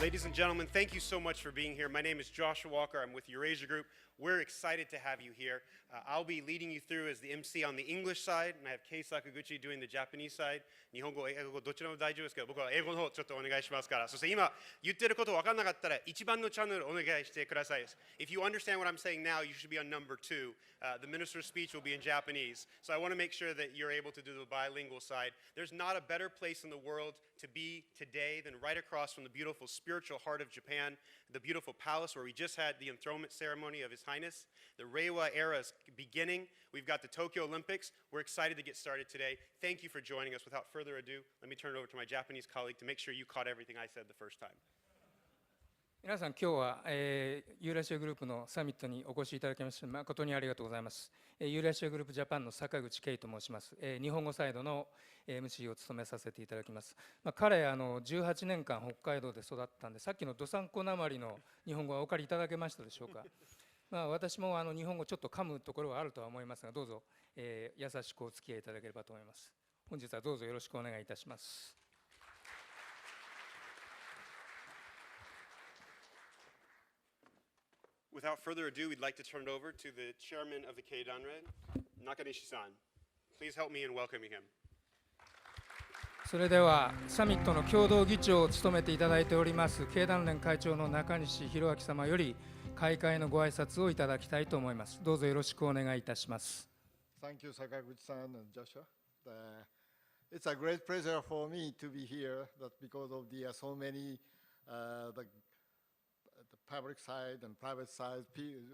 Ladies and gentlemen, thank you so much for being here. My name is Joshua Walker. I'm with Eurasia Group. We're excited to have you here. I'll be leading you through as the MC on the English side, and I have Kei Sakaguchi doing the Japanese side. 日本語、英語どちらも大丈夫ですけど、僕は英語の方ちょっとお願いしますから。そして今言ってること分からなかったら一番のチャンネルお願いしてください。If you understand what I'm saying now, you should be on number 2. The minister's speech will be in Japanese. So I want to make sure that you're able to do the bilingual side. There's not a better place in the world to be today than right across from the beautiful spiritual heart of Japan, the beautiful palace where we just had the enthronement ceremony of His Highness. The Reiwa era is beginning. We've got the Tokyo Olympics. We're excited to get started today. Thank you for joining us. Without further ado, let me turn it over to my Japanese colleague to make sure you caught everything I said the first time. 皆さん、今日は、ユーラシアグループのサミットにお越しいただきまして誠にありがとうございます。ユーラシアグループジャパンの坂口圭と申します。日本語サイドの MC を務めさせていただきます。彼、18年間北海道で育ったんで、さっきのどさんこなまりの日本語はお借りいただけましたでしょうか。私も日本語ちょっと噛むところはあるとは思いますが、どうぞ、優しくお付き合いいただければと思います。本日はどうぞよろしくお願いいたします。Without further ado, we'd like to turn it over to the chairman of the Keidanren, Nakanishi-san. Please help me in welcoming him. それではサミットの共同議長を務めていただいております経団連会長の中西弘明様より開会のご挨拶をいただきたいと思います。どうぞよろしくお願いいたします。Thank you, Sakaguchi-san and Joshua. It's a great pleasure for me to be here. That because of the so many the public side and private side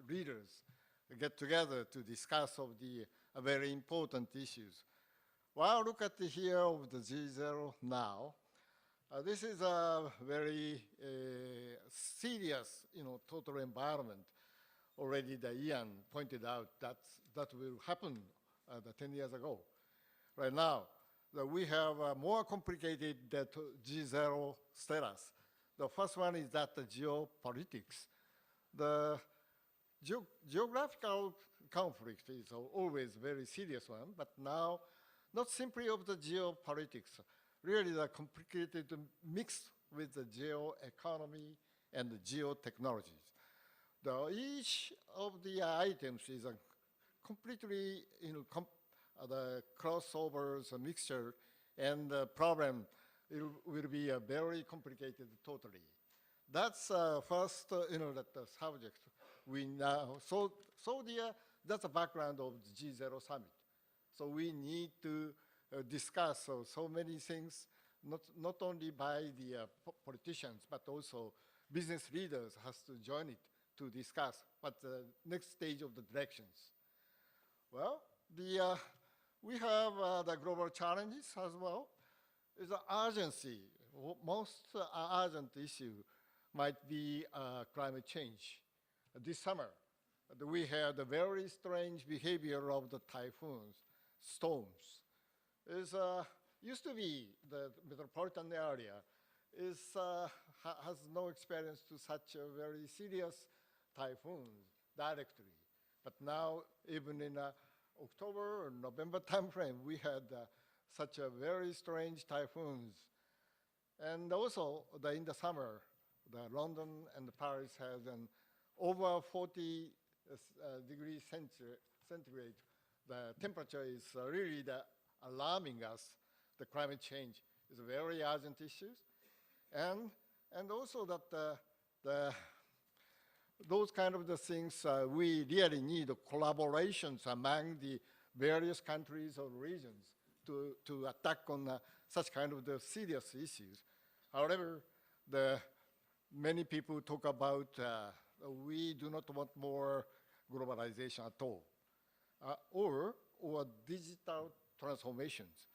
leaders get together to discuss of the very important issues. Well, look at the here of the GZERO now. This is a very serious, total environment. Already the Ian pointed out that will happen 10 years ago. Right now, we have a more complicated GZERO status. The first one is that the geopolitics. The geographical conflict is always a very serious one, but now not simply of the geopolitics, really the complicated mix with the geoeconomy and the geotechnologies. Each of the items is a completely the crossovers, a mixture, and the problem it will be a very complicated totally. That's first, that subject we now. That's the background of the GZERO Summit. So we need to discuss so many things, not only by the politicians, but also business leaders has to join it to discuss what the next stage of the directions. Well, we have the global challenges as well. Is the urgency. Most urgent issue might be climate change. This summer, we had a very strange behavior of the typhoons, storms. Used to be the metropolitan area has no experience to such a very serious typhoons directly. But now, even in October or November timeframe, we had such a very strange typhoons. And also, in the summer, London and Paris has an over 40 degrees centigrade. The temperature is really alarming us. The climate change is a very urgent issue. And also that those kind of the things, we really need collaborations among the various countries or regions to attack on such kind of the serious issues. However, many people talk about we do not want more globalization at all, or digital transformations.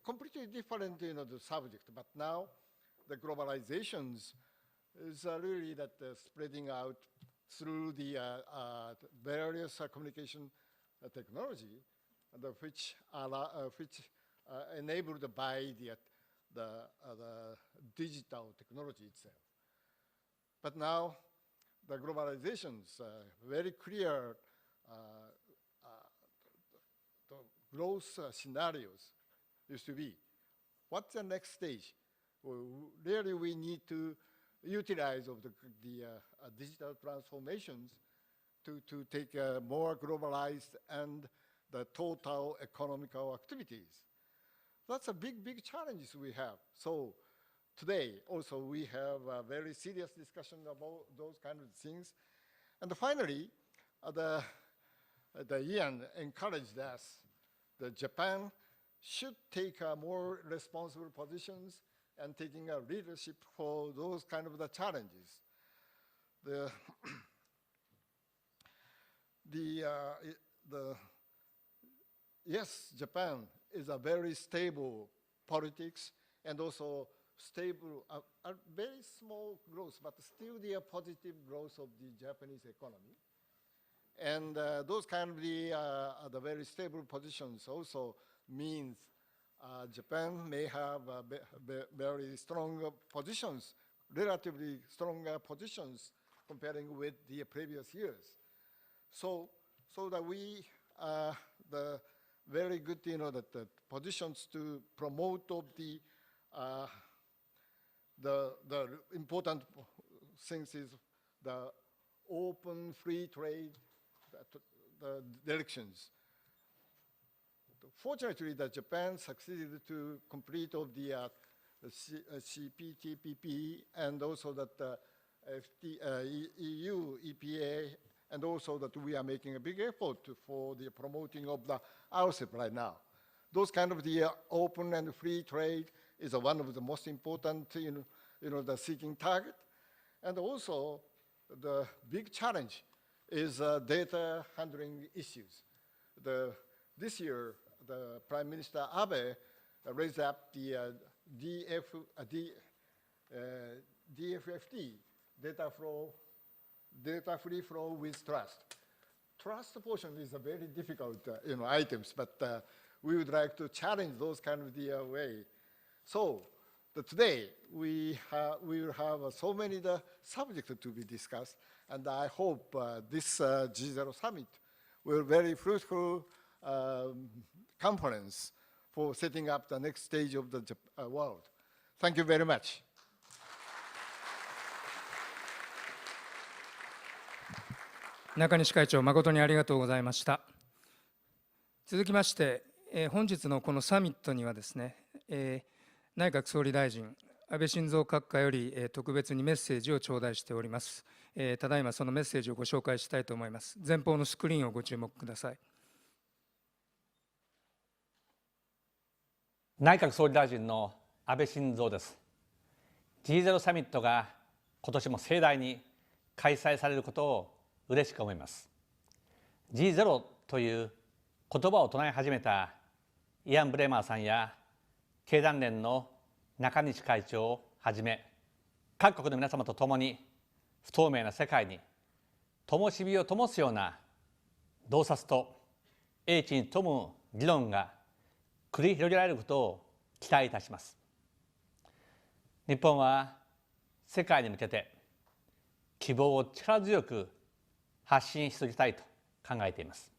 Completely different, the subject. But now, the globalizations is really that spreading out through the various communication technology, which enabled by the digital technology itself. But now, the globalization's very clear the growth scenarios used to be. What's the next stage? Well, really, we need to utilize of the digital transformations to take more globalized and the total economical activities. That's a big challenge we have. So today also we have a very serious discussion about those kind of things. And finally, the Ian encouraged us that Japan should take more responsible positions and taking a leadership for those kind of the challenges. Yes, Japan is a very stable politics and also stable, a very small growth, but still the positive growth of the Japanese economy. And those kind of the very stable positions also means Japan may have very strong positions, relatively stronger positions comparing with the previous years. So that we, the very good, that the positions to promote of the important things is the open free trade, the directions. Fortunately, that Japan succeeded to complete of the CPTPP and also that EU, EPA, and also that we are making a big effort for the promoting of the RCEP right now. Those kind of the open and free trade is one of the most important, the seeking target. And also the big challenge is data handling issues. This year, the Prime Minister Abe raised up the DFFT, data free flow with trust. Trust portion is a very difficult items, but we would like to challenge those kind of the way. So today we will have so many subjects to be discussed, and I hope this GZERO Summit will be very fruitful conference for setting up the next stage of the world. Thank you very much. 中西会長、誠にありがとうございました。続きまして、本日のこのサミットにはですね、内閣総理大臣、安倍晋三閣下より、特別にメッセージを頂戴しております。ただいまそのメッセージをご紹介したいと思います。前方のスクリーンをご注目ください。内閣総理大臣の安倍晋三です。G0 サミットが今年も盛大に開催されることを嬉しく思います。G0 という言葉を唱え始めたイアン・ブレマーさんや経団連の中西会長をはじめ、各国の皆様と共に不透明な世界に灯火を灯すような洞察と英知に富む議論が繰り広げられることを期待いたします。日本は世界に向けて希望を力強く発信し続けたいと考えています。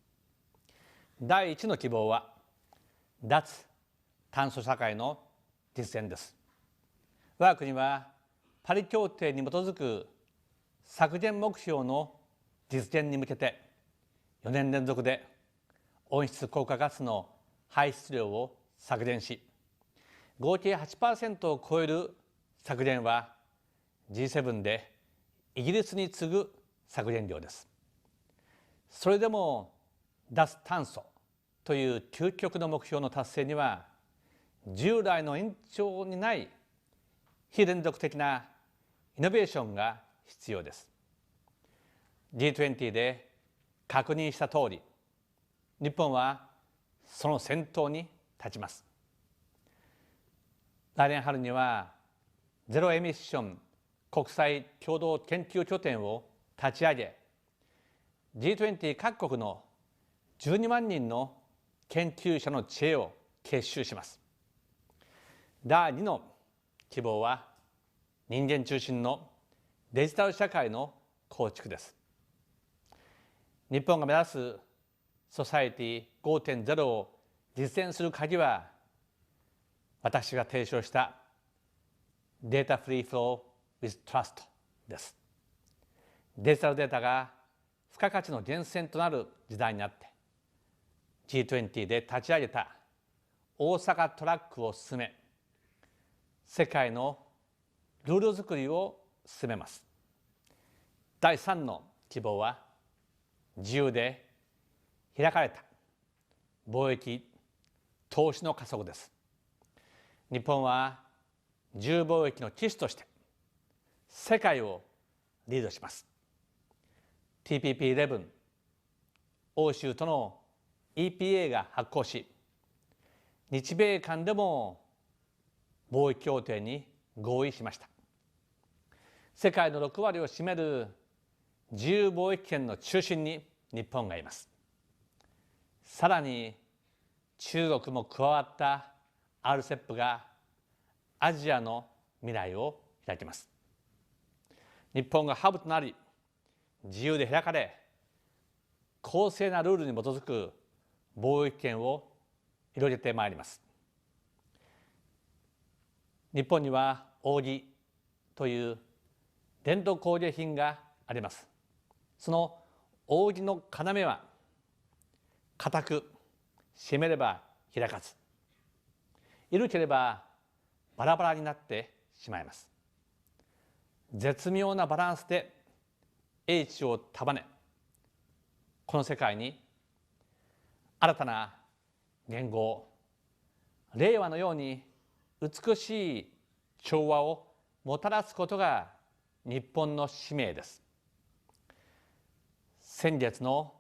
第一の希望は脱炭素社会の実現です。我が国はパリ協定に基づく削減目標の実現に向けて4年連続で温室効果ガスの排出量を削減し、合計 8% を超える削減は G7 でイギリスに次ぐ削減量です。それでも脱炭素という究極の目標の達成には従来の延長にない非連続的なイノベーションが必要です。G20 で確認した通り、日本はその先頭に立ちます。来年春にはゼロエミッション国際共同研究拠点を立ち上げ、G20 各国の12万人の研究者の知恵を結集します。第2の希望は人間中心のデジタル社会の構築です。日本が目指すソサエティ 5.0 を実現する鍵は、私が提唱したデータフリーフロ with trust です。デジタルデータが付加価値の源泉となる時代にあって、G20 で立ち上げた大阪トラックを進め、世界のルール作りを進めます。第3の希望は、自由で開かれた貿易・投資の加速です。日本は自由貿易の旗手として世界をリードします。TPP11、欧州との EPA が発効し、日米間でも貿易協定に合意しました。世界の6割を占める自由貿易圏の中心に日本がいます。さらに中国も加わった RCEP がアジアの未来を開きます。日本がハブとなり、自由で開かれ、公正なルールに基づく貿易圏を広げてまいります。日本には扇という伝統工芸品があります。その扇の要は、固く締めれば開かず、緩ければバラバラになってしまいます。絶妙なバランスで英知を束ね、この世界に新たな言語、令和のように美しい調和をもたらすことが日本の使命です。先月の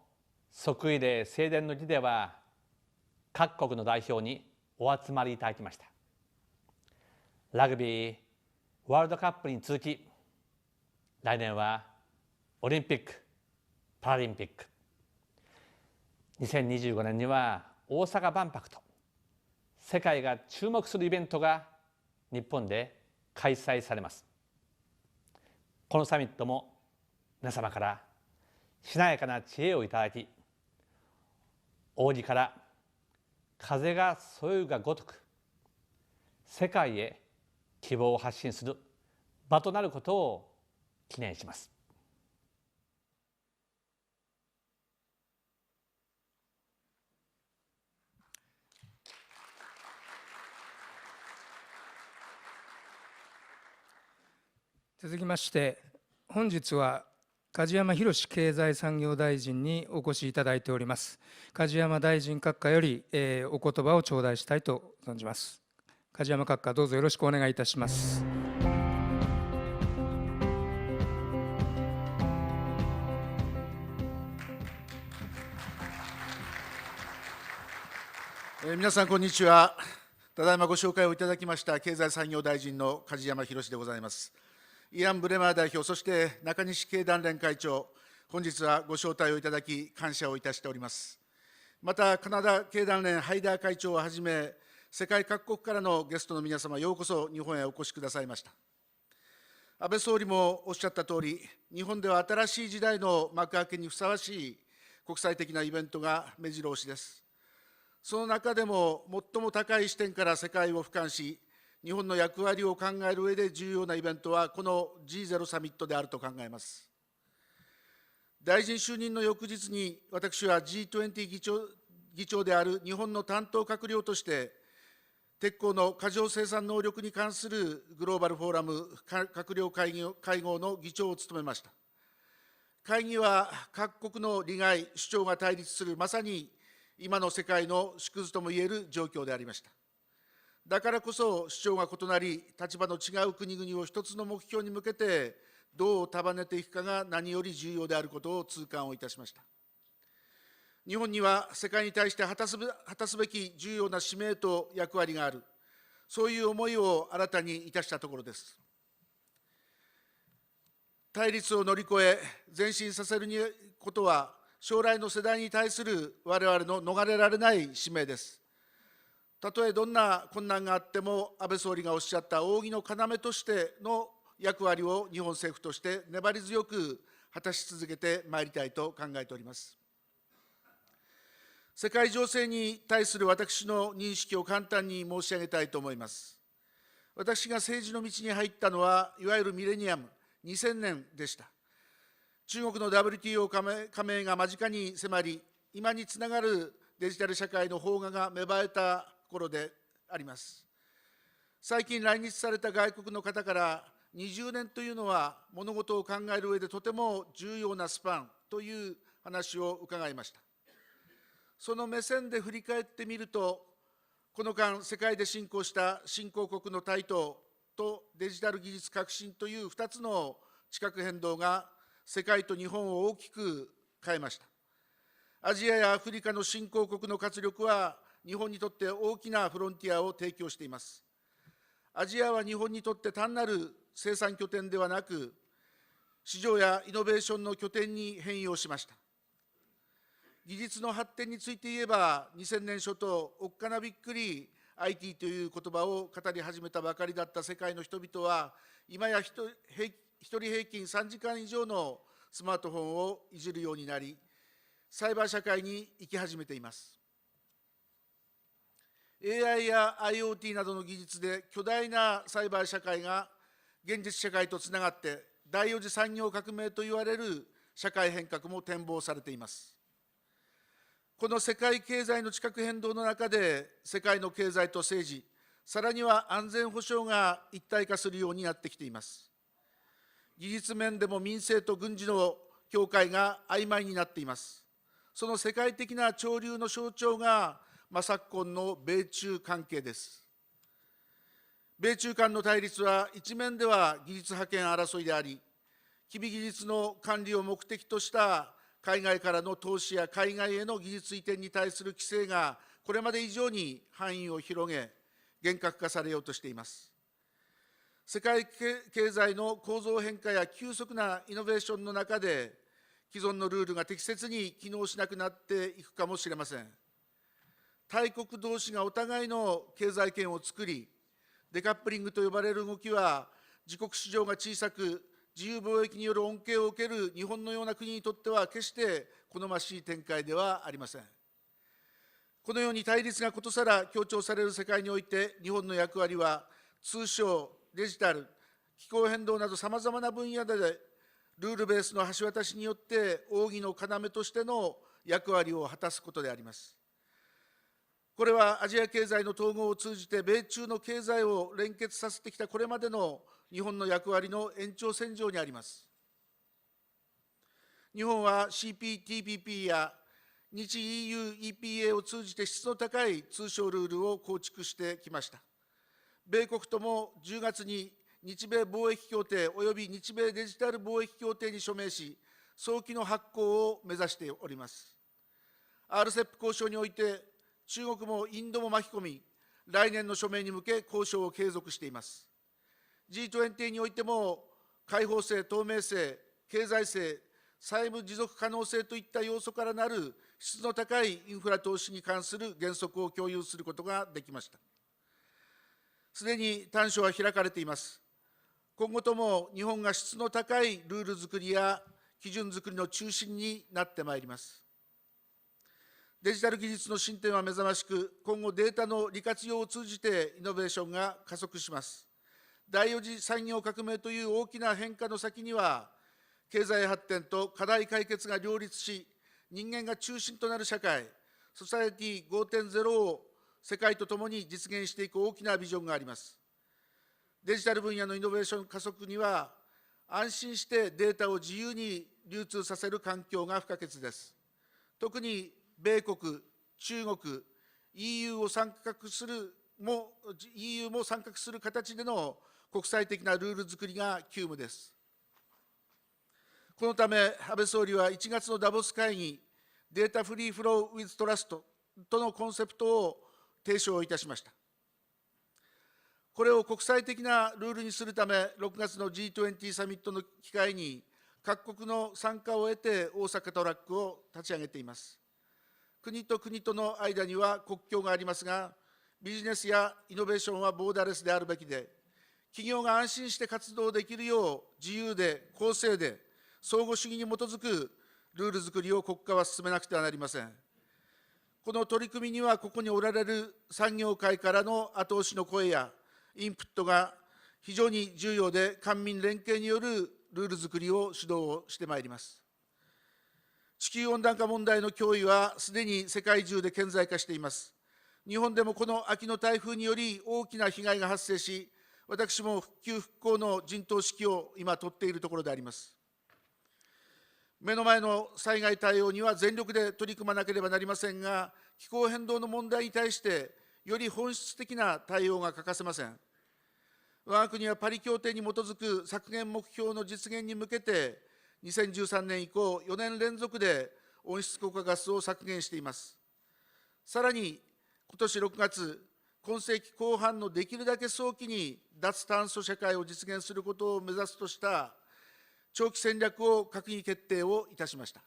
即位礼正殿の儀では、各国の代表にお集まりいただきました。ラグビーワールドカップに続き、来年はオリンピック・パラリンピック、2025年には大阪万博と、世界が注目するイベントが日本で開催されます。このサミットも皆様からしなやかな知恵をいただき、扇から風がそよぐがごとく、世界へ希望を発信する場となることを記念します。続きまして、本日は梶山弘経済産業大臣にお越しいただいております。梶山大臣閣下より、お言葉を頂戴したいと存じます。梶山閣下、どうぞよろしくお願いいたします。皆さん、こんにちは。ただいまご紹介をいただきました経済産業大臣の梶山弘でございます。イアン・ブレマー代表、そして中西経団連会長、本日はご招待をいただき、感謝をいたしております。また、カナダ経団連ハイダー会長をはじめ、世界各国からのゲストの皆様、ようこそ日本へお越しくださいました。安倍総理もおっしゃったとおり、日本では新しい時代の幕開けにふさわしい国際的なイベントが目白押しです。その中でも最も高い視点から世界を俯瞰し、日本の役割を考える上で重要なイベントは、この G0 サミットであると考えます。大臣就任の翌日に、私は G20 議長である日本の担当閣僚として、鉄鋼の過剰生産能力に関するグローバルフォーラム閣僚会合の議長を務めました。会議は各国の利害、主張が対立する、まさに今の世界の縮図ともいえる状況でありました。だからこそ主張が異なり、立場の違う国々を一つの目標に向けてどう束ねていくかが何より重要であることを痛感をいたしました。日本には世界に対して果たすべき重要な使命と役割がある、そういう思いを新たにいたしたところです。対立を乗り越え、前進させることは、将来の世代に対する我々の逃れられない使命です。たとえどんな困難があっても、安倍総理がおっしゃった扇の要としての役割を日本政府として粘り強く果たし続けてまいりたいと考えております。世界情勢に対する私の認識を簡単に申し上げたいと思います。私が政治の道に入ったのは、いわゆるミレニアム、2000年でした。中国の WTO 加盟が間近に迫り、今につながるデジタル社会の萌芽が芽生えた頃であります。最近来日された外国の方から、20年というのは物事を考える上でとても重要なスパンという話を伺いました。その目線で振り返ってみると、この間、世界で進行した新興国の台頭とデジタル技術革新という2つの地殻変動が世界と日本を大きく変えました。アジアやアフリカの新興国の活力は日本にとって大きなフロンティアを提供しています。アジアは日本にとって単なる生産拠点ではなく、市場やイノベーションの拠点に変容しました。技術の発展について言えば、2000年初頭、おっかなびっくり IT という言葉を語り始めたばかりだった世界の人々は、今や一人平均3時間以上のスマートフォンをいじるようになり、サイバー社会に生き始めています。AI や IoT などの技術で巨大なサイバー社会が現実社会とつながって、第4次産業革命といわれる社会変革も展望されています。この世界経済の地殻変動の中で、世界の経済と政治、さらには安全保障が一体化するようになってきています。技術面でも民政と軍事の境界が曖昧になっています。その世界的な潮流の象徴が、昨今の米中関係です。米中間の対立は、一面では技術覇権争いであり、機微技術の管理を目的とした海外からの投資や海外への技術移転に対する規制がこれまで以上に範囲を広げ、厳格化されようとしています。世界経済の構造変化や急速なイノベーションの中で、既存のルールが適切に機能しなくなっていくかもしれません。大国同士がお互いの経済圏を作り、デカップリングと呼ばれる動きは、自国市場が小さく、自由貿易による恩恵を受ける日本のような国にとっては決して好ましい展開ではありません。このように対立がことさら強調される世界において、日本の役割は通商、デジタル、気候変動などさまざまな分野でルールベースの橋渡しによって扇の要としての役割を果たすことであります。これはアジア経済の統合を通じて米中の経済を連結させてきたこれまでの日本の役割の延長線上にあります。日本は CPTPP や日 EU-EPA を通じて質の高い通商ルールを構築してきました。米国とも10月に日米貿易協定および日米デジタル貿易協定に署名し、早期の発効を目指しております。RCEP 交渉において、中国もインドも巻き込み、来年の署名に向け交渉を継続しています。G20 においても、開放性、透明性、経済性、債務持続可能性といった要素からなる質の高いインフラ投資に関する原則を共有することができました。すでに端緒は開かれています。今後とも日本が質の高いルール作りや基準作りの中心になってまいります。デジタル技術の進展は目覚ましく、今後データの利活用を通じてイノベーションが加速します。第4次産業革命という大きな変化の先には、経済発展と課題解決が両立し、人間が中心となる社会、ソサエティ 5.0 を世界とともに実現していく大きなビジョンがあります。デジタル分野のイノベーション加速には、安心してデータを自由に流通させる環境が不可欠です。特に米国、中国、EU も参画する形での国際的なルール作りが急務です。このため、安倍総理は1月のダボス会議、データフリーフロー・ウィズ・トラストとのコンセプトを提唱いたしました。これを国際的なルールにするため、6月の G20 サミットの機会に、各国の参加を得て大阪トラックを立ち上げています。国と国との間には国境がありますが、ビジネスやイノベーションはボーダーレスであるべきで、企業が安心して活動できるよう、自由で公正で、相互主義に基づくルール作りを国家は進めなくてはなりません。この取り組みには、ここにおられる産業界からの後押しの声や、インプットが非常に重要で、官民連携によるルール作りを主導をしてまいります。地球温暖化問題の脅威はすでに世界中で顕在化しています。日本でもこの秋の台風により大きな被害が発生し、私も復旧復興の陣頭指揮を今取っているところであります。目の前の災害対応には全力で取り組まなければなりませんが、気候変動の問題に対してより本質的な対応が欠かせません。我が国はパリ協定に基づく削減目標の実現に向けて、2013年以降4年連続で温室効果ガスを削減しています。さらに今年6月、今世紀後半のできるだけ早期に脱炭素社会を実現することを目指すとした長期戦略を閣議決定をいたしました。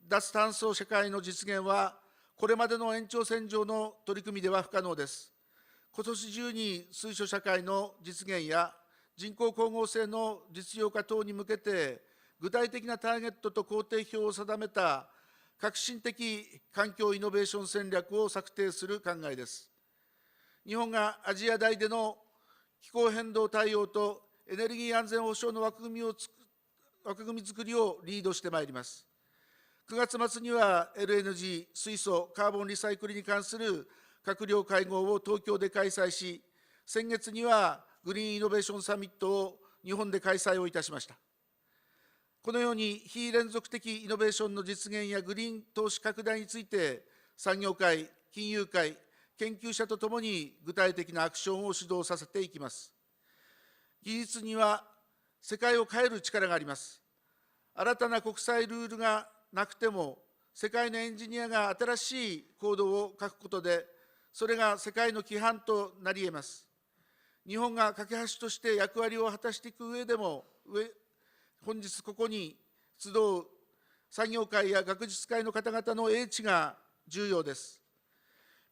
脱炭素社会の実現は、これまでの延長線上の取り組みでは不可能です。今年中に水素社会の実現や人口光合成の実用化等に向けて、具体的なターゲットと工程表を定めた革新的環境イノベーション戦略を策定する考えです。日本がアジア大での気候変動対応とエネルギー安全保障の枠組み作りをリードしてまいります。9月末には LNG、水素、カーボンリサイクルに関する閣僚会合を東京で開催し、先月にはグリーンイノベーションサミットを日本で開催をいたしました。このように非連続的イノベーションの実現やグリーン投資拡大について、産業界、金融界、研究者とともに具体的なアクションを主導させていきます。技術には世界を変える力があります。新たな国際ルールがなくても、世界のエンジニアが新しいコードを書くことで、それが世界の規範となり得ます。日本が架け橋として役割を果たしていく上でも、本日ここに集う産業界や学術界の方々の英知が重要です。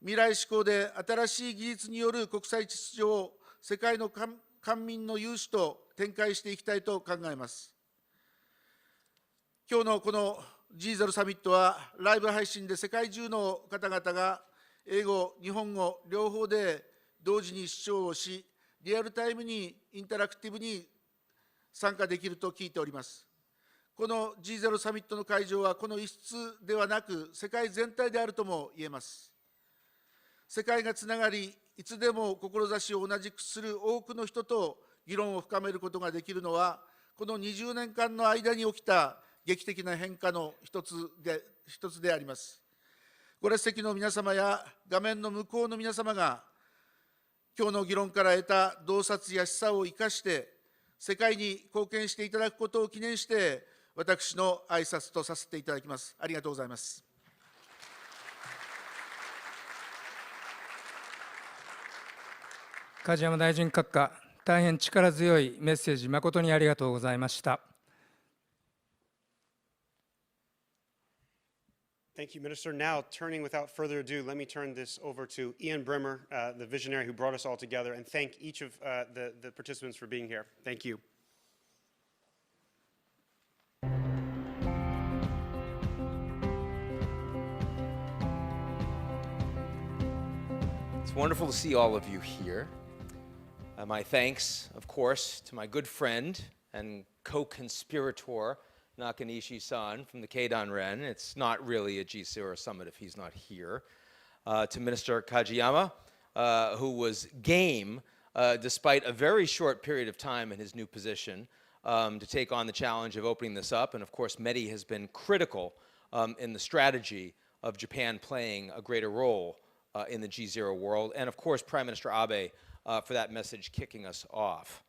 未来志向で新しい技術による国際秩序を世界の官民の有志と展開していきたいと考えます。今日のこの G0 サミットは、ライブ配信で世界中の方々が英語、日本語両方で同時に視聴をし、リアルタイムにインタラクティブに参加できると聞いております。この G0 サミットの会場はこの一室ではなく、世界全体であるとも言えます。世界がつながり、いつでも志を同じくする多くの人と議論を深めることができるのは、この20年間の間に起きた劇的な変化の一つであります。ご列席の皆様や画面の向こうの皆様が、今日の議論から得た洞察や示唆を生かして、世界に貢献していただくことを記念して、私の挨拶とさせていただきます。ありがとうございます。梶山大臣閣下、大変力強いメッセージ、誠にありがとうございました。Thank you, Minister. Now, turning without further ado, let me turn this over to Ian Brimmer, the visionary who brought us all together, and thank each of the participants for being here. Thank you. It's wonderful to see all of you here. My thanks, of course, to my good friend and co-conspirator, Nakanishi-san from the Keidanren. It's not really a GZERO Summit if he's not here. To Minister Kajiyama, who was game, despite a very short period of time in his new position, to take on the challenge of opening this up. And of course, Mehdi has been critical in the strategy of Japan playing a greater role in the G0 world. And of course, Prime Minister Abe for that message kicking us off.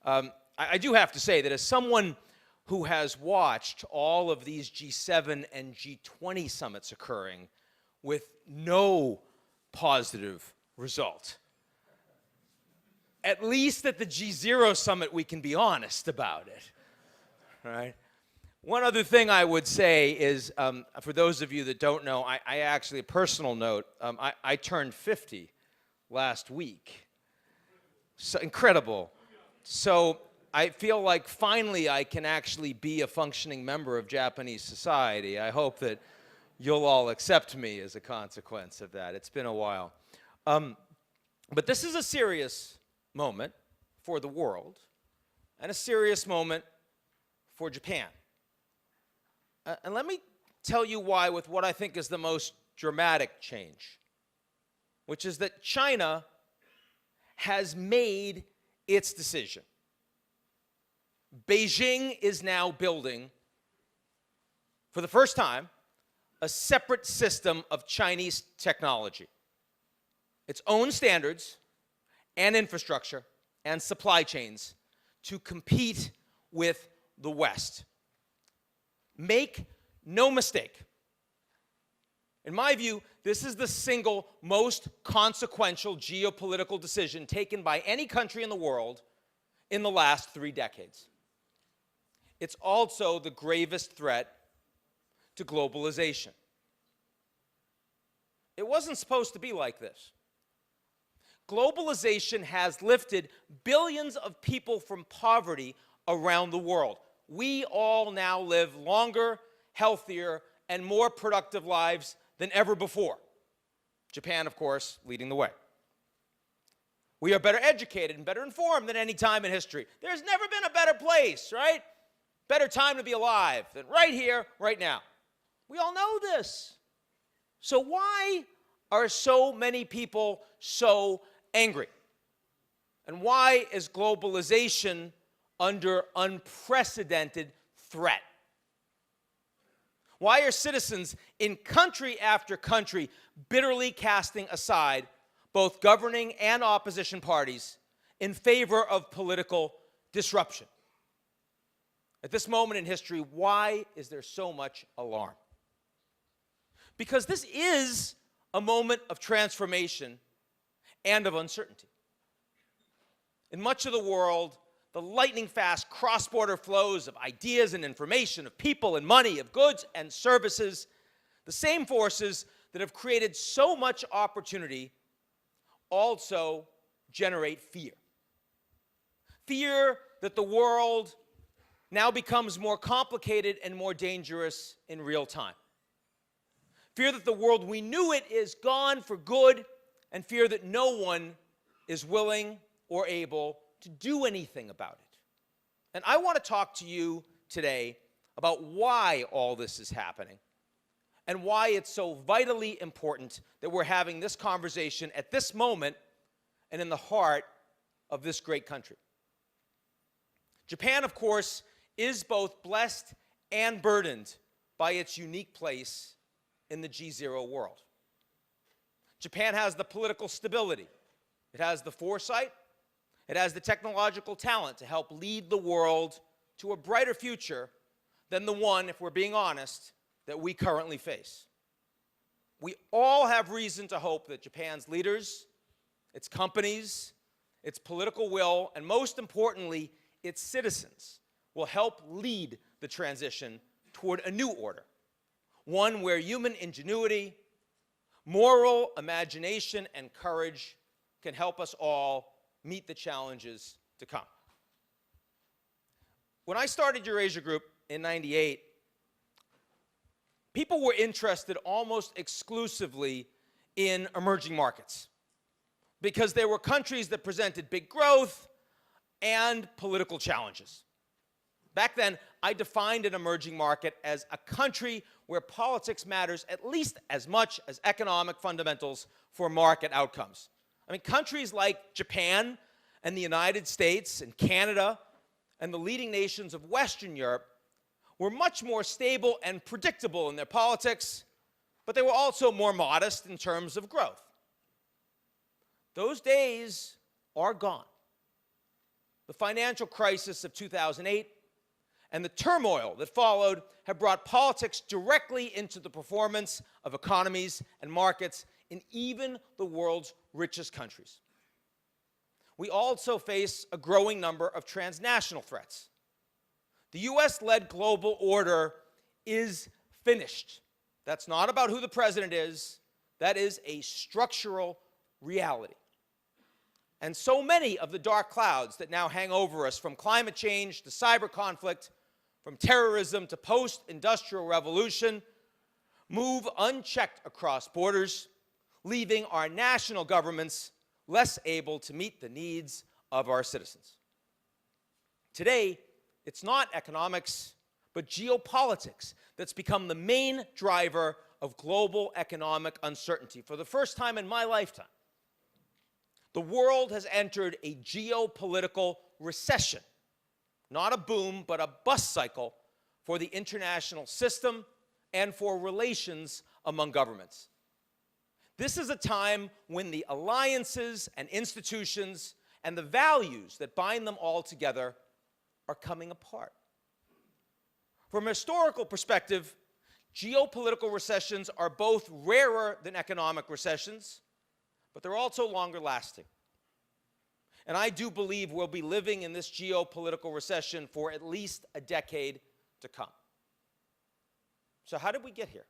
I do have to say that as someone who has watched all of these G7 and G20 summits occurring with no positive result, at least at the G0 Summit we can be honest about it, right? One other thing I would say is, for those of you that don't know, I actually, a personal note, I turned 50 last week. So incredible. So I feel like finally I can actually be a functioning member of Japanese society. I hope that you'll all accept me as a consequence of that. It's been a while. But this is a serious moment for the world and a serious moment for Japan. And let me tell you why with what I think is the most dramatic change, which is that China has made its decision. Beijing is now building, for the first time, a separate system of Chinese technology. Its own standards and infrastructure and supply chains to compete with the West. Make no mistake. In my view, this is the single most consequential geopolitical decision taken by any country in the world in the last 3 decades. It's also the gravest threat to globalization. It wasn't supposed to be like this. Globalization has lifted billions of people from poverty around the world. We all now live longer, healthier, and more productive lives than ever before. Japan, of course, leading the way. We are better educated and better informed than any time in history. There's never been a better place, right? Better time to be alive than right here, right now. We all know this. So why are so many people so angry? And why is globalization under unprecedented threat? Why are citizens in country after country bitterly casting aside both governing and opposition parties in favor of political disruption? At this moment in history, why is there so much alarm? Because this is a moment of transformation and of uncertainty. In much of the world, the lightning-fast cross-border flows of ideas and information, of people and money, of goods and services, the same forces that have created so much opportunity also generate fear. Fear that the world now becomes more complicated and more dangerous in real time. Fear that the world we knew it is gone for good, and fear that no one is willing or able to do anything about it. And I want to talk to you today about why all this is happening and why it's so vitally important that we're having this conversation at this moment and in the heart of this great country. Japan, of course, is both blessed and burdened by its unique place in the GZERO world. Japan has the political stability, it has the foresight, it has the technological talent to help lead the world to a brighter future than the one, if we're being honest, that we currently face. We all have reason to hope that Japan's leaders, its companies, its political will, and most importantly, its citizens will help lead the transition toward a new order, one where human ingenuity, moral imagination, and courage can help us all meet the challenges to come. When I started Eurasia Group in '98, people were interested almost exclusively in emerging markets because they were countries that presented big growth and political challenges. Back then, I defined an emerging market as a country where politics matters at least as much as economic fundamentals for market outcomes. I mean, countries like Japan and the United States and Canada and the leading nations of Western Europe were much more stable and predictable in their politics, but they were also more modest in terms of growth. Those days are gone. The financial crisis of 2008 and the turmoil that followed have brought politics directly into the performance of economies and markets in even the world's richest countries. We also face a growing number of transnational threats. The US-led global order is finished. That's not about who the president is. That is a structural reality. And so many of the dark clouds that now hang over us, from climate change to cyber conflict, from terrorism to post-industrial revolution, move unchecked across borders, leaving our national governments less able to meet the needs of our citizens. Today, it's not economics, but geopolitics that's become the main driver of global economic uncertainty. For the first time in my lifetime, the world has entered a geopolitical recession, not a boom, but a bust cycle for the international system and for relations among governments. This is a time when the alliances and institutions and the values that bind them all together are coming apart. From a historical perspective, geopolitical recessions are both rarer than economic recessions, but they're also longer lasting. And I do believe we'll be living in this geopolitical recession for at least a decade to come. So how did we get here?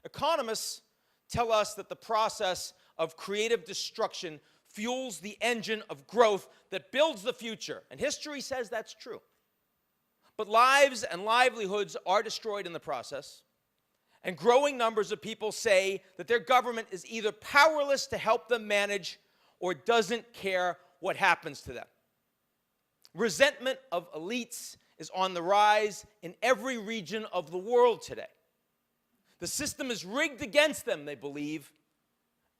Economists tell us that the process of creative destruction fuels the engine of growth that builds the future. And history says that's true. But lives and livelihoods are destroyed in the process. And growing numbers of people say that their government is either powerless to help them manage or doesn't care what happens to them. Resentment of elites is on the rise in every region of the world today. The system is rigged against them, they believe,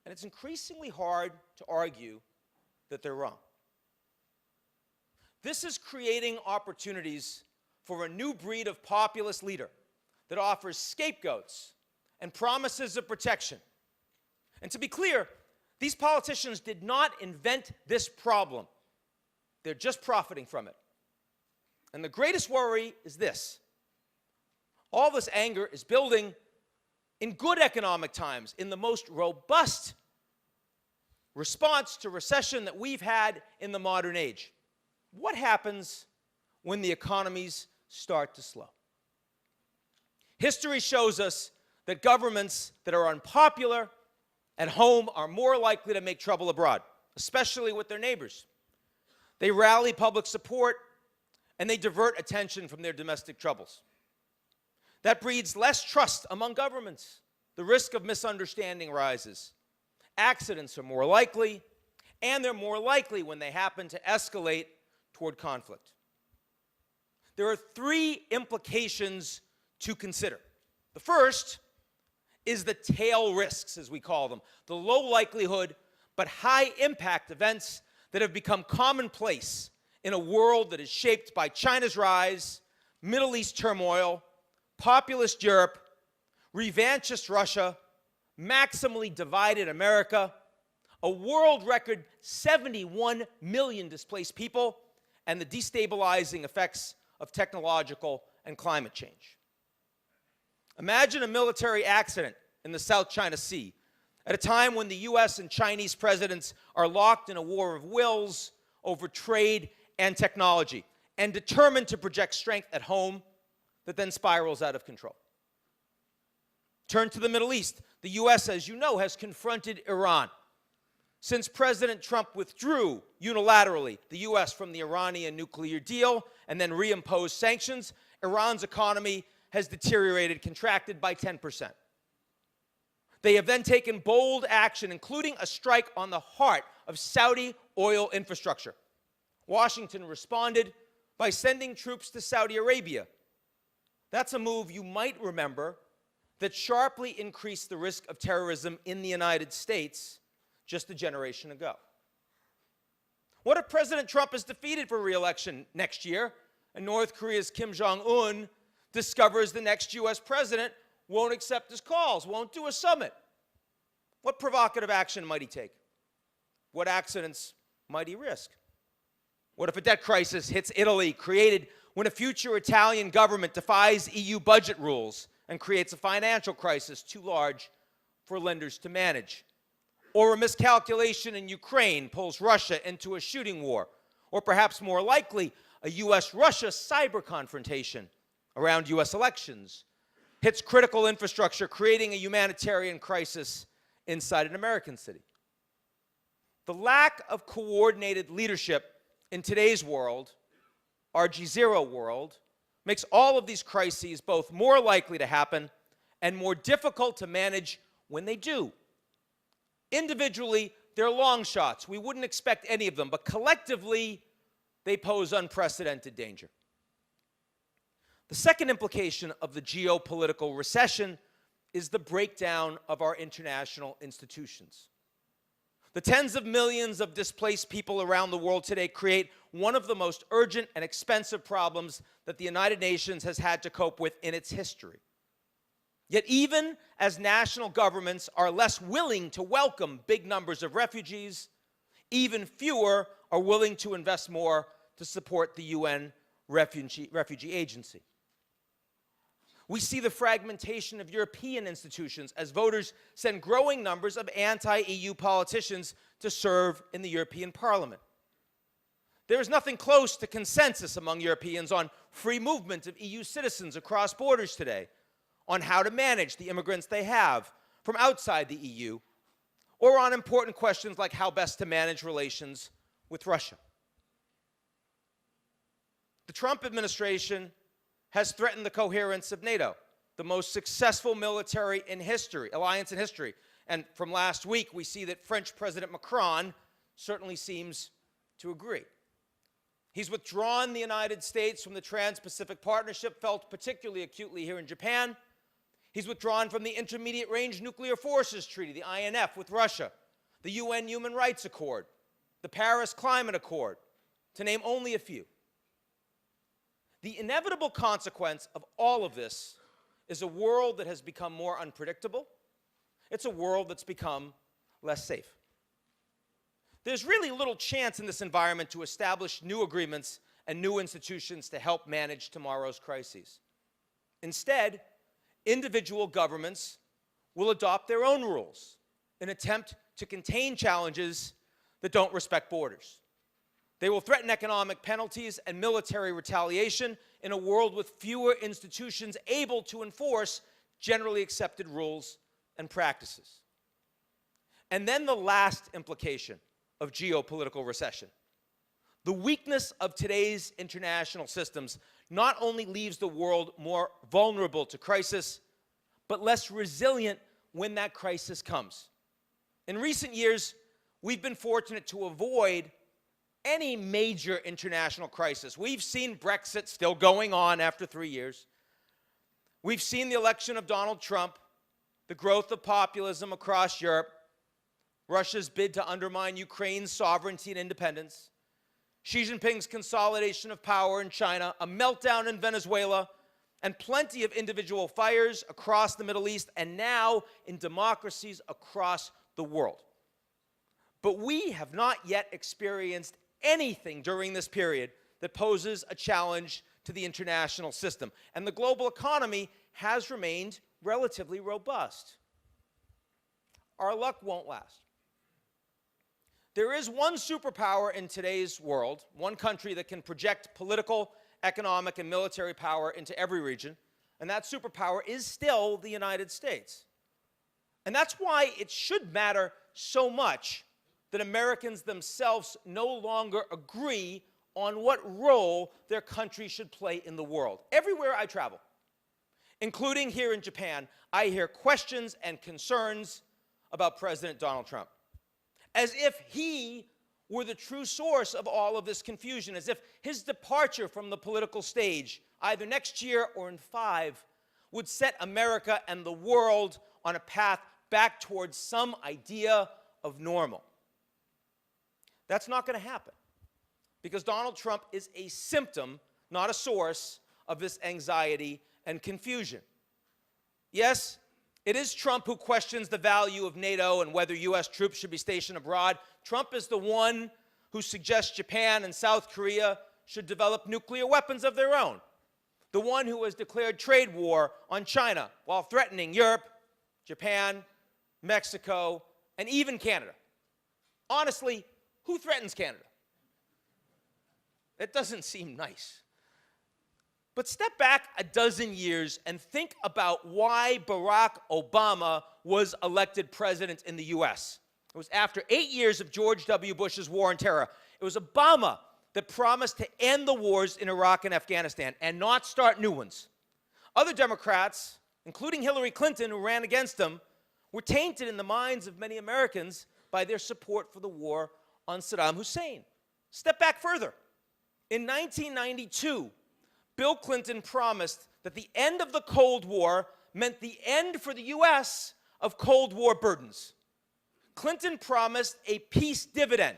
and it's increasingly hard to argue that they're wrong. This is creating opportunities for a new breed of populist leader that offers scapegoats and promises of protection. And to be clear, these politicians did not invent this problem. They're just profiting from it. And the greatest worry is this. All this anger is building in good economic times, in the most robust response to recession that we've had in the modern age. What happens when the economies start to slow? History shows us that governments that are unpopular at home are more likely to make trouble abroad, especially with their neighbors. They rally public support and they divert attention from their domestic troubles. That breeds less trust among governments. The risk of misunderstanding rises. Accidents are more likely, and they're more likely when they happen to escalate toward conflict. There are three implications to consider. The first is the tail risks, as we call them, the low likelihood but high impact events that have become commonplace in a world that is shaped by China's rise, Middle East turmoil, populist Europe, revanchist Russia, maximally divided America, a world record 71 million displaced people, and the destabilizing effects of technological and climate change. Imagine a military accident in the South China Sea at a time when the US and Chinese presidents are locked in a war of wills over trade and technology and determined to project strength at home that then spirals out of control. Turn to the Middle East. The US, as you know, has confronted Iran. Since President Trump withdrew unilaterally the US from the Iranian nuclear deal and then reimposed sanctions, Iran's economy has deteriorated, contracted by 10%. They have then taken bold action, including a strike on the heart of Saudi oil infrastructure. Washington responded by sending troops to Saudi Arabia. That's a move you might remember that sharply increased the risk of terrorism in the United States just a generation ago. What if President Trump is defeated for re-election next year and North Korea's Kim Jong-un discovers the next US president won't accept his calls, won't do a summit? What provocative action might he take? What accidents might he risk? What if a debt crisis hits Italy, created when a future Italian government defies EU budget rules and creates a financial crisis too large for lenders to manage? Or a miscalculation in Ukraine pulls Russia into a shooting war? Or perhaps more likely, a US-Russia cyber confrontation around US elections hits critical infrastructure, creating a humanitarian crisis inside an American city. The lack of coordinated leadership in today's world, our GZERO world, makes all of these crises both more likely to happen and more difficult to manage when they do. Individually, they're long shots. We wouldn't expect any of them, but collectively, they pose unprecedented danger. The second implication of the geopolitical recession is the breakdown of our international institutions. The tens of millions of displaced people around the world today create one of the most urgent and expensive problems that the United Nations has had to cope with in its history. Yet even as national governments are less willing to welcome big numbers of refugees, even fewer are willing to invest more to support the UN Refugee Agency. We see the fragmentation of European institutions as voters send growing numbers of anti-EU politicians to serve in the European Parliament. There is nothing close to consensus among Europeans on free movement of EU citizens across borders today, on how to manage the immigrants they have from outside the EU, or on important questions like how best to manage relations with Russia. The Trump administration has threatened the coherence of NATO, the most successful military alliance in history. And from last week, we see that French President Macron certainly seems to agree. He's withdrawn the United States from the Trans-Pacific Partnership, felt particularly acutely here in Japan. He's withdrawn from the Intermediate Range Nuclear Forces Treaty, the INF, with Russia, the UN Human Rights Accord, the Paris Climate Accord, to name only a few. The inevitable consequence of all of this is a world that has become more unpredictable. It's a world that's become less safe. There's really little chance in this environment to establish new agreements and new institutions to help manage tomorrow's crises. Instead, individual governments will adopt their own rules in an attempt to contain challenges that don't respect borders. They will threaten economic penalties and military retaliation in a world with fewer institutions able to enforce generally accepted rules and practices. And then the last implication of geopolitical recession. The weakness of today's international systems not only leaves the world more vulnerable to crisis, but less resilient when that crisis comes. In recent years, we've been fortunate to avoid any major international crisis. We've seen Brexit still going on after 3 years. We've seen the election of Donald Trump, the growth of populism across Europe, Russia's bid to undermine Ukraine's sovereignty and independence, Xi Jinping's consolidation of power in China, a meltdown in Venezuela, and plenty of individual fires across the Middle East and now in democracies across the world. But we have not yet experienced anything during this period that poses a challenge to the international system. And the global economy has remained relatively robust. Our luck won't last. There is one superpower in today's world, one country that can project political, economic, and military power into every region, and that superpower is still the United States. And that's why it should matter so much that Americans themselves no longer agree on what role their country should play in the world. Everywhere I travel, including here in Japan, I hear questions and concerns about President Donald Trump, as if he were the true source of all of this confusion, as if his departure from the political stage, either next year or in 5, would set America and the world on a path back towards some idea of normal. That's not going to happen, because Donald Trump is a symptom, not a source, of this anxiety and confusion. Yes, it is Trump who questions the value of NATO and whether U.S. troops should be stationed abroad. Trump is the one who suggests Japan and South Korea should develop nuclear weapons of their own, the one who has declared trade war on China while threatening Europe, Japan, Mexico, and even Canada. Honestly, who threatens Canada? It doesn't seem nice. But step back a dozen years and think about why Barack Obama was elected president in the U.S. It was after 8 years of George W. Bush's war on terror. It was Obama that promised to end the wars in Iraq and Afghanistan and not start new ones. Other Democrats, including Hillary Clinton, who ran against him, were tainted in the minds of many Americans by their support for the war on Saddam Hussein. Step back further. In 1992, Bill Clinton promised that the end of the Cold War meant the end for the U.S. of Cold War burdens. Clinton promised a peace dividend,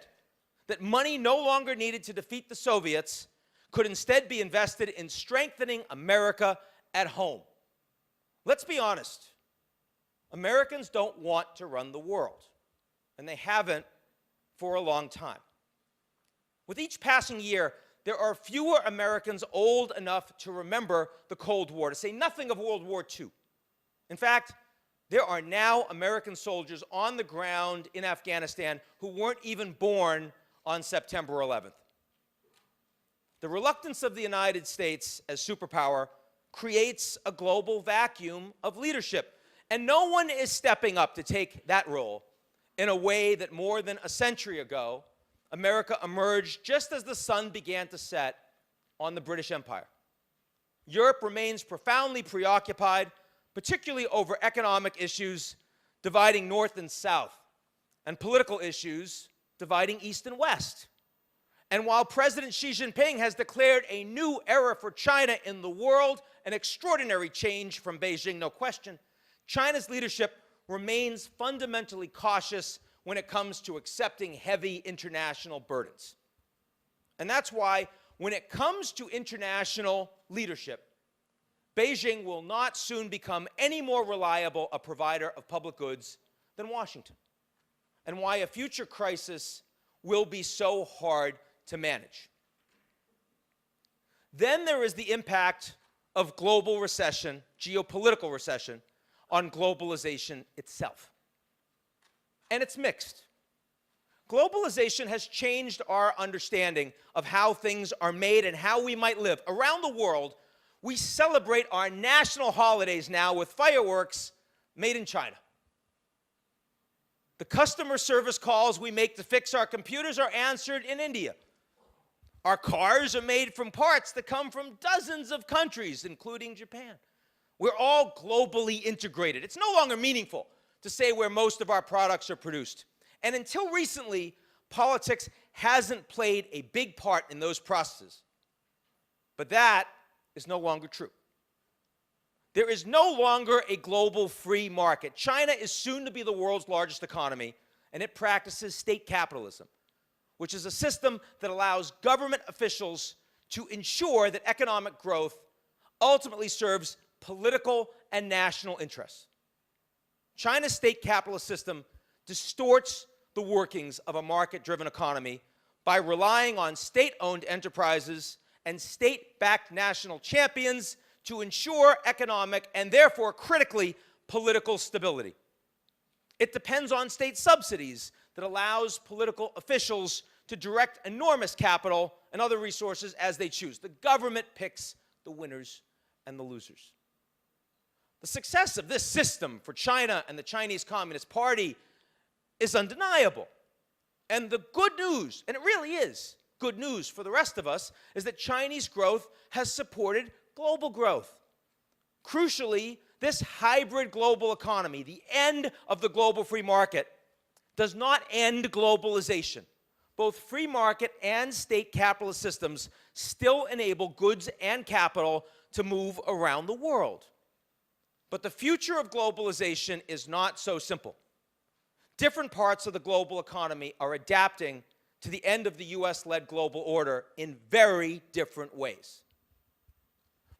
that money no longer needed to defeat the Soviets could instead be invested in strengthening America at home. Let's be honest. Americans don't want to run the world, and they haven't for a long time. With each passing year, there are fewer Americans old enough to remember the Cold War, to say nothing of World War II. In fact, there are now American soldiers on the ground in Afghanistan who weren't even born on September 11th. The reluctance of the United States as superpower creates a global vacuum of leadership, and no one is stepping up to take that role in a way that more than a century ago, America emerged just as the sun began to set on the British Empire. Europe remains profoundly preoccupied, particularly over economic issues dividing North and South, and political issues dividing East and West. And while President Xi Jinping has declared a new era for China in the world, an extraordinary change from Beijing, no question, China's leadership remains fundamentally cautious when it comes to accepting heavy international burdens. And that's why, when it comes to international leadership, Beijing will not soon become any more reliable a provider of public goods than Washington, and why a future crisis will be so hard to manage. Then there is the impact of global recession, geopolitical recession, on globalization itself. And it's mixed. Globalization has changed our understanding of how things are made and how we might live. Around the world, we celebrate our national holidays now with fireworks made in China. The customer service calls we make to fix our computers are answered in India. Our cars are made from parts that come from dozens of countries, including Japan. We're all globally integrated. It's no longer meaningful to say where most of our products are produced. And until recently, politics hasn't played a big part in those processes. But that is no longer true. There is no longer a global free market. China is soon to be the world's largest economy, and it practices state capitalism, which is a system that allows government officials to ensure that economic growth ultimately serves political and national interests. China's state capitalist system distorts the workings of a market-driven economy by relying on state-owned enterprises and state-backed national champions to ensure economic and therefore critically political stability. It depends on state subsidies that allows political officials to direct enormous capital and other resources as they choose. The government picks the winners and the losers. The success of this system for China and the Chinese Communist Party is undeniable. And the good news, and it really is good news for the rest of us, is that Chinese growth has supported global growth. Crucially, this hybrid global economy, the end of the global free market, does not end globalization. Both free market and state capitalist systems still enable goods and capital to move around the world. But the future of globalization is not so simple. Different parts of the global economy are adapting to the end of the US-led global order in very different ways.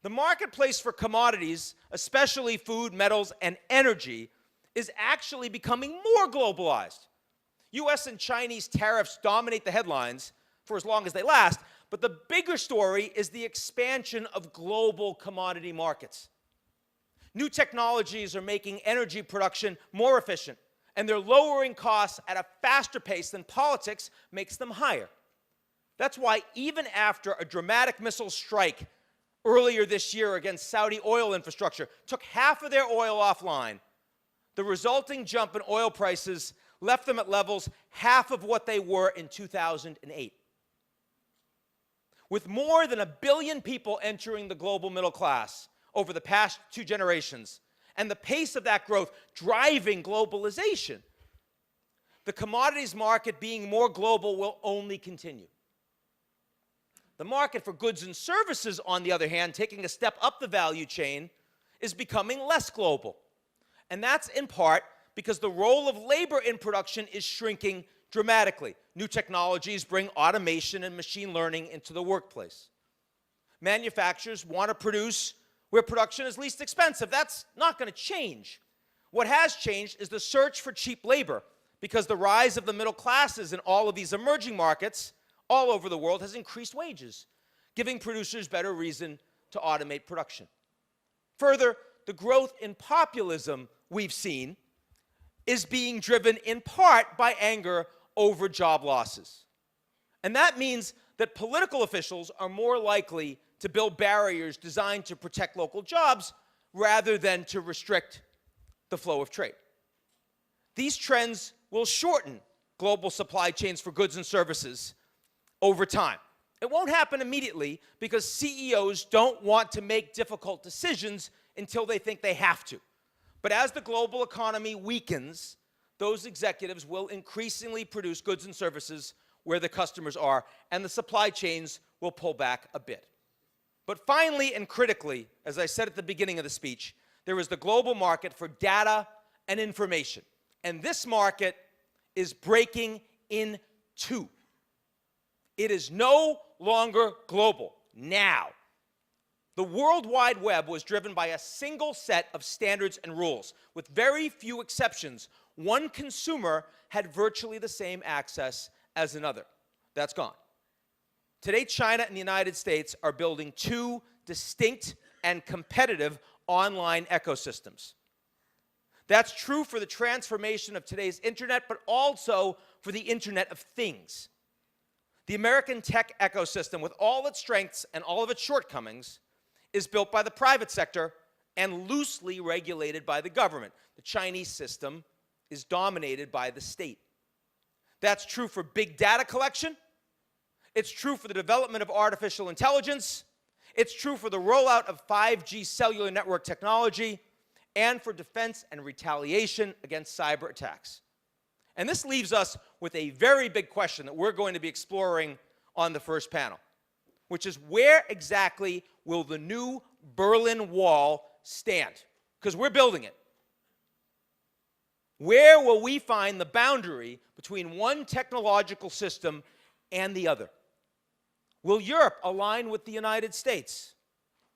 The marketplace for commodities, especially food, metals, and energy, is actually becoming more globalized. US and Chinese tariffs dominate the headlines for as long as they last, but the bigger story is the expansion of global commodity markets. New technologies are making energy production more efficient, and they're lowering costs at a faster pace than politics makes them higher. That's why even after a dramatic missile strike earlier this year against Saudi oil infrastructure took half of their oil offline, the resulting jump in oil prices left them at levels half of what they were in 2008. With more than 1 billion people entering the global middle class over the past 2 generations, and the pace of that growth driving globalization, the commodities market being more global will only continue. The market for goods and services, on the other hand, taking a step up the value chain, is becoming less global. And that's in part because the role of labor in production is shrinking dramatically. New technologies bring automation and machine learning into the workplace. Manufacturers want to produce where production is least expensive. That's not going to change. What has changed is the search for cheap labor, because the rise of the middle classes in all of these emerging markets all over the world has increased wages, giving producers better reason to automate production. Further, the growth in populism we've seen is being driven in part by anger over job losses. And that means that political officials are more likely to build barriers designed to protect local jobs rather than to restrict the flow of trade. These trends will shorten global supply chains for goods and services over time. It won't happen immediately because CEOs don't want to make difficult decisions until they think they have to. But as the global economy weakens, those executives will increasingly produce goods and services where the customers are, and the supply chains will pull back a bit. But finally and critically, as I said at the beginning of the speech, there is the global market for data and information. And this market is breaking in two. It is no longer global now. The World Wide Web was driven by a single set of standards and rules. With very few exceptions, one consumer had virtually the same access as another. That's gone. Today, China and the United States are building two distinct and competitive online ecosystems. That's true for the transformation of today's internet, but also for the Internet of Things. The American tech ecosystem, with all its strengths and all of its shortcomings, is built by the private sector and loosely regulated by the government. The Chinese system is dominated by the state. That's true for big data collection. It's true for the development of artificial intelligence. It's true for the rollout of 5G cellular network technology, and for defense and retaliation against cyber attacks. And this leaves us with a very big question that we're going to be exploring on the first panel, which is where exactly will the new Berlin Wall stand? Because we're building it. Where will we find the boundary between one technological system and the other? Will Europe align with the United States?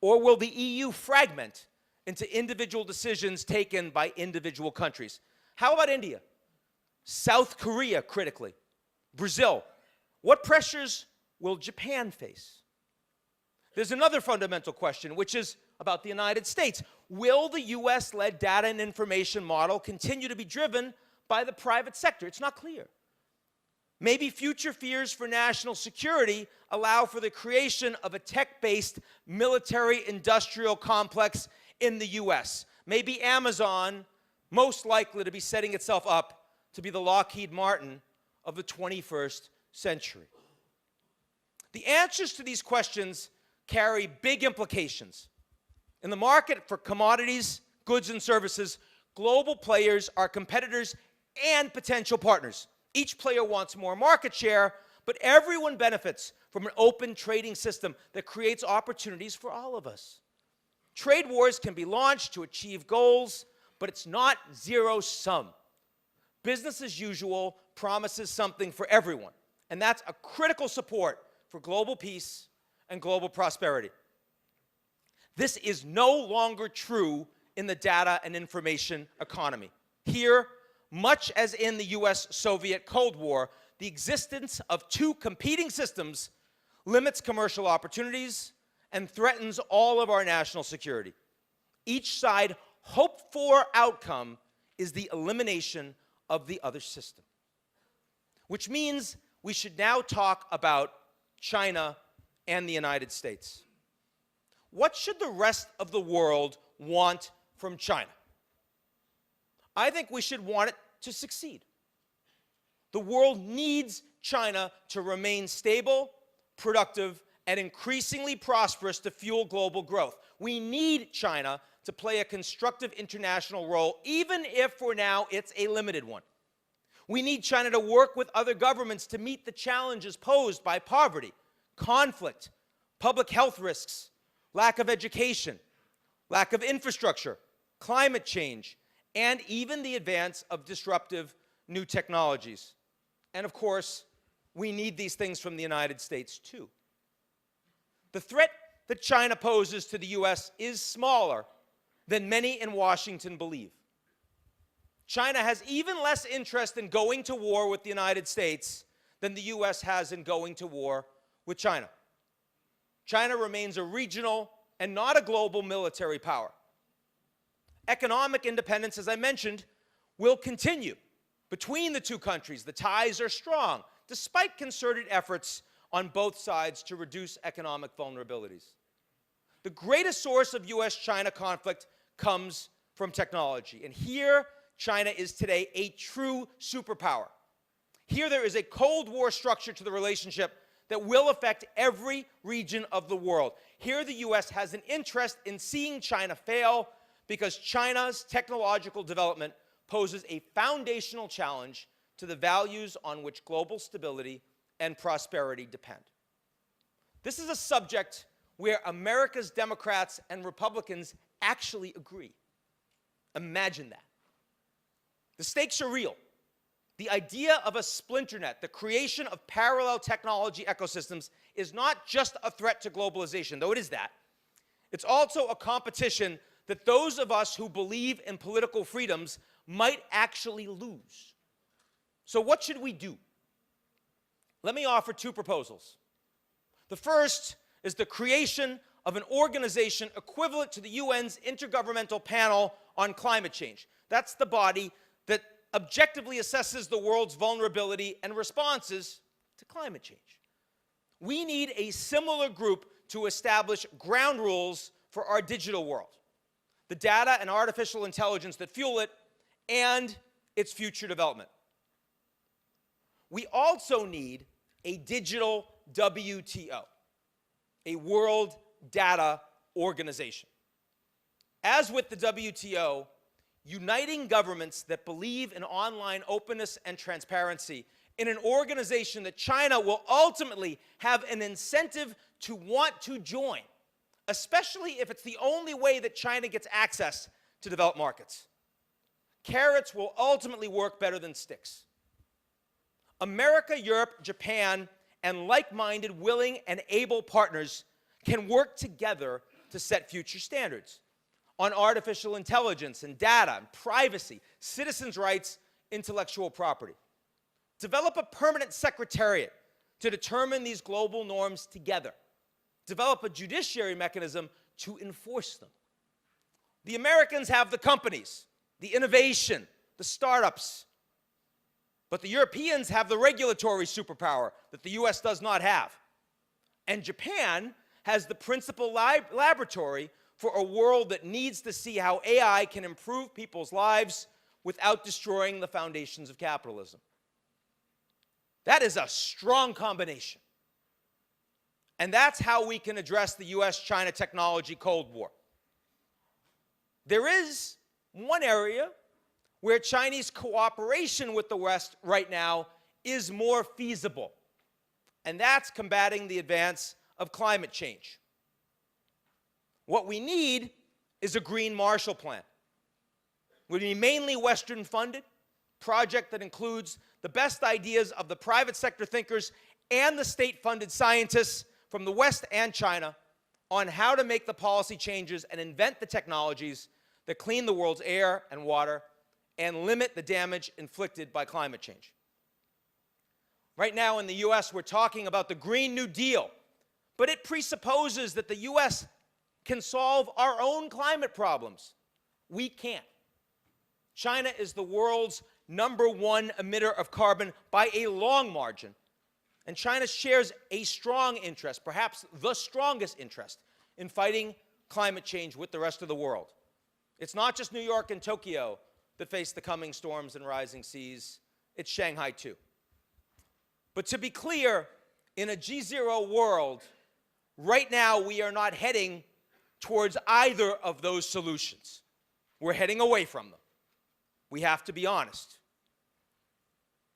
Or will the EU fragment into individual decisions taken by individual countries? How about India? South Korea, critically? Brazil? What pressures will Japan face? There's another fundamental question, which is about the United States. Will the US-led data and information model continue to be driven by the private sector? It's not clear. Maybe future fears for national security allow for the creation of a tech-based military-industrial complex in the US. Maybe Amazon, most likely to be setting itself up to be the Lockheed Martin of the 21st century. The answers to these questions carry big implications. In the market for commodities, goods, and services, global players are competitors and potential partners. Each player wants more market share, but everyone benefits from an open trading system that creates opportunities for all of us. Trade wars can be launched to achieve goals, but it's not zero-sum. Business as usual promises something for everyone, and that's a critical support for global peace and global prosperity. This is no longer true in the data and information economy. Here, much as in the US-Soviet Cold War, the existence of two competing systems limits commercial opportunities and threatens all of our national security. Each side hoped-for outcome is the elimination of the other system, which means we should now talk about China and the United States. What should the rest of the world want from China? I think we should want it to succeed. The world needs China to remain stable, productive, and increasingly prosperous to fuel global growth. We need China to play a constructive international role, even if for now it's a limited one. We need China to work with other governments to meet the challenges posed by poverty, conflict, public health risks, lack of education, lack of infrastructure, climate change, and even the advance of disruptive new technologies. And of course, we need these things from the United States too. The threat that China poses to the US is smaller than many in Washington believe. China has even less interest in going to war with the United States than the US has in going to war with China. China remains a regional and not a global military power. Economic independence, as I mentioned, will continue between the two countries. The ties are strong, despite concerted efforts on both sides to reduce economic vulnerabilities. The greatest source of US-China conflict comes from technology. And here, China is today a true superpower. Here there is a Cold War structure to the relationship that will affect every region of the world. Here the US has an interest in seeing China fail because China's technological development poses a foundational challenge to the values on which global stability and prosperity depend. This is a subject where America's Democrats and Republicans actually agree. Imagine that. The stakes are real. The idea of a splinter net, the creation of parallel technology ecosystems, is not just a threat to globalization, though it is that. It's also a competition that those of us who believe in political freedoms might actually lose. So what should we do? Let me offer two proposals. The first is the creation of an organization equivalent to the UN's Intergovernmental Panel on Climate Change. That's the body that objectively assesses the world's vulnerability and responses to climate change. We need a similar group to establish ground rules for our digital world, the data and artificial intelligence that fuel it, and its future development. We also need a digital WTO, a World Data Organization. As with the WTO, uniting governments that believe in online openness and transparency in an organization that China will ultimately have an incentive to want to join, especially if it's the only way that China gets access to developed markets. Carrots will ultimately work better than sticks. America, Europe, Japan, and like-minded, willing, and able partners can work together to set future standards on artificial intelligence and data and privacy, citizens' rights, intellectual property. Develop a permanent secretariat to determine these global norms together. Develop a judiciary mechanism to enforce them. The Americans have the companies, the innovation, the startups, but the Europeans have the regulatory superpower that the US does not have. And Japan has the principal laboratory for a world that needs to see how AI can improve people's lives without destroying the foundations of capitalism. That is a strong combination. And that's how we can address the US-China technology Cold War. There is one area where Chinese cooperation with the West right now is more feasible, and that's combating the advance of climate change. What we need is a green Marshall Plan. It would be mainly Western funded, project that includes the best ideas of the private sector thinkers and the state-funded scientists from the West and China on how to make the policy changes and invent the technologies that clean the world's air and water and limit the damage inflicted by climate change. Right now in the US, we're talking about the Green New Deal, but it presupposes that the US can solve our own climate problems. We can't. China is the world's #1 emitter of carbon by a long margin, and China shares a strong interest, perhaps the strongest interest, in fighting climate change with the rest of the world. It's not just New York and Tokyo that face the coming storms and rising seas, it's Shanghai too. But to be clear, in a G0 world, right now we are not heading towards either of those solutions. We're heading away from them. We have to be honest.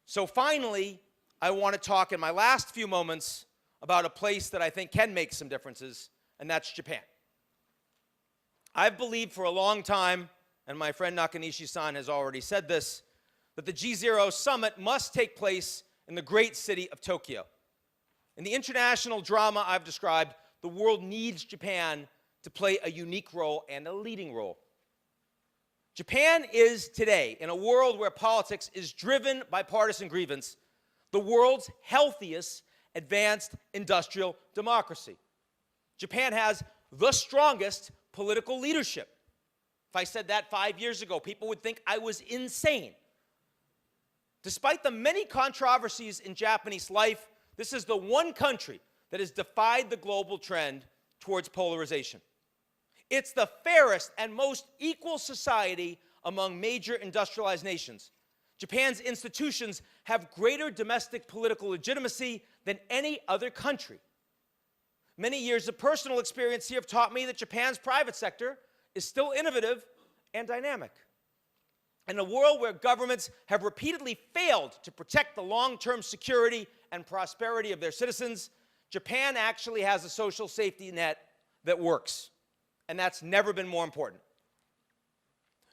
So finally, I want to talk in my last few moments about a place that I think can make some differences, and that's Japan. I've believed for a long time, and my friend Nakanishi-san has already said this, that the GZERO Summit must take place in the great city of Tokyo. In the international drama I've described, the world needs Japan to play a unique role and a leading role. Japan is today, in a world where politics is driven by partisan grievance, the world's healthiest advanced industrial democracy. Japan has the strongest political leadership. If I said that 5 years ago, people would think I was insane. Despite the many controversies in Japanese life, this is the one country that has defied the global trend towards polarization. It's the fairest and most equal society among major industrialized nations. Japan's institutions have greater domestic political legitimacy than any other country. Many years of personal experience here have taught me that Japan's private sector is still innovative and dynamic. In a world where governments have repeatedly failed to protect the long-term security and prosperity of their citizens, Japan actually has a social safety net that works. And that's never been more important.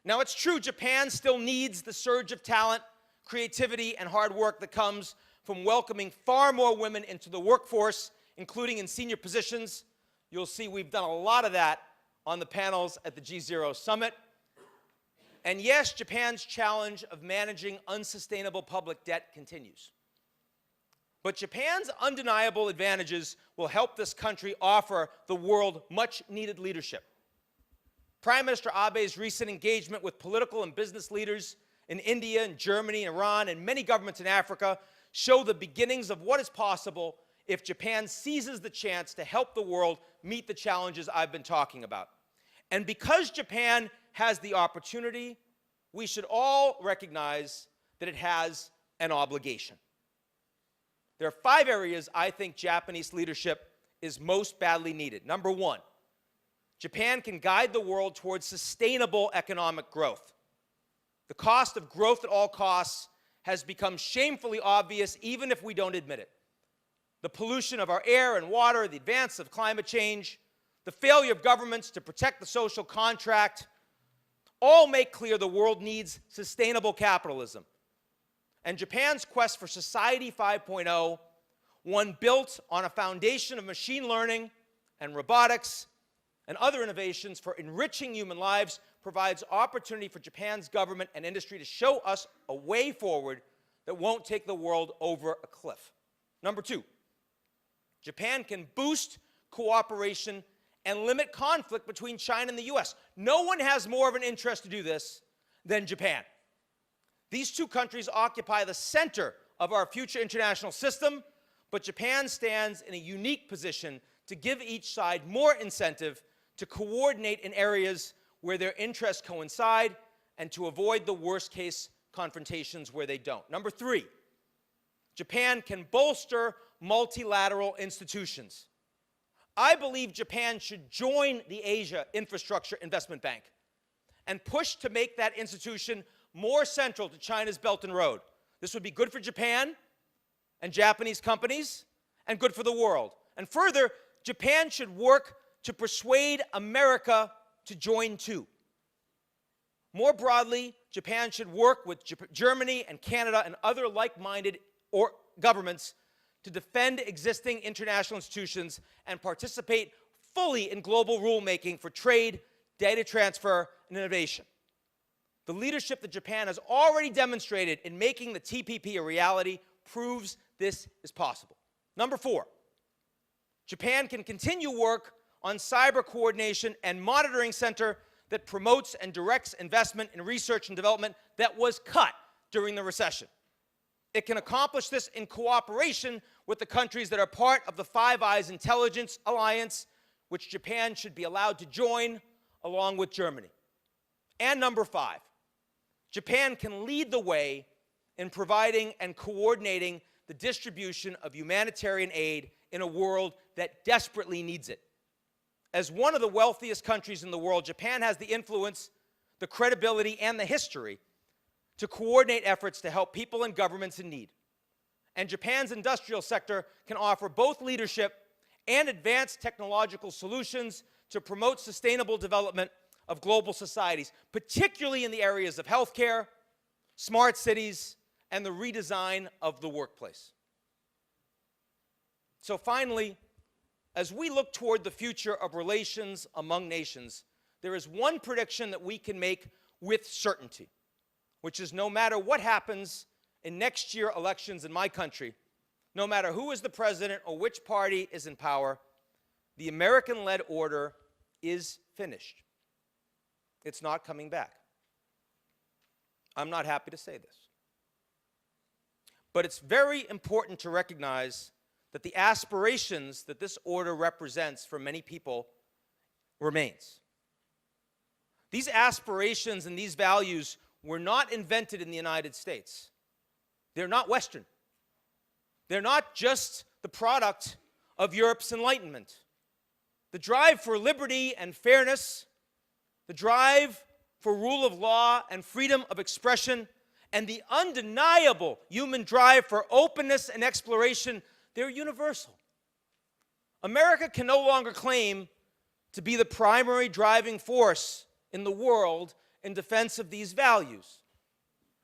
Now, it's true Japan still needs the surge of talent, creativity, and hard work that comes from welcoming far more women into the workforce, including in senior positions. You'll see we've done a lot of that on the panels at the GZERO Summit. And yes, Japan's challenge of managing unsustainable public debt continues. But Japan's undeniable advantages will help this country offer the world much-needed leadership. Prime Minister Abe's recent engagement with political and business leaders in India and Germany and Iran and many governments in Africa show the beginnings of what is possible if Japan seizes the chance to help the world meet the challenges I've been talking about. And because Japan has the opportunity, we should all recognize that it has an obligation. There are 5 areas I think Japanese leadership is most badly needed. Number 1, Japan can guide the world towards sustainable economic growth. The cost of growth at all costs has become shamefully obvious even if we don't admit it. The pollution of our air and water, the advance of climate change, the failure of governments to protect the social contract, all make clear the world needs sustainable capitalism. And Japan's quest for Society 5.0, one built on a foundation of machine learning and robotics and other innovations for enriching human lives, provides opportunity for Japan's government and industry to show us a way forward that won't take the world over a cliff. Number 2, Japan can boost cooperation and limit conflict between China and the US. No one has more of an interest to do this than Japan. These two countries occupy the center of our future international system, but Japan stands in a unique position to give each side more incentive to coordinate in areas where their interests coincide and to avoid the worst-case confrontations where they don't. Number 3, Japan can bolster multilateral institutions. I believe Japan should join the Asia Infrastructure Investment Bank and push to make that institution more central to China's Belt and Road. This would be good for Japan and Japanese companies and good for the world. And further, Japan should work to persuade America to join too. More broadly, Japan should work with Germany and Canada and other like-minded governments to defend existing international institutions and participate fully in global rulemaking for trade, data transfer, and innovation. The leadership that Japan has already demonstrated in making the TPP a reality proves this is possible. Number 4, Japan can continue work on cyber coordination and monitoring center that promotes and directs investment in research and development that was cut during the recession. It can accomplish this in cooperation with the countries that are part of the Five Eyes Intelligence Alliance, which Japan should be allowed to join along with Germany. And number 5, Japan can lead the way in providing and coordinating the distribution of humanitarian aid in a world that desperately needs it. As one of the wealthiest countries in the world, Japan has the influence, the credibility, and the history to coordinate efforts to help people and governments in need. And Japan's industrial sector can offer both leadership and advanced technological solutions to promote sustainable development of global societies, particularly in the areas of healthcare, smart cities, and the redesign of the workplace. So finally, as we look toward the future of relations among nations, there is one prediction that we can make with certainty, which is no matter what happens in next year's elections in my country, no matter who is the president or which party is in power, the American-led order is finished. It's not coming back. I'm not happy to say this. But it's very important to recognize that the aspirations that this order represents for many people remains. These aspirations and these values were not invented in the United States. They're not Western. They're not just the product of Europe's Enlightenment. The drive for liberty and fairness, the drive for rule of law and freedom of expression, and the undeniable human drive for openness and exploration, they're universal. America can no longer claim to be the primary driving force in the world in defense of these values.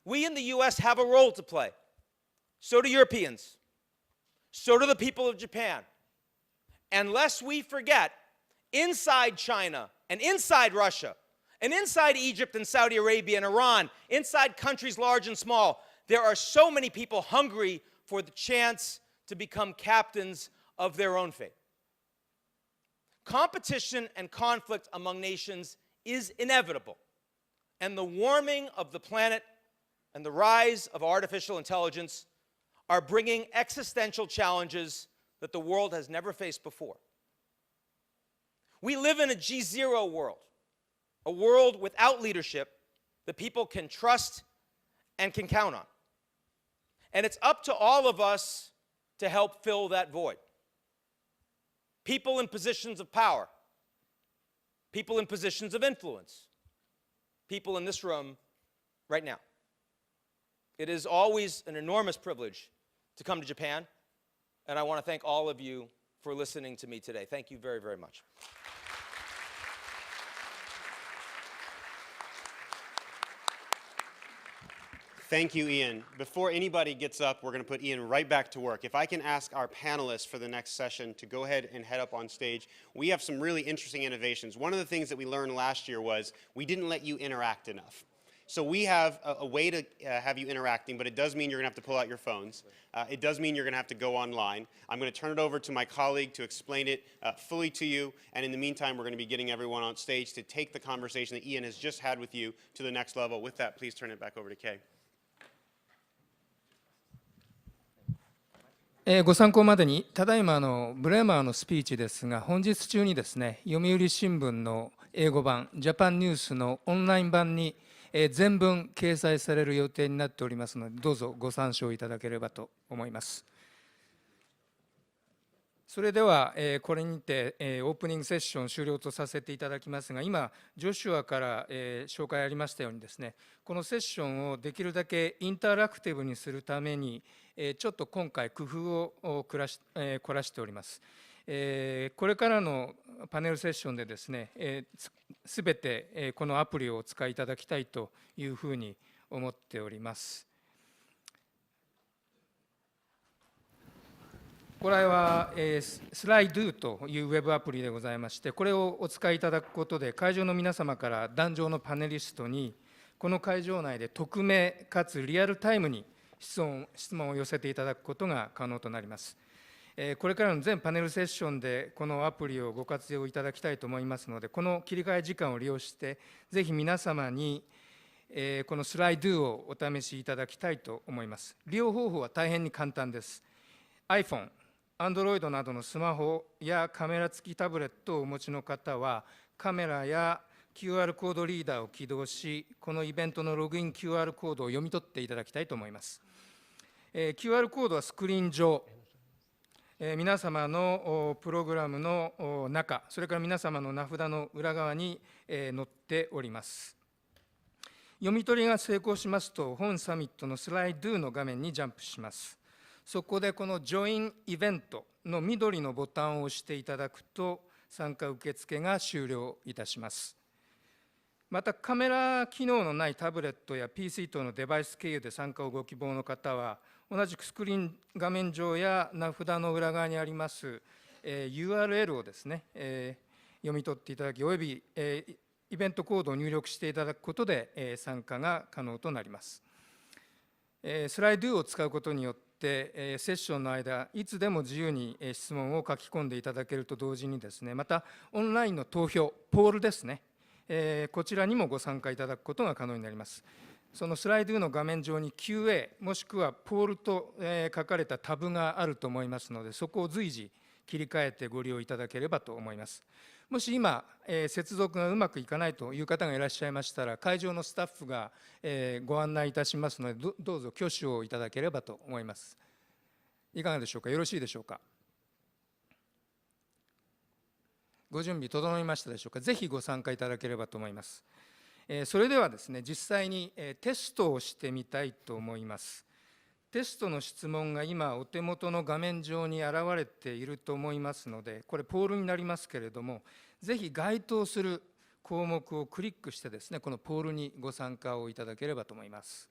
We in the US have a role to play. So do Europeans. So do the people of Japan. And lest we forget, inside China and inside Russia and inside Egypt and Saudi Arabia and Iran, inside countries large and small, there are so many people hungry for the chance to become captains of their own fate. Competition and conflict among nations is inevitable, and the warming of the planet and the rise of artificial intelligence are bringing existential challenges that the world has never faced before. We live in a GZERO world, a world without leadership that people can trust and can count on. And it's up to all of us to help fill that void. People in positions of power, people in positions of influence, people in this room right now. It is always an enormous privilege to come to Japan, and I want to thank all of you for listening to me today. Thank you very, very much. Thank you, Ian. Before anybody gets up, we're going to put Ian right back to work. If I can ask our panelists for the next session to go ahead and head up on stage. We have some really interesting innovations. One of the things that we learned last year was we didn't let you interact enough. So we have a way to have you interacting, but it does mean you're going to have to pull out your phones. It does mean you're going to have to go online. I'm going to turn it over to my colleague to explain it fully to you. And in the meantime, we're going to be getting everyone on stage to take the conversation that Ian has just had with you to the next level. With that, please turn it back over to Kay. ご参考までに、ただいまブレマーのスピーチですが、本日中にですね、読売新聞の英語版、ジャパンニュースのオンライン版に全文掲載される予定になっておりますので、どうぞご参照いただければと思います。それでは、これにて、オープニングセッション終了とさせていただきますが、今、ジョシュアから、紹介ありましたようにですね、このセッションをできるだけインタラクティブにするために、ちょっと今回工夫を凝らしております。これからのパネルセッションでですね、すべてこのアプリをお使いいただきたいというふうに思っております。これはスライドゥというウェブアプリでございまして、これをお使いいただくことで、会場の皆様から壇上のパネリストに、この会場内で匿名かつリアルタイムに質問を寄せていただくことが可能となります。これからの全パネルセッションでこのアプリをご活用いただきたいと思いますので、この切り替え時間を利用して、ぜひ皆様にこのスライドゥをお試しいただきたいと思います。利用方法は大変に簡単です。iPhone、Android などのスマホやカメラ付きタブレットをお持ちの方は、カメラや QR コードリーダーを起動し、このイベントのログイン QR コードを読み取っていただきたいと思います。QR コードはスクリーン上、皆様のプログラムの中、それから皆様の名札の裏側に載っております。読み取りが成功しますと、本サミットのスライドの画面にジャンプします。そこでこのジョインイベントの緑のボタンを押していただくと、参加受付が終了いたします。また、カメラ機能のないタブレットや PC 等のデバイス経由で参加をご希望の方は、同じくスクリーン画面上や名札の裏側にあります、URL をですね、読み取っていただき、および、イベントコードを入力していただくことで、参加が可能となります。スライドを使うことによって、セッションの間、いつでも自由に質問を書き込んでいただけると同時にですね、また、オンラインの投票、ポールですね、こちらにもご参加いただくことが可能になります。そのスライドの画面上に QA、もしくはポールと書かれたタブがあると思いますので、そこを随時切り替えてご利用いただければと思います。もし今、接続がうまくいかないという方がいらっしゃいましたら、会場のスタッフがご案内いたしますので、どうぞ挙手をいただければと思います。いかがでしょうか。よろしいでしょうか。ご準備整いましたでしょうか。ぜひご参加いただければと思います。それではですね、実際にテストをしてみたいと思います。テストの質問が今、お手元の画面上に現れていると思いますので、これ、ポールになりますけれども、ぜひ該当する項目をクリックしてですね、このポールにご参加をいただければと思います。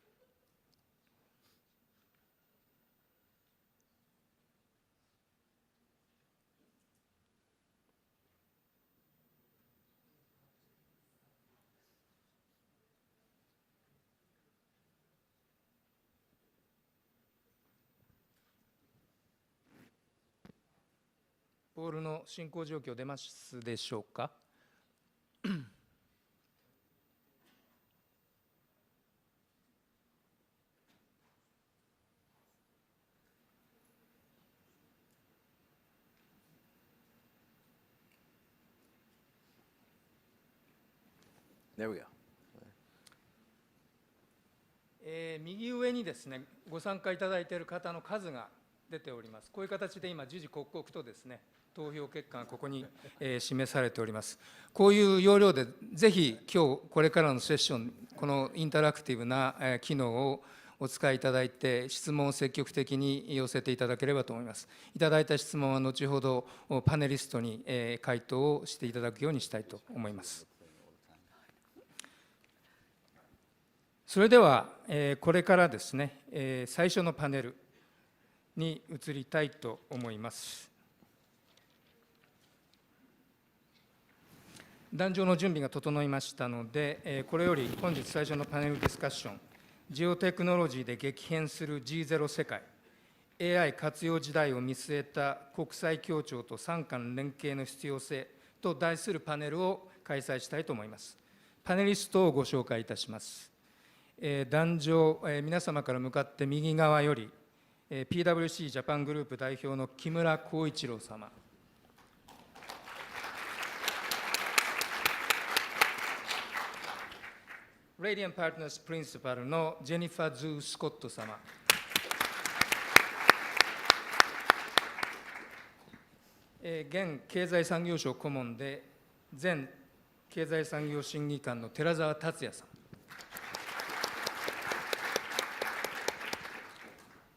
ポールの進行状況出ますでしょうか。There we go. 右上にですね、ご参加いただいている方の数が出ております。こういう形で今、時々刻々とですね、投票結果がここに示されております。こういう要領で、ぜひ今日これからのセッション、このインタラクティブな機能をお使いいただいて、質問を積極的に寄せていただければと思います。いただいた質問は後ほどパネリストに回答をしていただくようにしたいと思います。それでは、これからですね、最初のパネルに移りたいと思います。壇上の準備が整いましたので、これより本日最初のパネルディスカッション、ジオテクノロジーで激変する G0 世界、AI 活用時代を見据えた国際協調と産官連携の必要性と題するパネルを開催したいと思います。パネリストをご紹介いたします。壇上、皆様から向かって右側より、PWC ジャパングループ代表の木村光一郎様。レディアン・パートナーズ・プリンシパルのジェニファー・ズー・スコット様。現経済産業省顧問で、前経済産業審議官の寺澤達也さん。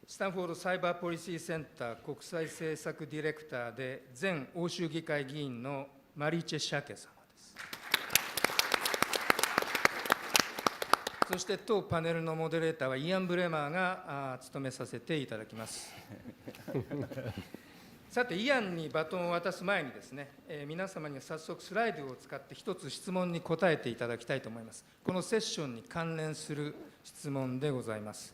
スタンフォードサイバーポリシーセンター国際政策ディレクターで、前欧州議会議員のマリーチェ・シャケ様です。そして当パネルのモデレーターはイアン・ブレマーが務めさせていただきます。さて、イアンにバトンを渡す前にですね、皆様には早速スライドを使って一つ質問に答えていただきたいと思います。このセッションに関連する質問でございます。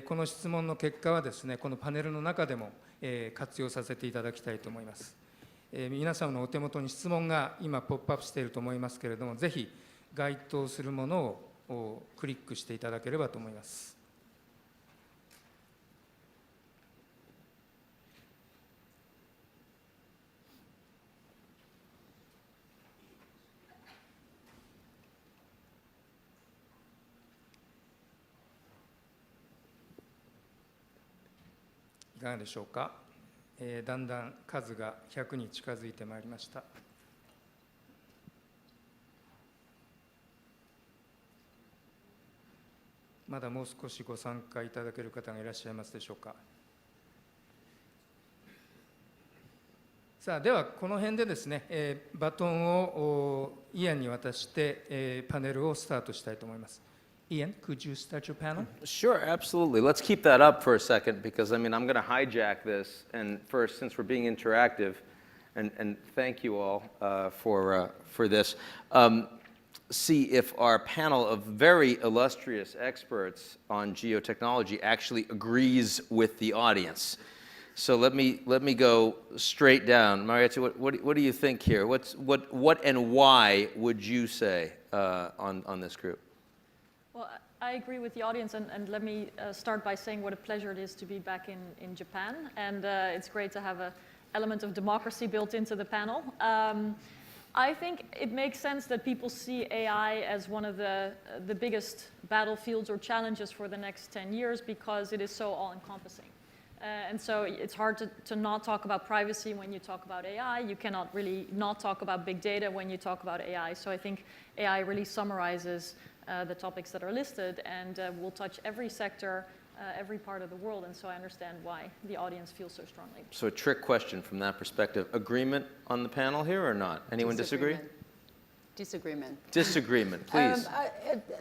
この質問の結果はですね、このパネルの中でも活用させていただきたいと思います。皆様のお手元に質問が今ポップアップしていると思いますけれども、ぜひ該当するものをクリックしていただければと思います。いかがでしょうか。だんだん数が100に近づいてまいりました。まだもう少しご参加いただける方がいらっしゃいますでしょうか。さあ、ではこの辺でですね、バトンをイアンに渡して、パネルをスタートしたいと思います。Ian, could you start your panel? Sure, absolutely. Let's keep that up for a second because, I mean, I'm going to hijack this. And first, since we're being interactive, and thank you all for this, see if our panel of very illustrious experts on geotechnology actually agrees with the audience. So let me go straight down. Marietta, what do you think here? What and why would you say on this group? Well, I agree with the audience, and let me start by saying what a pleasure it is to be back in Japan, and it's great to have an element of democracy built into the panel. I think it makes sense that people see AI as one of the biggest battlefields or challenges for the next 10 years because it is so all-encompassing. And so it's hard to not talk about privacy when you talk about AI. You cannot really not talk about big data when you talk about AI. So I think AI really summarizes the topics that are listed and will touch every sector, every part of the world. And so I understand why the audience feels so strongly. So a trick question from that perspective. Agreement on the panel here or not? Anyone disagree? Disagreement. Disagreement, please.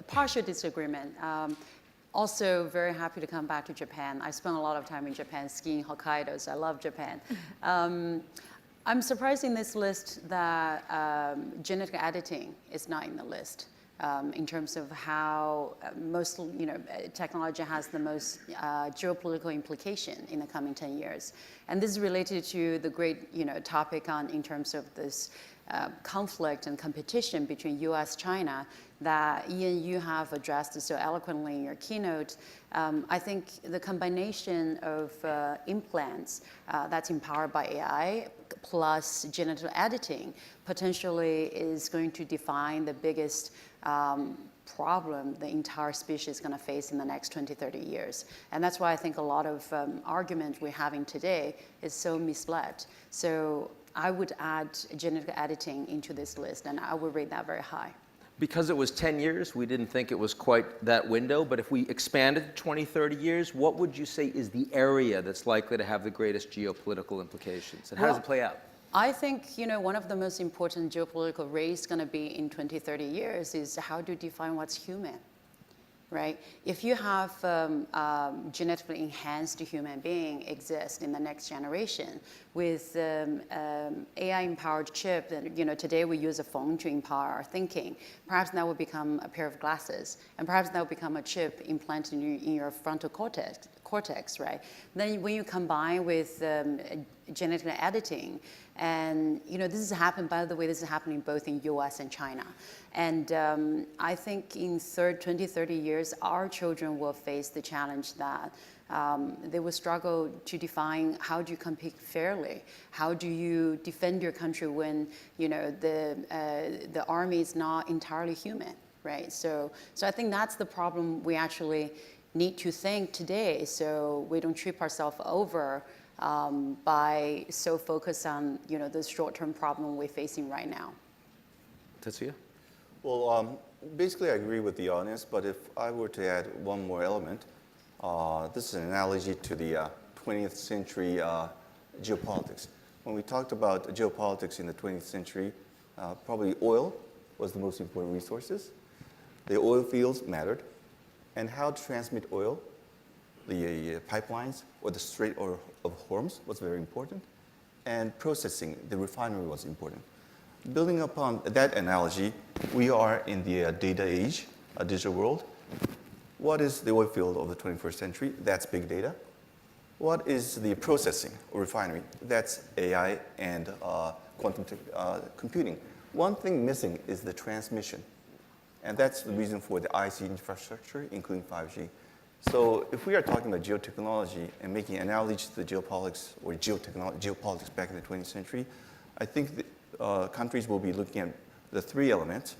Partial disagreement. Also very happy to come back to Japan. I spent a lot of time in Japan skiing Hokkaido, so I love Japan. I'm surprised in this list that genetic editing is not in the list in terms of how most, technology has the most geopolitical implication in the coming 10 years. And this is related to the great, topic in terms of this conflict and competition between U.S. China that Ian, you have addressed so eloquently in your keynote. I think the combination of implants that's empowered by AI plus genetic editing potentially is going to define the biggest problem the entire species is going to face in the next 20, 30 years. And that's why I think a lot of argument we're having today is so misled. So I would add genetic editing into this list, and I would rate that very high. Because it was 10 years, we didn't think it was quite that window, but if we expanded to 20, 30 years, what would you say is the area that's likely to have the greatest geopolitical implications? And how does it play out? I think, one of the most important geopolitical race going to be in 20, 30 years is how to define what's human, right? If you have genetically enhanced human being exist in the next generation with AI-empowered chip, that, today we use a phone to empower our thinking, perhaps that will become a pair of glasses, and perhaps that will become a chip implanted in your frontal cortex, right? Then when you combine with genetic editing, and this has happened, by the way, this is happening both in US and China. And I think in 20, 30 years, our children will face the challenge that they will struggle to define how do you compete fairly? How do you defend your country when, the army is not entirely human, right? So I think that's the problem we actually need to think today, so we don't trip ourselves over by so focused on, the short-term problem we're facing right now. Tetsuya? Well, basically I agree with the audience, but if I were to add one more element, this is an analogy to the 20th century geopolitics. When we talked about geopolitics in the 20th century, probably oil was the most important resources. The oil fields mattered, and how to transmit oil, the pipelines or the Strait of Hormuz was very important, and processing, the refinery was important. Building upon that analogy, we are in the data age, a digital world. What is the oil field of the 21st century? That's big data. What is the processing or refinery? That's AI and quantum computing. One thing missing is the transmission, and that's the reason for the IC infrastructure, including 5G. So if we are talking about geotechnology and making an analogy to the geopolitics or geopolitics back in the 20th century, I think countries will be looking at the three elements,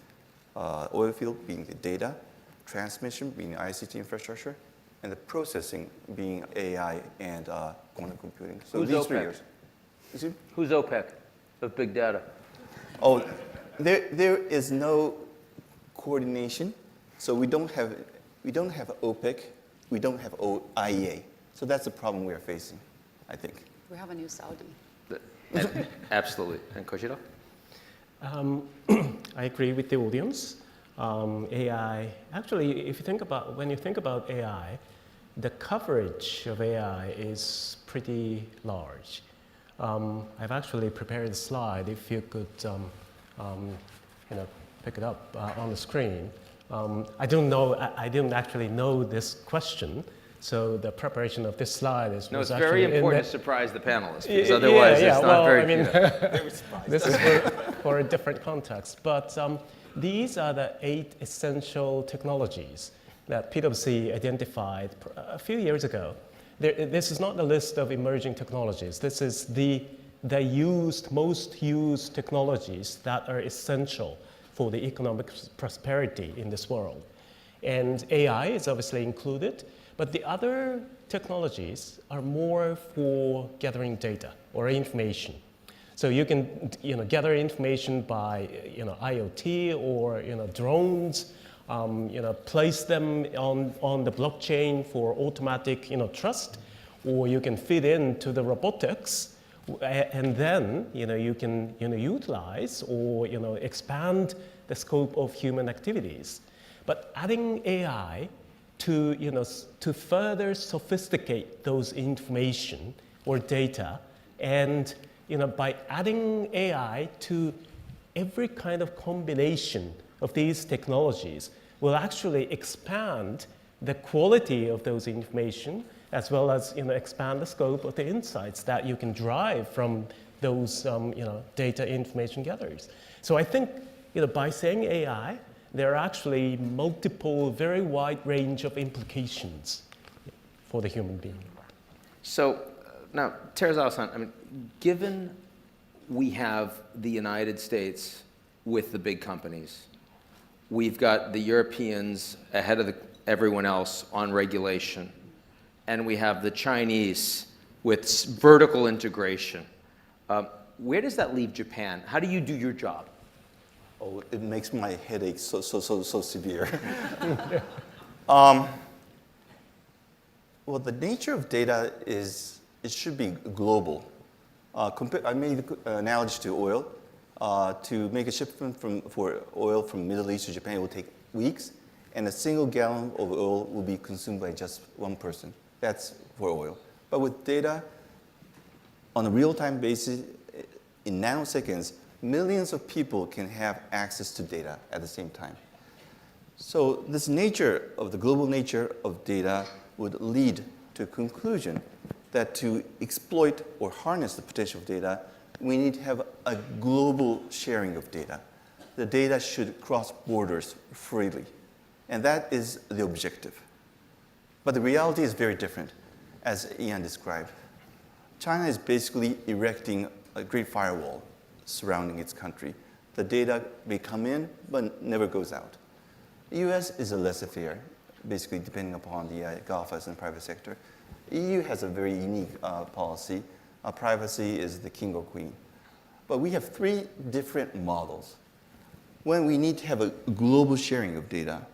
oil field being the data, transmission being the ICT infrastructure, and the processing being AI and quantum computing. So Who's these OPEC? 3 years. Excuse me? Who's OPEC of big data? Oh, there is no coordination, so we don't have We don't have OPEC, we don't have IEA. So that's the problem we are facing, I think. We have a new Saudi. Absolutely. And Koshiro? I agree with the audience. AI, actually, when you think about AI, the coverage of AI is pretty large. I've actually prepared a slide. If you could, pick it up on the screen. I didn't actually know this question, so the preparation of this slide is. No, was it's very actually important to surprise the panelists, because otherwise it's not very good. This is for a different context. But these are the 8 essential technologies that PwC identified a few years ago. This is not the list of emerging technologies. This is the most used technologies that are essential for the economic prosperity in this world. And AI is obviously included, but the other technologies are more for gathering data or information. So you can gather information by IoT or drones, place them on the blockchain for automatic trust, or you can feed into the robotics, and then you can utilize or expand the scope of human activities. But adding AI to further sophisticate those information or data, and by adding AI to every kind of combination of these technologies will actually expand the quality of those information, as well as expand the scope of the insights that you can derive from those data information gatherers. So I think by saying AI, there are actually multiple, very wide range of implications for the human being. So now, Teruzawa-san, given we have the United States with the big companies, we've got the Europeans ahead of everyone else on regulation, and we have the Chinese with vertical integration. Where does that leave Japan? How do you do your job? Oh, it makes my headache so severe. Well, the nature of data is, it should be global. I made the analogy to oil. To make a shipment for oil from Middle East to Japan, it will take weeks, and a single gallon of oil will be consumed by just one person. That's for oil. But with data, on a real-time basis, in nanoseconds, millions of people can have access to data at the same time. So this nature of the global nature of data would lead to a conclusion that to exploit or harness the potential of data, we need to have a global sharing of data. The data should cross borders freely. And that is the objective. But the reality is very different, as Ian described. China is basically erecting a great firewall surrounding its country. The data may come in, but never goes out. The US is a laissez-faire, basically depending upon the GAFAs and private sector. EU has a very unique policy. Privacy is the king or queen. But we have 3 different models. When we need to have a global sharing of data,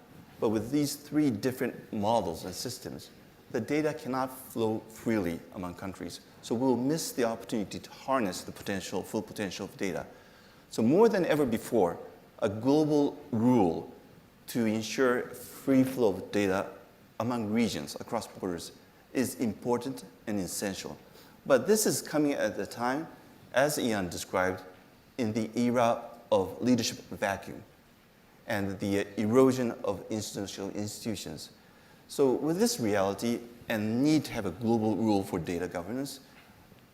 but with these 3 different models and systems, the data cannot flow freely among countries. So we'll miss the opportunity to harness the potential, full potential of data. So more than ever before, a global rule to ensure free flow of data among regions, across borders, is important and essential. But this is coming at a time, as Ian described, in the era of leadership vacuum and the erosion of institutions. So with this reality and need to have a global rule for data governance,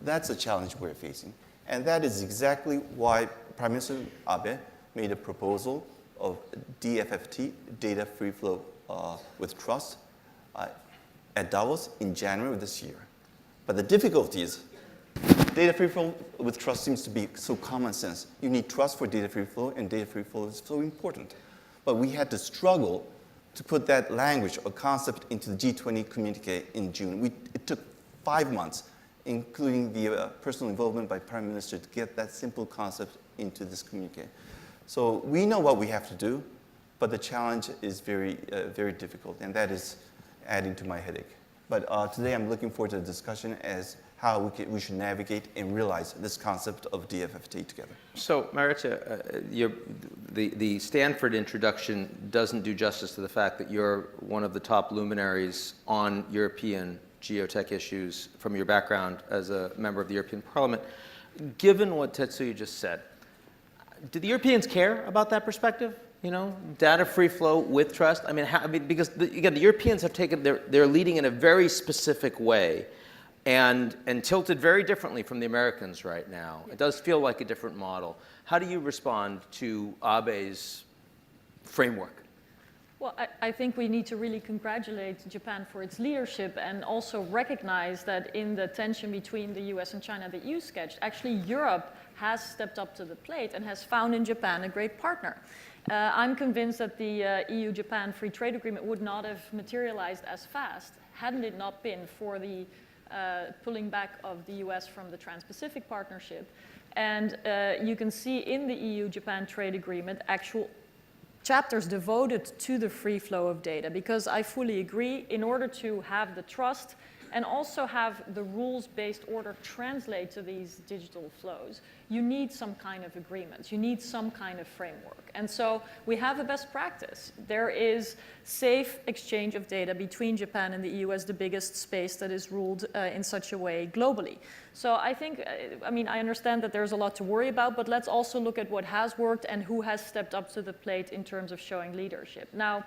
that's a challenge we're facing. And that is exactly why Prime Minister Abe made a proposal of DFFT, Data Free Flow with Trust, at Davos in January of this year. But the difficulty is, data free flow with trust seems to be so common sense. You need trust for data free flow, and data free flow is so important. But we had to struggle to put that language or concept into the G20 communiqué in June. It took 5 months, including the personal involvement by Prime Minister, to get that simple concept into this communiqué. So we know what we have to do, but the challenge is very difficult, and that is adding to my headache. But today I'm looking forward to the discussion as how we should navigate and realize this concept of DFFT together. So, Maritza, the Stanford introduction doesn't do justice to the fact that you're one of the top luminaries on European geotech issues from your background as a member of the European Parliament. Given what Tetsuya just said, do the Europeans care about that perspective? You know, data free flow with trust? I mean, because again, the Europeans have taken, they're leading in a very specific way and tilted very differently from the Americans right now. It does feel like a different model. How do you respond to Abe's framework? Well, I think we need to really congratulate Japan for its leadership and also recognize that in the tension between the US and China that you sketched, actually Europe has stepped up to the plate and has found in Japan a great partner. I'm convinced that the EU-Japan Free Trade Agreement would not have materialized as fast hadn't it not been for the pulling back of the US from the Trans-Pacific Partnership. And you can see in the EU-Japan Trade Agreement actual chapters devoted to the free flow of data, because I fully agree, in order to have the trust and also have the rules-based order translate to these digital flows, you need some kind of agreements, you need some kind of framework. And so we have a best practice. There is safe exchange of data between Japan and the EU as the biggest space that is ruled in such a way globally. So I think, I mean, I understand that there's a lot to worry about, but let's also look at what has worked and who has stepped up to the plate in terms of showing leadership. Now,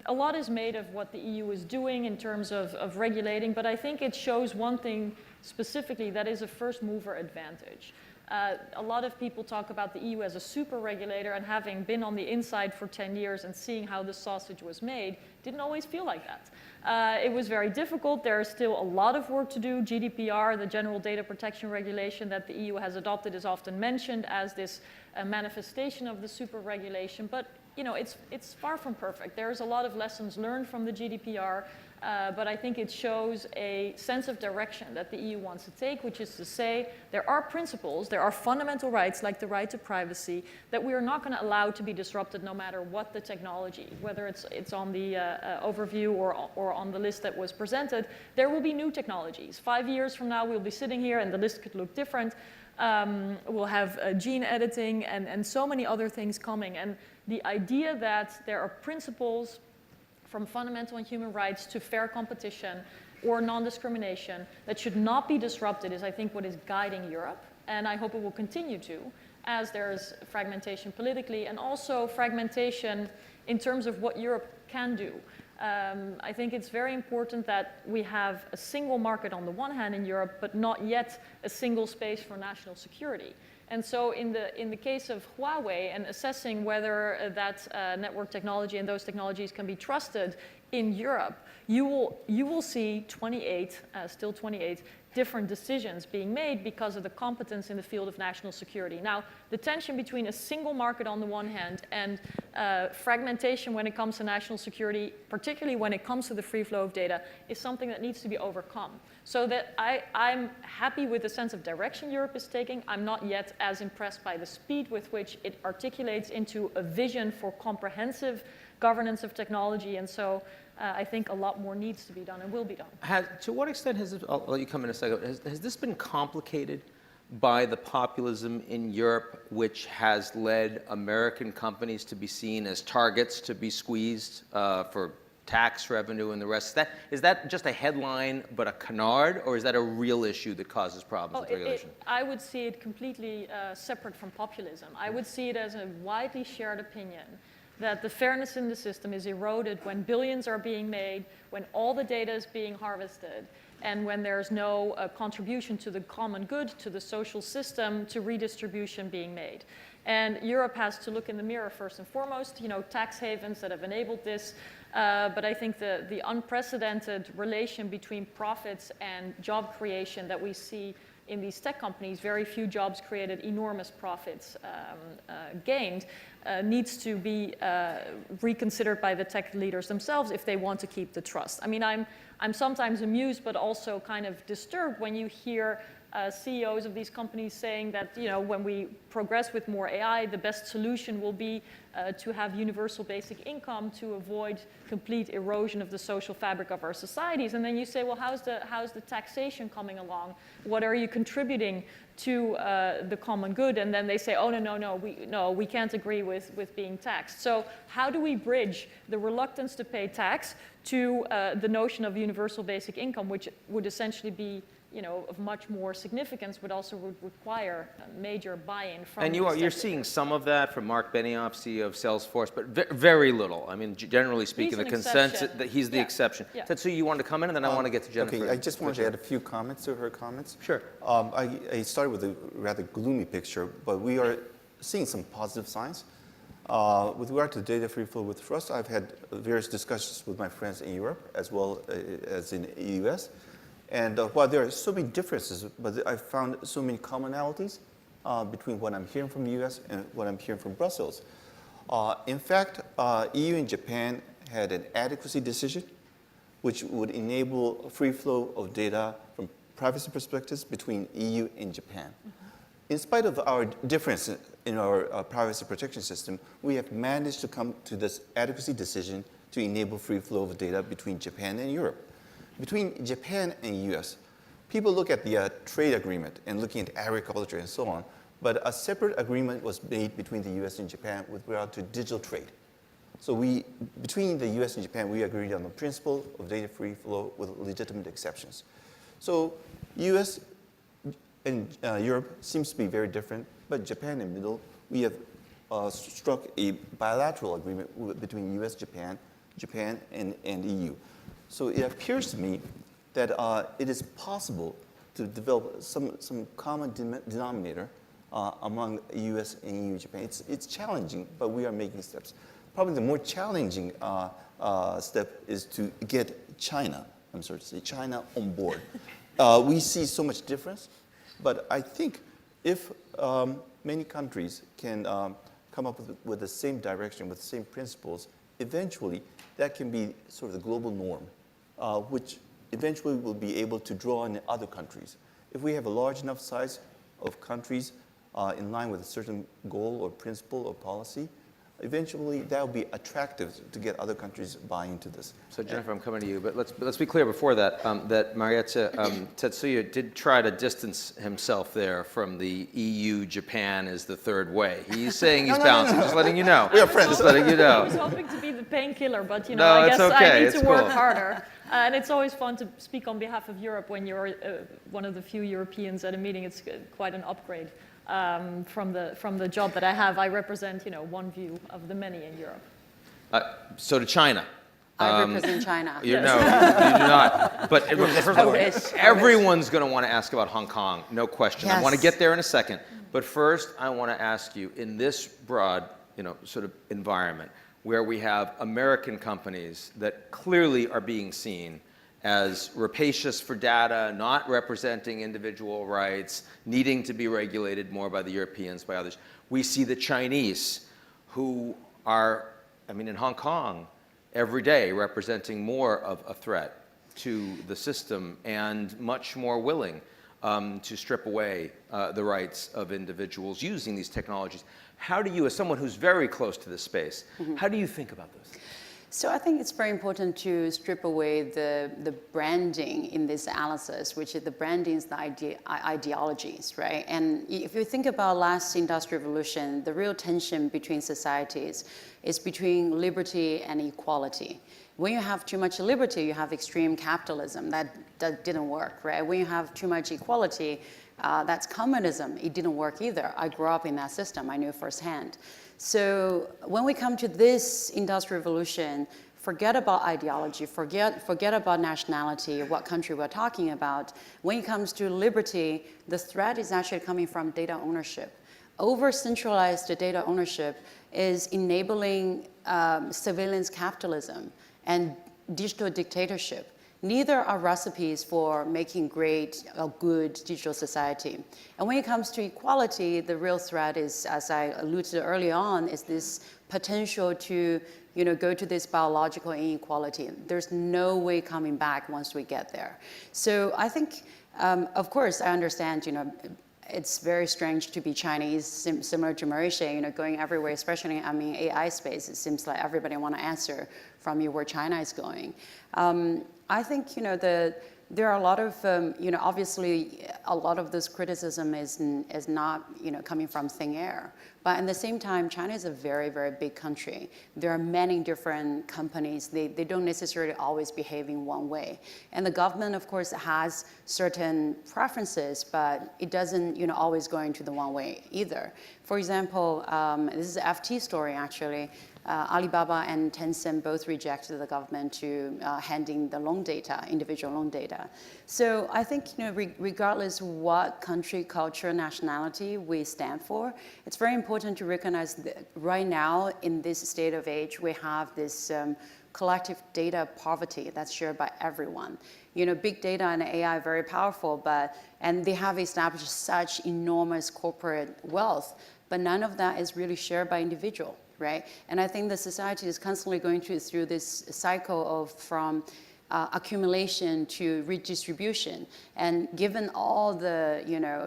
a lot is made of what the EU is doing in terms of regulating, but I think it shows one thing specifically, that is a first mover advantage. A lot of people talk about the EU as a super regulator, and having been on the inside for 10 years and seeing how the sausage was made, didn't always feel like that. It was very difficult. There is still a lot of work to do. GDPR, the General Data Protection Regulation that the EU has adopted, is often mentioned as this manifestation of the super regulation, but you know, it's far from perfect. There's a lot of lessons learned from the GDPR, but I think it shows a sense of direction that the EU wants to take, which is to say there are principles, there are fundamental rights like the right to privacy that we are not going to allow to be disrupted no matter what the technology, whether it's on the overview or on the list that was presented. There will be new technologies. 5 years from now, we'll be sitting here and the list could look different. We'll have gene editing and so many other things coming. And the idea that there are principles from fundamental and human rights to fair competition or non-discrimination that should not be disrupted is, I think, what is guiding Europe. And I hope it will continue to, as there's fragmentation politically and also fragmentation in terms of what Europe can do. I think it's very important that we have a single market on the one hand in Europe, but not yet a single space for national security. And so in the case of Huawei and assessing whether that network technology and those technologies can be trusted in Europe, you will see 28, still 28, different decisions being made because of the competence in the field of national security. Now, the tension between a single market on the one hand and fragmentation when it comes to national security, particularly when it comes to the free flow of data, is something that needs to be overcome. So that I'm happy with the sense of direction Europe is taking. I'm not yet as impressed by the speed with which it articulates into a vision for comprehensive governance of technology. And so I think a lot more needs to be done and will be done. To what extent has I'll let you come in a second. Has this been complicated by the populism in Europe, which has led American companies to be seen as targets to be squeezed for tax revenue and the rest? Is that just a headline but a canard, or is that a real issue that causes problems with regulation? I would see it completely separate from populism. I would see it as a widely shared opinion that the fairness in the system is eroded when billions are being made, when all the data is being harvested, and when there's no contribution to the common good, to the social system, to redistribution being made. And Europe has to look in the mirror first and foremost, you know, tax havens that have enabled this, but I think the unprecedented relation between profits and job creation that we see in these tech companies, very few jobs created, enormous profits gained, needs to be reconsidered by the tech leaders themselves if they want to keep the trust. I mean, I'm sometimes amused but also kind of disturbed when you hear CEOs of these companies saying that, you know, when we progress with more AI, the best solution will be to have universal basic income to avoid complete erosion of the social fabric of our societies. And then you say, well, how's the taxation coming along? What are you contributing to the common good? And then they say, oh, no, we can't agree with being taxed. So how do we bridge the reluctance to pay tax to the notion of universal basic income, which would essentially be of much more significance, but also would require a major buy-in from. And you're seeing some of that from Mark Benioff, CEO of Salesforce, but very little. I mean, generally speaking, the consensus that he's the exception. Yeah. Tetsuya, you wanted to come in, and then I want to get to Jennifer. Okay, I just wanted to add a few comments to her comments. Sure. I started with a rather gloomy picture, but we are seeing some positive signs. With regard to data free flow with trust, I've had various discussions with my friends in Europe as well as in the US. And while there are so many differences, but I've found so many commonalities between what I'm hearing from the US and what I'm hearing from Brussels. In fact, EU and Japan had an adequacy decision, which would enable free flow of data from privacy perspectives between EU and Japan. In spite of our difference in our privacy protection system, we have managed to come to this adequacy decision to enable free flow of data between Japan and Europe. Between Japan and US, people look at the trade agreement and looking at agriculture and so on, but a separate agreement was made between the US and Japan with regard to digital trade. So between the US and Japan, we agreed on the principle of data free flow with legitimate exceptions. So US and Europe seems to be very different, but Japan and middle, we have struck a bilateral agreement between US, Japan, and EU. So it appears to me that it is possible to develop some common denominator among US and EU, Japan. It's challenging, but we are making steps. Probably the more challenging step is to get China on board. We see so much difference, but I think if many countries can come up with the same direction, with the same principles, eventually that can be sort of the global norm, which eventually will be able to draw in other countries. If we have a large enough size of countries in line with a certain goal or principle or policy, eventually that will be attractive to get other countries buy into this. So Jennifer, I'm coming to you, but let's be clear before that, that Marietta, Tetsuya did try to distance himself there from the EU, Japan is the third way. He's saying he's balancing, just letting you know. We are friends. Just letting you know. I was hoping to be the painkiller, but No, I it's guess okay. I need It's to work cool. harder. And it's always fun to speak on behalf of Europe when you're one of the few Europeans at a meeting. It's quite an upgrade from the job that I have. I represent one view of the many in Europe. So to China. I represent China. No, you do not. But first of all, everyone's going to want to ask about Hong Kong, no question. I want to Yes. get there in a second. But first, I want to ask you, in this broad, sort of environment, where we have American companies that clearly are being seen as rapacious for data, not representing individual rights, needing to be regulated more by the Europeans, by others. We see the Chinese, who are, in Hong Kong, every day representing more of a threat to the system and much more willing to strip away the rights of individuals using these technologies. How do you, as someone who's very close to this space, how do you think about those things? So I think it's very important to strip away the branding in this analysis, which is the branding is the ideologies, right? And if you think about last industrial revolution, the real tension between societies is between liberty and equality. When you have too much liberty, you have extreme capitalism. That didn't work, right? When you have too much equality, that's communism. It didn't work either. I grew up in that system. I knew firsthand. So when we come to this industrial revolution, forget about ideology, forget about nationality, what country we're talking about. When it comes to liberty, the threat is actually coming from data ownership. Over-centralized data ownership is enabling surveillance capitalism and digital dictatorship. Neither are recipes for making great or good digital society. And when it comes to equality, the real threat is, as I alluded early on, is this potential to go to this biological inequality. There's no way coming back once we get there. So I think, of course, I understand, it's very strange to be Chinese, similar to Mauritius, going everywhere, especially, AI space. It seems like everybody want to answer from you where China is going. I think, there are a lot of, obviously a lot of this criticism is not, coming from thin air. But at the same time, China is a very, very big country. There are many different companies. They don't necessarily always behave in one way. And the government, of course, has certain preferences, but it doesn't, always go into the one way either. For example, this is an FT story, actually. Alibaba and Tencent both rejected the government to handing the loan data, individual loan data. So I think, regardless what country, culture, nationality we stand for, it's very important to recognize that right now in this state of age, we have this collective data poverty that's shared by everyone. Big data and AI are very powerful, and they have established such enormous corporate wealth, but none of that is really shared by individual. Right? And I think the society is constantly going through this cycle from accumulation to redistribution. And given all the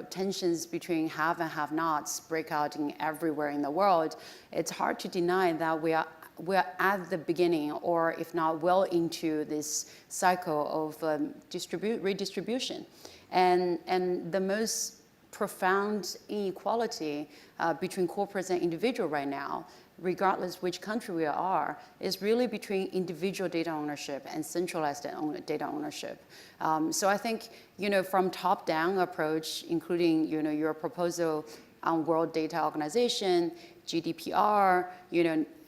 tensions between have and have-nots breaking everywhere in the world, it's hard to deny that we're at the beginning, or if not well into this cycle of redistribution. And the most profound inequality between corporates and individual right now, regardless which country we are, is really between individual data ownership and centralized data ownership. So I think, from top-down approach, including, your proposal on World Data Organization, GDPR,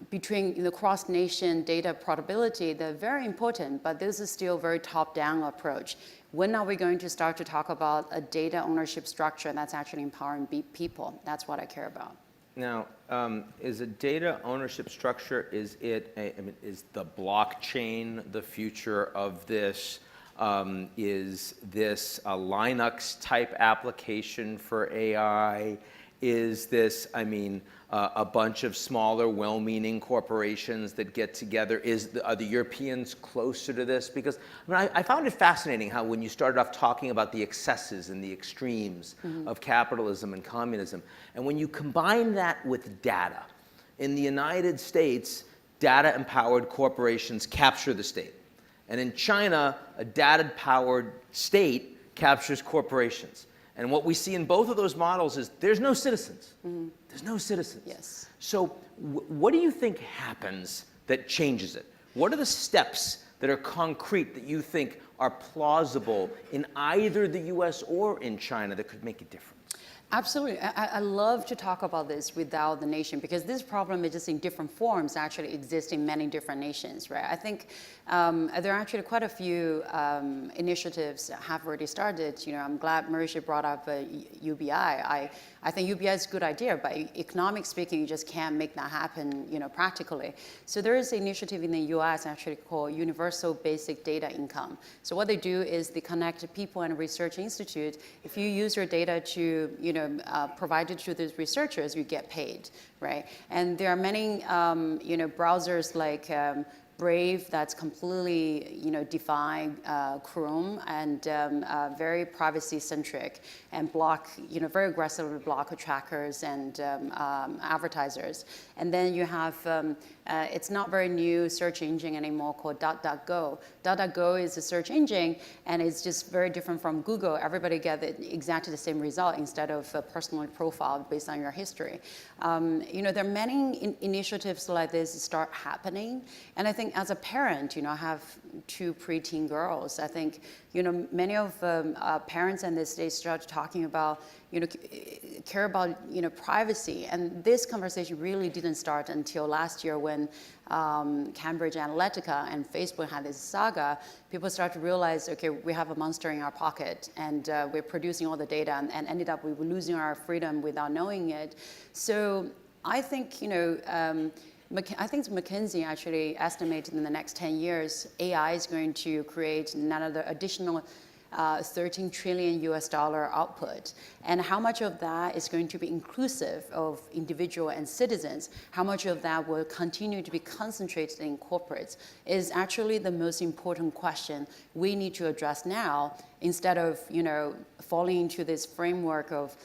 between the cross-nation data portability, they're very important, but this is still a very top-down approach. When are we going to start to talk about a data ownership structure that's actually empowering people? That's what I care about. Now, is a data ownership structure, is the blockchain the future of this? Is this a Linux type application for AI? Is this, a bunch of smaller, well-meaning corporations that get together? Are the Europeans closer to this? Because I found it fascinating how when you started off talking about the excesses and the extremes of capitalism and communism, and when you combine that with data, in the United States, data-empowered corporations capture the state. And in China, a data-powered state captures corporations. And what we see in both of those models is there's no citizens. There's no citizens. Yes. So what do you think happens that changes it? What are the steps that are concrete that you think are plausible in either the US or in China that could make a difference? Absolutely. I love to talk about this without the nation, because this problem is just in different forms actually exist in many different nations, right? I think there are actually quite a few initiatives that have already started. I'm glad Mauritia brought up UBI. I think UBI is a good idea, but economic speaking, you just can't make that happen, practically. So there is an initiative in the US actually called Universal Basic Data Income. So what they do is they connect people and research institute. If you use your data to, provide it to the researchers, you get paid, right? And there are many, browsers like Brave that's completely, defying Chrome and very privacy-centric and block, very aggressively block trackers and advertisers. And then you have, it's not very new search engine anymore called DuckDuckGo. DuckDuckGo is a search engine, and it's just very different from Google. Everybody gets exactly the same result instead of personally profiled based on your history. There are many initiatives like this start happening, and I think as a parent, I have 2 preteen girls. I think, many of parents in this stage start talking about, care about, privacy. And this conversation really didn't start until last year when Cambridge Analytica and Facebook had this saga. People start to realize, okay, we have a monster in our pocket, and we're producing all the data, and ended up we were losing our freedom without knowing it. So I think, I think McKinsey actually estimated in the next 10 years, AI is going to create another additional $13 trillion output. And how much of that is going to be inclusive of individual and citizens? How much of that will continue to be concentrated in corporates is actually the most important question we need to address now, instead of, falling into this framework of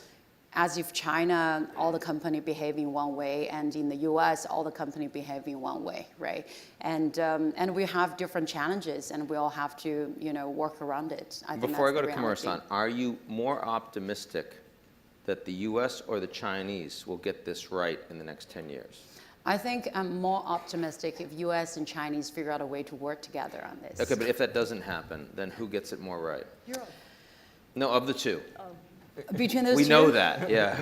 as if China, all the company behave in one way, and in the US, all the company behave in one way, right? And we have different challenges, and we all have to, work around it. I think Before I that's go the to reality. Kimura-san, are you more optimistic that the US or the Chinese will get this right in the next 10 years? I think I'm more optimistic if US and Chinese figure out a way to work together on this. Okay, but if that doesn't happen, then who gets it more right? Europe. No, of the two. Between those We two, know that, yeah.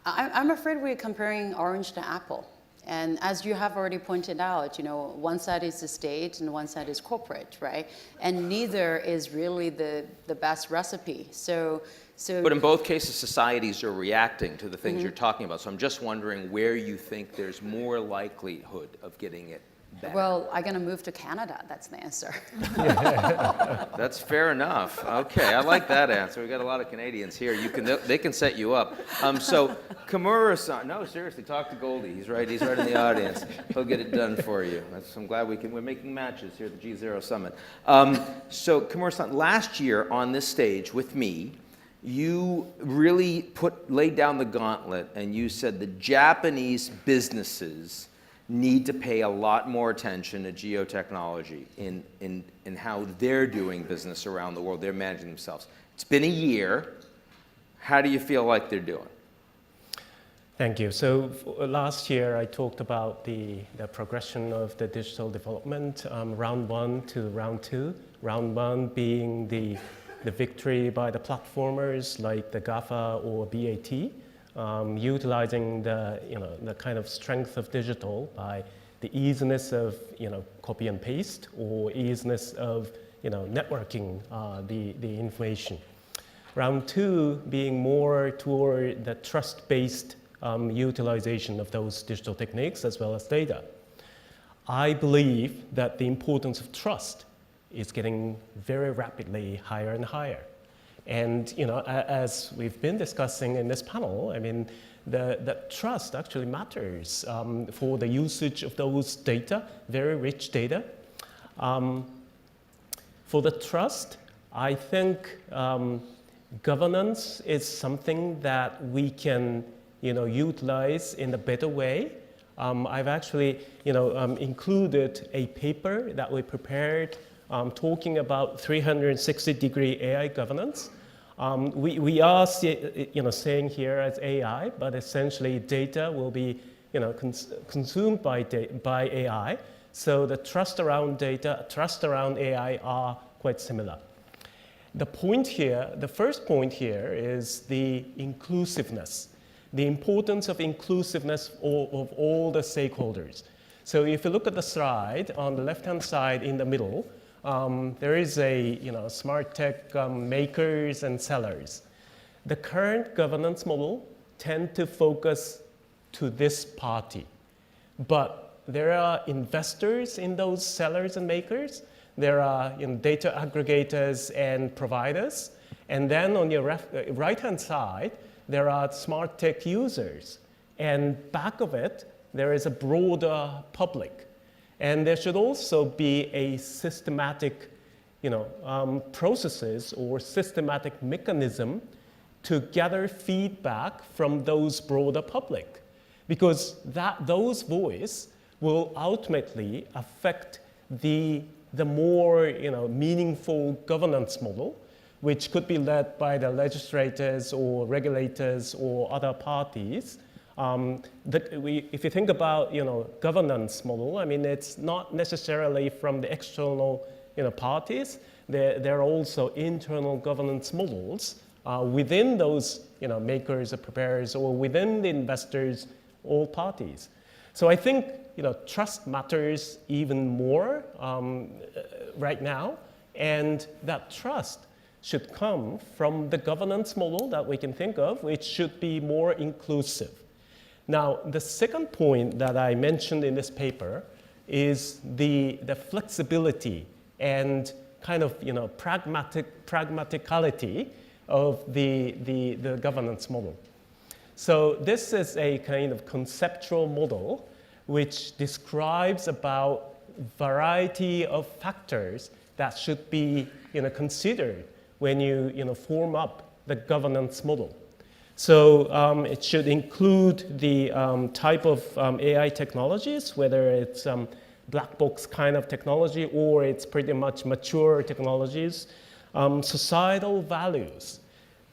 I'm afraid we're comparing orange to apple. And as you have already pointed out, one side is the state and one side is corporate, right? And neither is really the best recipe. So But in both cases, societies are reacting to the things you're talking about. So I'm just wondering where you think there's more likelihood of getting it better. well, I'm going to move to Canada. That's the answer. That's fair enough. Okay, I like that answer. We got a lot of Canadians here. They can set you up. So Kimura-san, no, seriously, talk to Goldie. He's right in the audience. He'll get it done for you. I'm glad we're making matches here at the GZERO Summit. So Kimura-san, last year on this stage with me, you really laid down the gauntlet and you said the Japanese businesses need to pay a lot more attention to geotechnology in how they're doing business around the world. They're managing themselves. It's been a year. How do you feel like they're doing? Thank you. So last year I talked about the progression of the digital development, round 1 to round 2. Round 1 being the victory by the platformers like the GAFA or BAT. Utilizing the kind of strength of digital by the easiness of copy and paste or easiness of networking the information. Round 2 being more toward the trust-based utilization of those digital techniques as well as data. I believe that the importance of trust is getting very rapidly higher and higher. And as we've been discussing in this panel, I mean, the trust actually matters for the usage of those data, very rich data. For the trust, I think governance is something that we can utilize in a better way. I've actually included a paper that we prepared talking about 360-degree AI governance. We are saying here as AI, but essentially data will be consumed by AI. So the trust around data, trust around AI are quite similar. The first point here is the inclusiveness, the importance of inclusiveness of all the stakeholders. So if you look at the slide on the left-hand side in the middle, there is a smart tech makers and sellers. The current governance model tend to focus to this party, but there are investors in those sellers and makers. There are data aggregators and providers, and then on your right-hand side there are smart tech users, and back of it there is a broader public. And there should also be a systematic, processes or systematic mechanism to gather feedback from those broader public, because those voices will ultimately affect the more meaningful governance model, which could be led by the legislators or regulators or other parties. If you think about governance model, I mean it's not necessarily from the external parties. There are also internal governance models within those makers or preparers or within the investors, all parties. So I think trust matters even more right now, and that trust should come from the governance model that we can think of, which should be more inclusive. Now, the second point that I mentioned in this paper is the flexibility and kind of pragmaticality of the governance model. So this is a kind of conceptual model which describes about variety of factors that should be considered when you form up the governance model. So it should include the type of AI technologies, whether it's black box kind of technology or it's pretty much mature technologies, societal values.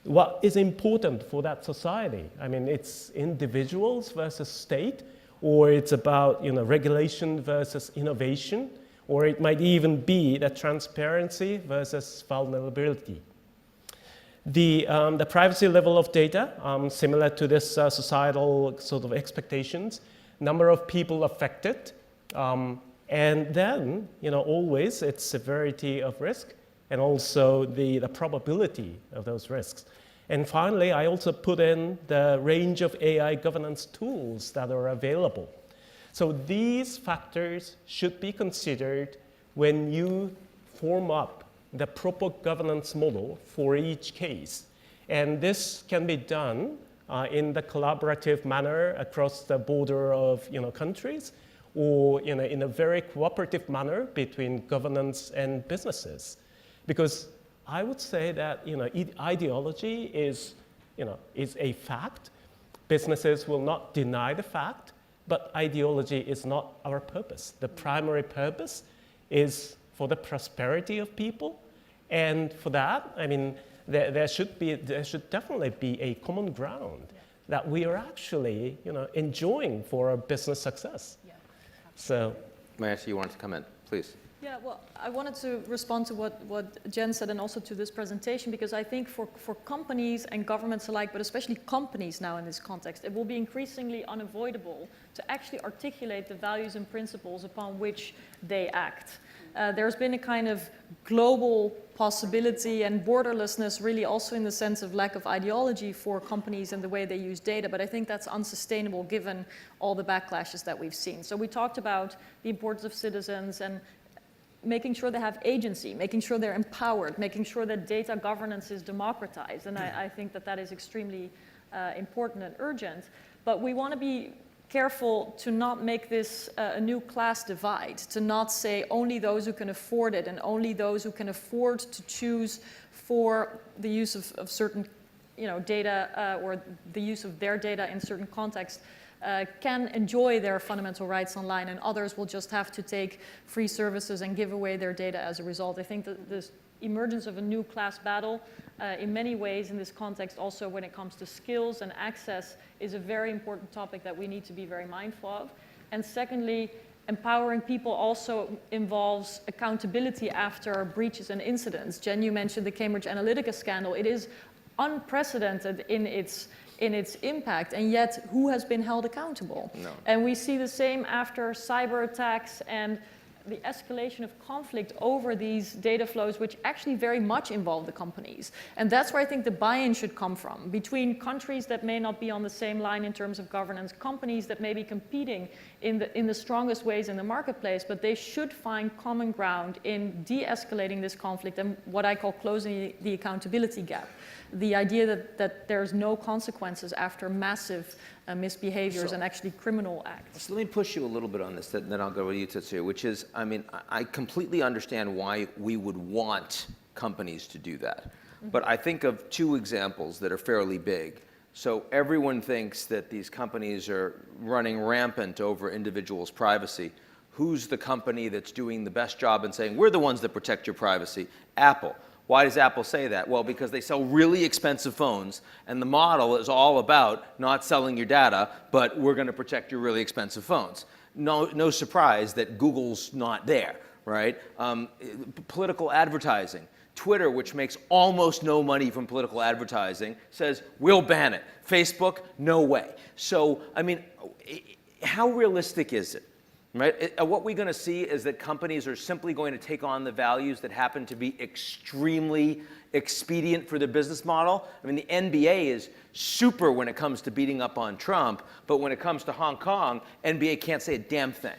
What is important for that society? I mean, it's individuals versus state, or it's about regulation versus innovation, or it might even be the transparency versus vulnerability. The privacy level of data, similar to this societal sort of expectations, number of people affected, and then always its severity of risk, and also the probability of those risks. And finally, I also put in the range of AI governance tools that are available. So these factors should be considered when you form up the proper governance model for each case. And this can be done in the collaborative manner across the border of countries, or in a very cooperative manner between governance and businesses. Because I would say that ideology is a fact. Businesses will not deny the fact, but ideology is not our purpose. The primary purpose is for the prosperity of people, and for that, I mean, there should definitely be a common ground that we are actually enjoying for our business success. Yeah. So, Mayasha, you wanted to come in, please. Yeah, well, I wanted to respond to what Jen said and also to this presentation, because I think for companies and governments alike, but especially companies now in this context, it will be increasingly unavoidable to actually articulate the values and principles upon which they act. There's been a kind of global possibility and borderlessness, really also in the sense of lack of ideology for companies and the way they use data, but I think that's unsustainable given all the backlashes that we've seen. So we talked about the importance of citizens and making sure they have agency, making sure they're empowered, making sure that data governance is democratized, and I think that is extremely important and urgent. But we want to be careful to not make this a new class divide, to not say only those who can afford it and only those who can afford to choose for the use of certain data or the use of their data in certain contexts can enjoy their fundamental rights online, and others will just have to take free services and give away their data as a result. I think that this emergence of a new class battle in many ways in this context, also when it comes to skills and access, is a very important topic that we need to be very mindful of. And secondly, empowering people also involves accountability after breaches and incidents. Jen, you mentioned the Cambridge Analytica scandal. It is unprecedented in its impact, and yet who has been held accountable? No. And we see the same after cyber attacks and the escalation of conflict over these data flows, which actually very much involve the companies. And that's where I think the buy-in should come from, between countries that may not be on the same line in terms of governance, companies that may be competing in the strongest ways in the marketplace, but they should find common ground in de-escalating this conflict and what I call closing the accountability gap. The idea that there's no consequences after massive misbehaviors and actually criminal acts. So let me push you a little bit on this, then I'll go with you, Tetsuya, which is, I mean, I completely understand why we would want companies to do that. But I think of two examples that are fairly big. So everyone thinks that these companies are running rampant over individuals' privacy. Who's the company that's doing the best job in saying, we're the ones that protect your privacy? Apple. Why does Apple say that? Well, because they sell really expensive phones, and the model is all about not selling your data, but we're going to protect your really expensive phones. No surprise that Google's not there, right? Political advertising. Twitter, which makes almost no money from political advertising, says, we'll ban it. Facebook, no way. So, I mean, how realistic is it? Right? What we're going to see is that companies are simply going to take on the values that happen to be extremely expedient for their business model. I mean, the NBA is super when it comes to beating up on Trump, but when it comes to Hong Kong, NBA can't say a damn thing,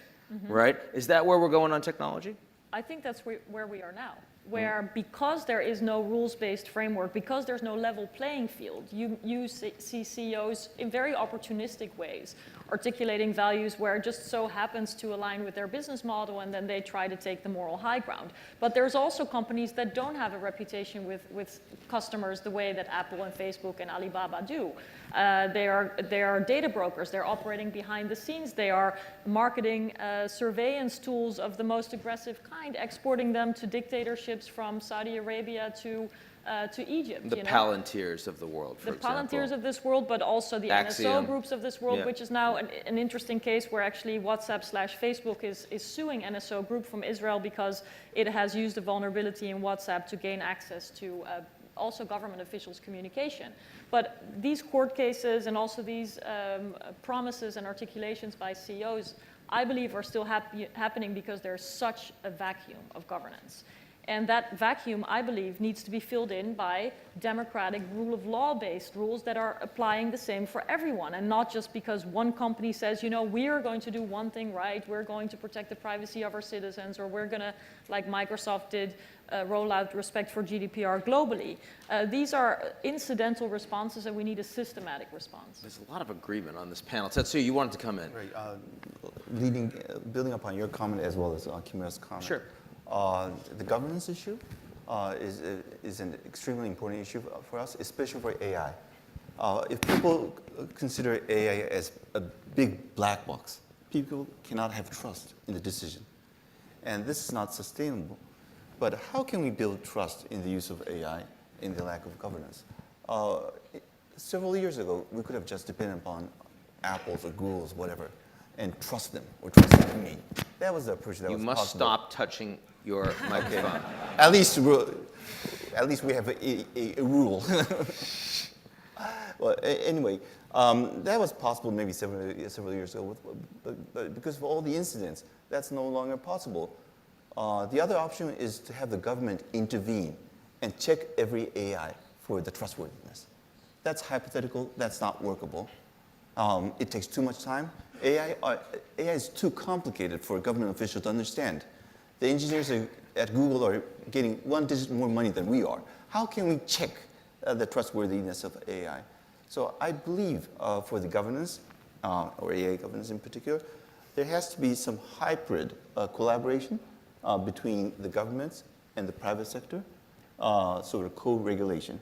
right? Is that where we're going on technology? I think that's where we are now, where because there is no rules-based framework, because there's no level playing field, you see CEOs in very opportunistic ways articulating values where it just so happens to align with their business model, and then they try to take the moral high ground. But there's also companies that don't have a reputation with customers the way that Apple and Facebook and Alibaba do. They are data brokers. They're operating behind the scenes. They are marketing surveillance tools of the most aggressive kind, exporting them to dictatorships from Saudi Arabia to Egypt. The Palantirs of the world, for example. The Palantirs of this world, but also the Axiom. NSO groups of this world, Yeah. which is now an interesting case where actually WhatsApp/Facebook is suing NSO Group from Israel because it has used a vulnerability in WhatsApp to gain access to also government officials' communication. But these court cases and also these promises and articulations by CEOs, I believe, are still happening because there's such a vacuum of governance. And that vacuum, I believe, needs to be filled in by democratic rule of law-based rules that are applying the same for everyone, and not just because one company says, you know, we are going to do one thing right, we're going to protect the privacy of our citizens, or we're going to, like Microsoft did, roll out respect for GDPR globally. These are incidental responses, and we need a systematic response. There's a lot of agreement on this panel. Tetsuya, you wanted to come in. Right. Building upon your comment as well as Kimura's comment. Sure. The governance issue is an extremely important issue for us, especially for AI. If people consider AI as a big black box, people cannot have trust in the decision. And this is not sustainable. But how can we build trust in the use of AI in the lack of governance? Several years ago, we could have just depended upon Apple's or Google's, whatever, and trust them or trust me. That was the approach that was possible. You must stop touching your microphone. At least we have a rule. Well, anyway, that was possible maybe several years ago, but because of all the incidents, that's no longer possible. The other option is to have the government intervene and check every AI for the trustworthiness. That's hypothetical. That's not workable. It takes too much time. AI is too complicated for a government official to understand. The engineers at Google are getting 1 digit more money than we are. How can we check the trustworthiness of AI? So I believe for the governance, or AI governance in particular, there has to be some hybrid collaboration between the governments and the private sector, sort of co-regulation.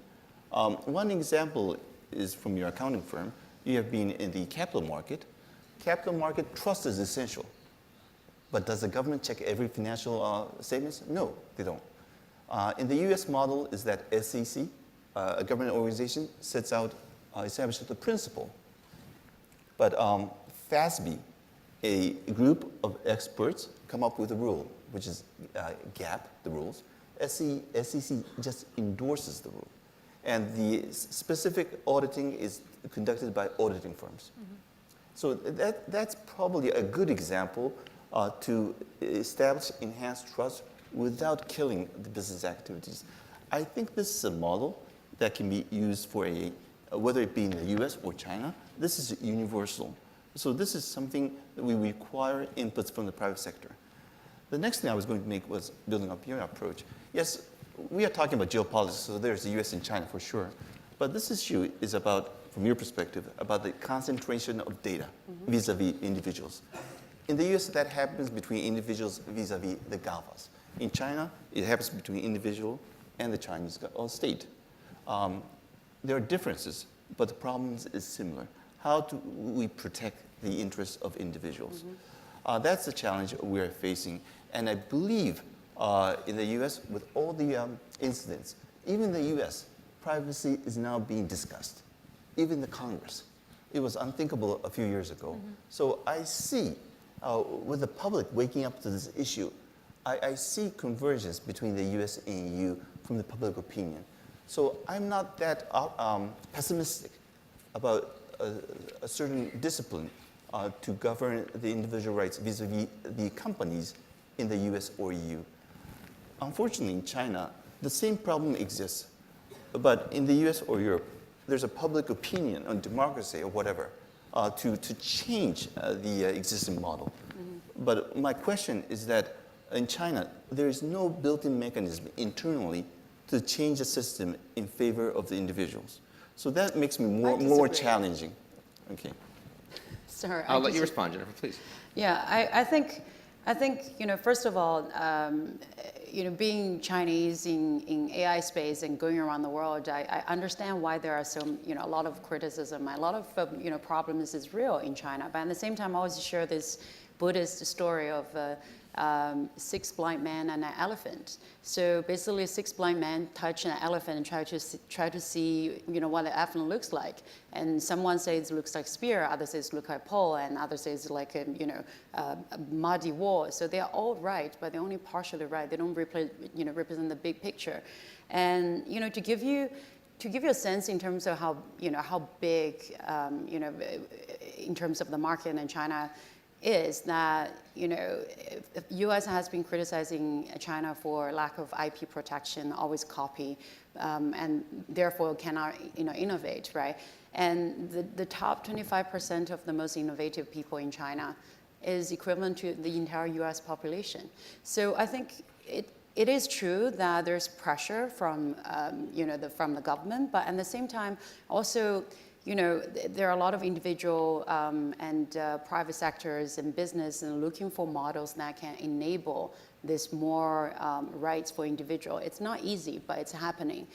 One example is from your accounting firm. You have been in the capital market. Capital market trust is essential. But does the government check every financial statements? No, they don't. In the US model is that SEC, a government organization, establishes the principle. But FASB, a group of experts, come up with a rule, which is GAAP, the rules. SEC just endorses the rule. And the specific auditing is conducted by auditing firms. Mm-hmm. So that's probably a good example to establish enhanced trust without killing the business activities. I think this is a model that can be used for whether it be in the US or China. This is universal. So this is something that we require inputs from the private sector. The next thing I was going to make was building up your approach. Yes, we are talking about geopolitics, so there's the US and China for sure. But this issue is about, from your perspective, about the concentration of data vis-a-vis individuals. In the US, that happens between individuals vis-a-vis the GAFAs. In China, it happens between individual and the Chinese state. There are differences, but the problem is similar. How do we protect the interests of individuals? That's the challenge we are facing. And I believe in the US, with all the incidents, even in the US, privacy is now being discussed, even the Congress. It was unthinkable a few years ago. So I see, with the public waking up to this issue, I see convergence between the US and EU from the public opinion. So I'm not that pessimistic about a certain discipline to govern the individual rights vis-a-vis the companies in the US or EU. Unfortunately, in China, the same problem exists. But in the US or Europe, there's a public opinion on democracy or whatever to change the existing model. But my question is that in China, there is no built-in mechanism internally to change the system in favor of the individuals. So that makes me more challenging. Okay. Sorry, I'll let you respond, Jennifer, please. Yeah, I think, first of all, being Chinese in AI space and going around the world, I understand why there are a lot of criticism, a lot of, problems is real in China. But at the same time, I always share this Buddhist story of 6 blind men and an elephant. So basically, 6 blind men touch an elephant and try to see, what the elephant looks like. And someone says it looks like spear, others says it looks like pole, and others says like a muddy wall. So they are all right, but they're only partially right. They don't represent the big picture. And to give you a sense in terms of how how big in terms of the market in China is that U.S. has been criticizing China for lack of IP protection, always copy, and therefore cannot innovate, right? And the top 25% of the most innovative people in China is equivalent to the entire U.S. population. So I think it is true that there's pressure from from the government, but at the same time also, there are a lot of individual and private sectors and business and looking for models that can enable this more rights for individual. It's not easy, but it's happening.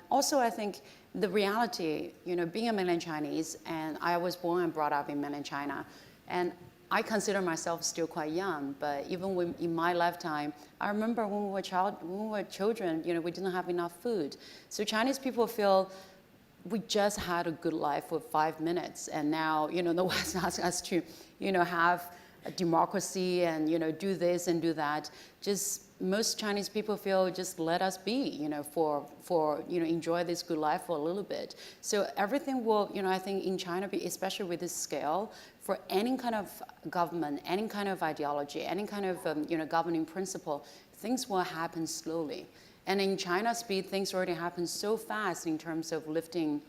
Also, I think the reality, being a mainland Chinese, and I was born and brought up in mainland China, and I consider myself still quite young, but even in my lifetime, I remember when we were children, we didn't have enough food. So Chinese people feel we just had a good life for 5 minutes, and now the West asks us to have a democracy and do this and do that. Just most Chinese people feel just let us be for enjoy this good life for a little bit. So everything will I think in China, especially with this scale, for any kind of government, any kind of ideology, any kind of governing principle, things will happen slowly. And in China's speed, things already happen so fast in terms of lifting,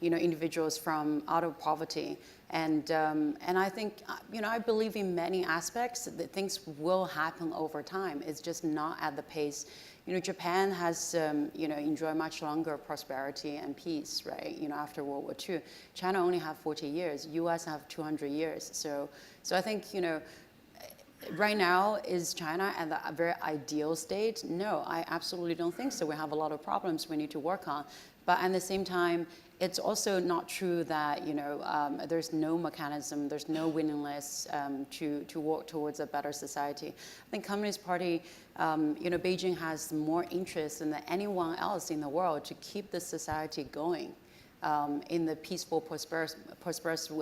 individuals from out of poverty. And I think, I believe in many aspects that things will happen over time. It's just not at the pace. Japan has, enjoyed much longer prosperity and peace, right? After World War II. China only have 40 years. U.S. have 200 years. So I think, right now, is China at a very ideal state? No, I absolutely don't think so. We have a lot of problems we need to work on. But at the same time, it's also not true that there's no mechanism, there's no willingness to work towards a better society. I think Communist Party, Beijing has more interest than anyone else in the world to keep the society going in the peaceful, prosperous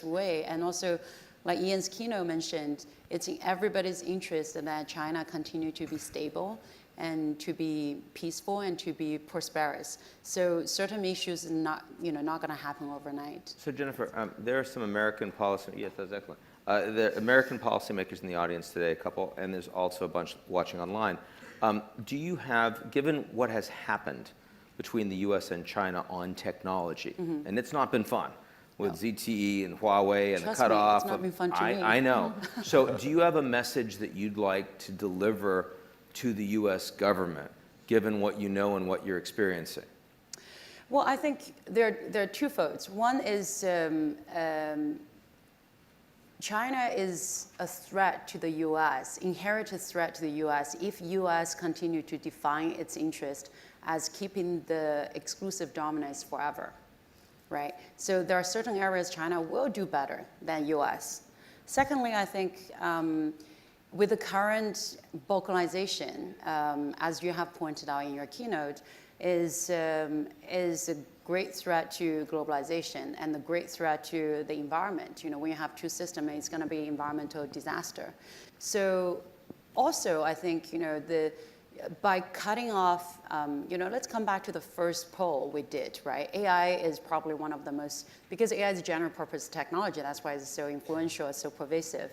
way, and also, like Ian's keynote mentioned, it's in everybody's interest that China continue to be stable and to be peaceful and to be prosperous. So certain issues are not, not going to happen overnight. So Jennifer, there are some American policy. Yes, that's excellent. The American policymakers in the audience today, a couple, and there's also a bunch watching online. Do you have, given what has happened between the U.S. and China on technology, and it's not been fun, with ZTE and Huawei and Trust the cutoff. me, it's not been fun to me. I know. So do you have a message that you'd like to deliver to the U.S. government, given what you know and what you're experiencing? Well, I think there are two folds. One is China is a threat to the U.S., inherited threat to the U.S. if U.S. continue to define its interest as keeping the exclusive dominance forever. Right? So there are certain areas China will do better than U.S. Secondly, I think with the current balkanization, as you have pointed out in your keynote, is a great threat to globalization and a great threat to the environment. When you have two systems, it's going to be environmental disaster. So also, I think, by cutting off, let's come back to the first poll we did, right? AI is probably one of the most, because AI is a general purpose technology, that's why it's so influential, it's so pervasive.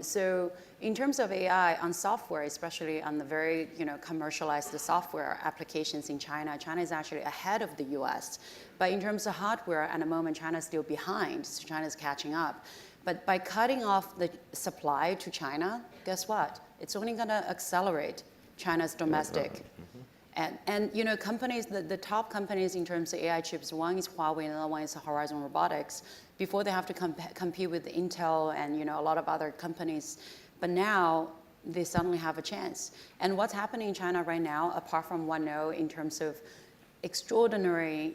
So in terms of AI on software, especially on the very, commercialized software applications in China, China is actually ahead of the US. But in terms of hardware, at the moment, China is still behind, so China is catching up. But by cutting off the supply to China, guess what? It's only gonna accelerate China's domestic. And companies, the top companies in terms of AI chips, one is Huawei and the other one is Horizon Robotics. Before they have to compete with Intel and a lot of other companies, but now they suddenly have a chance. And what's happening in China right now, apart from 1.0 in terms of extraordinary,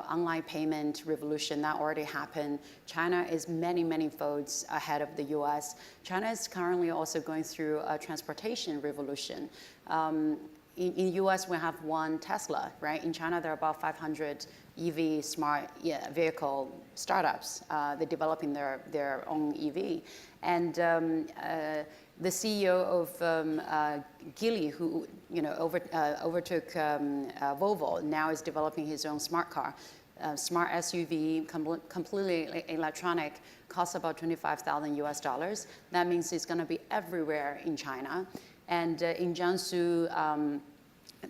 online payment revolution that already happened. China is many, many folds ahead of the US. China is currently also going through a transportation revolution. In US, we have one Tesla, right? In China, there are about 500 EV smart vehicle startups. They're developing their own EV. And the CEO of Geely, who overtook Volvo, now is developing his own smart car. Smart SUV, completely electronic, costs about $25,000 US. That means it's going to be everywhere in China. And in Jiangsu,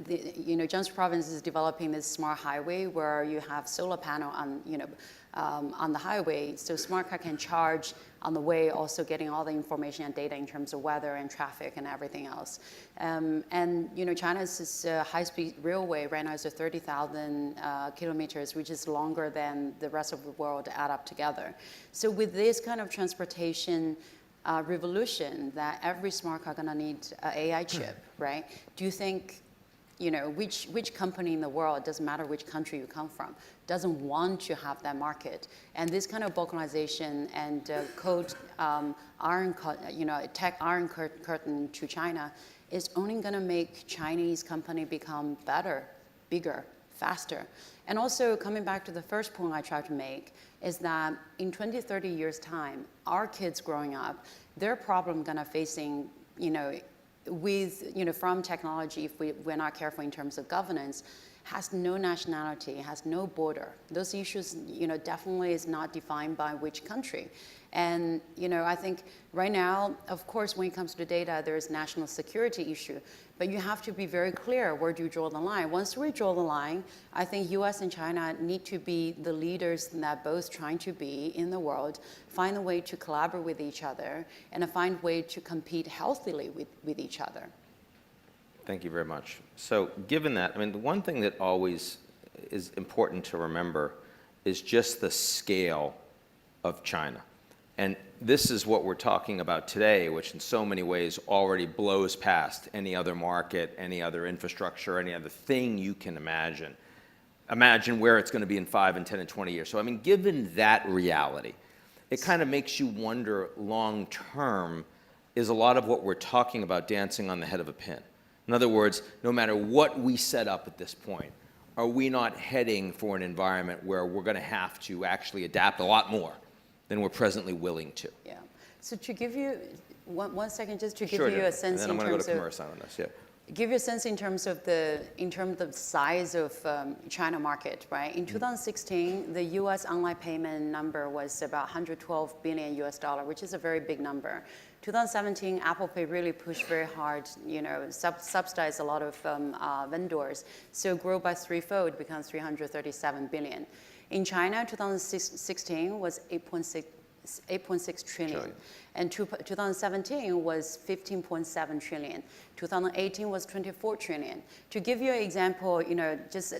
Jiangsu province is developing this smart highway where you have solar panel on the highway, so smart car can charge on the way, also getting all the information and data in terms of weather and traffic and everything else. And China's high-speed railway right now is 30,000 kilometers, which is longer than the rest of the world add up together. So with this kind of transportation revolution, that every smart car gonna need an AI chip, right? Do you think, which company in the world, doesn't matter which country you come from, doesn't want to have that market? And this kind of balkanization and tech iron curtain to China is only going to make Chinese company become better, bigger, faster. And also coming back to the first point I tried to make is that in 20, 30 years time, our kids growing up, their problem gonna facing, from technology, if we're not careful in terms of governance, has no nationality, has no border. Those issues, definitely is not defined by which country. And, I think right now, of course, when it comes to data, there's national security issue, but you have to be very clear, where do you draw the line? Once we draw the line, I think US and China need to be the leaders that both trying to be in the world, find a way to collaborate with each other, and find a way to compete healthily with each other. Thank you very much. So given that, the one thing that always is important to remember is just the scale of China. And this is what we're talking about today, which in so many ways already blows past any other market, any other infrastructure, any other thing you can imagine. Imagine where it's going to be in 5 and 10 and 20 years. So given that reality, it kind of makes you wonder long term, is a lot of what we're talking about dancing on the head of a pin? In other words, no matter what we set up at this point, are we not heading for an environment where we're going to have to actually adapt a lot more than we're presently willing to? Yeah. So to give you one second, just to give Sure, you a sense and then in I'm going terms to go to of commerce on this. Yeah. give you a sense in terms of the size of China market, right? In 2016, the U.S. online payment number was about $112 billion US, which is a very big number. 2017, Apple Pay really pushed very hard, subsidized a lot of vendors, so grew by threefold, becomes 337 billion. In China, 2016 was 8.6 trillion. And 2017 was 15.7 trillion. 2018 was 24 trillion. To give you an example, just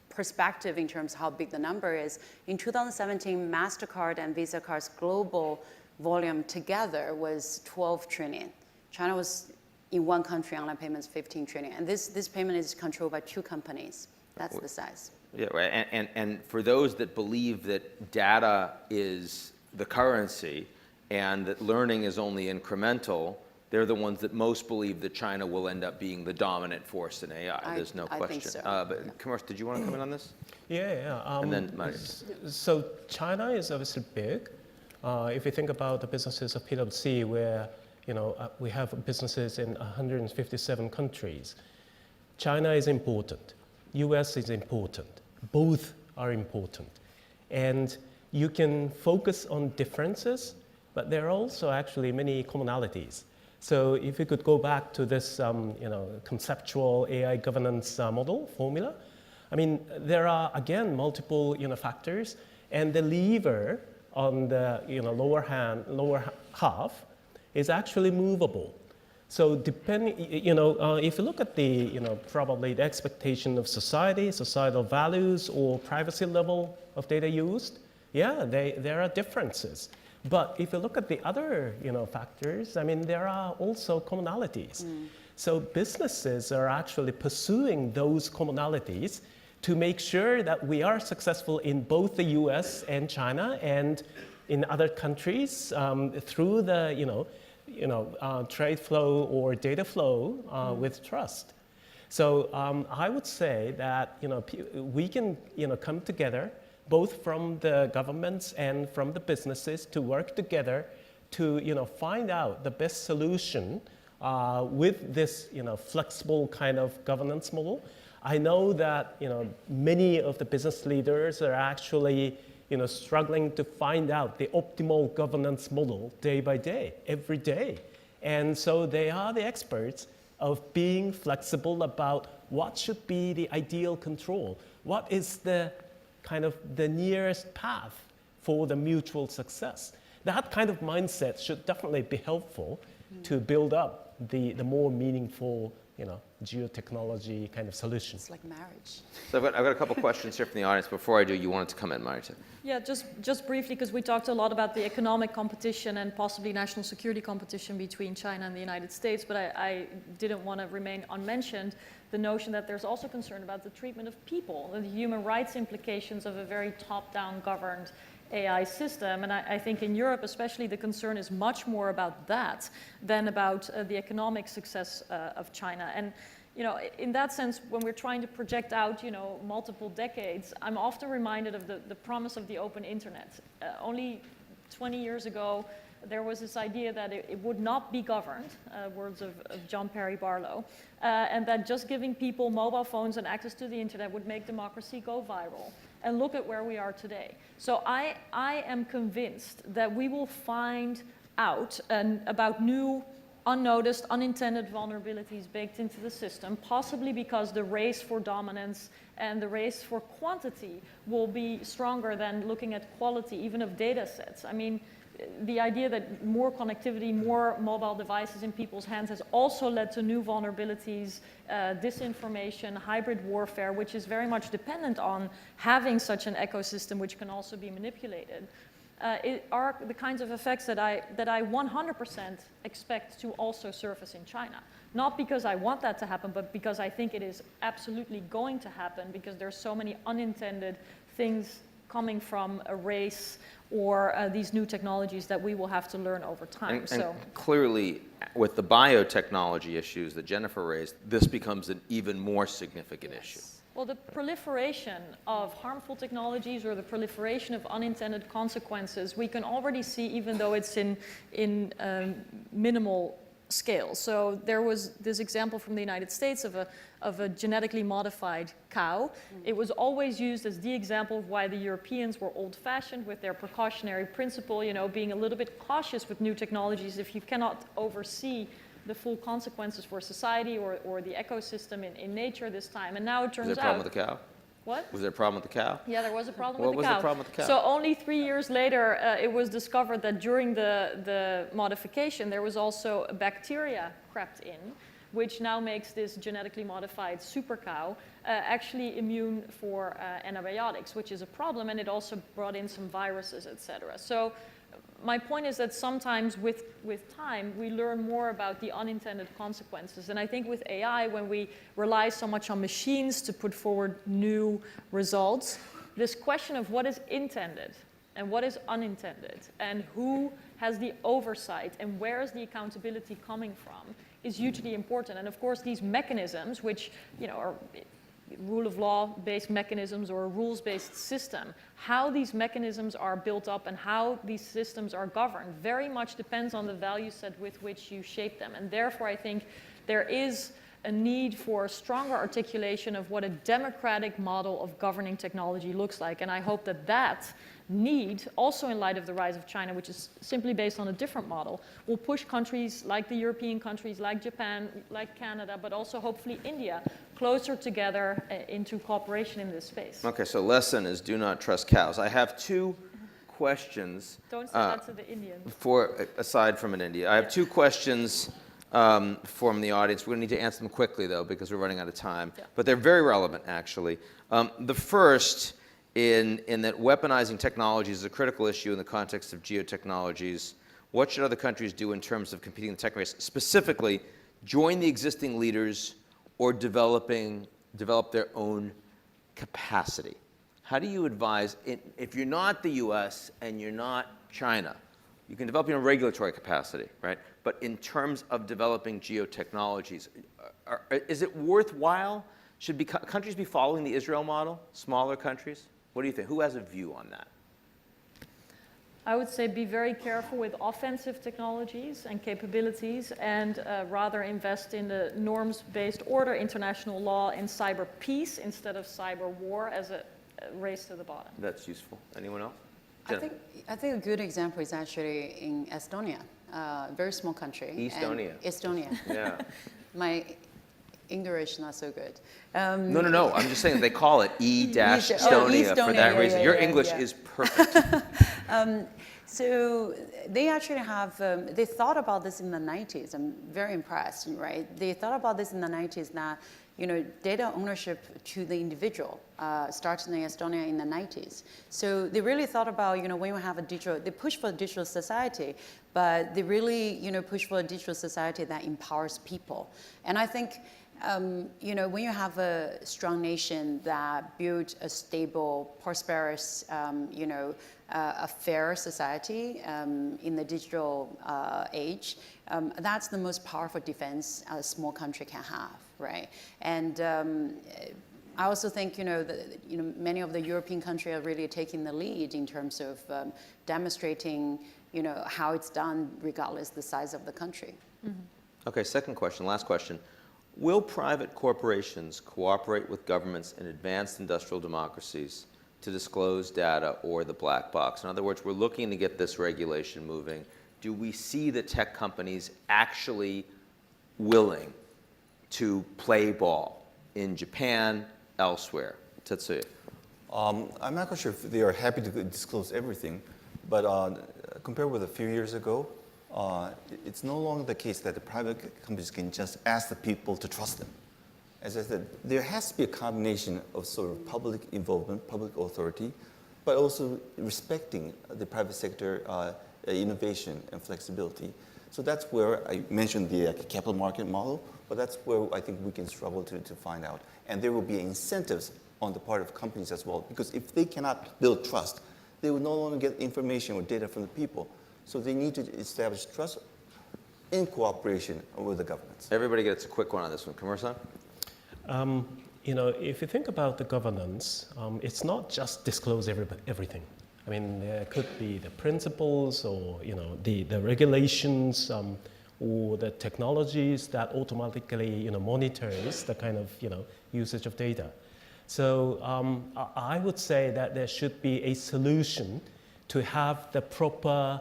perspective in terms of how big the number is, in 2017, MasterCard and Visa cards global volume together was 12 trillion. China was, in one country, online payments 15 trillion. And this payment is controlled by 2 companies. That's the size. Yeah, right. And for those that believe that data is the currency and that learning is only incremental, they're the ones that most believe that China will end up being the dominant force in AI. There's no question. I think so. But Commerce, did you want to come in on this? Yeah. And then Maria. So China is obviously big. If you think about the businesses of PwC, where we have businesses in 157 countries, China is important. US is important. Both are important. And you can focus on differences, but there are also actually many commonalities. So if you could go back to this conceptual AI governance model formula, there are, again, multiple factors, and the lever on the lower half is actually movable. So depending, if you look at the, probably the expectation of society, societal values, or privacy level of data used, Yeah, there are differences. But if you look at the other factors, I mean, there are also commonalities. So businesses are actually pursuing those commonalities to make sure that we are successful in both the US and China and in other countries through the trade flow or data flow with trust. So I would say that we can come together, both from the governments and from the businesses, to work together to find out the best solution with this flexible kind of governance model. I know that many of the business leaders are actually struggling to find out the optimal governance model day by day, every day. And so they are the experts of being flexible about what should be the ideal control, what is the kind of the nearest path for the mutual success. That kind of mindset should definitely be helpful to build up the more meaningful geotechnology kind of solutions. It's like marriage. So I've got a couple questions here from the audience. Before I do, you wanted to come in, Marita. Yeah, just briefly, because we talked a lot about the economic competition and possibly national security competition between China and the United States, but I didn't want to remain unmentioned the notion that there's also concern about the treatment of people and the human rights implications of a very top-down governed AI system. And I think in Europe especially, the concern is much more about that than about the economic success of China. And in that sense, when we're trying to project out multiple decades, I'm often reminded of the promise of the open internet. Only 20 years ago, there was this idea that it would not be governed, words of John Perry Barlow, and that just giving people mobile phones and access to the internet would make democracy go viral. And look at where we are today. So I am convinced that we will find out about new, unnoticed, unintended vulnerabilities baked into the system, possibly because the race for dominance and the race for quantity will be stronger than looking at quality, even of data sets. I mean, the idea that more connectivity, more mobile devices in people's hands has also led to new vulnerabilities, disinformation, hybrid warfare, which is very much dependent on having such an ecosystem which can also be manipulated. Are the kinds of effects that I 100% expect to also surface in China. Not because I want that to happen, but because I think it is absolutely going to happen, because there's so many unintended things coming from a race or these new technologies that we will have to learn over time. And clearly, with the biotechnology issues that Jennifer raised, this becomes an even more significant issue. Well, the proliferation of harmful technologies or the proliferation of unintended consequences, we can already see, even though it's in minimal scale. So there was this example from the United States of a genetically modified cow. It was always used as the example of why the Europeans were old-fashioned with their precautionary principle, being a little bit cautious with new technologies if you cannot oversee the full consequences for society or the ecosystem in nature this time. And now it turns out... Was there a problem with the cow? What? Was there a problem with the cow? Yeah, there was a problem What with the cow. was the problem with the cow? So only 3 years later, it was discovered that during the modification, there was also a bacteria crept in, which now makes this genetically modified super cow actually immune for antibiotics, which is a problem, and it also brought in some viruses, etc. So my point is that sometimes with time, we learn more about the unintended consequences. And I think with AI, when we rely so much on machines to put forward new results, this question of what is intended and what is unintended and who has the oversight and where is the accountability coming from is hugely important. And of course, these mechanisms, which are rule of law-based mechanisms or a rules-based system, how these mechanisms are built up and how these systems are governed very much depends on the value set with which you shape them. And therefore, I think there is a need for a stronger articulation of what a democratic model of governing technology looks like. And I hope that that need, also in light of the rise of China, which is simply based on a different model, will push countries like the European countries, like Japan, like Canada, but also hopefully India, closer together into cooperation in this space. Okay, so lesson is do not trust cows. I have two questions. Don't say that to the Indians. Aside from in India. I have two questions from the audience. We're going to need to answer them quickly, though, because we're running out of time. Yeah. But they're very relevant, actually. The first in that weaponizing technology is a critical issue in the context of geotechnologies. What should other countries do in terms of competing in the tech race? Specifically, join the existing leaders or develop their own capacity. How do you advise, if you're not the US and you're not China, you can develop your own regulatory capacity, right? But in terms of developing geotechnologies, is it worthwhile? Should countries be following the Israel model, smaller countries? What do you think? Who has a view on that? I would say be very careful with offensive technologies and capabilities and rather invest in the norms-based order, international law, and cyber peace instead of cyber war as a race to the bottom. That's useful. Anyone else? I think a good example is actually in Estonia, very small country. Estonia. Estonia. Yeah. My English is not so good. No. I'm just saying they call it Estonia for that reason. Your English is perfect. So they actually have, they thought about this in the 90s. I'm very impressed, right? They thought about this in the 90s that, data ownership to the individual started in Estonia in the 90s. So they really thought about, when you have a digital, they push for a digital society, but they really, push for a digital society that empowers people. And I think, when you have a strong nation that builds a stable, prosperous, a fair society in the digital age, that's the most powerful defense a small country can have, right? And I also think, many of the European countries are really taking the lead in terms of demonstrating, how it's done regardless the size of the country. Mm-hmm. Okay, second question, last question. Will private corporations cooperate with governments in advanced industrial democracies to disclose data or the black box? In other words, we're looking to get this regulation moving. Do we see the tech companies actually willing to play ball in Japan, elsewhere? Tetsuya. I'm not quite sure if they are happy to disclose everything, but compared with a few years ago, it's no longer the case that the private companies can just ask the people to trust them. As I said, there has to be a combination of sort of public involvement, public authority, but also respecting the private sector innovation and flexibility. So that's where I mentioned the capital market model, but that's where I think we can struggle to find out. And there will be incentives on the part of companies as well, because if they cannot build trust, they will no longer get information or data from the people. So they need to establish trust in cooperation with the governments. Everybody gets a quick one on this one. Komura-san? If you think about the governance, it's not just disclose everything. I mean, there could be the principles or, the regulations or the technologies that automatically, monitors the kind of, usage of data. So I would say that there should be a solution to have the proper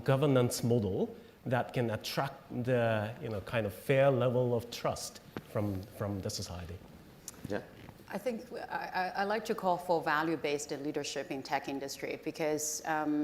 governance model that can attract the kind of fair level of trust from the society. Yeah. I think I like to call for value-based leadership in tech industry because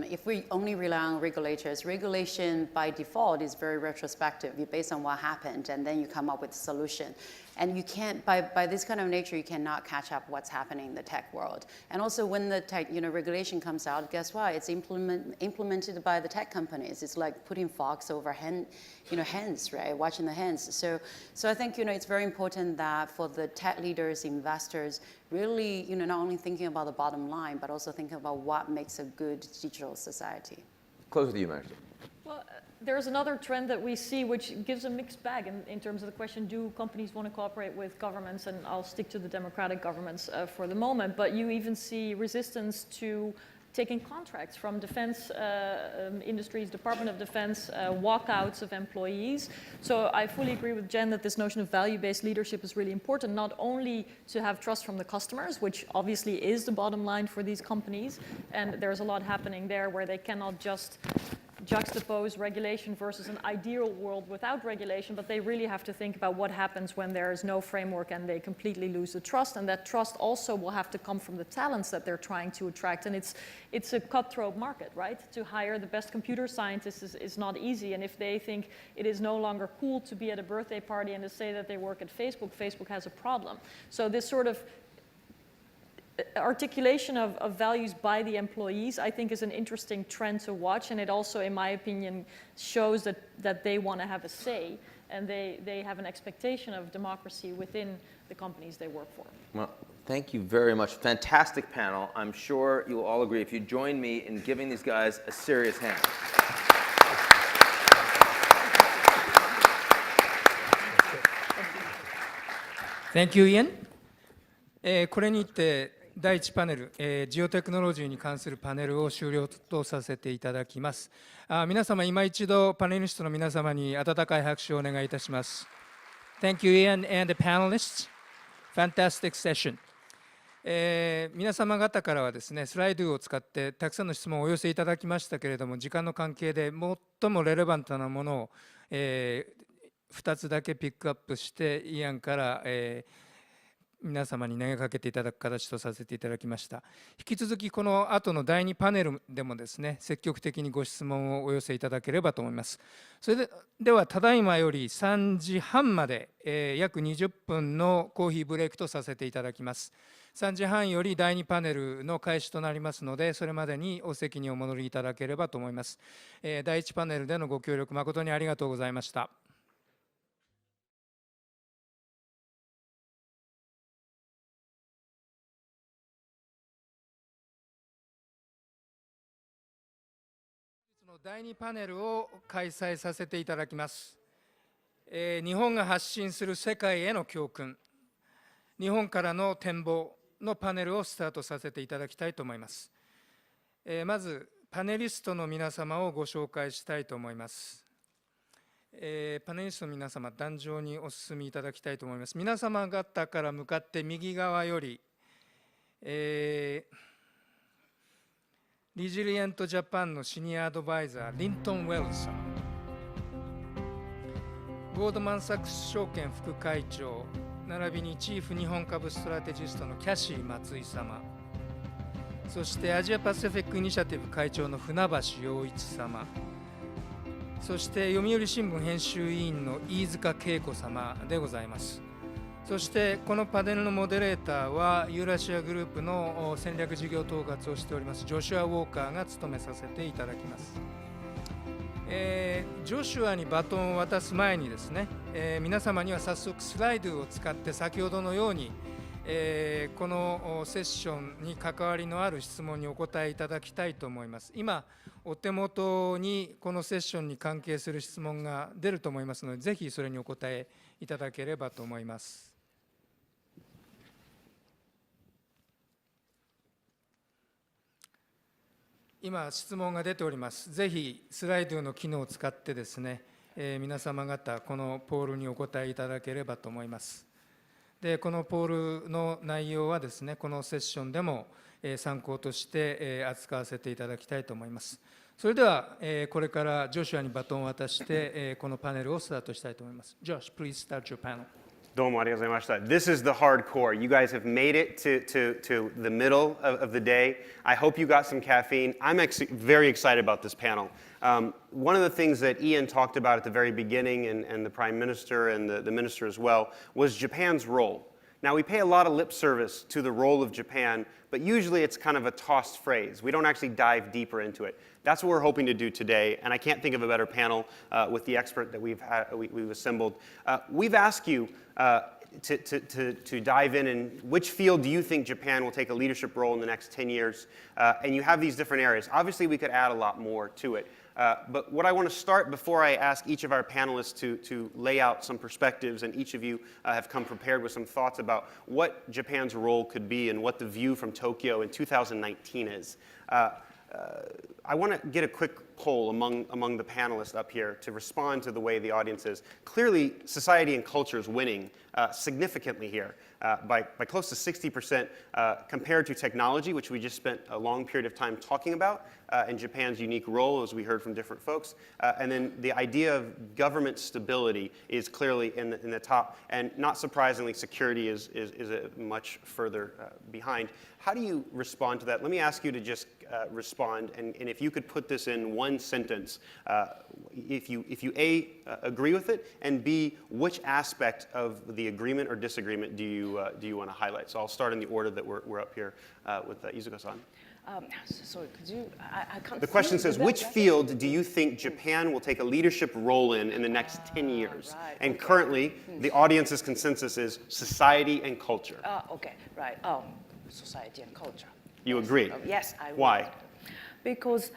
if we only rely on regulators, regulation by default is very retrospective. You based on what happened and then you come up with a solution. And you can't, by this kind of nature, you cannot catch up what's happening in the tech world. And also when the tech, regulation comes out, guess what? It's implemented by the tech companies. It's like putting fox over hens, right? Watching the hens. So I think, it's very important that for the tech leaders, investors, really, not only thinking about the bottom line, but also thinking about what makes a good digital society. Close with you, Mary. Well, there's another trend that we see which gives a mixed bag in terms of the question, do companies want to cooperate with governments? And I'll stick to the democratic governments for the moment, but you even see resistance to taking contracts from defense industries, Department of Defense, walkouts of employees. So I fully agree with Jen that this notion of value-based leadership is really important, not only to have trust from the customers, which obviously is the bottom line for these companies, and there's a lot happening there where they cannot just juxtapose regulation versus an ideal world without regulation, but they really have to think about what happens when there is no framework and they completely lose the trust, and that trust also will have to come from the talents that they're trying to attract, and it's a cutthroat market, right? To hire the best computer scientists is not easy, and if they think it is no longer cool to be at a birthday party and to say that they work at Facebook, Facebook has a problem. So this sort of articulation of values by the employees, I think, is an interesting trend to watch, and it also, in my opinion, shows that they want to have a say, and they have an expectation of democracy within the companies they work for. Well, thank you very much. Fantastic panel. I'm sure you'll all agree if you join me in giving these guys a serious hand. Thank you, Ian. これにて第1パネル、ジオテクノロジーに関するパネルを終了とさせていただきます。皆様、今一度パネリストの皆様に温かい拍手をお願いいたします。Thank you, Ian and the panelists. Fantastic session. 皆様方からはですね、スライドを使ってたくさんの質問をお寄せいただきましたけれども、時間の関係で最もレレバントなものを、2つだけピックアップして、イアンから、皆様に投げかけていただく形とさせていただきました。引き続きこの後の第2パネルでもですね、積極的にご質問をお寄せいただければと思います。それではただいまより3時半まで、約20分のコーヒーブレイクとさせていただきます。3時半より第2パネルの開始となりますので、それまでにお席にお戻りいただければと思います。第1パネルでのご協力誠にありがとうございました。第2パネルを開催させていただきます。日本が発信する世界への教訓、日本からの展望のパネルをスタートさせていただきたいと思います。まず、パネリストの皆様をご紹介したいと思います。パネリストの皆様、壇上にお進みいただきたいと思います。皆様方から向かって右側より、リジリエントジャパンのシニアアドバイザー、リントン・ウェルズさん、ゴールドマン・サックス証券副会長、並びにチーフ日本株ストラテジストのキャシー松井様、そしてアジアパシフィックイニシアティブ会長の船橋陽一様、そして読売新聞編集委員の飯塚恵子様でございます。そしてこのパネルのモデレーターはユーラシアグループの戦略事業統括をしておりますジョシュア・ウォーカーが務めさせていただきます。ジョシュアにバトンを渡す前にですね、皆様には早速スライドを使って先ほどのように、このセッションに関わりのある質問にお答えいただきたいと思います。今お手元にこのセッションに関係する質問が出ると思いますので、ぜひそれにお答えいただければと思います。今、質問が出ております。ぜひスライドの機能を使ってですね、皆様方、このポールにお答えいただければと思います。で、このポールの内容はですね、このセッションでも参考として扱わせていただきたいと思います。それでは、これからジョシュアにバトンを渡して、このパネルをスタートしたいと思います。Josh, please start your panel. どうもありがとうございました。This is the hardcore. You guys have made it to the middle of the day. I hope you got some caffeine. I'm very excited about this panel. One of the things that Ian talked about at the very beginning, and the Prime Minister and the Minister as well, was Japan's role. Now, we pay a lot of lip service to the role of Japan, but usually it's kind of a tossed phrase. We don't actually dive deeper into it. That's what we're hoping to do today, and I can't think of a better panel with the expert that we've assembled. We've asked you to dive in, and which field do you think Japan will take a leadership role in the next 10 years? And you have these different areas. Obviously, we could add a lot more to it. But what I want to start before I ask each of our panelists to lay out some perspectives, and each of you have come prepared with some thoughts about what Japan's role could be and what the view from Tokyo in 2019 is. I want to get a quick poll among the panelists up here to respond to the way the audience is. Clearly, society and culture is winning significantly here by close to 60% compared to technology, which we just spent a long period of time talking about, and Japan's unique role, as we heard from different folks. And then the idea of government stability is clearly in the top. And not surprisingly, security is much further behind. How do you respond to that? Let me ask you to just respond, and if you could put this in one one sentence, if you A, agree with it, and B, which aspect of the agreement or disagreement do you want to highlight? So I'll start in the order that we're up here with Izuka-san. Sorry, could you, I can't The question see says, that- which field do you think Japan will take a leadership role in the next 10 years? right, And okay. currently, the audience's consensus is society and culture. Okay, right. Society and culture. You agree? Yes, I would. Why? Because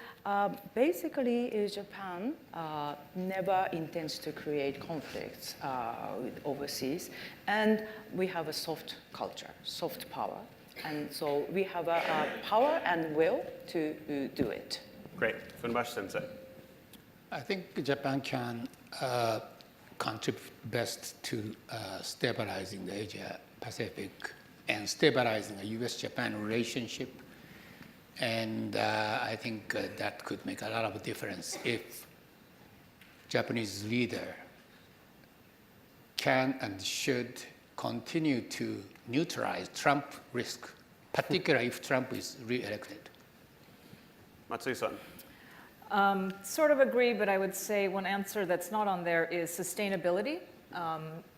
basically, Japan never intends to create conflicts with overseas, and we have a soft culture, soft power, and so we have a power and will to do it. Great. Funabashi-sensei. I think Japan can contribute best to stabilizing the Asia Pacific and stabilizing the U.S.-Japan relationship. And I think that could make a lot of difference if Japanese leader can and should continue to neutralize Trump risk, particularly if Trump is re-elected. Matsui-san. Sort of agree, but I would say one answer that's not on there is sustainability.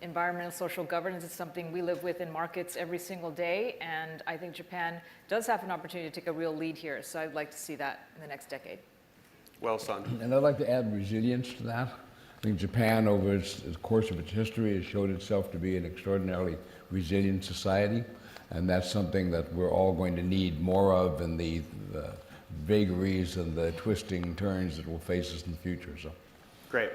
Environmental social governance is something we live with in markets every single day, and I think Japan does have an opportunity to take a real lead here, so I'd like to see that in the next decade. Well, son. And I'd like to add resilience to that. I think Japan, over the course of its history, has showed itself to be an extraordinarily resilient society, and that's something that we're all going to need more of in the vagaries and the twisting turns that will face us in the future. So, Great.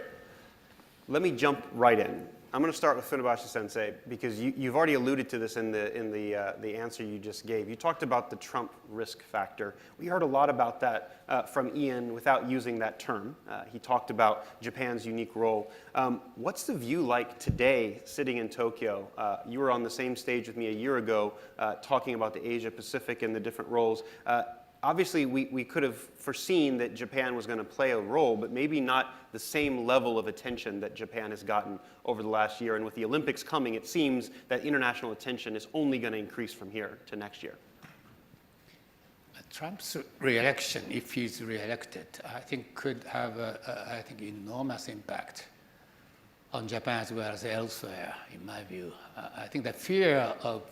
Let me jump right in. I'm going to start with Funabashi-sensei because you've already alluded to this in the answer you just gave. You talked about the Trump risk factor. We heard a lot about that from Ian without using that term. He talked about Japan's unique role. What's the view like today sitting in Tokyo? You were on the same stage with me a year ago talking about the Asia Pacific and the different roles. Obviously, we could have foreseen that Japan was going to play a role, but maybe not the same level of attention that Japan has gotten over the last year. And with the Olympics coming, it seems that international attention is only going to increase from here to next year. Trump's re-election, if he's re-elected, I think could have enormous impact on Japan as well as elsewhere, in my view. I think the fear of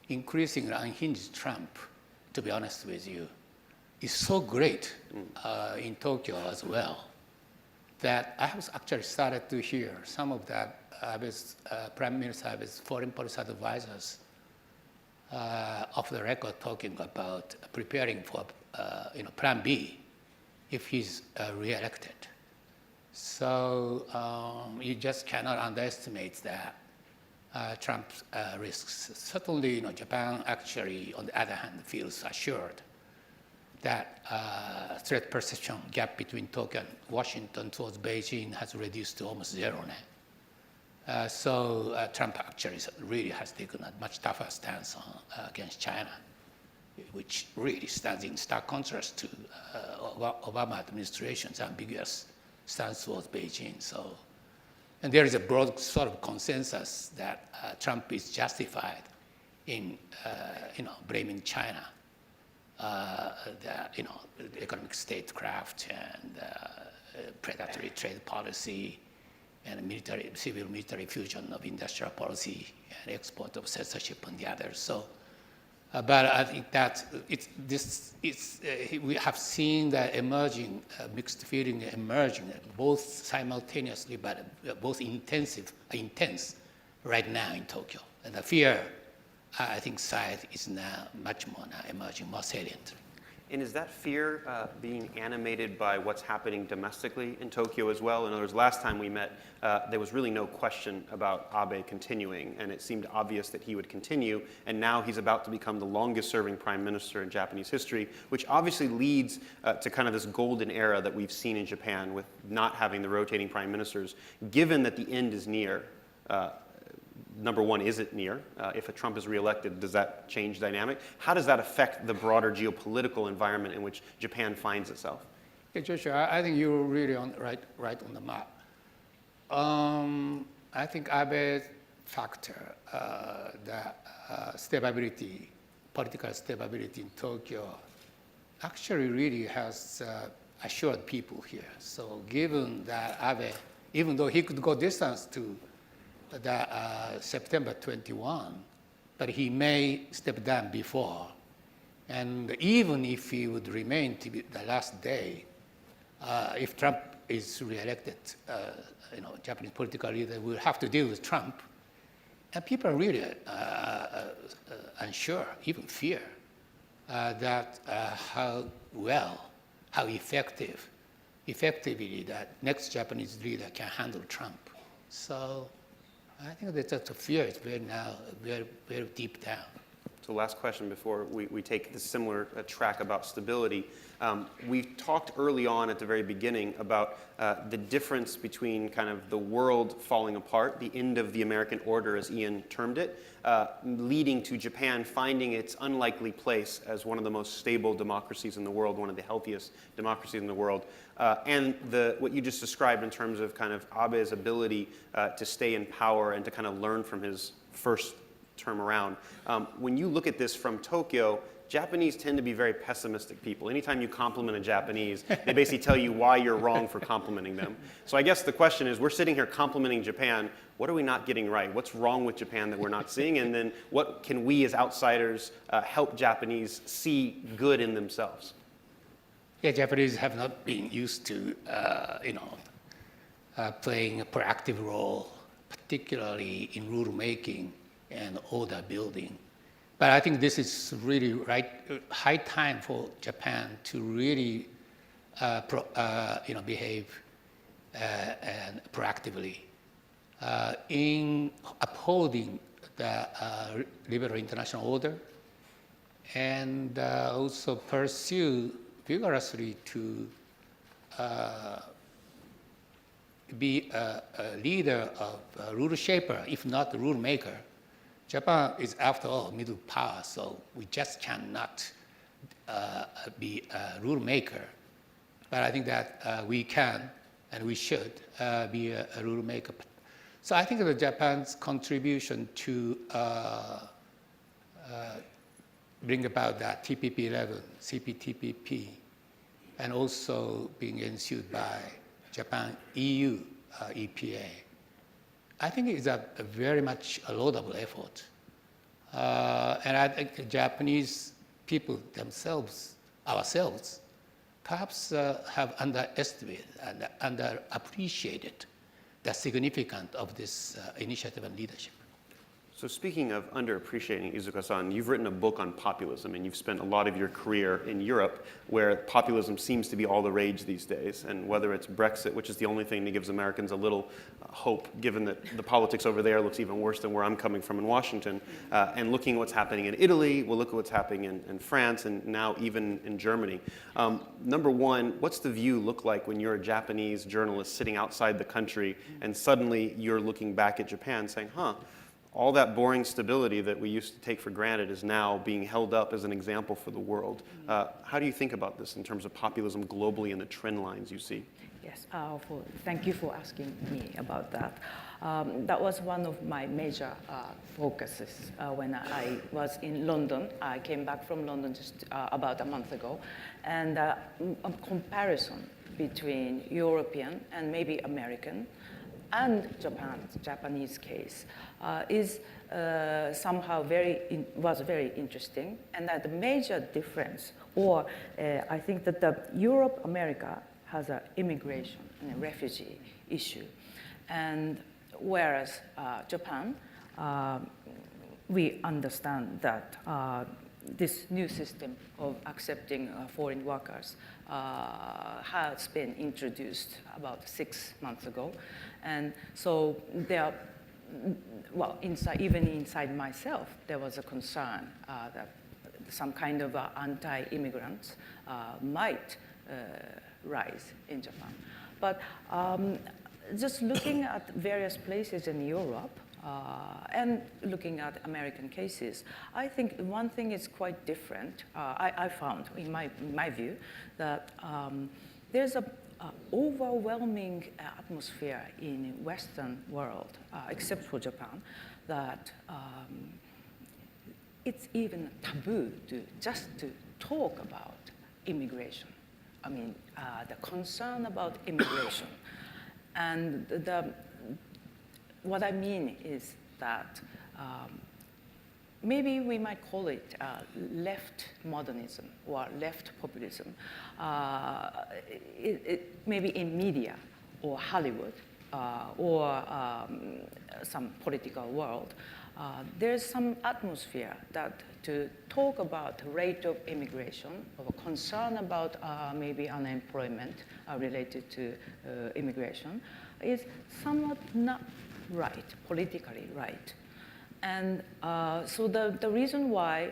increasing unhinged Trump, to be honest with you, is so great in Tokyo as well, that I have actually started to hear some of that Prime Minister, foreign policy advisors off the record talking about preparing for Plan B if he's re-elected. So you just cannot underestimate that. Trump's risks. Certainly, Japan actually, on the other hand, feels assured that threat perception gap between Tokyo and Washington towards Beijing has reduced to almost zero now. So Trump actually really has taken a much tougher stance against China, which really stands in stark contrast to Obama administration's ambiguous stance towards Beijing. So. And there is a broad sort of consensus that Trump is justified in, blaming China, the economic statecraft and predatory trade policy and civil military fusion of industrial policy and export of censorship on the others. So, but I think that we have seen the emerging mixed feeling emerging both simultaneously, but both intense right now in Tokyo. And the fear, I think, side is now much more now emerging, more salient. And is that fear being animated by what's happening domestically in Tokyo as well? In other words, last time we met, there was really no question about Abe continuing, and it seemed obvious that he would continue, and now he's about to become the longest-serving prime minister in Japanese history, which obviously leads to kind of this golden era that we've seen in Japan with not having the rotating prime ministers. Given that the end is near, number one, is it near? If a Trump is reelected, does that change dynamic? How does that affect the broader geopolitical environment in which Japan finds itself? Okay, Joshua, I think you're really right on the map. I think Abe's factor, the stability, political stability in Tokyo, actually really has assured people here. So given that Abe, even though he could go distance to the September 21, but he may step down before. And even if he would remain to be the last day, if Trump is reelected, Japanese political leader will have to deal with Trump. And people are really unsure, even fear, that how effectively that next Japanese leader can handle Trump. So I think that the fear is very deep down. So last question before we take this similar track about stability. We talked early on at the very beginning about the difference between kind of the world falling apart, the end of the American order, as Ian termed it, leading to Japan finding its unlikely place as one of the most stable democracies in the world, one of the healthiest democracies in the world, and what you just described in terms of kind of Abe's ability to stay in power and to kind of learn from his first term around. When you look at this from Tokyo, Japanese tend to be very pessimistic people. Anytime you compliment a Japanese, they basically tell you why you're wrong for complimenting them. So I guess the question is, we're sitting here complimenting Japan. What are we not getting right? What's wrong with Japan that we're not seeing? And then what can we as outsiders help Japanese see good in themselves? Yeah, Japanese have not been used to, playing a proactive role, particularly in rule making and order building. But I think this is really high time for Japan to really behave and proactively in upholding the liberal international order, and also pursue vigorously to be a leader of a rule shaper, if not the rule maker. Japan is, after all, middle power, so we just cannot be a rule maker. But I think that we can and we should be a rule maker. So I think that Japan's contribution to bring about that TPP-11, CPTPP, and also being ensued by Japan-EU EPA, I think it's a very much a laudable effort. And I think the Japanese people themselves, ourselves, perhaps have underestimated and underappreciated the significance of this initiative and leadership. So speaking of underappreciating, Izuka-san, you've written a book on populism, and you've spent a lot of your career in Europe, where populism seems to be all the rage these days. And whether it's Brexit, which is the only thing that gives Americans a little hope, given that the politics over there looks even worse than where I'm coming from in Washington, and looking at what's happening in Italy, we'll look at what's happening in France, and now even in Germany. Number one, what's the view look like when you're a Japanese journalist sitting outside the country, and suddenly you're looking back at Japan saying, all that boring stability that we used to take for granted is now being held up as an example for the world. How do you think about this in terms of populism globally and the trend lines you see? Yes, thank you for asking me about that. That was one of my major focuses when I was in London. I came back from London just about a month ago, and a comparison between European and maybe American and Japanese case is somehow was very interesting, and that the major difference, or I think that the Europe-America has an immigration and a refugee issue, and whereas Japan, we understand that this new system of accepting foreign workers has been introduced about 6 months ago. And so there, well, even inside myself, there was a concern that some kind of anti-immigrants might rise in Japan. But just looking at various places in Europe and looking at American cases, I think one thing is quite different. I found, in my view, that there's a overwhelming atmosphere in Western world, except for Japan, that it's even taboo just to talk about immigration. the concern about immigration. And what I mean is that maybe we might call it left modernism or left populism. Maybe in media or Hollywood or some political world, there's some atmosphere that to talk about rate of immigration or concern about maybe unemployment related to immigration is somewhat not right, politically right. And so the reason why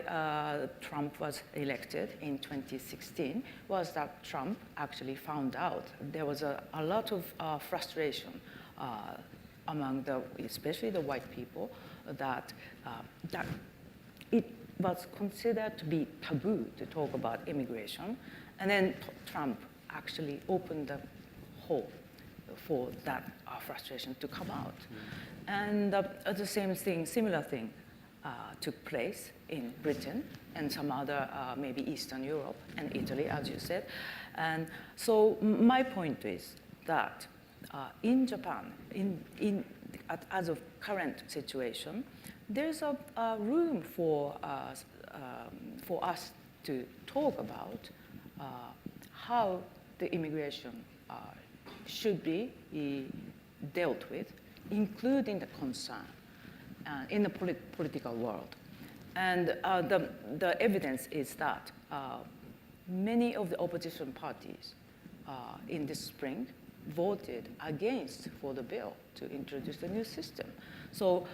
Trump was elected in 2016 was that Trump actually found out there was a lot of frustration among especially the white people, that it was considered to be taboo to talk about immigration. And then Trump actually opened the hole for that frustration to come out. And the similar thing took place in Britain and some other, maybe Eastern Europe and Italy, as you said. And so my point is that in Japan, as of current situation, there's a room for us to talk about how the immigration should be dealt with, including the concern in the political world. And the evidence is that many of the opposition parties in this spring voted against for the bill to introduce the new system. So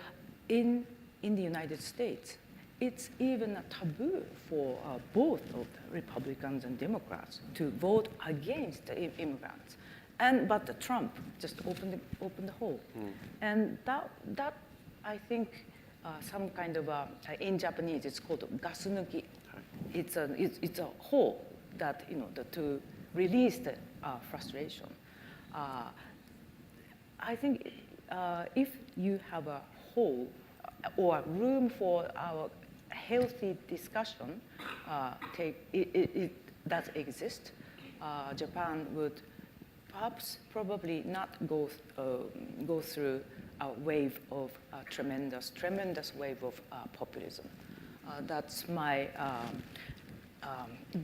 in the United States, it's even a taboo for both of the Republicans and Democrats to vote against the immigrants. But Trump just opened the hole. And that I think some kind of in Japanese it's called gasunuki. It's a hole that to release the frustration. I think if you have a hole or room for our healthy discussion that exists, Japan would probably not go through a wave of tremendous wave of populism. That's my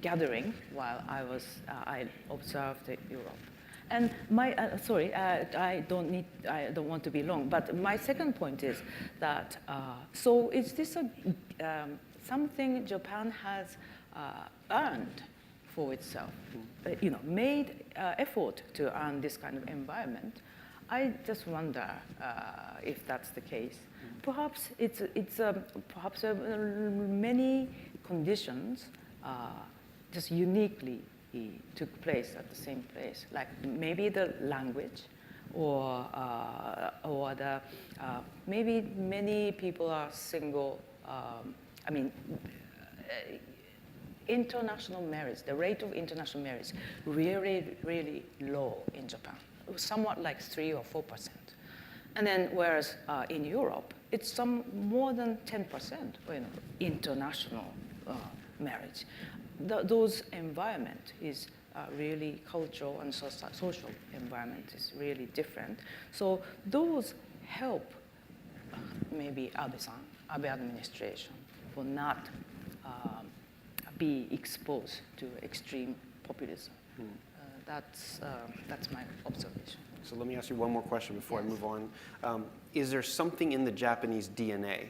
gathering while I observed Europe. And sorry, I don't want to be long, but my second point is that, so is this something Japan has earned for itself, made effort to earn this kind of environment? I just wonder if that's the case. Perhaps perhaps many conditions just uniquely took place at the same place, like maybe the language, or maybe many people are single. International marriage, the rate of international marriage, really low in Japan, somewhat like 3 or 4%. And then whereas in Europe, it's more than 10%, international marriage. Those environment is really cultural and social environment is really different. So those help maybe Abe administration will not be exposed to extreme populism. That's my observation. So let me ask you one more question before I move on. Is there something in the Japanese DNA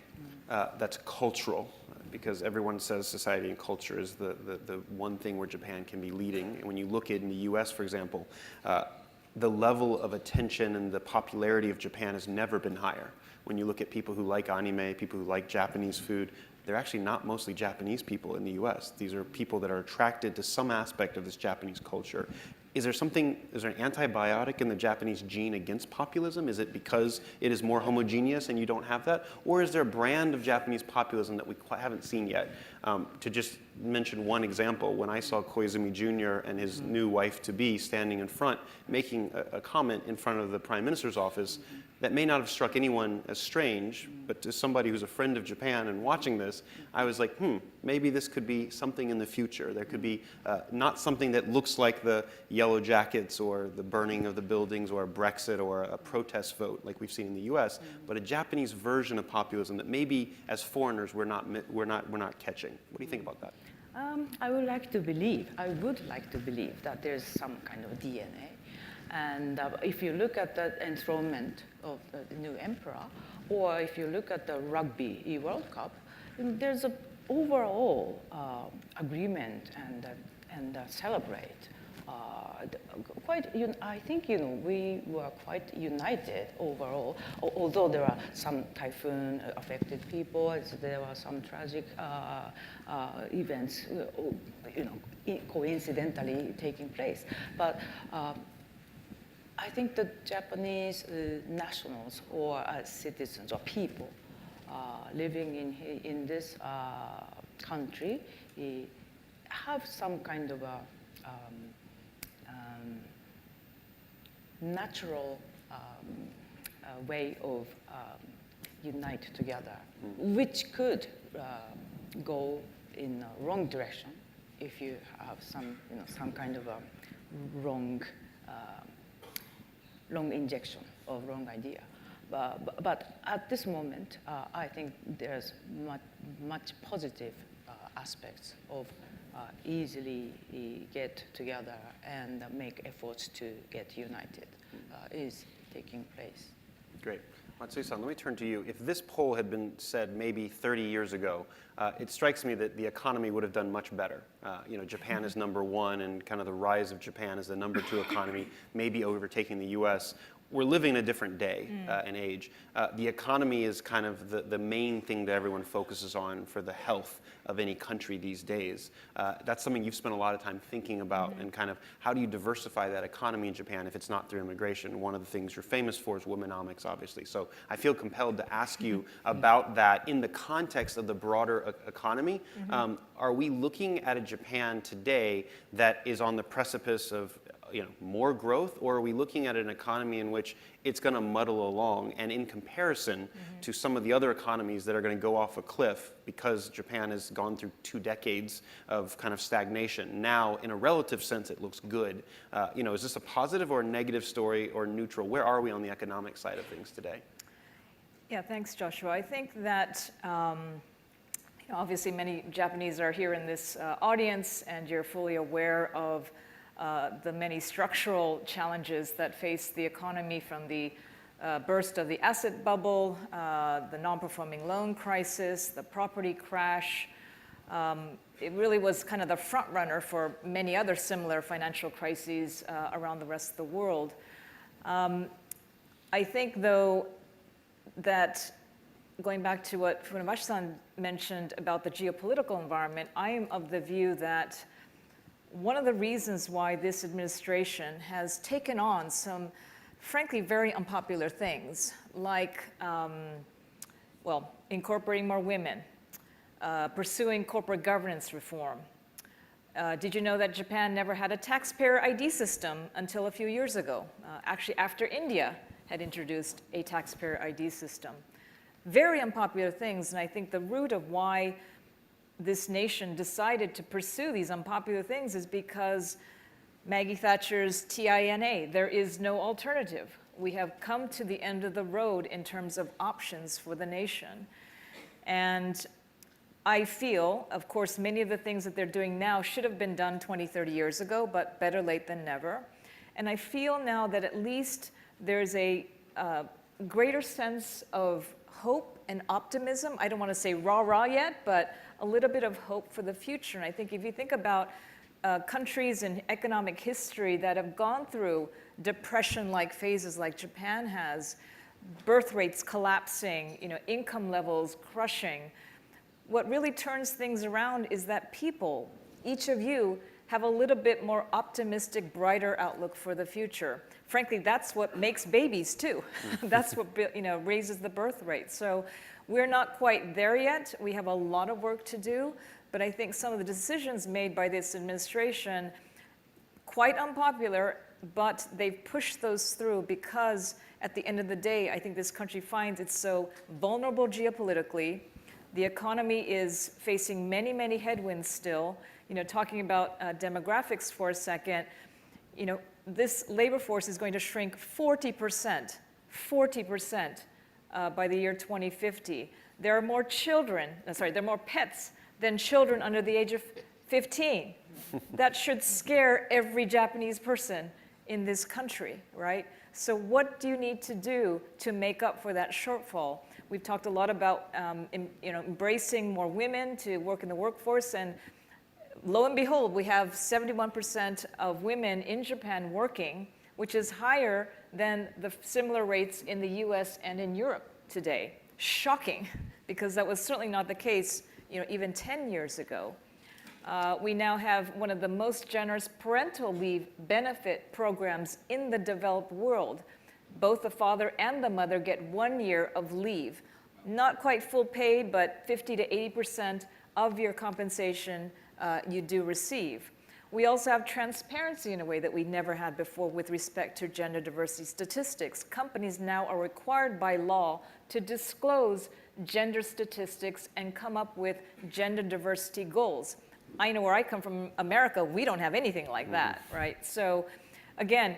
that's cultural? Because everyone says society and culture is the one thing where Japan can be leading. And when you look at in the US, for example, the level of attention and the popularity of Japan has never been higher. When you look at people who like anime, people who like Japanese food, they're actually not mostly Japanese people in the US. These are people that are attracted to some aspect of this Japanese culture. Is there an antibiotic in the Japanese gene against populism? Is it because it is more homogeneous and you don't have that? Or is there a brand of Japanese populism that we haven't seen yet? To just mention one example, when I saw Koizumi Jr. and his new wife-to-be standing in front, making a comment in front of the Prime Minister's office, that may not have struck anyone as strange, but to somebody who's a friend of Japan and watching this, I was like, maybe this could be something in the future. There could be not something that looks like the Yellow Jackets or the burning of the buildings or a Brexit or a protest vote like we've seen in the US, but a Japanese version of populism that maybe as foreigners we're not catching. What do you think about that? I would like to believe that there's some kind of DNA. And if you look at the enthronement of the new emperor, or if you look at the Rugby World Cup, there's an overall agreement and celebrate. I think we were quite united overall. Although there are some typhoon affected people, there were some tragic events, coincidentally taking place. But I think the Japanese nationals or citizens or people living in this country have some kind of a natural way of unite together, which could go in the wrong direction if you have some kind of a wrong injection of wrong idea. But at this moment, I think there's much positive aspects of easily get together and make efforts to get united is taking place. Great. Matsui-san, let me turn to you. If this poll had been said maybe 30 years ago, it strikes me that the economy would have done much better. Japan is #1, and kind of the rise of Japan as the #2 economy, maybe overtaking the US. We're living in a different day and age. The economy is kind of the main thing that everyone focuses on for the health of any country these days. That's something you've spent a lot of time thinking about, and kind of how do you diversify that economy in Japan if it's not through immigration? One of the things you're famous for is womenomics, obviously. So I feel compelled to ask you about that in the context of the broader economy. Are we looking at a Japan today that is on the precipice of more growth, or are we looking at an economy in which it's going to muddle along, and in comparison to some of the other economies that are going to go off a cliff because Japan has gone through 2 decades of kind of stagnation, now in a relative sense it looks good. Is this a positive or a negative story or neutral? Where are we on the economic side of things today? Yeah, thanks, Joshua. I think that obviously many Japanese are here in this audience, and you're fully aware of the many structural challenges that face the economy, from the burst of the asset bubble, the non-performing loan crisis, the property crash. It really was kind of the front runner for many other similar financial crises around the rest of the world. I think, though, that going back to what Funabashi-san mentioned about the geopolitical environment, I am of the view that one of the reasons why this administration has taken on some, frankly, very unpopular things, like, incorporating more women, pursuing corporate governance reform. Did you know that Japan never had a taxpayer ID system until a few years ago? Actually, after India had introduced a taxpayer ID system. Very unpopular things, and I think the root of why this nation decided to pursue these unpopular things is because Maggie Thatcher's TINA, there is no alternative. We have come to the end of the road in terms of options for the nation. And I feel, of course, many of the things that they're doing now should have been done 20, 30 years ago, but better late than never. And I feel now that at least there's a greater sense of hope and optimism. I don't want to say rah-rah yet, but a little bit of hope for the future. And I think if you think about countries in economic history that have gone through depression-like phases like Japan has, birth rates collapsing, income levels crushing, what really turns things around is that people, each of you, have a little bit more optimistic, brighter outlook for the future. Frankly, that's what makes babies too. That's what raises the birth rate. So we're not quite there yet. We have a lot of work to do, but I think some of the decisions made by this administration, quite unpopular, but they've pushed those through because at the end of the day, I think this country finds it's so vulnerable geopolitically. The economy is facing many, many headwinds still. You know, talking about demographics for a second, you know, this labor force is going to shrink 40% by the year 2050. There are more children, there are more pets than children under the age of 15. That should scare every Japanese person in this country, right? So what do you need to do to make up for that shortfall? We've talked a lot about embracing more women to work in the workforce, and lo and behold, we have 71% of women in Japan working, which is higher than the similar rates in the US and in Europe today. Shocking, because that was certainly not the case, you know, even 10 years ago. We now have one of the most generous parental leave benefit programs in the developed world. Both the father and the mother get 1 year of leave. Not quite full pay, but 50 to 80% of your compensation you do receive. We also have transparency in a way that we never had before with respect to gender diversity statistics. Companies now are required by law to disclose gender statistics and come up with gender diversity goals. I know where I come from, America, we don't have anything like that, right? So again,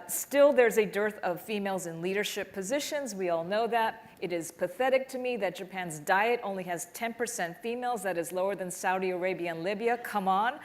still there's a dearth of females in leadership positions. We all know that. It is pathetic to me that Japan's diet only has 10% females. That is lower than Saudi Arabia and Libya. Come on.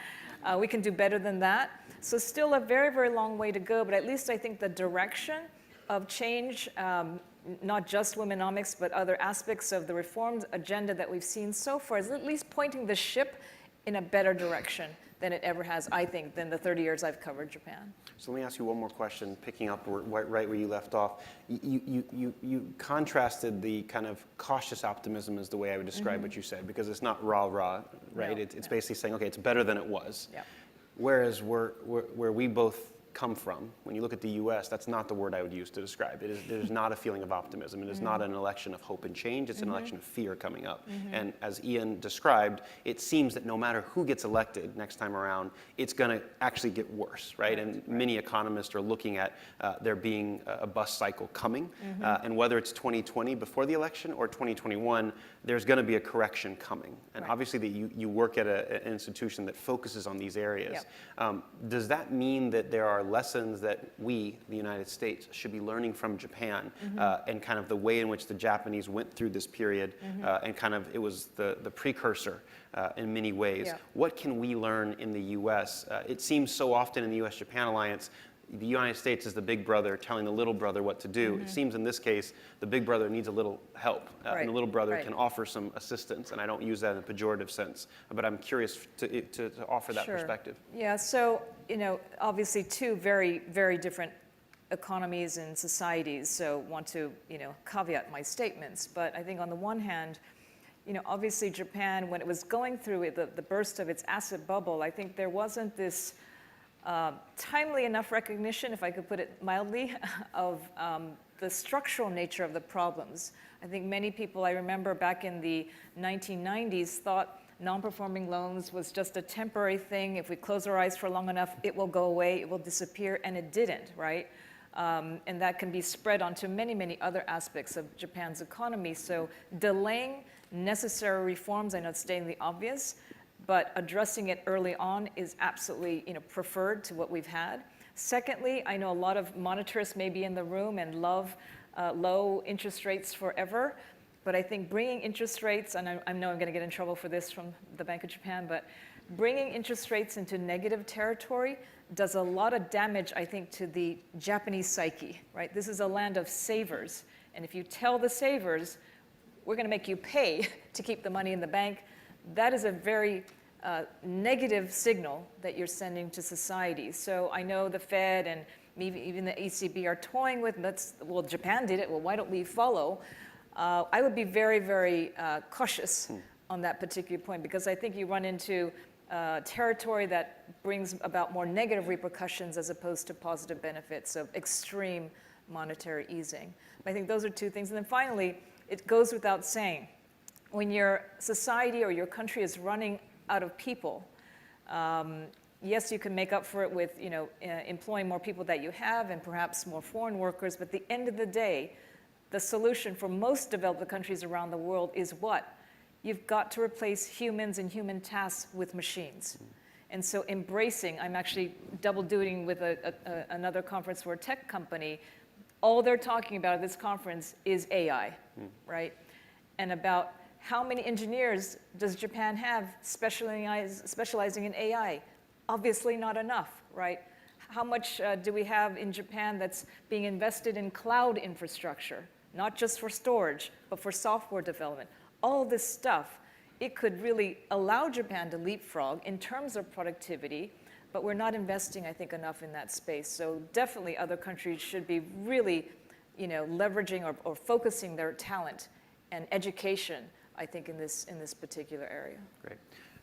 We can do better than that. So still a very, very long way to go, but at least I think the direction of change, not just womenomics, but other aspects of the reforms agenda that we've seen so far is at least pointing the ship in a better direction than it ever has, I think, than the 30 years I've covered Japan. So let me ask you one more question, picking up right where you left off. You contrasted the kind of cautious optimism is the way I would describe what you said, because it's not rah-rah, right? No, it's basically saying, okay, it's better than it was. Yeah. Whereas where we both come from, when you look at the US, that's not the word I would use to describe it. There's not a feeling of optimism. It is not an election of hope and change. It's an election of fear coming up. And as Ian described, it seems that no matter who gets elected next time around, it's going to actually get worse, right? And many economists are looking at there being a bust cycle coming. And whether it's 2020 before the election or 2021, there's going to be a correction coming. And obviously that you work at an institution that focuses on these areas. Does that mean that there are lessons that we, the United States, should be learning from Japan and kind of the way in which the Japanese went through this period and kind of it was the precursor in many ways. What can we learn in the US? It seems so often in the US-Japan alliance, the United States is the big brother telling the little brother what to do. It seems in this case, the big brother needs a little help, and the little brother can offer some assistance, and I don't use that in a pejorative sense, but I'm curious to offer that perspective. Yeah, so, you know, obviously two very, very different economies and societies, so want to, you know, caveat my statements, but I think on the one hand, you know, obviously Japan, when it was going through the burst of its asset bubble, I think there wasn't this timely enough recognition, if I could put it mildly, of the structural nature of the problems. I think many people, I remember back in the 1990s, thought non-performing loans was just a temporary thing. If we close our eyes for long enough, it will go away, it will disappear, and it didn't, right? And that can be spread onto many, many other aspects of Japan's economy. So delaying necessary reforms, I know it's stating the obvious, but addressing it early on is absolutely, you know, preferred to what we've had. Secondly, I know a lot of monetarists may be in the room and love low interest rates forever, but I think bringing interest rates, and I know I'm going to get in trouble for this from the Bank of Japan, but bringing interest rates into negative territory does a lot of damage, I think, to the Japanese psyche, right? This is a land of savers, and if you tell the savers, we're going to make you pay to keep the money in the bank, that is a very negative signal that you're sending to society. So I know the Fed and maybe even the ECB are toying with, well, Japan did it, well, why don't we follow? I would be very, very cautious on that particular point, because I think you run into territory that brings about more negative repercussions as opposed to positive benefits of extreme monetary easing. I think those are two things. And then finally, it goes without saying, when your society or your country is running out of people, Yes, you can make up for it with, employing more people that you have and perhaps more foreign workers, but at the end of the day, the solution for most developed countries around the world is what? You've got to replace humans and human tasks with machines. And so embracing, I'm actually double dutying with another conference for a tech company. All they're talking about at this conference is AI, right? And about how many engineers does Japan have specializing in AI? Obviously not enough, right? How much do we have in Japan that's being invested in cloud infrastructure, not just for storage, but for software development? All this stuff, it could really allow Japan to leapfrog in terms of productivity, but we're not investing, I think, enough in that space. So definitely other countries should be really, leveraging or focusing their talent and education, I think, in this particular area. Great.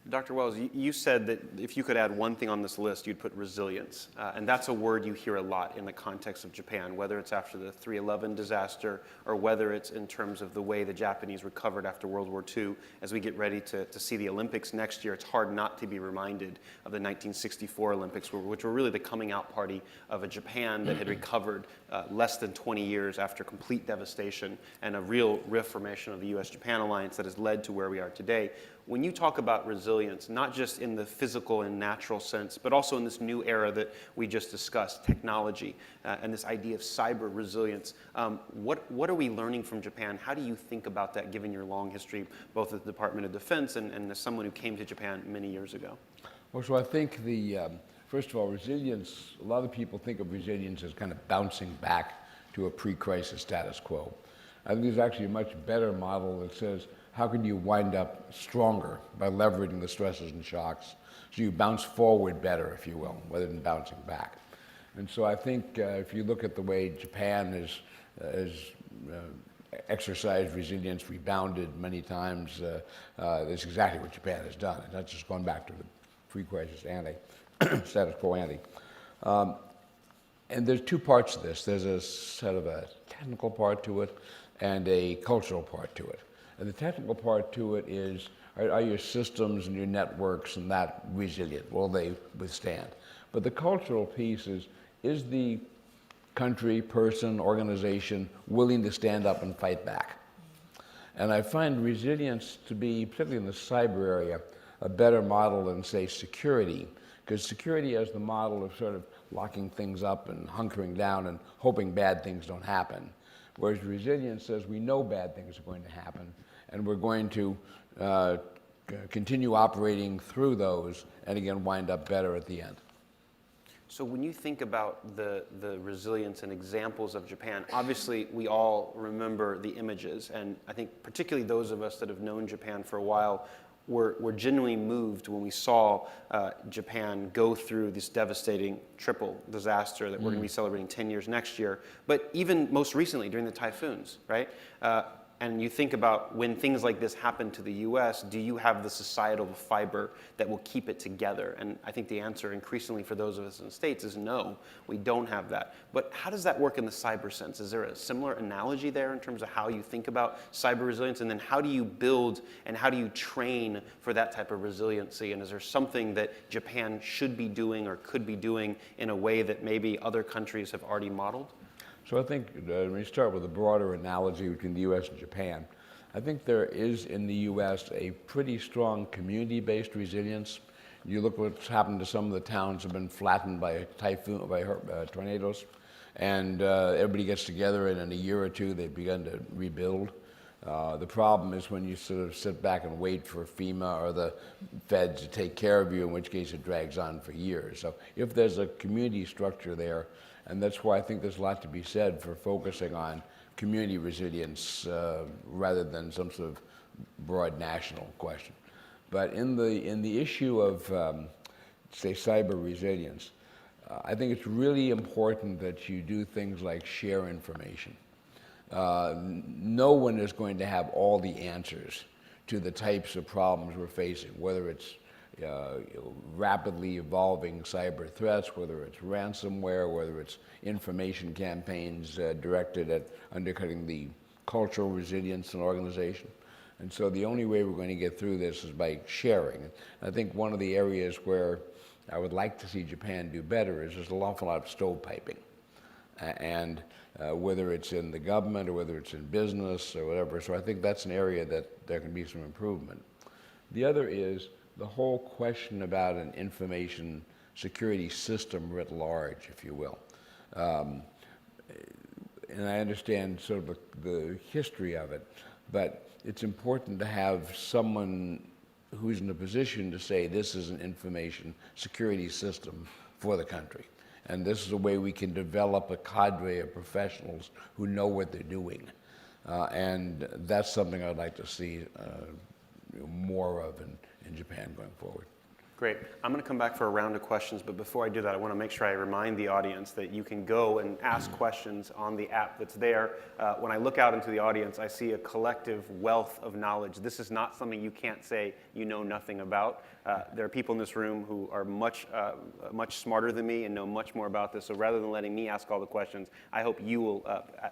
Dr. Wells, you said that if you could add one thing on this list, you'd put resilience. And that's a word you hear a lot in the context of Japan, whether it's after the 3/11 disaster or whether it's in terms of the way the Japanese recovered after World War II. As we get ready to see the Olympics next year, it's hard not to be reminded of the 1964 Olympics, which were really the coming out party of a Japan that had recovered less than 20 years after complete devastation and a real reformation of the U.S.-Japan alliance that has led to where we are today. When you talk about resilience, not just in the physical and natural sense, but also in this new era that we just discussed, technology, and this idea of cyber resilience, what are we learning from Japan? How do you think about that, given your long history, both at the Department of Defense and as someone who came to Japan many years ago? Well, so I think first of all, resilience, a lot of people think of resilience as kind of bouncing back to a pre-crisis status quo. I think there's actually a much better model that says, how can you wind up stronger by leveraging the stresses and shocks so you bounce forward better, if you will, rather than bouncing back? And so I think if you look at the way Japan has exercised resilience, rebounded many times, that's exactly what Japan has done. It's not just gone back to the pre-crisis status quo ante. And there's two parts to this. There's a sort of a technical part to it and a cultural part to it. And the technical part to it is, are your systems and your networks and that resilient? Will they withstand? But the cultural piece is the country, person, organization willing to stand up and fight back? And I find resilience to be, particularly in the cyber area, a better model than, say, security, because security has the model of sort of locking things up and hunkering down and hoping bad things don't happen. Whereas resilience says we know bad things are going to happen, and we're going to continue operating through those and again wind up better at the end. So when you think about the resilience and examples of Japan, obviously we all remember the images, and I think particularly those of us that have known Japan for a while were genuinely moved when we saw Japan go through this devastating triple disaster that we're going to be celebrating 10 years next year, but even most recently during the typhoons, right? And you think about when things like this happen to the US, do you have the societal fiber that will keep it together? And I think the answer increasingly for those of us in the States is no, we don't have that. But how does that work in the cyber sense? Is there a similar analogy there in terms of how you think about cyber resilience? And then how do you build and how do you train for that type of resiliency? And is there something that Japan should be doing or could be doing in a way that maybe other countries have already modeled? So I think when you start with a broader analogy between the U.S. and Japan, I think there is in the U.S. a pretty strong community-based resilience. You look what's happened to some of the towns that have been flattened by tornadoes, and everybody gets together, and in a year or two they've begun to rebuild. The problem is when you sort of sit back and wait for FEMA or the feds to take care of you, in which case it drags on for years. So if there's a community structure there, and that's why I think there's a lot to be said for focusing on community resilience rather than some sort of broad national question. But in the issue of, say, cyber resilience, I think it's really important that you do things like share information. No one is going to have all the answers to the types of problems we're facing, whether it's rapidly evolving cyber threats, whether it's ransomware, whether it's information campaigns directed at undercutting the cultural resilience in an organization. And so the only way we're going to get through this is by sharing. I think one of the areas where I would like to see Japan do better is there's an awful lot of stovepiping. And whether it's in the government or whether it's in business or whatever. So I think that's an area that there can be some improvement. The other is the whole question about an information security system writ large, if you will. And I understand sort of the history of it, but it's important to have someone who's in a position to say this is an information security system for the country. And this is a way we can develop a cadre of professionals who know what they're doing. And that's something I'd like to see more of in Japan going forward. Great. I'm going to come back for a round of questions, but before I do that, I want to make sure I remind the audience that you can go and ask questions on the app that's there. When I look out into the audience, I see a collective wealth of knowledge. This is not something you can't say you know nothing about. There are people in this room who are much smarter than me and know much more about this, so rather than letting me ask all the questions, I hope you will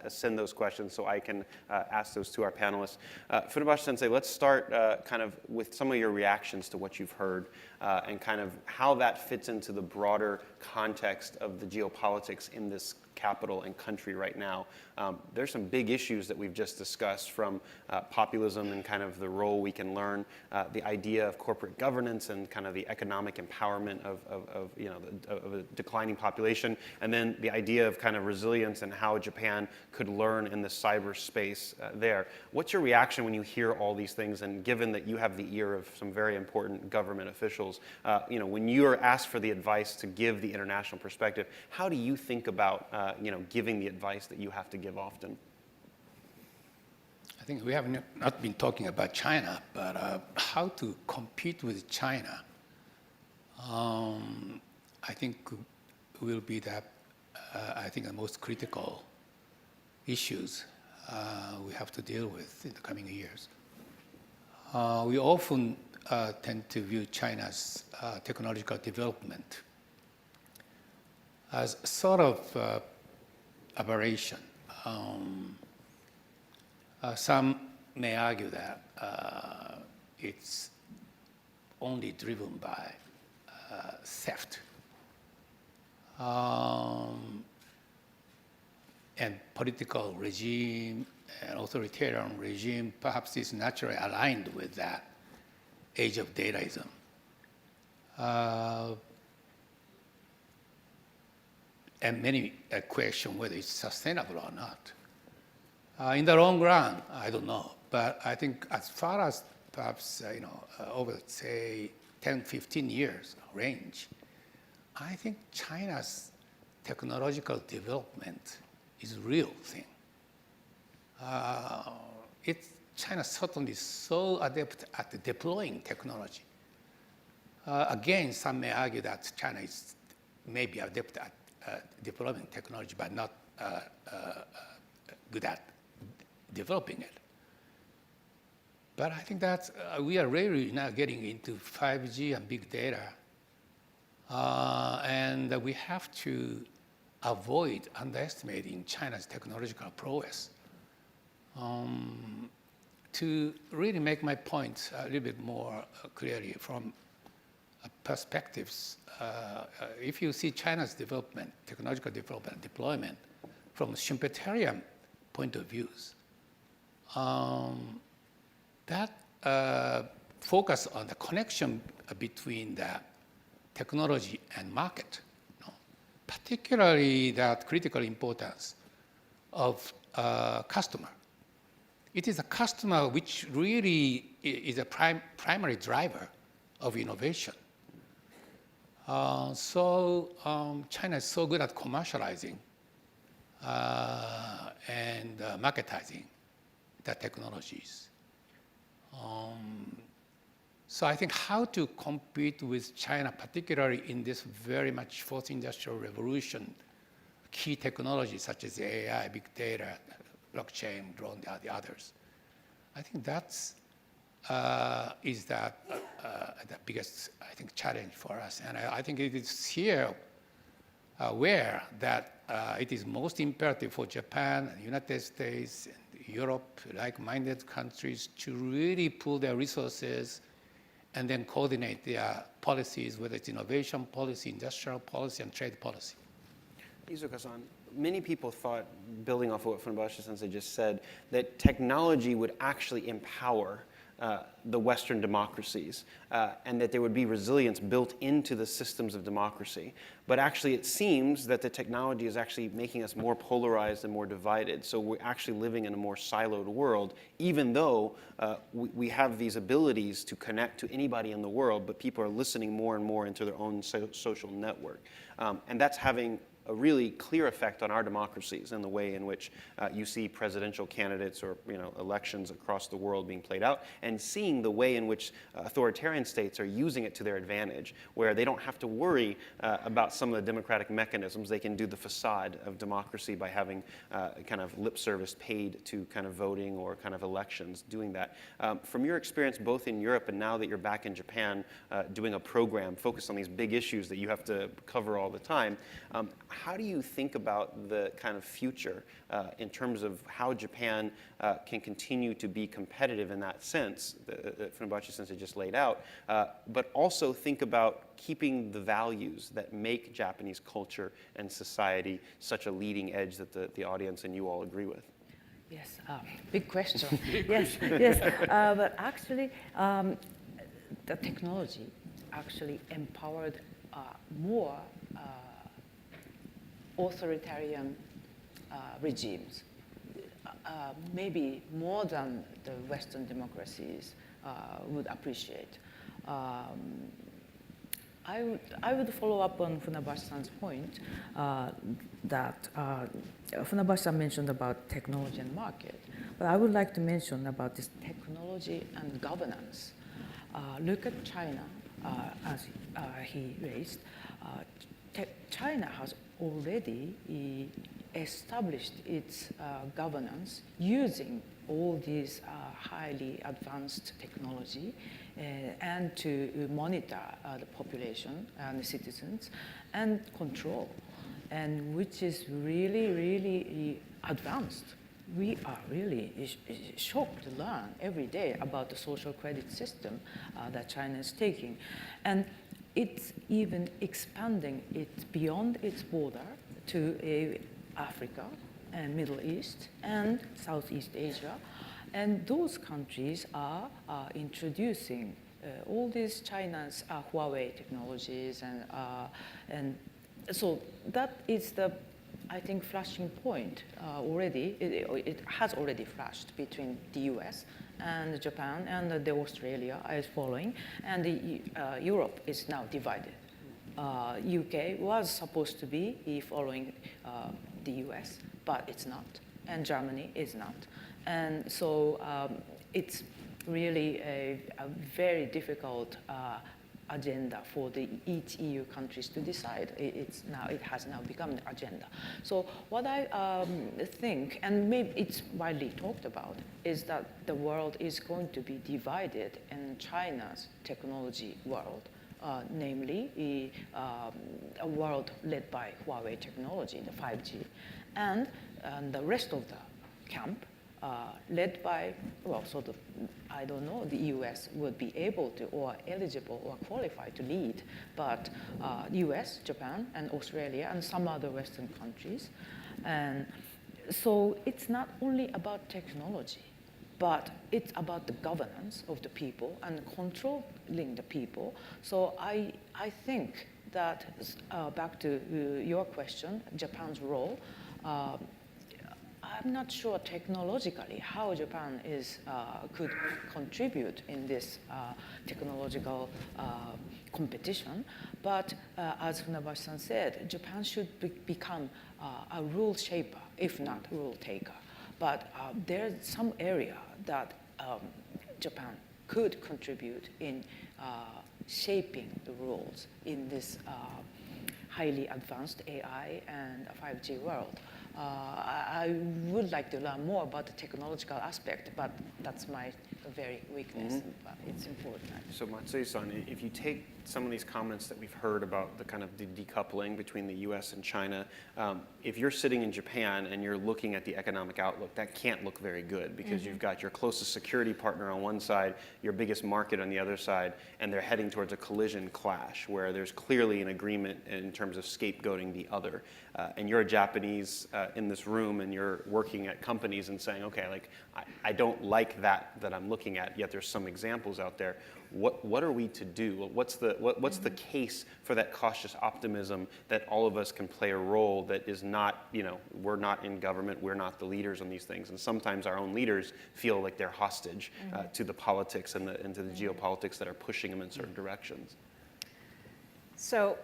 send those questions so I can ask those to our panelists. Funabashi-sensei, let's start kind of with some of your reactions to what you've heard. And kind of how that fits into the broader context of the geopolitics in this capital and country right now. There's some big issues that we've just discussed, from populism and kind of the role we can learn, the idea of corporate governance and kind of the economic empowerment of a declining population, and then the idea of kind of resilience and how Japan could learn in the cyberspace there. What's your reaction when you hear all these things, and given that you have the ear of some very important government officials, when you are asked for the advice to give the international perspective, how do you think about giving the advice that you have to give often? I think we have not been talking about China, but how to compete with China, I think will be the most critical issues we have to deal with in the coming years. We often tend to view China's technological development as sort of aberration. Some may argue that it's only driven by theft and political regime and authoritarian regime perhaps is naturally aligned with that age of dataism. And many question whether it's sustainable or not. In the long run, I don't know. But I think as far as perhaps over, say, 10, 15 years range, I think China's technological development is a real thing. China certainly is so adept at deploying technology. Again, some may argue that China is maybe adept at deploying technology, but not good at developing it. But I think that we are really now getting into 5G and big data, and we have to avoid underestimating China's technological prowess. To really make my point a little bit more clearly from perspectives, if you see China's development, technological development, deployment from a Schumpeterian point of views, that focus on the connection between the technology and market, particularly that critical importance of customer. It is a customer which really is a primary driver of innovation. So China is so good at commercializing and marketizing the technologies. So I think how to compete with China, particularly in this very much fourth industrial revolution, key technologies such as AI, big data, blockchain, drone, the others. I think that's is the biggest, challenge for us. And I think it is here aware that it is most imperative for Japan and United States and Europe, like-minded countries, to really pool their resources and then coordinate their policies, whether it's innovation policy, industrial policy, and trade policy. Izuka-san, many people thought, building off of what Funabashi-sensei just said, that technology would actually empower the Western democracies and that there would be resilience built into the systems of democracy. But actually it seems that the technology is actually making us more polarized and more divided. So we're actually living in a more siloed world, even though we have these abilities to connect to anybody in the world, but people are listening more and more into their own social network. And that's having a really clear effect on our democracies and the way in which you see presidential candidates or elections across the world being played out, and seeing the way in which authoritarian states are using it to their advantage, where they don't have to worry about some of the democratic mechanisms. They can do the facade of democracy by having kind of lip service paid to kind of voting or kind of elections doing that. From your experience both in Europe and now that you're back in Japan doing a program focused on these big issues that you have to cover all the time, how do you think about the kind of future in terms of how Japan can continue to be competitive in that sense that Funabashi-sensei just laid out, but also think about keeping the values that make Japanese culture and society such a leading edge that the audience and you all agree with? Yes, big question. Yes, yes. But actually, the technology actually empowered more authoritarian regimes, maybe more than the Western democracies would appreciate. I would follow up on Funabashi-san's point that Funabashi-san mentioned about technology and market, but I would like to mention about this technology and governance. Look at China, as he raised. China has already established its governance using all these highly advanced technology and to monitor the population and the citizens and control, and which is really, really advanced. We are really shocked to learn every day about the social credit system that China is taking. And it's even expanding it beyond its border to Africa and Middle East and Southeast Asia. And those countries are introducing all these China's Huawei technologies. And so that is the, I think, flashing point already. It has already flashed between the US and Japan, and the Australia is following, and Europe is now divided. UK was supposed to be following the US, but it's not, and Germany is not. And so it's really a very difficult agenda for each EU countries to decide. It has now become an agenda. So what I think, and maybe it's widely talked about, is that the world is going to be divided in China's technology world, namely a world led by Huawei technology, the 5G, and the rest of the camp led by, well, sort of, I don't know, the US would be able to, or eligible, or qualified to lead, but US, Japan, and Australia, and some other Western countries. And so it's not only about technology, but it's about the governance of the people and controlling the people. So I think that, back to your question, Japan's role, I'm not sure technologically how Japan could contribute in this technological competition, but as Funabashi-san said, Japan should become a rule shaper, if not rule taker. But there's some area that Japan could contribute in shaping the rules in this highly advanced AI and 5G world. I would like to learn more about the technological aspect, but that's my a very weakness, but it's important. So Matsui-san, if you take some of these comments that we've heard about the kind of the decoupling between the US and China, if you're sitting in Japan and you're looking at the economic outlook, that can't look very good because you've got your closest security partner on one side, your biggest market on the other side, and they're heading towards a collision clash where there's clearly an agreement in terms of scapegoating the other. And you're a Japanese in this room and you're working at companies and saying, okay, like I don't like that I'm looking at, yet there's some examples out there. What are we to do? What's the case for that cautious optimism that all of us can play a role that is not, we're not in government, we're not the leaders on these things. And sometimes our own leaders feel like they're hostage to the politics and to the geopolitics that are pushing them in certain directions. So,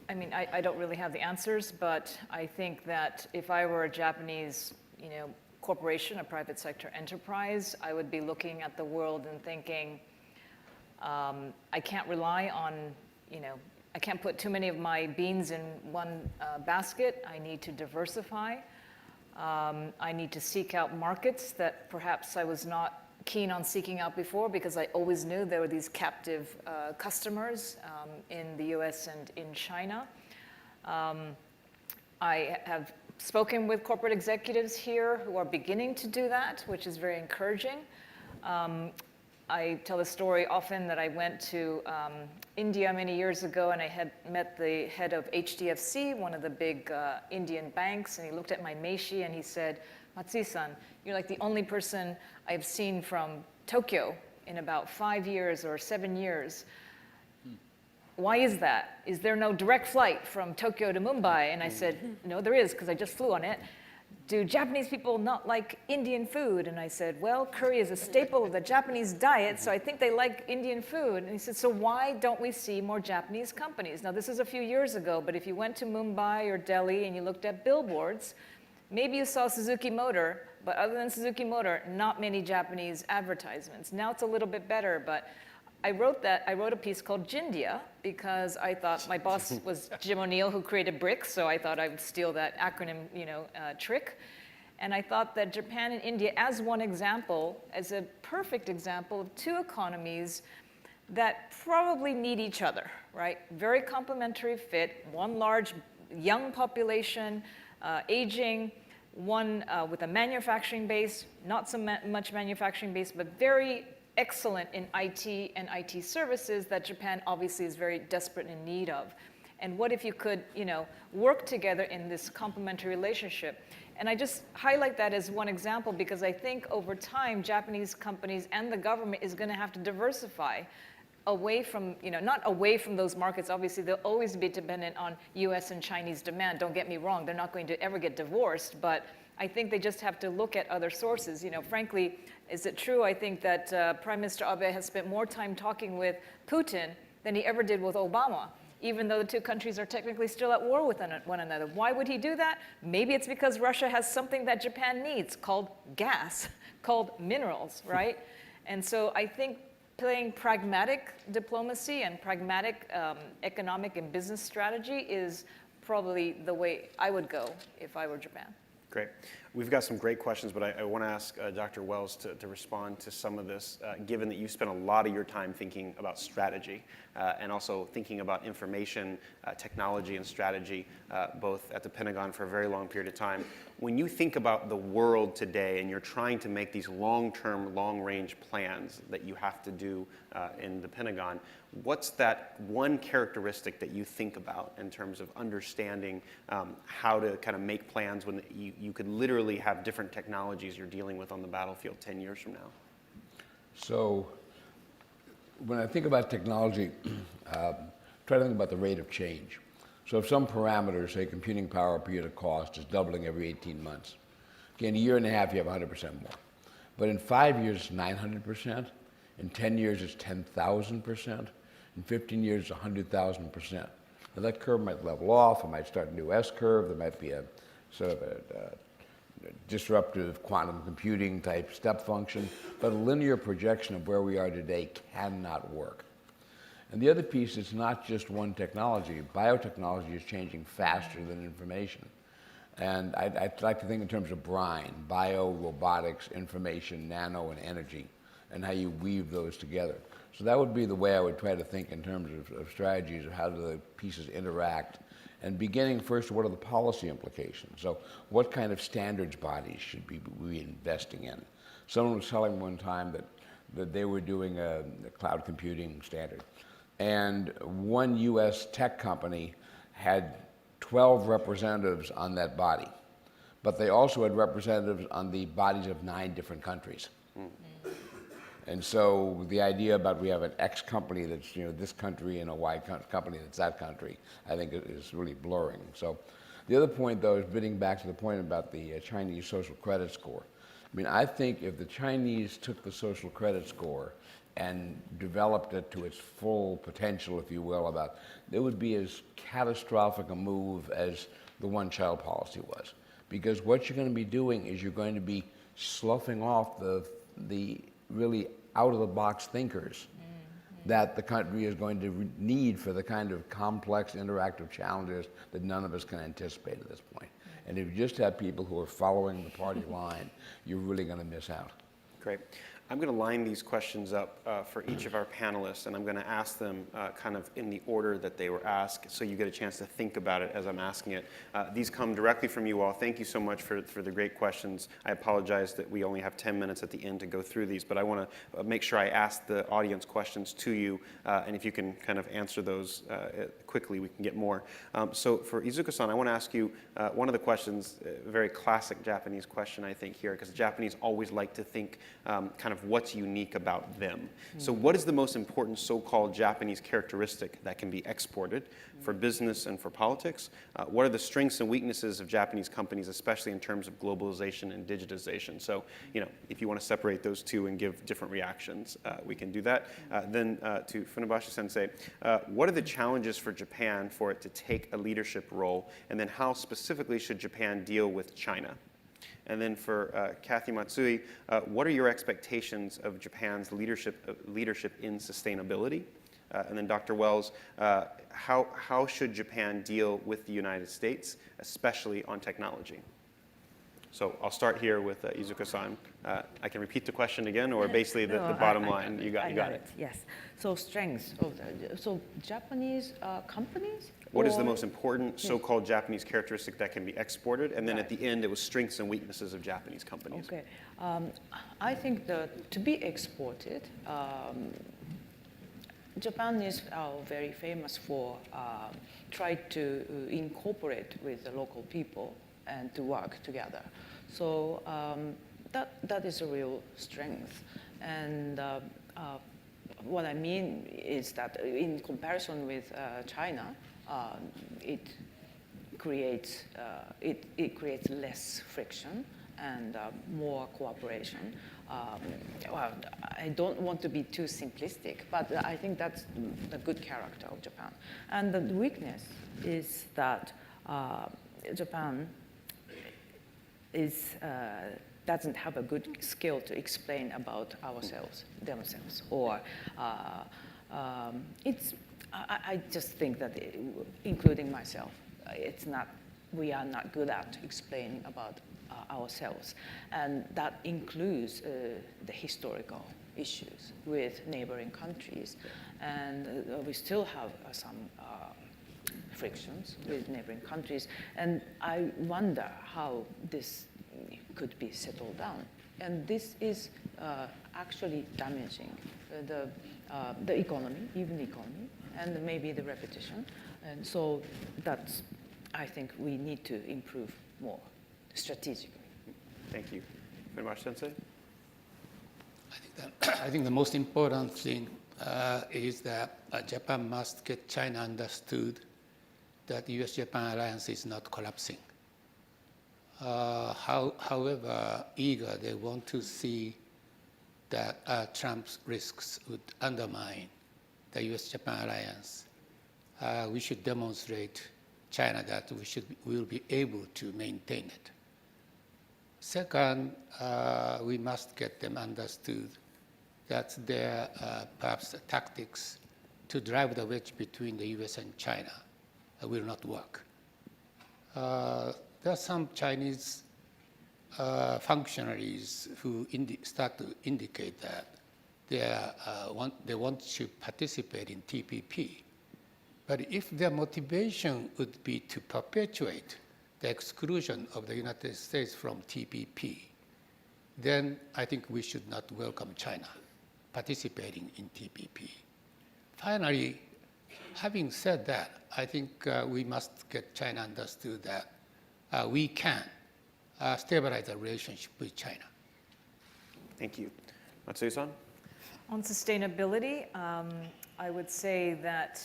I mean, I don't really have the answers, but I think that if I were a Japanese, corporation, a private sector enterprise, I would be looking at the world and thinking, I can't rely on, I can't put too many of my beans in one basket. I need to diversify. I need to seek out markets that perhaps I was not keen on seeking out before because I always knew there were these captive customers in the US and in China. I have spoken with corporate executives here who are beginning to do that, which is very encouraging. I tell the story often that I went to India many years ago and I had met the head of HDFC, one of the big Indian banks, and he looked at my meishi and he said, Matsui-san, you're like the only person I've seen from Tokyo in about 5 years or 7 years. Why is that? Is there no direct flight from Tokyo to Mumbai? And I said, no, there is, because I just flew on it. Do Japanese people not like Indian food? And I said, well, curry is a staple of the Japanese diet, so I think they like Indian food. And he said, so why don't we see more Japanese companies? Now, this is a few years ago, but if you went to Mumbai or Delhi and you looked at billboards, maybe you saw Suzuki Motor, but other than Suzuki Motor, not many Japanese advertisements. Now it's a little bit better, but I wrote a piece called Jindia because I thought my boss was Jim O'Neill, who created BRICS, so I thought I would steal that acronym, trick. And I thought that Japan and India, as one example, as a perfect example of two economies that probably need each other, right? Very complementary fit, one large young population, aging, one with a manufacturing base, not so much manufacturing base, but very excellent in IT and IT services that Japan obviously is very desperate in need of. And what if you could, work together in this complementary relationship? And I just highlight that as one example because I think over time, Japanese companies and the government is going to have to diversify away from, not away from those markets. Obviously, they'll always be dependent on US and Chinese demand. Don't get me wrong. They're not going to ever get divorced, but I think they just have to look at other sources. Frankly, is it true? I think that Prime Minister Abe has spent more time talking with Putin than he ever did with Obama, even though the two countries are technically still at war with one another. Why would he do that? Maybe it's because Russia has something that Japan needs called gas, called minerals, right? And so I think playing pragmatic diplomacy and pragmatic economic and business strategy is probably the way I would go if I were Japan. Great. We've got some great questions, but I want to ask Dr. Wells to respond to some of this, given that you spent a lot of your time thinking about strategy and also thinking about information technology and strategy, both at the Pentagon for a very long period of time. When you think about the world today and you're trying to make these long-term, long-range plans that you have to do in the Pentagon, what's that one characteristic that you think about in terms of understanding how to kind of make plans when you could literally have different technologies you're dealing with on the battlefield 10 years from now? So when I think about technology, try to think about the rate of change. So if some parameter, say computing power per unit cost, is doubling every 18 months, okay, in a year and a half you have 100% more. But in 5 years it's 900%, in 10 years it's 10,000%, in 15 years it's 100,000%. Now that curve might level off, it might start a new S-curve, there might be a sort of a disruptive quantum computing type step function, but a linear projection of where we are today cannot work. And the other piece is not just one technology. Biotechnology is changing faster than information. And I'd like to think in terms of brine, bio, robotics, information, nano, and energy. and how you weave those together. So that would be the way I would try to think in terms of strategies of how do the pieces interact. And beginning first, what are the policy implications? So what kind of standards bodies should we be investing in? Someone was telling one time that they were doing a cloud computing standard. And one US tech company had 12 representatives on that body. But they also had representatives on the bodies of 9 different countries. And so the idea about we have an X company that's this country and a Y company that's that country, I think is really blurring. So the other point, though, is getting back to the point about the Chinese social credit score. I mean, I think if the Chinese took the social credit score and developed it to its full potential, if you will, it would be as catastrophic a move as the one-child policy was. Because what you're going to be doing is you're going to be sloughing off the really out-of-the-box thinkers that the country is going to need for the kind of complex interactive challenges that none of us can anticipate at this point. And if you just have people who are following the party line, you're really going to miss out. Great. I'm going to line these questions up for each of our panelists, and I'm going to ask them kind of in the order that they were asked, so you get a chance to think about it as I'm asking it. These come directly from you all. Thank you so much for the great questions. I apologize that we only have 10 minutes at the end to go through these, but I want to make sure I ask the audience questions to you, and if you can kind of answer those quickly, we can get more. So for Izuka-san, I want to ask you one of the questions, a very classic Japanese question, I think, here, because the Japanese always like to think kind of what's unique about them. So what is the most important so-called Japanese characteristic that can be exported for business and for politics? What are the strengths and weaknesses of Japanese companies, especially in terms of globalization and digitization? So, if you want to separate those two and give different reactions, we can do that. Then to Funabashi-sensei, what are the challenges for Japan for it to take a leadership role? And then how specifically should Japan deal with China? And then for Kathy Matsui, what are your expectations of Japan's leadership in sustainability? And then Dr. Wells, how should Japan deal with the United States, especially on technology? So I'll start here with Izuka-san. I can repeat the question again, or basically the bottom line. You got it. Yes. So strengths of so Japanese companies. What is the most important so-called Japanese characteristic that can be exported? And then at the end, it was strengths and weaknesses of Japanese companies. Okay. I think to be exported, Japan is very famous for trying to incorporate with the local people and to work together. So that is a real strength. And what I mean is that in comparison with China, it creates less friction and more cooperation. Well, I don't want to be too simplistic, but I think that's the good character of Japan. And the weakness is that Japan doesn't have a good skill to explain about themselves, or I just think that, including myself, we are not good at explaining about ourselves. And that includes the historical issues with neighboring countries. And we still have some frictions with neighboring countries. And I wonder how this could be settled down. And this is actually damaging the economy, even the economy, and maybe the reputation. And so I think we need to improve more strategically. Thank you. Funabashi-sensei? I think the most important thing is that Japan must get China understood that the US-Japan alliance is not collapsing. However eager they want to see that Trump's risks would undermine the US-Japan alliance, we should demonstrate China that we will be able to maintain it. Second, we must get them understood that their perhaps tactics to drive the wedge between the US and China will not work. There are some Chinese functionaries who start to indicate that they want to participate in TPP. But if their motivation would be to perpetuate the exclusion of the United States from TPP, then I think we should not welcome China participating in TPP. Finally, having said that, I think we must get China understood that we can stabilize the relationship with China. Thank you. Matsui-san? On sustainability, I would say that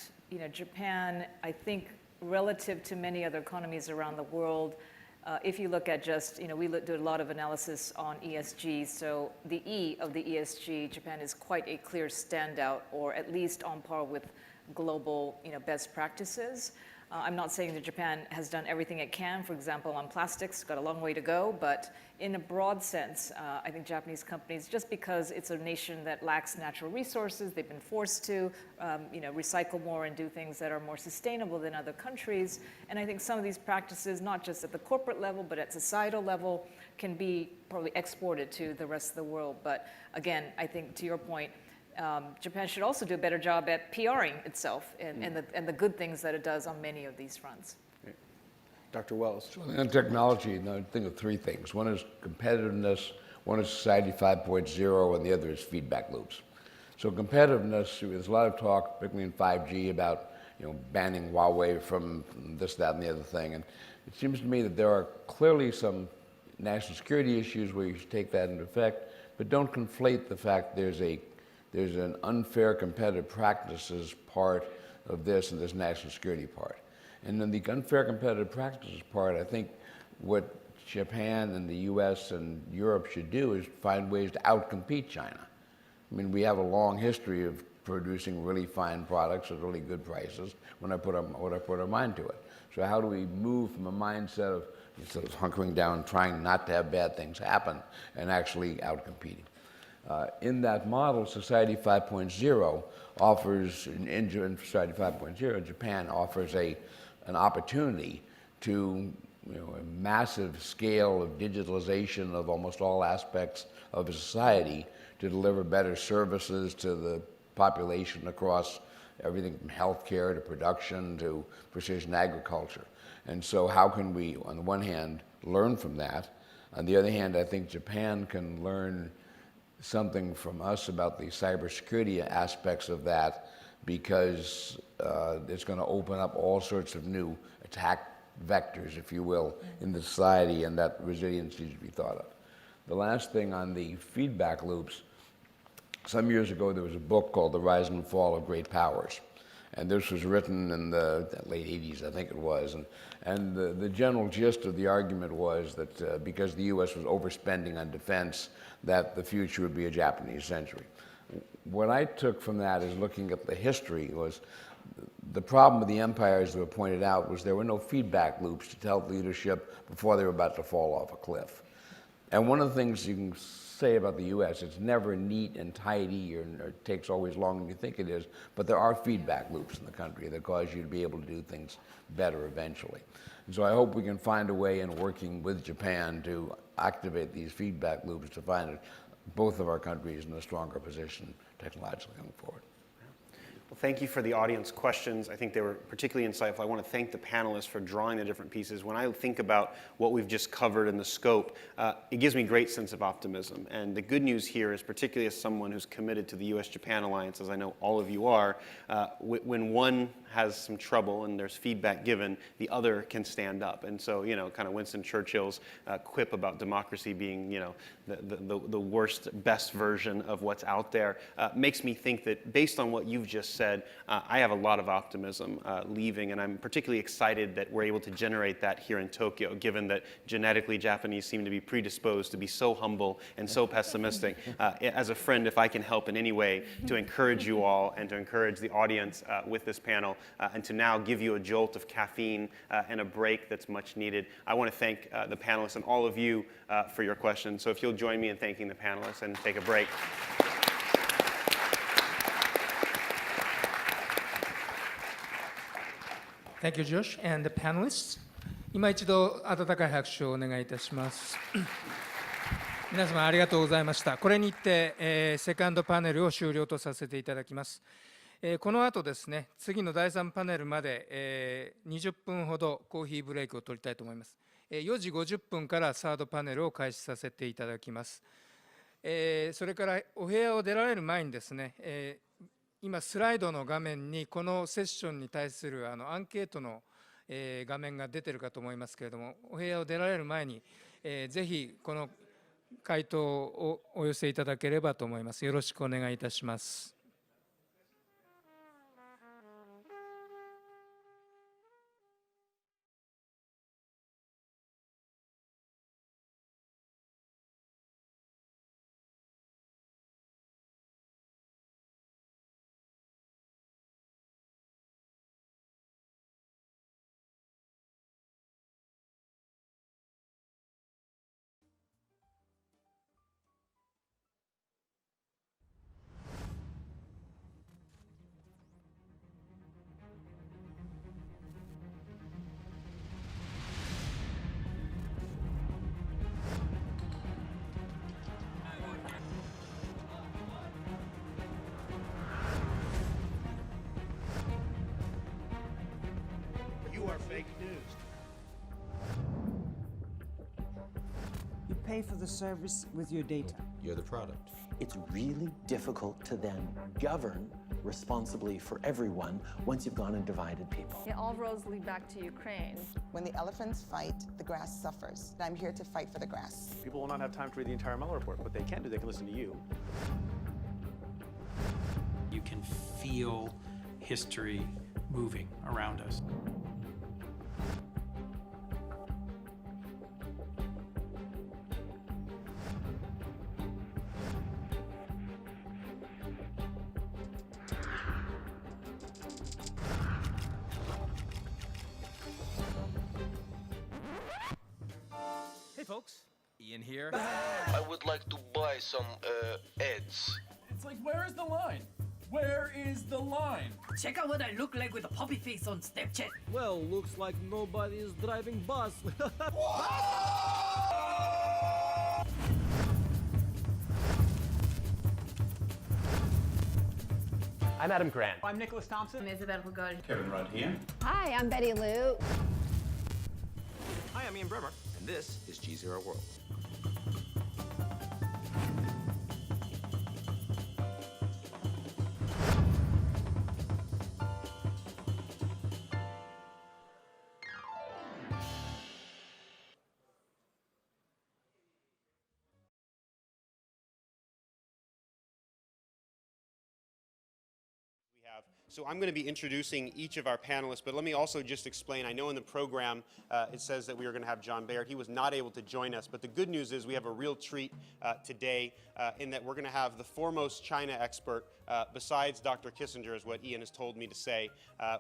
Japan, I think, relative to many other economies around the world, if you look at just, we do a lot of analysis on ESG, so the E of the ESG, Japan is quite a clear standout, or at least on par with global best practices. I'm not saying that Japan has done everything it can, for example, on plastics, got a long way to go, but in a broad sense, I think Japanese companies, just because it's a nation that lacks natural resources, they've been forced to recycle more and do things that are more sustainable than other countries. And I think some of these practices, not just at the corporate level, but at societal level, can be probably exported to the rest of the world. But again, I think to your point, Japan should also do a better job at PRing itself and the good things that it does on many of these fronts. Dr. Wells. So in technology, I think of three things. One is competitiveness, one is Society 5.0, and the other is feedback loops. So competitiveness, there's a lot of talk, particularly in 5G, about banning Huawei from this, that, and the other thing. And it seems to me that there are clearly some national security issues where you should take that into effect, but don't conflate the fact there's an unfair competitive practices part of this and this national security part. And then the unfair competitive practices part, I think what Japan and the US and Europe should do is find ways to outcompete China. I mean, we have a long history of producing really fine products at really good prices when I put our mind to it. So how do we move from a mindset of instead of hunkering down, trying not to have bad things happen, and actually outcompeting? In that model, Society 5.0 offers, in Society 5.0, Japan offers an opportunity to a massive scale of digitalization of almost all aspects of a society to deliver better services to the population across everything from healthcare to production to precision agriculture. And so how can we, on the one hand, learn from that? On the other hand, I think Japan can learn something from us about the cybersecurity aspects of that, because it's going to open up all sorts of new attack vectors, if you will, in the society, and that resilience needs to be thought of. The last thing on the feedback loops, some years ago there was a book called The Rise and Fall of Great Powers. And this was written in the late 80s, I think it was. And the general gist of the argument was that because the US was overspending on defense, that the future would be a Japanese century. What I took from that is looking at the history was the problem with the empires that were pointed out was there were no feedback loops to tell leadership before they were about to fall off a cliff. And one of the things you can say about the US, it's never neat and tidy, or it takes always longer than you think it is, but there are feedback loops in the country that cause you to be able to do things better eventually. And so I hope we can find a way in working with Japan to activate these feedback loops to find both of our countries in a stronger position technologically going forward. Well, thank you for the audience questions. I think they were particularly insightful. I want to thank the panelists for drawing the different pieces. When I think about what we've just covered in the scope, it gives me a great sense of optimism. And the good news here is, particularly as someone who's committed to the US-Japan alliance, as I know all of you are, when one has some trouble and there's feedback given, the other can stand up. And so, kind of Winston Churchill's quip about democracy being, the worst, best version of what's out there, makes me think that based on what you've just said, I have a lot of optimism leaving, and I'm particularly excited that we're able to generate that here in Tokyo, given that genetically Japanese seem to be predisposed to be so humble and so pessimistic. As a friend, if I can help in any way to encourage you all and to encourage the audience with this panel, and to now give you a jolt of caffeine and a break that's much needed, I want to thank the panelists and all of you for your questions. So if you'll join me in thanking the panelists and take a break. Thank you, Josh, and the panelists. 今一度温かい拍手をお願いいたします。皆様ありがとうございました。これにて、セカンドパネルを終了とさせていただきます。この後ですね、次の第3パネルまで、20分ほどコーヒーブレイクを取りたいと思います。4時50分からサードパネルを開始させていただきます。それからお部屋を出られる前にですね、今スライドの画面にこのセッションに対するアンケートの画面が出てるかと思いますけれども、お部屋を出られる前に、ぜひこの回答をお寄せいただければと思います。よろしくお願いいたします。You are fake news. You pay for the service with your data. You're the product. It's really difficult to then govern responsibly for everyone once you've gone and divided people. Yeah, all roads lead back to Ukraine. When the elephants fight, the grass suffers. I'm here to fight for the grass. People will not have time to read the entire Mueller report. What they can do, they can listen to you. You can feel history moving around us. Hey folks, Ian here. I would like to buy some ads. It's like, where is the line? Where is the line? Check out what I look like with a poppy face on Snapchat. Well, looks like nobody is driving bus. I'm Adam Grant. I'm Nicholas Thompson. I'm Isabel Hugol. Kevin Rudd here. Hi, I'm Betty Lou. Hi, I'm Ian Bremmer, and this is GZERO World. So I'm going to be introducing each of our panelists, but let me also just explain. I know in the program it says that we were going to have John Baird. He was not able to join us, but the good news is we have a real treat today in that we're going to have the foremost China expert besides Dr. Kissinger, is what Ian has told me to say,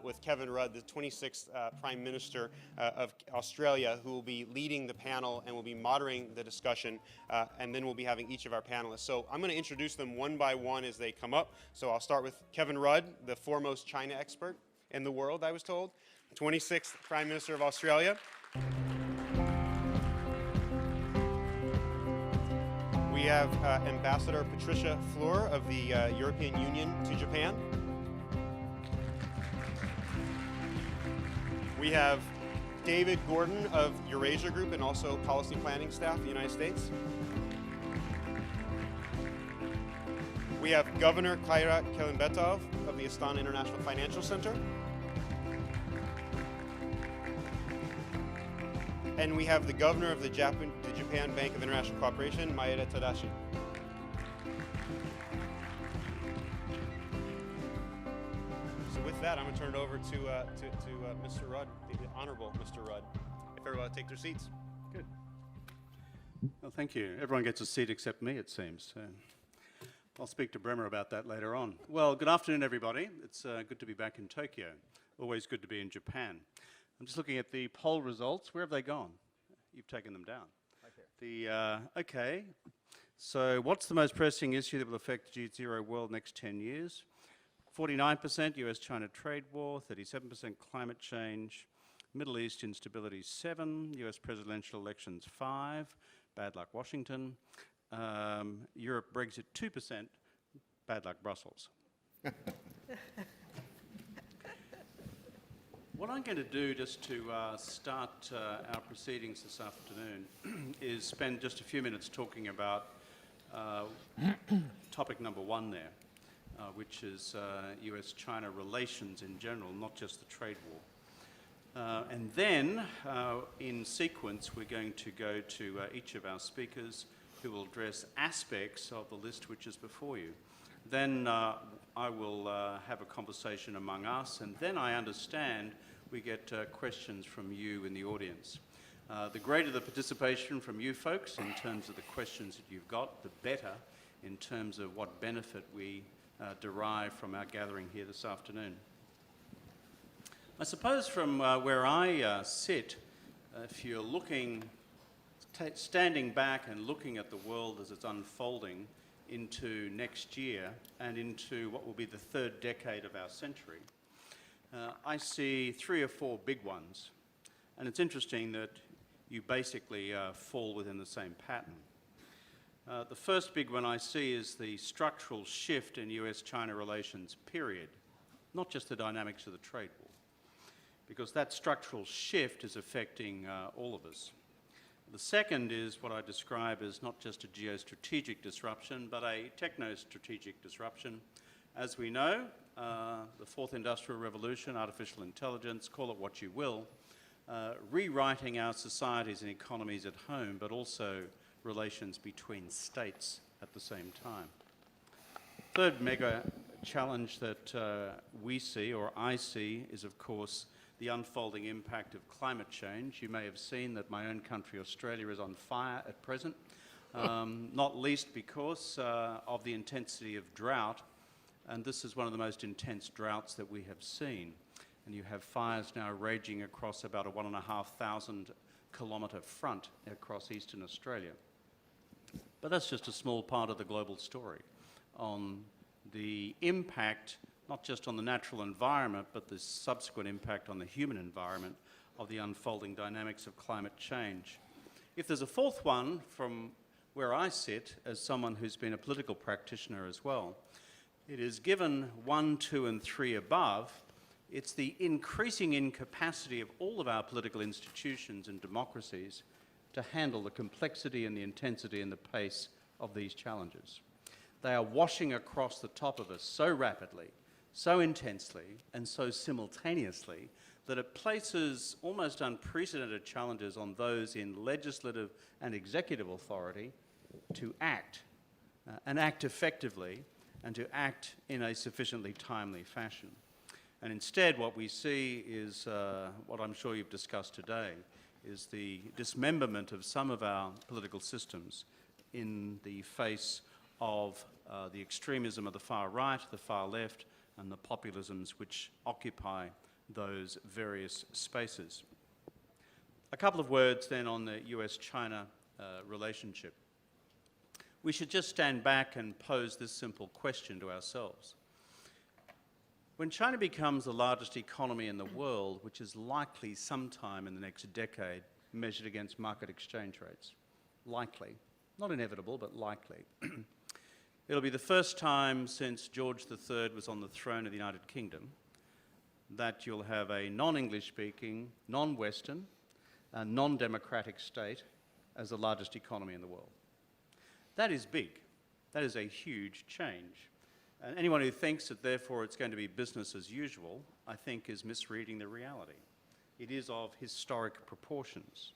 with Kevin Rudd, the 26th Prime Minister of Australia, who will be leading the panel and will be moderating the discussion, and then we'll be having each of our panelists. So I'm going to introduce them one by one as they come up. So I'll start with Kevin Rudd, the foremost China expert in the world, I was told, 26th Prime Minister of Australia. We have Ambassador Patricia Fleur of the European Union to Japan. We have David Gordon of Eurasia Group and also policy planning staff, the United States. We have Governor Kairat Kelimbetov of the Astana International Financial Center. And we have the Governor of the Japan Bank of International Cooperation, Maeda Tadashi. So with that, I'm going to turn it over to Mr. Rudd, the Honorable Mr. Rudd. If everyone will take their seats. Good. Well, thank you. Everyone gets a seat except me, it seems. So I'll speak to Bremmer about that later on. Well, good afternoon, everybody. It's good to be back in Tokyo. Always good to be in Japan. I'm just looking at the poll results. Where have they gone? You've taken them down. Okay. So what's the most pressing issue that will affect GZERO World next 10 years? 49% US-China trade war, 37% climate change, Middle East instability 7, US presidential elections 5, bad luck Washington, Europe Brexit 2%, bad luck Brussels. What I'm going to do just to start our proceedings this afternoon is spend just a few minutes talking about topic number one there, which is US-China relations in general, not just the trade war. And then, in sequence, we're going to go to each of our speakers who will address aspects of the list which is before you. Then I will have a conversation among us, and then I understand we get questions from you in the audience. The greater the participation from you folks in terms of the questions that you've got, the better in terms of what benefit we derive from our gathering here this afternoon. I suppose from where I sit, if you're standing back and looking at the world as it's unfolding into next year and into what will be the third decade of our century, I see three or four big ones. And it's interesting that you basically fall within the same pattern. The first big one I see is the structural shift in US-China relations, period. Not just the dynamics of the trade war, because that structural shift is affecting all of us. The second is what I describe as not just a geostrategic disruption, but a techno-strategic disruption. As we know, the fourth industrial revolution, artificial intelligence, call it what you will, rewriting our societies and economies at home, but also relations between states at the same time. Third mega challenge that we see, or I see, is of course the unfolding impact of climate change. You may have seen that my own country, Australia, is on fire at present, not least because of the intensity of drought, and this is one of the most intense droughts that we have seen. And you have fires now raging across about a 1,500 kilometre front across eastern Australia. But that's just a small part of the global story on the impact, not just on the natural environment, but the subsequent impact on the human environment of the unfolding dynamics of climate change. If there's a fourth one from where I sit, as someone who's been a political practitioner as well, it is given 1, 2, and 3 above. It's the increasing incapacity of all of our political institutions and democracies to handle the complexity and the intensity and the pace of these challenges. They are washing across the top of us so rapidly, so intensely, and so simultaneously that it places almost unprecedented challenges on those in legislative and executive authority to act, and act effectively, and to act in a sufficiently timely fashion. And instead, what we see is what I'm sure you've discussed today, is the dismemberment of some of our political systems in the face of the extremism of the far right, the far left, and the populisms which occupy those various spaces. A couple of words then on the US-China relationship. We should just stand back and pose this simple question to ourselves. When China becomes the largest economy in the world, which is likely sometime in the next decade measured against market exchange rates, likely, not inevitable, but likely, it'll be the first time since George III was on the throne of the United Kingdom that you'll have a non-English speaking, non-Western, non-democratic state as the largest economy in the world. That is big. That is a huge change. And anyone who thinks that therefore it's going to be business as usual, I think is misreading the reality. It is of historic proportions.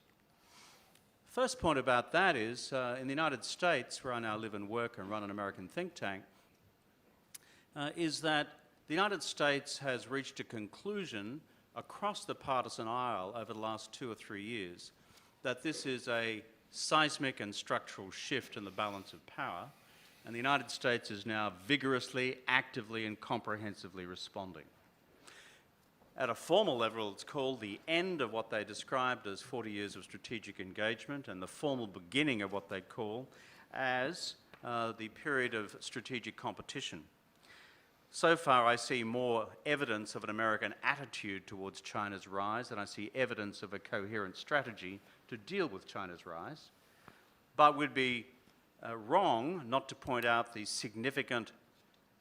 First point about that is, in the United States, where I now live and work and run an American think tank, is that the United States has reached a conclusion across the partisan aisle over the last 2 or 3 years that this is a seismic and structural shift in the balance of power, and the United States is now vigorously, actively, and comprehensively responding. At a formal level, it's called the end of what they described as 40 years of strategic engagement and the formal beginning of what they call as the period of strategic competition. So far, I see more evidence of an American attitude towards China's rise than I see evidence of a coherent strategy to deal with China's rise. But we'd be wrong not to point out the significant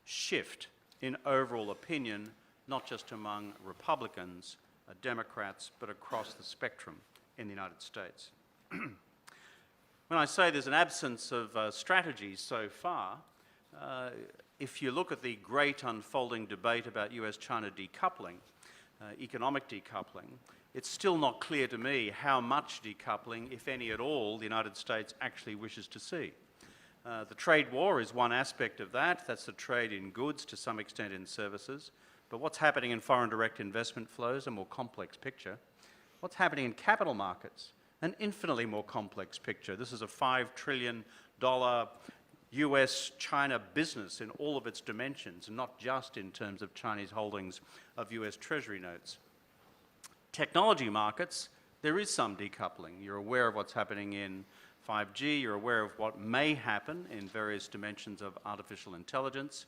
shift in overall opinion, not just among Republicans, Democrats, but across the spectrum in the United States. When I say there's an absence of strategy so far, if you look at the great unfolding debate about US-China decoupling, economic decoupling, it's still not clear to me how much decoupling, if any at all, the United States actually wishes to see. The trade war is one aspect of that. That's the trade in goods, to some extent in services. But what's happening in foreign direct investment flows, a more complex picture. What's happening in capital markets, an infinitely more complex picture. This is a $5 trillion US-China business in all of its dimensions, and not just in terms of Chinese holdings of US Treasury notes. Technology markets, there is some decoupling. You're aware of what's happening in 5G, you're aware of what may happen in various dimensions of artificial intelligence,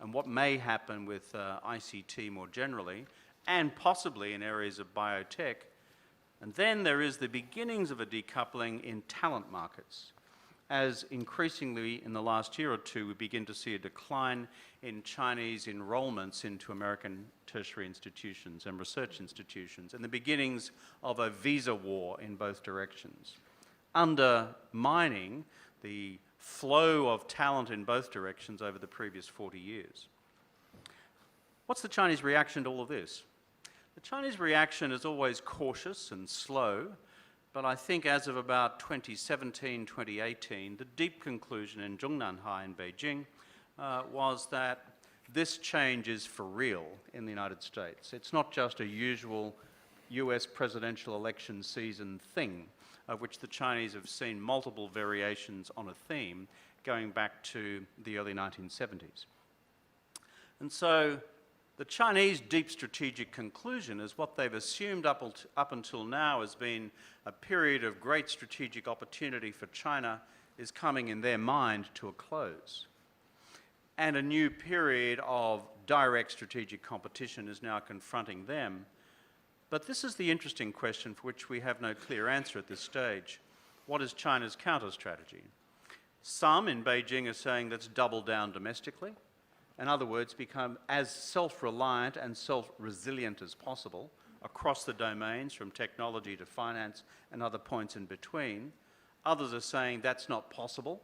and what may happen with ICT more generally, and possibly in areas of biotech. And then there is the beginnings of a decoupling in talent markets, as increasingly in the last year or two we begin to see a decline in Chinese enrollments into American tertiary institutions and research institutions, and the beginnings of a visa war in both directions, undermining the flow of talent in both directions over the previous 40 years. What's the Chinese reaction to all of this? The Chinese reaction is always cautious and slow, but I think as of about 2017, 2018, the deep conclusion in Zhongnanhai in Beijing was that this change is for real in the United States. It's not just a usual US presidential election season thing, of which the Chinese have seen multiple variations on a theme going back to the early 1970s. And so the Chinese deep strategic conclusion is what they've assumed up until now has been a period of great strategic opportunity for China is coming in their mind to a close. And a new period of direct strategic competition is now confronting them. But this is the interesting question for which we have no clear answer at this stage. What is China's counter strategy? Some in Beijing are saying let's double down domestically. In other words, become as self-reliant and self-resilient as possible across the domains from technology to finance and other points in between. Others are saying that's not possible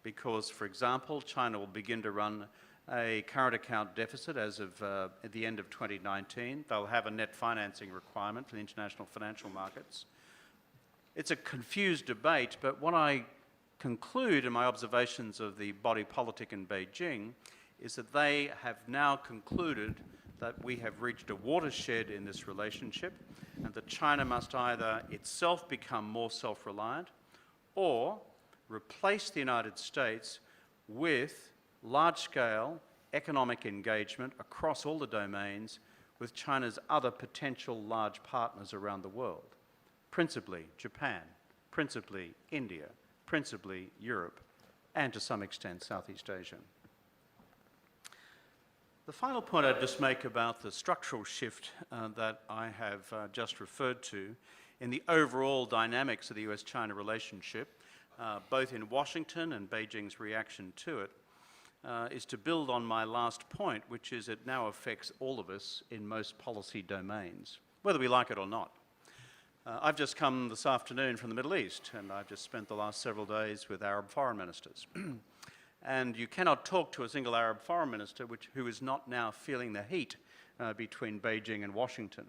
because, for example, China will begin to run a current account deficit as of at the end of 2019. They'll have a net financing requirement for the international financial markets. It's a confused debate, but what I conclude in my observations of the body politic in Beijing is that they have now concluded that we have reached a watershed in this relationship and that China must either itself become more self-reliant or replace the United States with large-scale economic engagement across all the domains with China's other potential large partners around the world, principally Japan, principally India, principally Europe, and to some extent Southeast Asia. The final point I'd just make about the structural shift that I have just referred to in the overall dynamics of the US-China relationship, both in Washington and Beijing's reaction to it, is to build on my last point, which is it now affects all of us in most policy domains, whether we like it or not. I've just come this afternoon from the Middle East, and I've just spent the last several days with Arab foreign ministers. And you cannot talk to a single Arab foreign minister who is not now feeling the heat between Beijing and Washington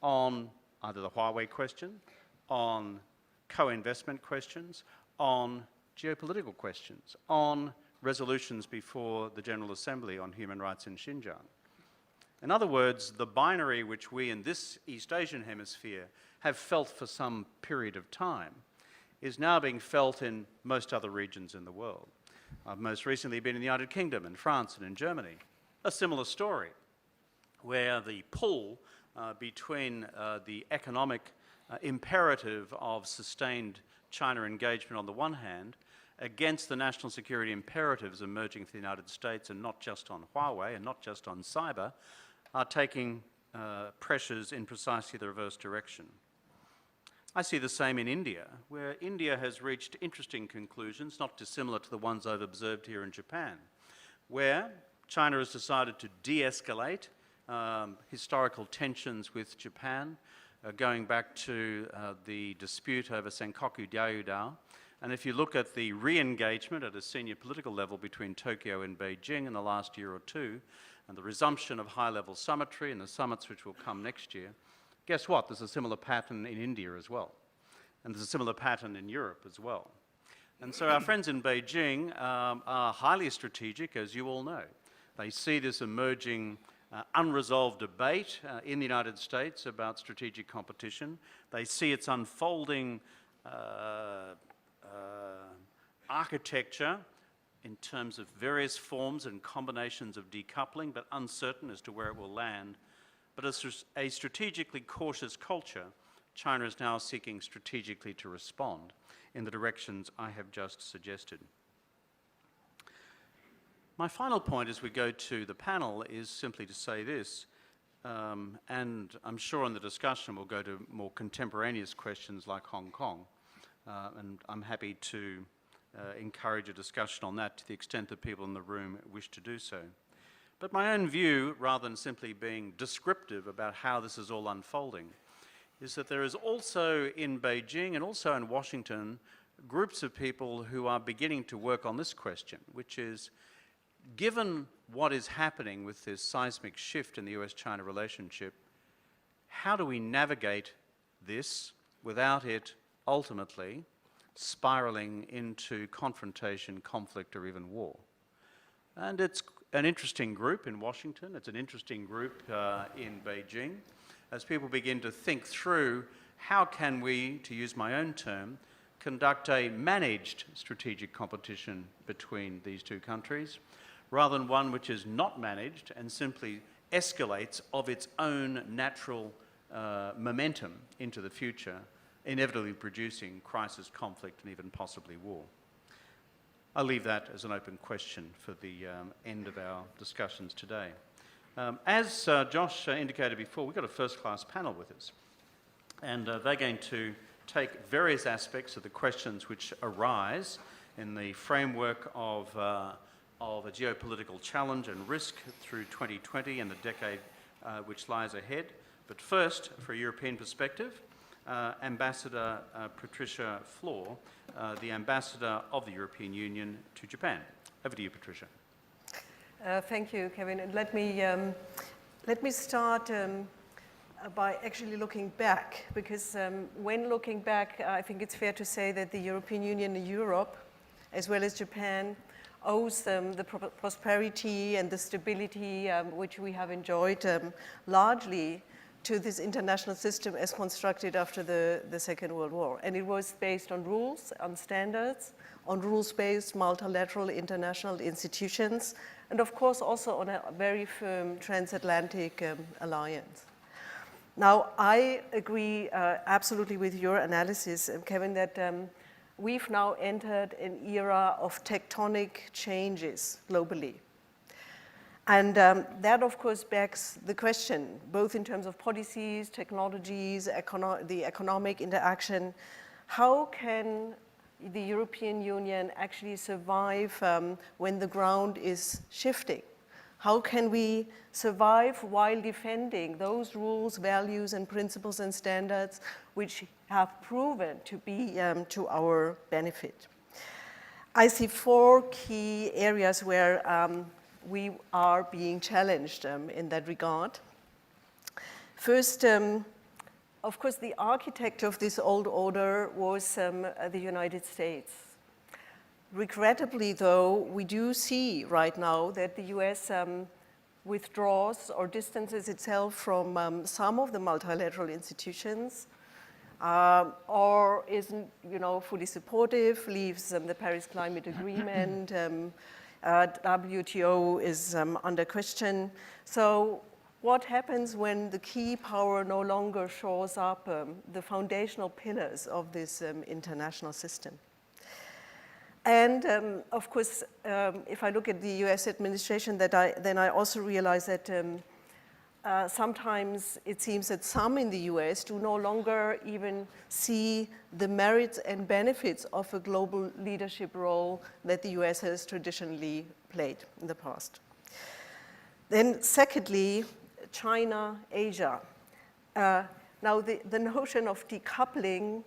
on either the Huawei question, on co-investment questions, on geopolitical questions, on resolutions before the General Assembly on human rights in Xinjiang. In other words, the binary which we in this East Asian hemisphere have felt for some period of time is now being felt in most other regions in the world. I've most recently been in the United Kingdom, in France, and in Germany. A similar story, where the pull between the economic imperative of sustained China engagement on the one hand, against the national security imperatives emerging for the United States, and not just on Huawei and not just on cyber, are taking pressures in precisely the reverse direction. I see the same in India, where India has reached interesting conclusions, not dissimilar to the ones I've observed here in Japan, where China has decided to de-escalate historical tensions with Japan, going back to the dispute over Senkaku Diaoyudo. And if you look at the re-engagement at a senior political level between Tokyo and Beijing in the last year or two, and the resumption of high-level summitry and the summits which will come next year, guess what? There's a similar pattern in India as well. And there's a similar pattern in Europe as well. And so our friends in Beijing are highly strategic, as you all know. They see this emerging unresolved debate in the United States about strategic competition. They see its unfolding architecture in terms of various forms and combinations of decoupling, but uncertain as to where it will land. But as a strategically cautious culture, China is now seeking strategically to respond in the directions I have just suggested. My final point as we go to the panel is simply to say this, and I'm sure in the discussion we'll go to more contemporaneous questions like Hong Kong, and I'm happy to encourage a discussion on that to the extent that people in the room wish to do so. But my own view, rather than simply being descriptive about how this is all unfolding, is that there is also in Beijing and also in Washington groups of people who are beginning to work on this question, which is, given what is happening with this seismic shift in the US-China relationship, how do we navigate this without it ultimately spiraling into confrontation, conflict, or even war? And it's an interesting group in Washington. It's an interesting group in Beijing, as people begin to think through how can we, to use my own term, conduct a managed strategic competition between these two countries, rather than one which is not managed and simply escalates of its own natural momentum into the future, inevitably producing crisis, conflict, and even possibly war. I'll leave that as an open question for the end of our discussions today. As Josh indicated before, we've got a first-class panel with us, and they're going to take various aspects of the questions which arise in the framework of a geopolitical challenge and risk through 2020 and the decade which lies ahead. But first, for a European perspective, Ambassador Patricia Flohr, the Ambassador of the European Union to Japan. Over to you, Patricia. Thank you, Kevin. And let me start by actually looking back, because when looking back, I think it's fair to say that the European Union and Europe, as well as Japan, owes the prosperity and the stability which we have enjoyed largely to this international system as constructed after the Second World War. And it was based on rules, on standards, on rules-based multilateral international institutions, and of course also on a very firm transatlantic alliance. Now, I agree absolutely with your analysis, Kevin, that we've now entered an era of tectonic changes globally. And that, of course, begs the question, both in terms of policies, technologies, the economic interaction, how can the European Union actually survive when the ground is shifting? How can we survive while defending those rules, values, and principles and standards which have proven to be to our benefit? I see four key areas where we are being challenged in that regard. First, of course, the architect of this old order was the United States. Regrettably, though, we do see right now that the US withdraws or distances itself from some of the multilateral institutions, or isn't, fully supportive, leaves the Paris Climate Agreement, WTO is under question. So what happens when the key power no longer shores up the foundational pillars of this international system? And of course, if I look at the US administration, then I also realize that sometimes it seems that some in the US do no longer even see the merits and benefits of a global leadership role that the US has traditionally played in the past. Then secondly, China, Asia. Now the notion of decoupling,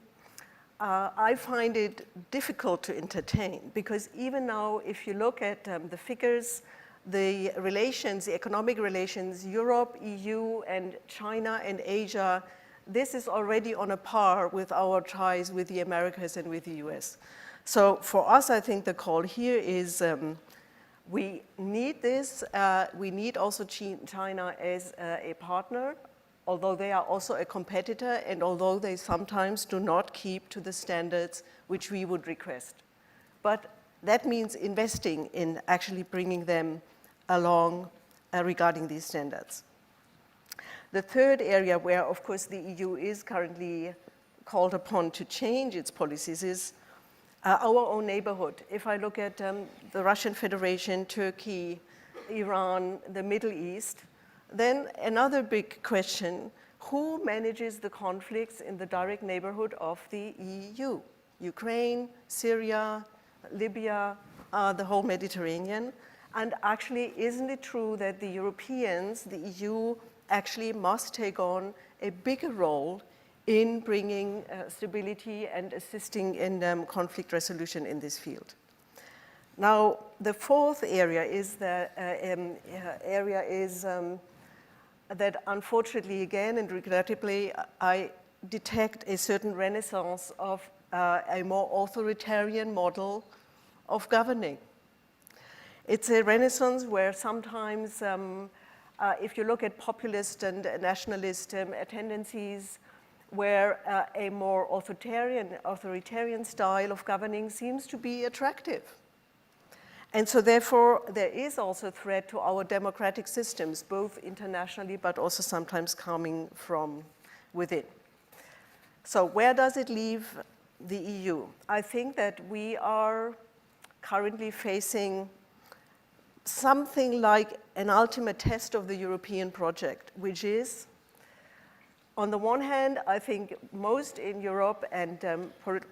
I find it difficult to entertain, because even now if you look at the figures, the relations, the economic relations, Europe, EU, and China and Asia, this is already on a par with our ties with the Americas and with the US. So for us, I think the call here is we need this. We need also China as a partner, although they are also a competitor and although they sometimes do not keep to the standards which we would request. But that means investing in actually bringing them along regarding these standards. The third area where, of course, the EU is currently called upon to change its policies is our own neighborhood. If I look at the Russian Federation, Turkey, Iran, the Middle East, then another big question, who manages the conflicts in the direct neighborhood of the EU? Ukraine, Syria, Libya, the whole Mediterranean. And actually, isn't it true that the Europeans, the EU, actually must take on a bigger role in bringing stability and assisting in conflict resolution in this field? Now, the fourth area is that that unfortunately, again, and regrettably, I detect a certain renaissance of a more authoritarian model of governing. It's a renaissance where sometimes, if you look at populist and nationalist tendencies, where a more authoritarian style of governing seems to be attractive. And so therefore, there is also a threat to our democratic systems, both internationally, but also sometimes coming from within. So where does it leave the EU? I think that we are currently facing something like an ultimate test of the European project, which is, on the one hand, I think most in Europe and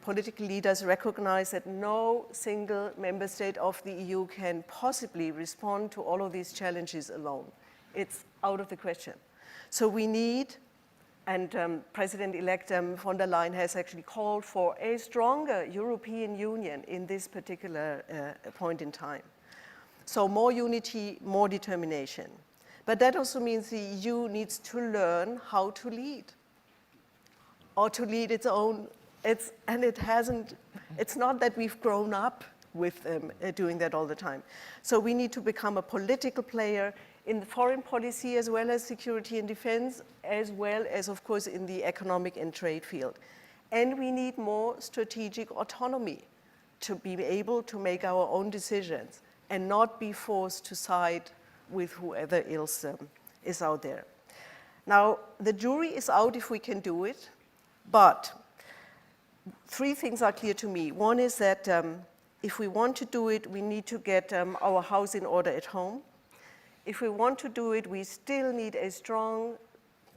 political leaders recognize that no single member state of the EU can possibly respond to all of these challenges alone. It's out of the question. So we need, and President-elect von der Leyen has actually called for a stronger European Union in this particular point in time. So more unity, more determination. But that also means the EU needs to learn how to lead, or to lead its own. It's not that we've grown up with doing that all the time. So we need to become a political player in the foreign policy as well as security and defense, as well as, of course, in the economic and trade field. And we need more strategic autonomy to be able to make our own decisions and not be forced to side with whoever else is out there. Now, the jury is out if we can do it, but three things are clear to me. One is that if we want to do it, we need to get our house in order at home. If we want to do it, we still need a strong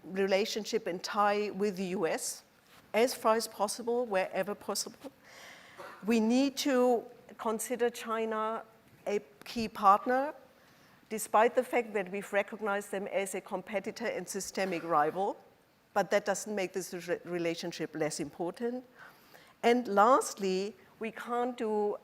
relationship and tie with the US, as far as possible, wherever possible. We need to consider China a key partner, despite the fact that we've recognized them as a competitor and systemic rival, but that doesn't make this relationship less important. And lastly, we can't do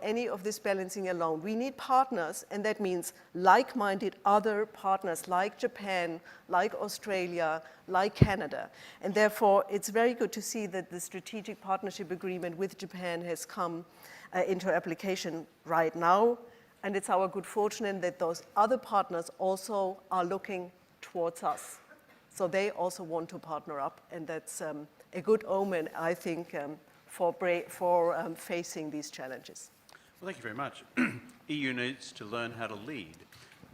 any of this balancing alone. We need partners, and that means like-minded other partners like Japan, like Australia, like Canada. And therefore, it's very good to see that the strategic partnership agreement with Japan has come into application right now. And it's our good fortune that those other partners also are looking towards us. So they also want to partner up, and that's a good omen, I think, for facing these challenges. Well, thank you very much. EU needs to learn how to lead.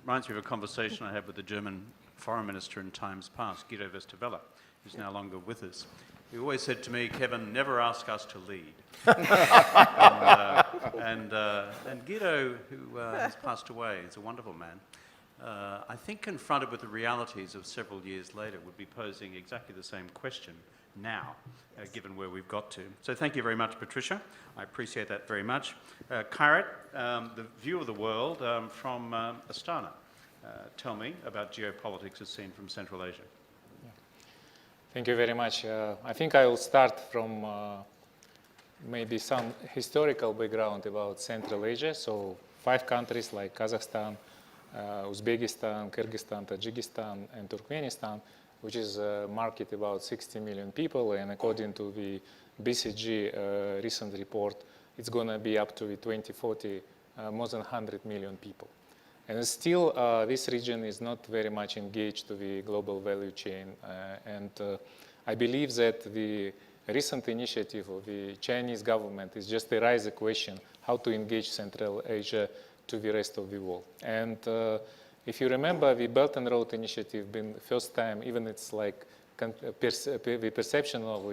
Reminds me of a conversation I had with the German foreign minister in times past, Guido Westerwelle, who's no longer with us. He always said to me, Kevin, never ask us to lead. and Guido, who has passed away, is a wonderful man. I think confronted with the realities of several years later would be posing exactly the same question now, given where we've got to. So thank you very much, Patricia. I appreciate that very much. Kairat, the view of the world from Astana. Tell me about geopolitics as seen from Central Asia. Thank you very much. I think I will start from maybe some historical background about Central Asia. So 5 countries like Kazakhstan, Uzbekistan, Kyrgyzstan, Tajikistan, and Turkmenistan, which is a market about 60 million people, and according to the BCG recent report, it's going to be up to 2040 more than 100 million people. And still, this region is not very much engaged to the global value chain, and I believe that the recent initiative of the Chinese government is just to raise the question how to engage Central Asia to the rest of the world. And if you remember, the Belt and Road Initiative been the first time, even it's like the perception of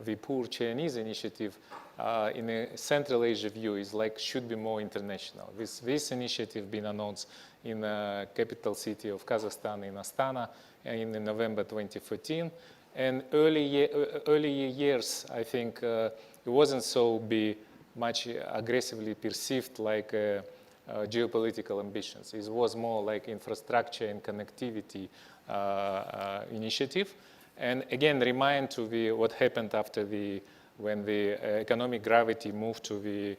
the poor Chinese initiative in a Central Asia view is like should be more international. This initiative been announced in the capital city of Kazakhstan, in Astana, in November 2014. And early years, I think it wasn't so much aggressively perceived like geopolitical ambitions. It was more like infrastructure and connectivity initiative. And again, remind to what happened after when the economic gravity moved to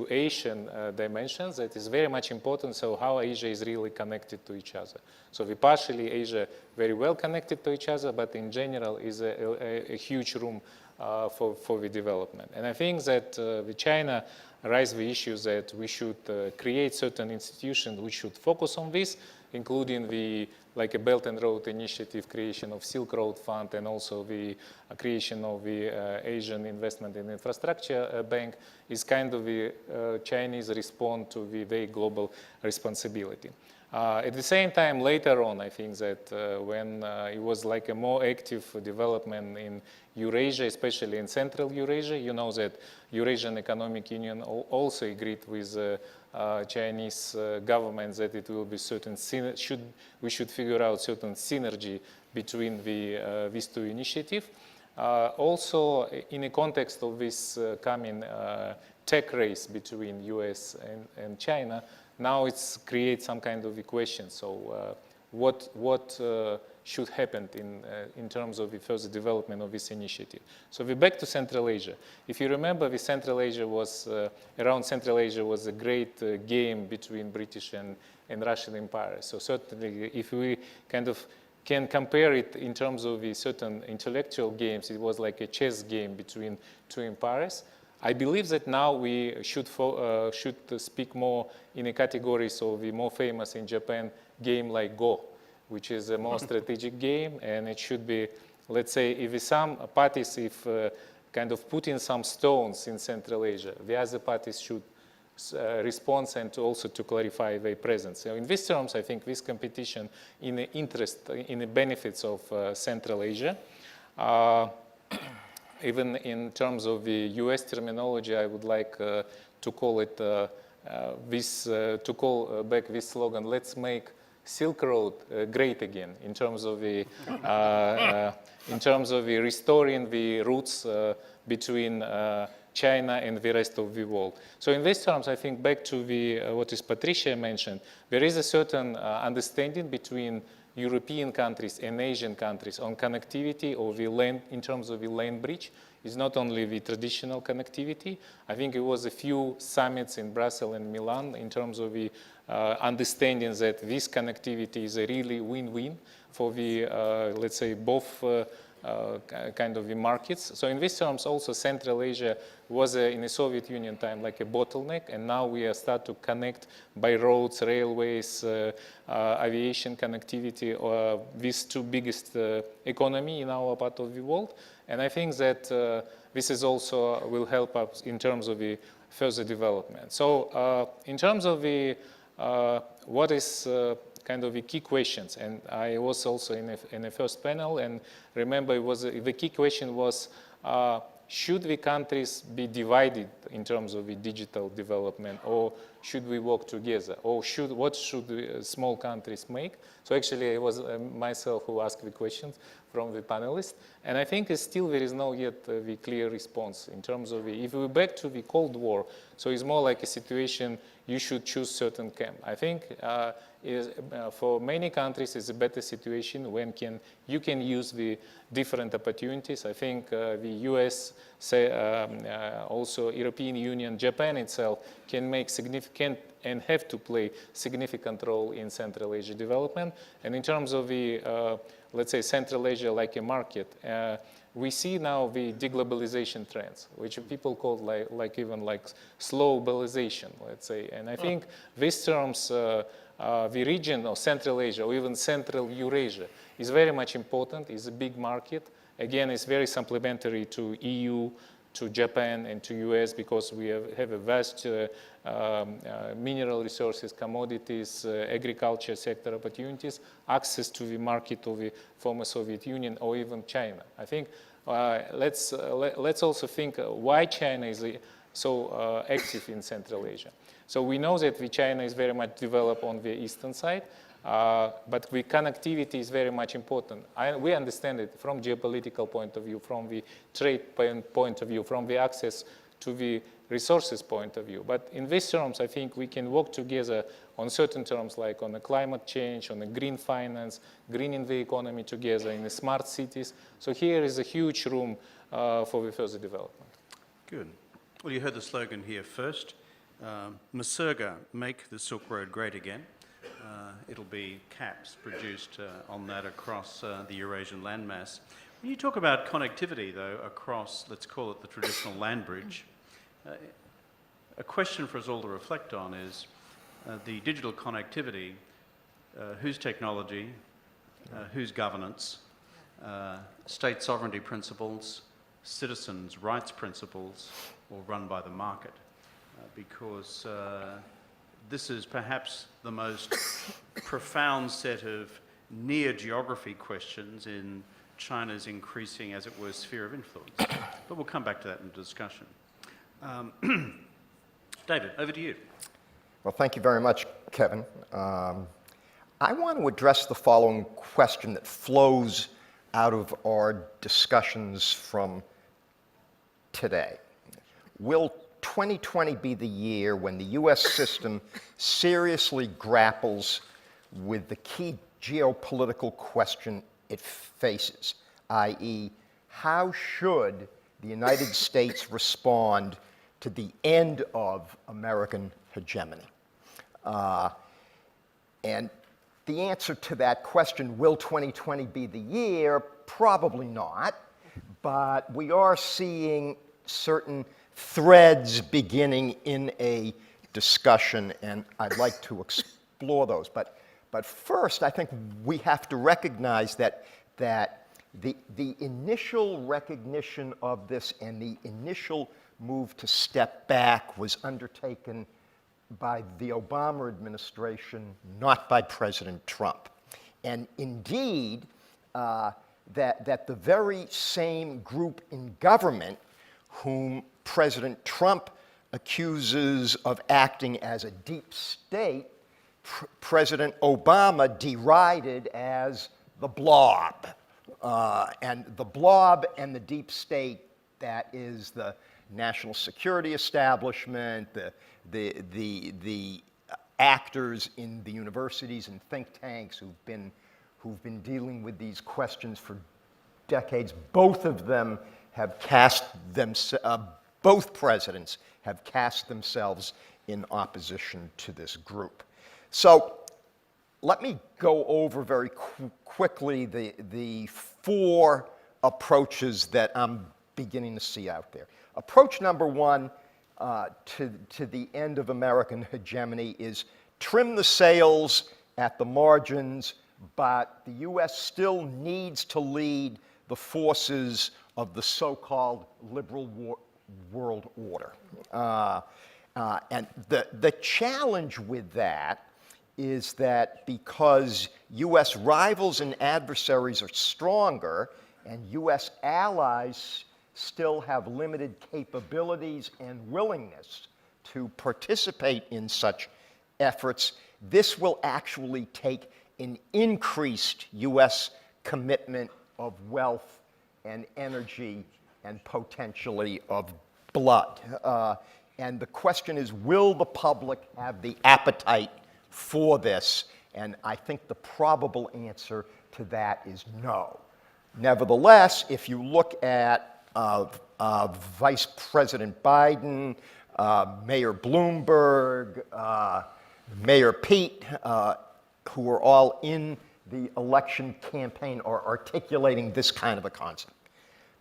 Asian dimensions. That is very much important. So how Asia is really connected to each other. So we partially Asia very well connected to each other, but in general is a huge room for the development. And I think that China raised the issues that we should create certain institutions which should focus on this, including like a Belt and Road Initiative, creation of Silk Road Fund, and also the creation of the Asian Investment in Infrastructure Bank is kind of the Chinese response to the global responsibility. At the same time, later on, I think that when it was like a more active development in Eurasia, especially in Central Eurasia, you know that Eurasian Economic Union also agreed with Chinese government that it will be certain we should figure out certain synergy between these two initiatives. Also, in the context of this coming tech race between US and China, now it's creates some kind of equation. So what should happen in terms of the further development of this initiative? So we're back to Central Asia. If you remember, the Central Asia was around Central Asia was a great game between British and Russian empires. So certainly, if we kind of can compare it in terms of the certain intellectual games, it was like a chess game between two empires. I believe that now we should speak more in the categories of the more famous in Japan game like Go, which is a more strategic game, and it should be, let's say, if some parties, kind of put in some stones in Central Asia, the other parties should respond and also to clarify their presence. So in these terms, I think this competition in the interest, in the benefits of Central Asia. Even in terms of the US terminology, I would like to call it to call back this slogan, let's make Silk Road great again in terms of the restoring the roots between China and the rest of the world. So in these terms, I think back to what is Patricia mentioned, there is a certain understanding between European countries and Asian countries on connectivity of the land in terms of the land bridge. It's not only the traditional connectivity. I think it was a few summits in Brussels and Milan in terms of the understanding that this connectivity is a really win-win for the, let's say, both kind of the markets. So in these terms, also Central Asia was in the Soviet Union time like a bottleneck, and now we are start to connect by roads, railways, aviation connectivity, these two biggest economy in our part of the world. And I think that this is also will help us in terms of the further development. So in terms of the what is kind of the key questions, and I was also in the first panel, and remember it was the key question was should the countries be divided in terms of the digital development, or should we work together, or what should the small countries make? So actually, it was myself who asked the questions from the panelists, and I think still there is no yet the clear response in terms of if we're back to the Cold War. So it's more like a situation you should choose certain camp. I think for many countries it's a better situation when you can use the different opportunities. I think the US, also European Union, Japan itself can make significant and have to play significant role in Central Asia development. And in terms of the, let's say, Central Asia like a market, we see now the deglobalization trends, which people call like even like slow globalization, let's say. And I think these terms, the region of Central Asia or even Central Eurasia is very much important. It's a big market. Again, it's very supplementary to EU, to Japan, and to US because we have a vast mineral resources, commodities, agriculture sector opportunities, access to the market of the former Soviet Union or even China. I think let's also think why China is so active in Central Asia. So we know that China is very much developed on the eastern side, but the connectivity is very much important. We understand it from geopolitical point of view, from the trade point of view, from the access to the resources point of view. But in these terms, I think we can work together on certain terms like on the climate change, on the green finance, greening the economy together in the smart cities. So here is a huge room for the further development. Good. Well, you heard the slogan here first. Masurga, make the Silk Road great again. It'll be caps produced on that across the Eurasian landmass. When you talk about connectivity, though, across, let's call it the traditional land bridge, a question for us all to reflect on is the digital connectivity, whose technology, whose governance, state sovereignty principles, citizens' rights principles, or run by the market? Because this is perhaps the most profound set of near geography questions in China's increasing, as it were, sphere of influence. But we'll come back to that in discussion. David, over to you. Well, thank you very much, Kevin. I want to address the following question that flows out of our discussions from today. Will 2020 be the year when the US system seriously grapples with the key geopolitical question it faces, i.e., how should the United States respond to the end of American hegemony? And the answer to that question, will 2020 be the year? Probably not, but we are seeing certain threads beginning in a discussion, and I'd like to explore those. But first, I think we have to recognize that the initial recognition of this and the initial move to step back was undertaken by the Obama administration, not by President Trump. And indeed, that the very same group in government whom President Trump accuses of acting as a deep state, President Obama derided as the blob. And the blob and the deep state, that is the national security establishment, the actors in the universities and think tanks who've been dealing with these questions for decades. Both of them have both presidents have cast themselves in opposition to this group. So let me go over very quickly the four approaches that I'm beginning to see out there. Approach number one to the end of American hegemony is trim the sails at the margins, but the US still needs to lead the forces of the so-called liberal world order. And the challenge with that is that because US rivals and adversaries are stronger and US allies still have limited capabilities and willingness to participate in such efforts, this will actually take an increased U.S. commitment of wealth and energy and potentially of blood. And the question is, will the public have the appetite for this? And I think the probable answer to that is no. Nevertheless, if you look at Vice President Biden, Mayor Bloomberg, Mayor Pete, who are all in the election campaign, are articulating this kind of a concept.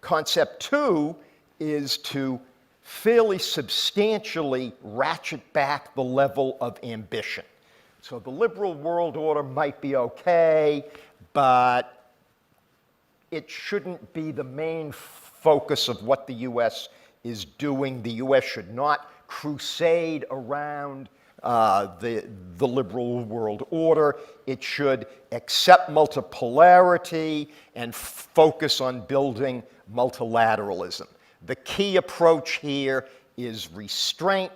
Concept two is to fairly substantially ratchet back the level of ambition. So the liberal world order might be okay, but it shouldn't be the main focus of what the U.S. is doing. The U.S. should not crusade around the liberal world order. It should accept multipolarity and focus on building multilateralism. The key approach here is restraint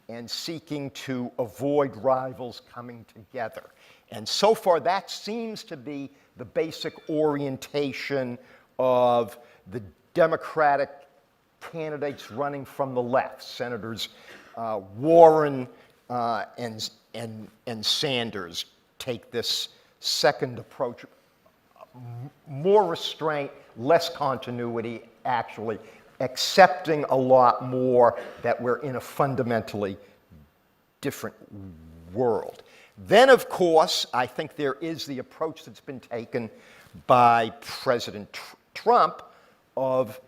and seeking to avoid rivals coming together. And so far, that seems to be the basic orientation of the Democratic candidates running from the left, Senators Warren and Sanders take this second approach. More restraint, less continuity, actually, accepting a lot more that we're in a fundamentally different world. Then, of course, I think there is the approach that's been taken by President Trump of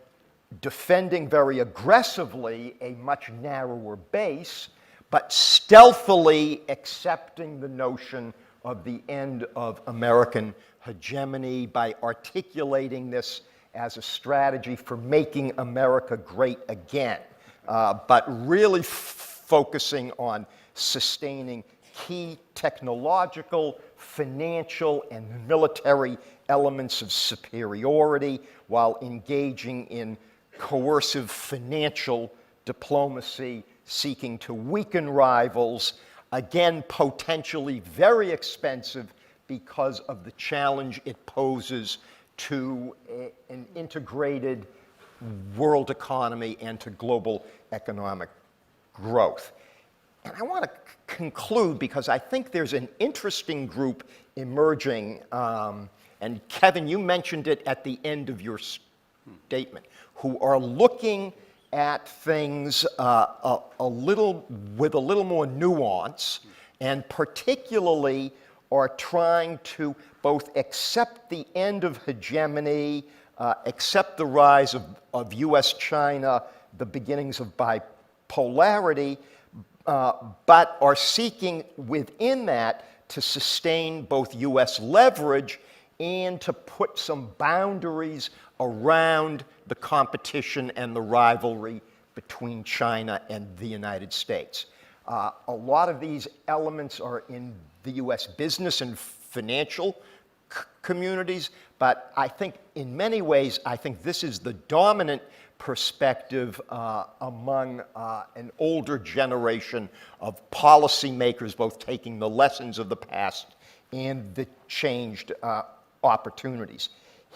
defending very aggressively a much narrower base, but stealthily accepting the notion of the end of American hegemony by articulating this as a strategy for making America great again, but really focusing on sustaining key technological, financial, and military elements of superiority while engaging in coercive financial diplomacy, seeking to weaken rivals, again, potentially very expensive because of the challenge it poses to an integrated world economy and to global economic growth. And I want to conclude because I think there's an interesting group emerging, and Kevin, you mentioned it at the end of your statement, who are looking at things with a little more nuance, and particularly are trying to both accept the end of hegemony, accept the rise of U.S.-China, the beginnings of bipolarity, but are seeking within that to sustain both U.S. leverage and to put some boundaries around the competition and the rivalry between China and the United States. A lot of these elements are in the U.S. business and financial communities, but I think in many ways, I think this is the dominant perspective among an older generation of policymakers, both taking the lessons of the past and the changed opportunities.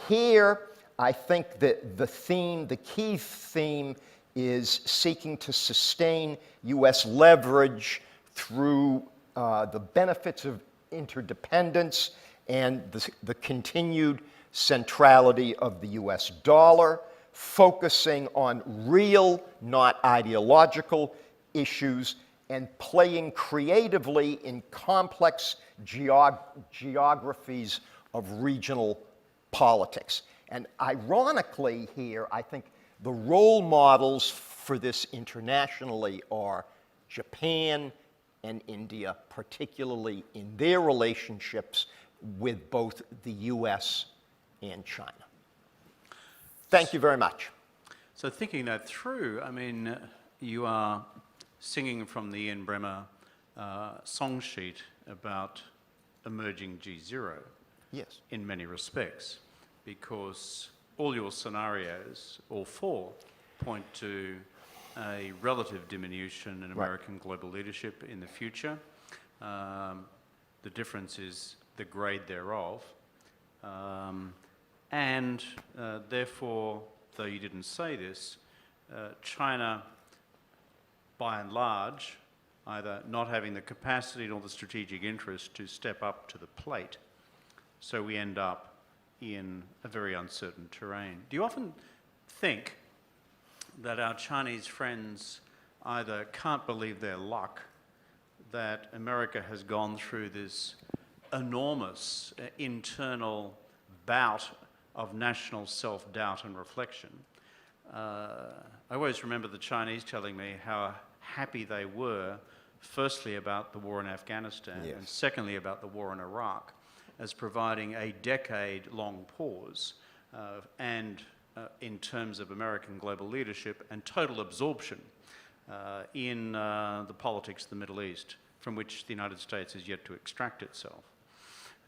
Here, I think that the key theme is seeking to sustain U.S. leverage through the benefits of interdependence and the continued centrality of the U.S. dollar, focusing on real, not ideological issues, and playing creatively in complex geographies of regional politics. And ironically here, I think the role models for this internationally are Japan and India, particularly in their relationships with both the U.S. and China. Thank you very much. So thinking that through, I mean, you are singing from the Ian Bremmer song sheet about emerging GZERO. Yes. In many respects, because all your scenarios, all four, point to a relative diminution in American global leadership in the future. The difference is the grade thereof. Therefore, though you didn't say this, China, by and large, either not having the capacity nor the strategic interest to step up to the plate. So we end up in a very uncertain terrain. Do you often think that our Chinese friends either can't believe their luck that America has gone through this enormous internal bout of national self-doubt and reflection? I always remember the Chinese telling me how happy they were, firstly about the war in Afghanistan, and secondly about the war in Iraq, as providing a decade-long pause in terms of American global leadership and total absorption in the politics of the Middle East, from which the United States is yet to extract itself.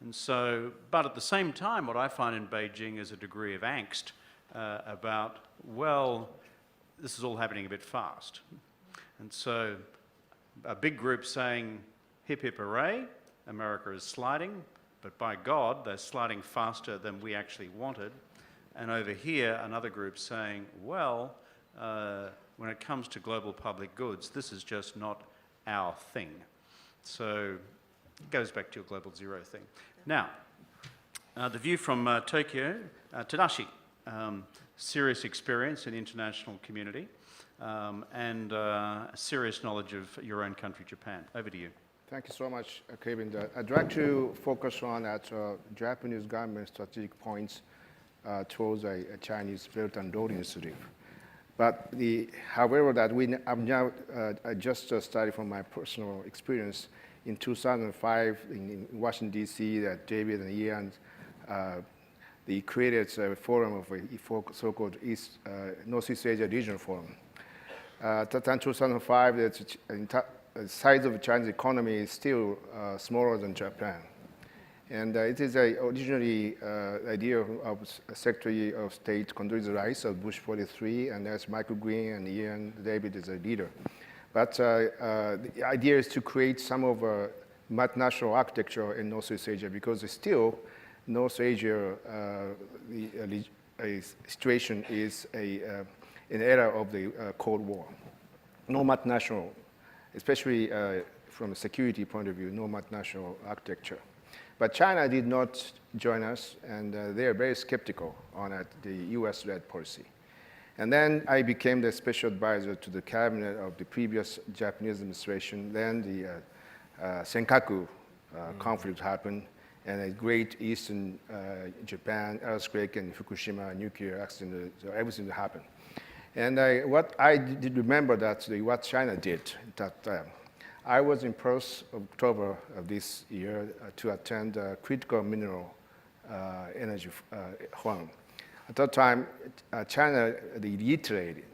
And so, but at the same time, what I find in Beijing is a degree of angst about, well, this is all happening a bit fast. And so a big group saying, hip hip hooray, America is sliding, but by God, they're sliding faster than we actually wanted. And over here, another group saying, well, when it comes to global public goods, this is just not our thing. So it goes back to your Global Zero thing. Now, the view from Tokyo, Tadashi, serious experience in the international community and serious knowledge of your own country, Japan. Over to you. Thank you so much, Kevin. I'd like to focus on that Japanese government strategic points towards a Chinese Belt and Road Initiative. But however, that I've now just studied from my personal experience in 2005 in Washington, D.C., that David and Ian they created a forum of a so-called Northeast Asia Regional Forum. At that time, 2005, the size of the Chinese economy is still smaller than Japan. And it is originally idea of Secretary of State Condoleezza Rice of Bush 43, and there's Michael Green and Ian David as a leader. But the idea is to create some of a multinational architecture in Northeast Asia, because it's still North Asia, the situation is an era of the Cold War. No multinational, especially from a security point of view, no multinational architecture. But China did not join us, and they are very skeptical on the US-led policy. And then I became the special advisor to the cabinet of the previous Japanese administration. Then the Senkaku conflict happened, and a great eastern Japan earthquake and Fukushima nuclear accident, so everything happened. And what I did remember that what China did at that time. I was in Perth, October of this year, to attend a critical mineral energy forum. At that time, China reiterated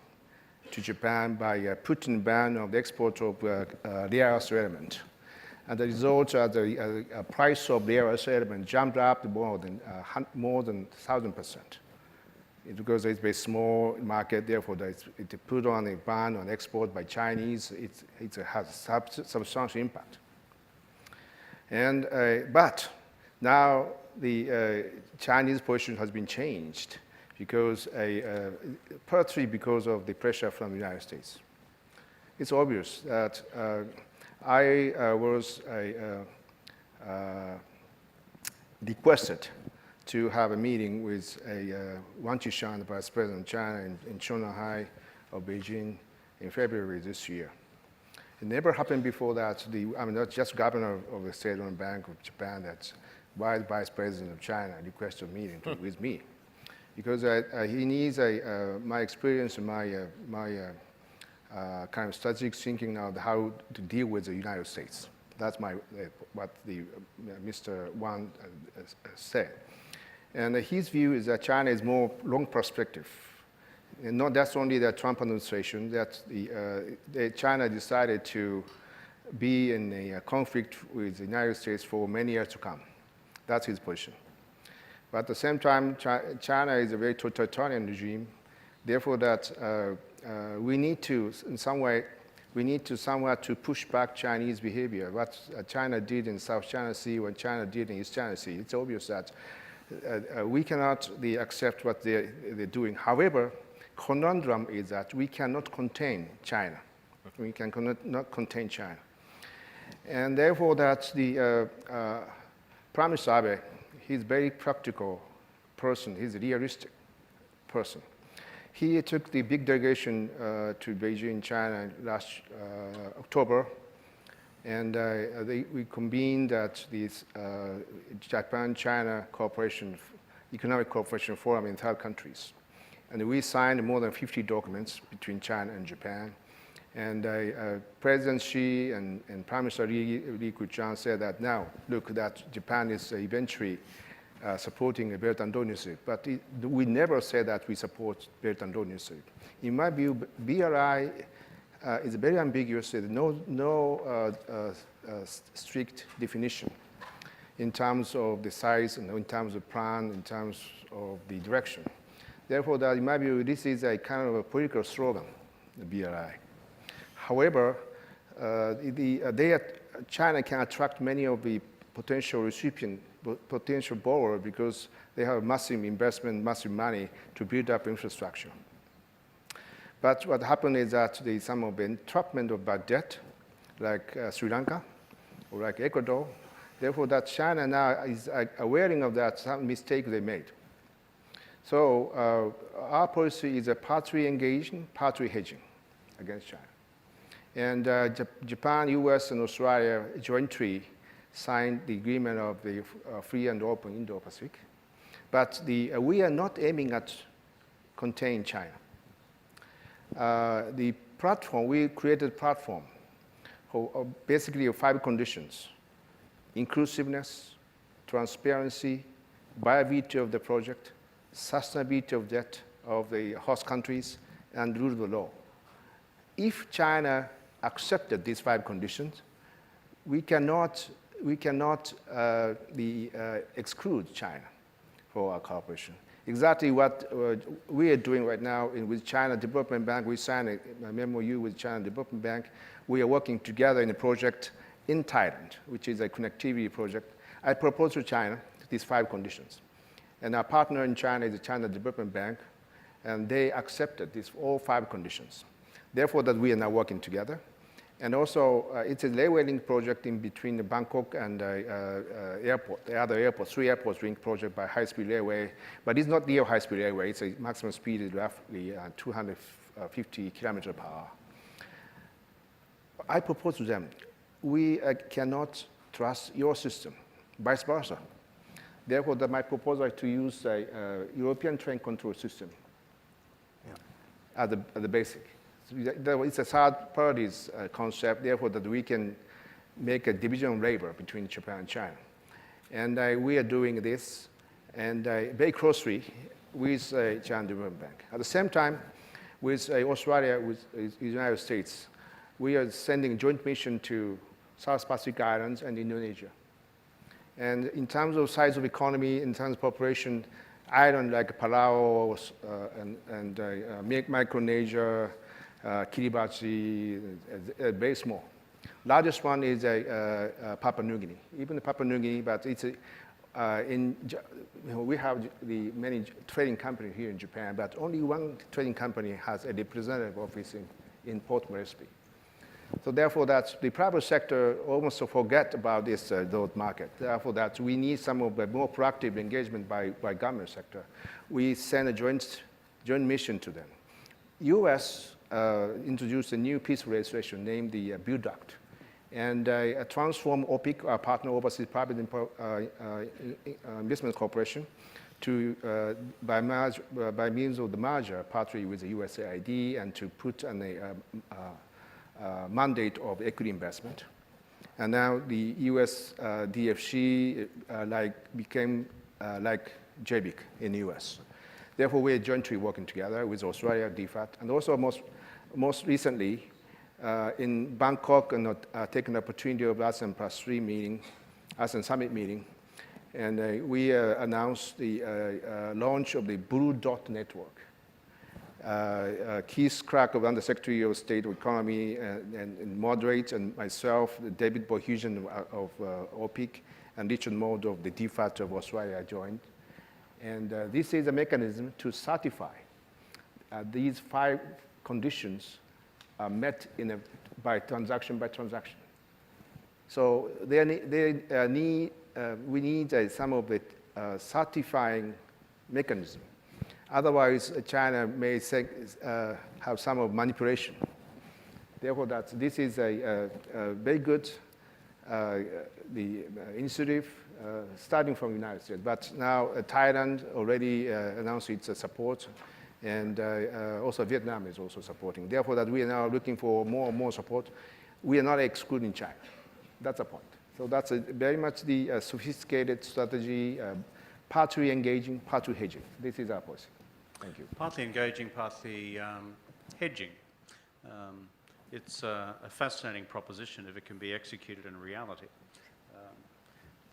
to Japan by putting a ban on the export of rare earth element. And the result, the price of rare earth element jumped up more than 1,000%. Because it's a very small market, therefore it put on a ban on export by Chinese, it has substantial impact. And, but now the Chinese position has been changed because partly because of the pressure from the United States. It's obvious that I was requested to have a meeting with Wang Qishan, the Vice President of China, in Shanghai or Beijing in February this year. It never happened before that. Not just governor of the State-owned Bank of Japan, that's Vice President of China requested a meeting with me. Because he needs my experience and my kind of strategic thinking of how to deal with the United States. That's what Mr. Wang said. And his view is that China is more long perspective. And not that's only the Trump administration, that China decided to be in a conflict with the United States for many years to come. That's his position. But at the same time, China is a very totalitarian regime. Therefore, that we need to, in some way, we need to somewhat to push back Chinese behavior. What China did in South China Sea, what China did in East China Sea, it's obvious that we cannot accept what they're doing. However, conundrum is that we cannot contain China. We cannot contain China. And therefore, that the Prime Minister Abe, he's a very practical person. He's a realistic person. He took the big delegation to Beijing, China last October, and we convened at this Japan-China Economic Cooperation Forum in 12 countries. And we signed more than 50 documents between China and Japan. And President Xi and Prime Minister Li Keqiang said that now, look, that Japan is eventually supporting a Belt and Road Initiative. But we never said that we support Belt and Road Initiative. In my view, BRI is very ambiguous. There's no strict definition in terms of the size, and in terms of plan, in terms of the direction. Therefore, that in my view, this is a kind of a political slogan, the BRI. However, China can attract many of the potential recipient, potential borrower, because they have massive investment, massive money to build up infrastructure. But what happened is that some of the entrapment of bad debt, like Sri Lanka or like Ecuador, therefore that China now is aware of that some mistake they made. So our policy is a partly engaging, partly hedging against China. And Japan, US, and Australia jointly signed the agreement of the free and open Indo-Pacific. But we are not aiming at containing China. The platform, we created a platform basically of 5 conditions: inclusiveness, transparency, viability of the project, sustainability of debt of the host countries, and rule of law. If China accepted these 5 conditions, we cannot exclude China for our cooperation. Exactly what we are doing right now with China Development Bank. We signed a MOU with China Development Bank. We are working together in a project in Thailand, which is a connectivity project. I proposed to China these 5 conditions. And our partner in China is the China Development Bank, and they accepted all 5 conditions. Therefore, that we are now working together. And also, it's a railway link project in between Bangkok and airport, the other airports, 3 airports link project by high-speed railway. But it's not near high-speed railway. It's a maximum speed is roughly 250 kilometers per hour. I propose to them, we cannot trust your system, vice versa. Therefore, my proposal is to use a European train control system as the basic. It's a third parties concept, therefore, that we can make a division of labor between Japan and China. And we are doing this, and very closely with China Development Bank. At the same time, with Australia, with the United States, we are sending a joint mission to South Pacific Islands and Indonesia. And in terms of size of economy, in terms of population, islands like Palau and Micronesia, Kiribati, very small. Largest one is Papua New Guinea. Even Papua New Guinea, but it's we have many trading companies here in Japan, but only one trading company has a representative office in Port Moresby. So therefore, that the private sector almost forget about those market. Therefore, that we need some of the more proactive engagement by government sector. We send a joint mission to them. U.S. Introduced a new piece of legislation named the Build Act, and transform OPIC, our partner overseas private investment corporation, to by means of the merger, partly with the USAID, and to put on a mandate of equity investment. And now the US DFC became like JBIC in the US. Therefore, we are jointly working together with Australia, DFAT, and also most recently in Bangkok, and taking the opportunity of ASEAN +3 meeting, ASEAN Summit meeting, And we announced the launch of the Blue Dot Network. Keith Clark, Undersecretary of State of Economy and Moderate, and myself, David Bohutian of OPIC, and Richard Mould of the DFAT of Australia joined. And this is a mechanism to certify these 5 conditions are met by transaction by transaction. So we need some of the certifying mechanism. Otherwise, China may have some of manipulation. Therefore, this is a very good initiative starting from the United States. But now Thailand already announced its support, and also Vietnam is also supporting. Therefore, that we are now looking for more and more support. We are not excluding China. That's the point. So that's very much the sophisticated strategy, partly engaging, partly hedging. This is our policy. Thank you. Partly engaging, partly hedging. It's a fascinating proposition if it can be executed in reality.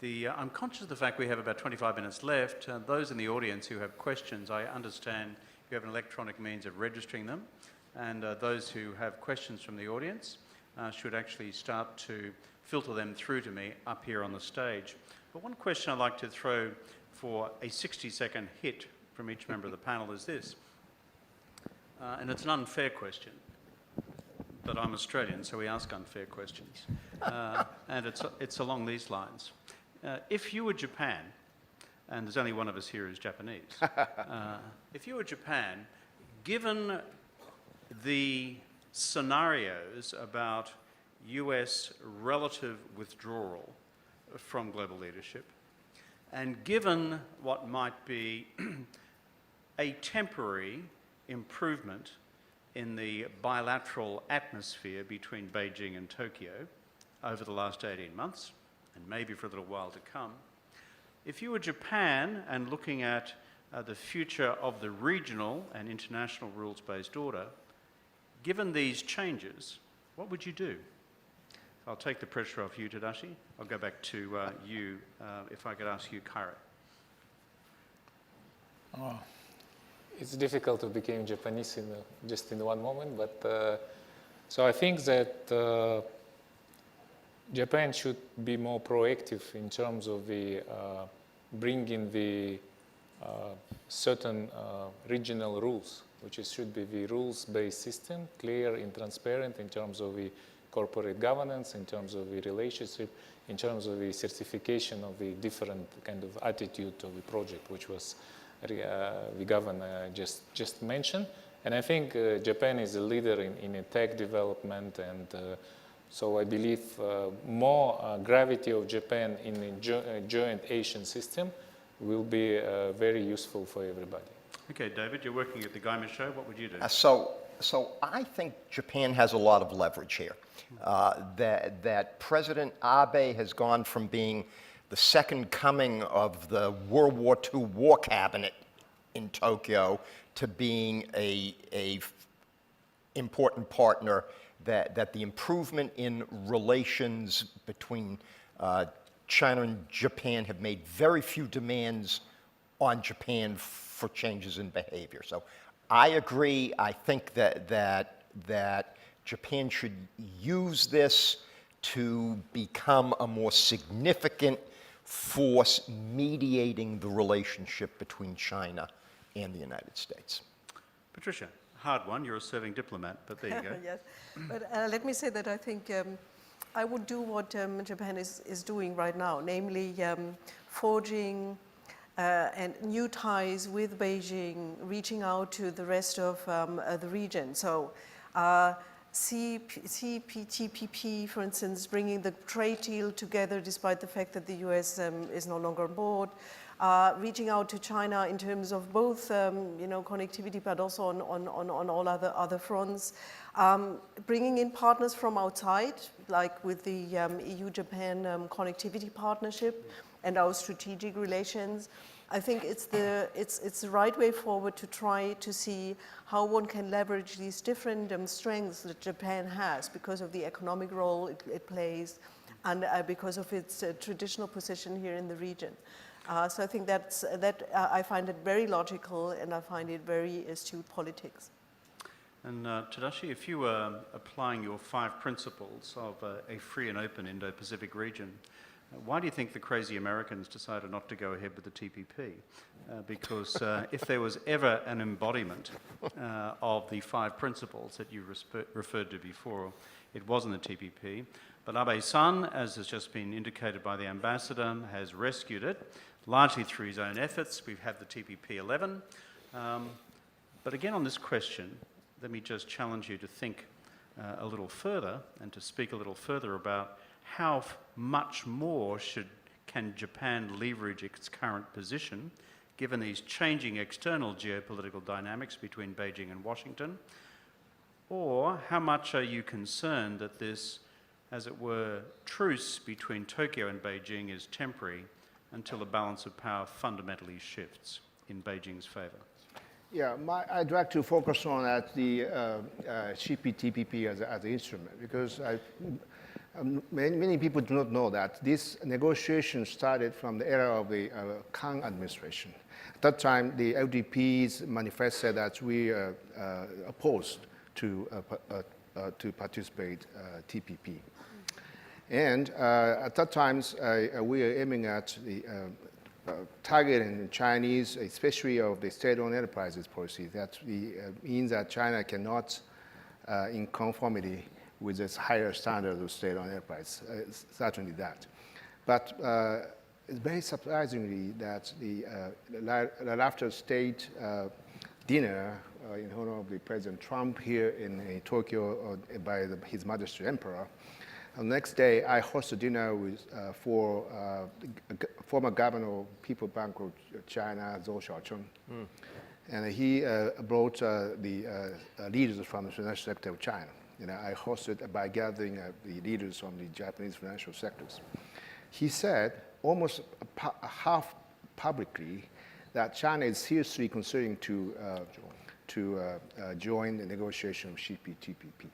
I'm conscious of the fact we have about 25 minutes left. Those in the audience who have questions, I understand you have an electronic means of registering them, and those who have questions from the audience should actually start to filter them through to me up here on the stage. But one question I'd like to throw for a 60-second hit from each member of the panel is this, and it's an unfair question, but I'm Australian, so we ask unfair questions, and it's along these lines. If you were Japan, and there's only one of us here who's Japanese, if you were Japan, given the scenarios about US relative withdrawal from global leadership, and given what might be a temporary improvement in the bilateral atmosphere between Beijing and Tokyo over the last 18 months, and maybe for a little while to come, if you were Japan and looking at the future of the regional and international rules-based order, given these changes, what would you do? I'll take the pressure off you, Tadashi. I'll go back to you, if I could ask you, Kairo. It's difficult to become Japanese just in one moment, but so I think that Japan should be more proactive in terms of the bringing the certain regional rules, which should be the rules-based system, clear and transparent in terms of the corporate governance, in terms of the relationship, in terms of the certification of the different kind of attitude of the project, which was the governor just mentioned. And I think Japan is a leader in tech development, and so I believe more gravity of Japan in a joint Asian system will be very useful for everybody. Okay, David, you're working at the Gaimai Show. What would you do? So I think Japan has a lot of leverage here. That President Abe has gone from being the second coming of the World War II war cabinet in Tokyo to being a important partner, that the improvement in relations between China and Japan have made very few demands on Japan for changes in behavior. So I agree. I think that Japan should use this to become a more significant force mediating the relationship between China and the United States. Patricia, hard one. You're a serving diplomat, but there you go. Yes, but let me say that I think I would do what Japan is doing right now, namely forging and new ties with Beijing, reaching out to the rest of the region. So CPTPP, for instance, bringing the trade deal together despite the fact that the US is no longer on board, reaching out to China in terms of both connectivity, but also on all other fronts, bringing in partners from outside, like with the EU-Japan connectivity partnership and our strategic relations. I think it's the right way forward to try to see how one can leverage these different strengths that Japan has because of the economic role it plays and because of its traditional position here in the region. So I think I find it very logical, and I find it very astute politics. And Tadashi, if you were applying your 5 principles of a free and open Indo-Pacific region, why do you think the crazy Americans decided not to go ahead with the TPP? Because if there was ever an embodiment of the 5 principles that you referred to before, it wasn't the TPP. But Abe-san, as has just been indicated by the ambassador, has rescued it, largely through his own efforts. We've had the TPP-11. But again, on this question, let me just challenge you to think a little further and to speak a little further about how much more can Japan leverage its current position, given these changing external geopolitical dynamics between Beijing and Washington? Or how much are you concerned that this, as it were, truce between Tokyo and Beijing is temporary until the balance of power fundamentally shifts in Beijing's favor? Yeah, I'd like to focus on the CPTPP as an instrument, because many people do not know that this negotiation started from the era of the Kang administration. At that time, the LDPs manifested that we are opposed to participate TPP. And at that time, we are aiming at the targeting Chinese, especially of the state-owned enterprises policy. That means that China cannot, in conformity with this higher standard of state-owned enterprise, certainly that. But it's very surprisingly that after state dinner in honor of the President Trump here in Tokyo by His Majesty Emperor, the next day, I hosted dinner with former governor of People Bank of China, Zhou Xiaocheng. And he brought the leaders from the financial sector of China. I hosted by gathering the leaders from the Japanese financial sectors. He said, almost half publicly, that China is seriously considering to join the negotiation of CPTPP.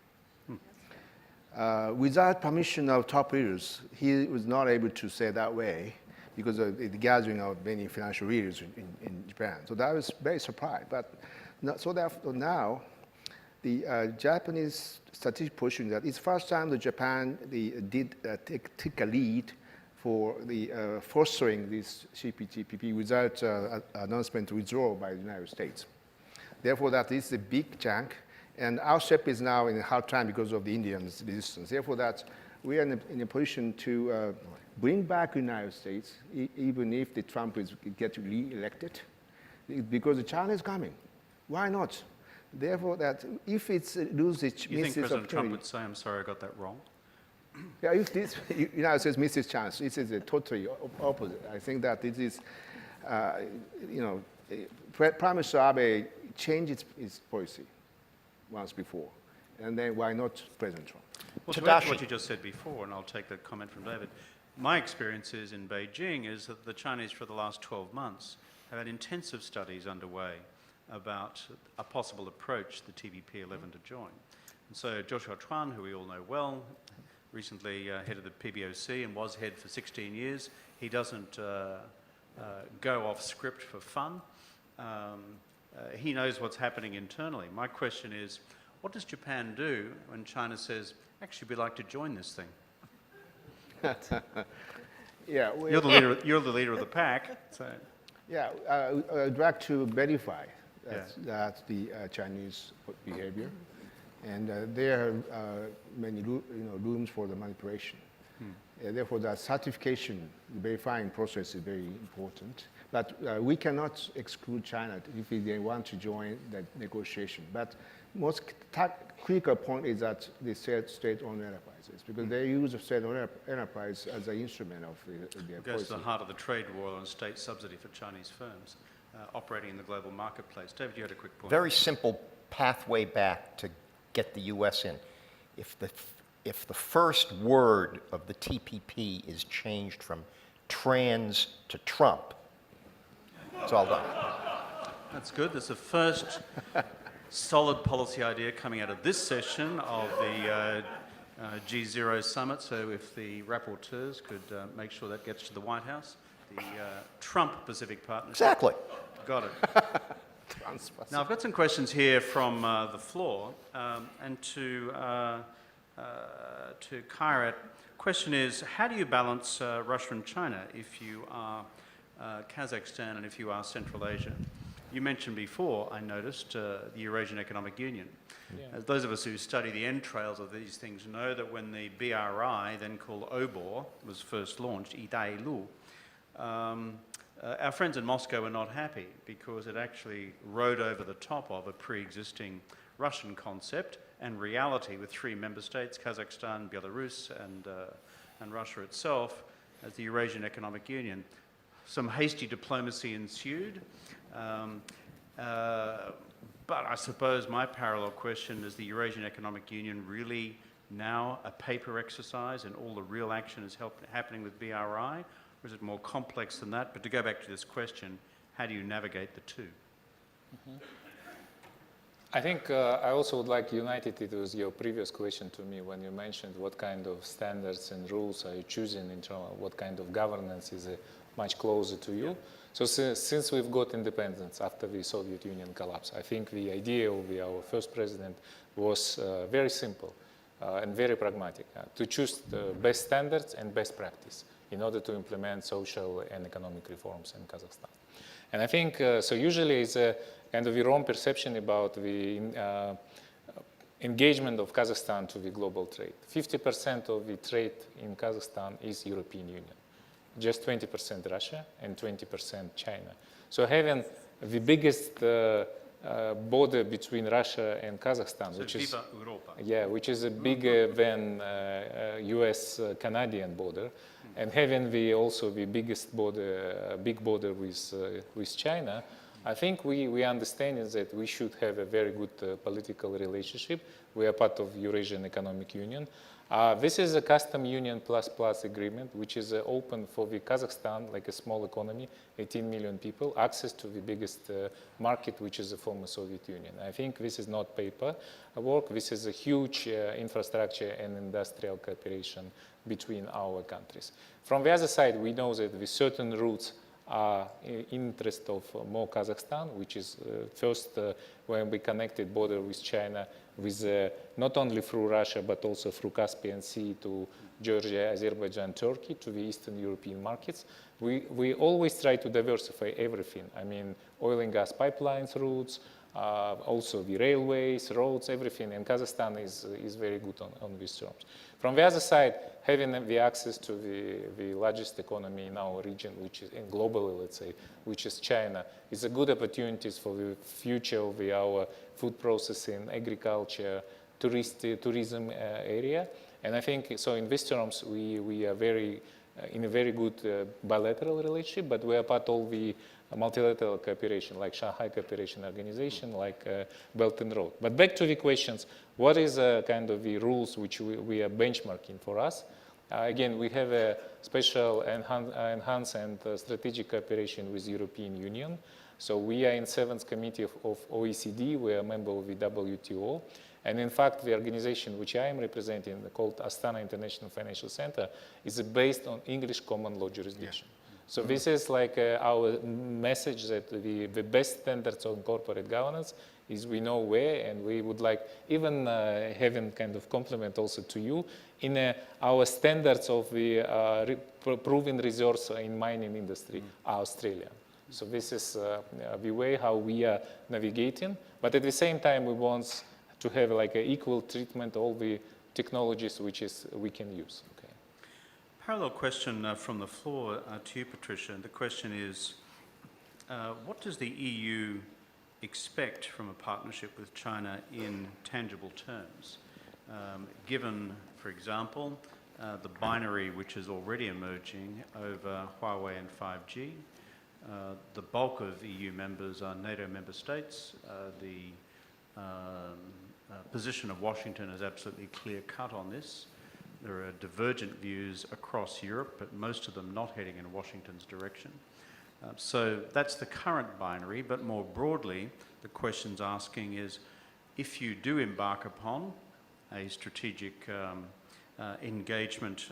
Without permission of top leaders, he was not able to say that way because of the gathering of many financial leaders in Japan. So that was very surprised. But so therefore now, the Japanese strategic position that it's the first time that Japan did take a lead for the fostering this CPTPP without announcement to withdraw by the United States. Therefore, that is a big chunk. And our ship is now in a hard time because of the Indian resistance. Therefore, that we are in a position to bring back the United States, even if the Trump gets re-elected, because China is coming. Why not? Therefore, that if it loses its You think President Trump would say, "I'm sorry, I got that wrong"? Yeah, if this United States misses chance, this is a totally opposite. I think that this is, Prime Minister Abe changed his policy once before, and then why not President Trump? Well, to add to what you just said before, and I'll take that comment from David, my experience is in Beijing is that the Chinese for the last 12 months have had intensive studies underway about a possible approach, the TPP-11 to join. And so Joshua Chuan, who we all know well, recently head of the PBOC and was head for 16 years, he doesn't go off script for fun. He knows what's happening internally. My question is, what does Japan do when China says, actually, we'd like to join this thing? Yeah, you're the leader of the pack. So. Yeah, I'd like to verify that's the Chinese behavior, and there are many rooms for the manipulation. Therefore, the certification, the verifying process is very important. But we cannot exclude China if they want to join that negotiation. But most critical point is that they said state-owned enterprises, because they use the state-owned enterprise as an instrument of their policy. It goes to the heart of the trade war on state subsidy for Chinese firms operating in the global marketplace. David, you had a quick point. Very simple pathway back to get the U.S. in. If the first word of the TPP is changed from trans to Trump, it's all done. That's good. That's the first solid policy idea coming out of this session of the GZERO Summit. So if the rapporteurs could make sure that gets to the White House, the Trump-Pacific Partnership. Exactly. Got it. Now, I've got some questions here from the floor, and to Kairat, question is, how do you balance Russia and China if you are Kazakhstan and if you are Central Asia? You mentioned before, I noticed, the Eurasian Economic Union. Yeah. As those of us who study the entrails of these things know that when the BRI, then called OBOR, was first launched, Idailu, our friends in Moscow were not happy because it actually rode over the top of a pre-existing Russian concept and reality with 3 member states, Kazakhstan, Belarus, and Russia itself, as the Eurasian Economic Union. Some hasty diplomacy ensued. But I suppose my parallel question is the Eurasian Economic Union really now a paper exercise and all the real action is happening with BRI? Or is it more complex than that? But to go back to this question, how do you navigate the two? I think I also would like united it with your previous question to me when you mentioned what kind of standards and rules are you choosing in terms of what kind of governance is much closer to you. So since we've got independence after the Soviet Union collapse, I think the idea of our first president was very simple and very pragmatic, to choose the best standards and best practice in order to implement social and economic reforms in Kazakhstan. And I think, so usually it's a kind of a wrong perception about the engagement of Kazakhstan to the global trade. 50% of the trade in Kazakhstan is European Union. Just 20% Russia and 20% China. So having the biggest border between Russia and Kazakhstan, So which is Europa. yeah, which is bigger than U.S.-Canadian border, and having also the biggest border, big border with China, I think we understand is that we should have a very good political relationship. We are part of Eurasian Economic Union. This is a custom union plus agreement, which is open for the Kazakhstan, like a small economy, 18 million people, access to the biggest market, which is the former Soviet Union. I think this is not paper work. This is a huge infrastructure and industrial cooperation between our countries. From the other side, we know that with certain routes are in interest of more Kazakhstan, which is first when we connected border with China, with not only through Russia, but also through Caspian Sea to Georgia, Azerbaijan, Turkey, to the Eastern European markets. We always try to diversify everything. I mean, oil and gas pipelines routes, also the railways, roads, everything. And Kazakhstan is very good on these terms. From the other side, having the access to the largest economy in our region, which is globally, let's say, which is China, is a good opportunities for the future of our food processing, agriculture, tourism area. And I think, so in these terms, we are very, in a very good bilateral relationship, but we are part of the multilateral cooperation, like Shanghai Cooperation Organization, like Belt and Road. But back to the questions, what is kind of the rules which we are benchmarking for us? Again, we have a special enhanced and strategic cooperation with the European Union. So we are in 7th Committee of OECD, we are a member of the WTO. And in fact, the organization which I am representing, called Astana International Financial Center, is based on English common law jurisdiction. Yeah. So this is like our message that the best standards on corporate governance is we know where, and we would like even having kind of compliment also to you in our standards of the proven resource in mining industry, Australia. So this is the way how we are navigating, but at the same time we want to have like an equal treatment all the technologies which we can use. Okay. Parallel question from the floor to you, Patricia. The question is, what does the EU expect from a partnership with China in tangible terms? Given, for example, the binary which is already emerging over Huawei and 5G, the bulk of EU members are NATO member states. The position of Washington is absolutely clear-cut on this. There are divergent views across Europe, but most of them not heading in Washington's direction. So that's the current binary, but more broadly, the question's asking is, if you do embark upon a strategic engagement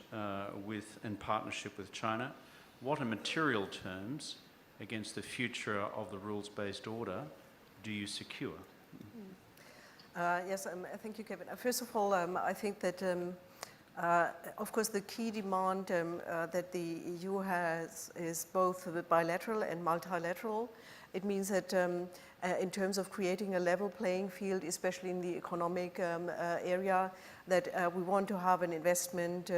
in partnership with China, what in material terms against the future of the rules-based order do you secure? Yes, thank you, Kevin. First of all, I think that, of course, the key demand that the EU has is both bilateral and multilateral. It means that in terms of creating a level playing field, especially in the economic area, that we want to have an investment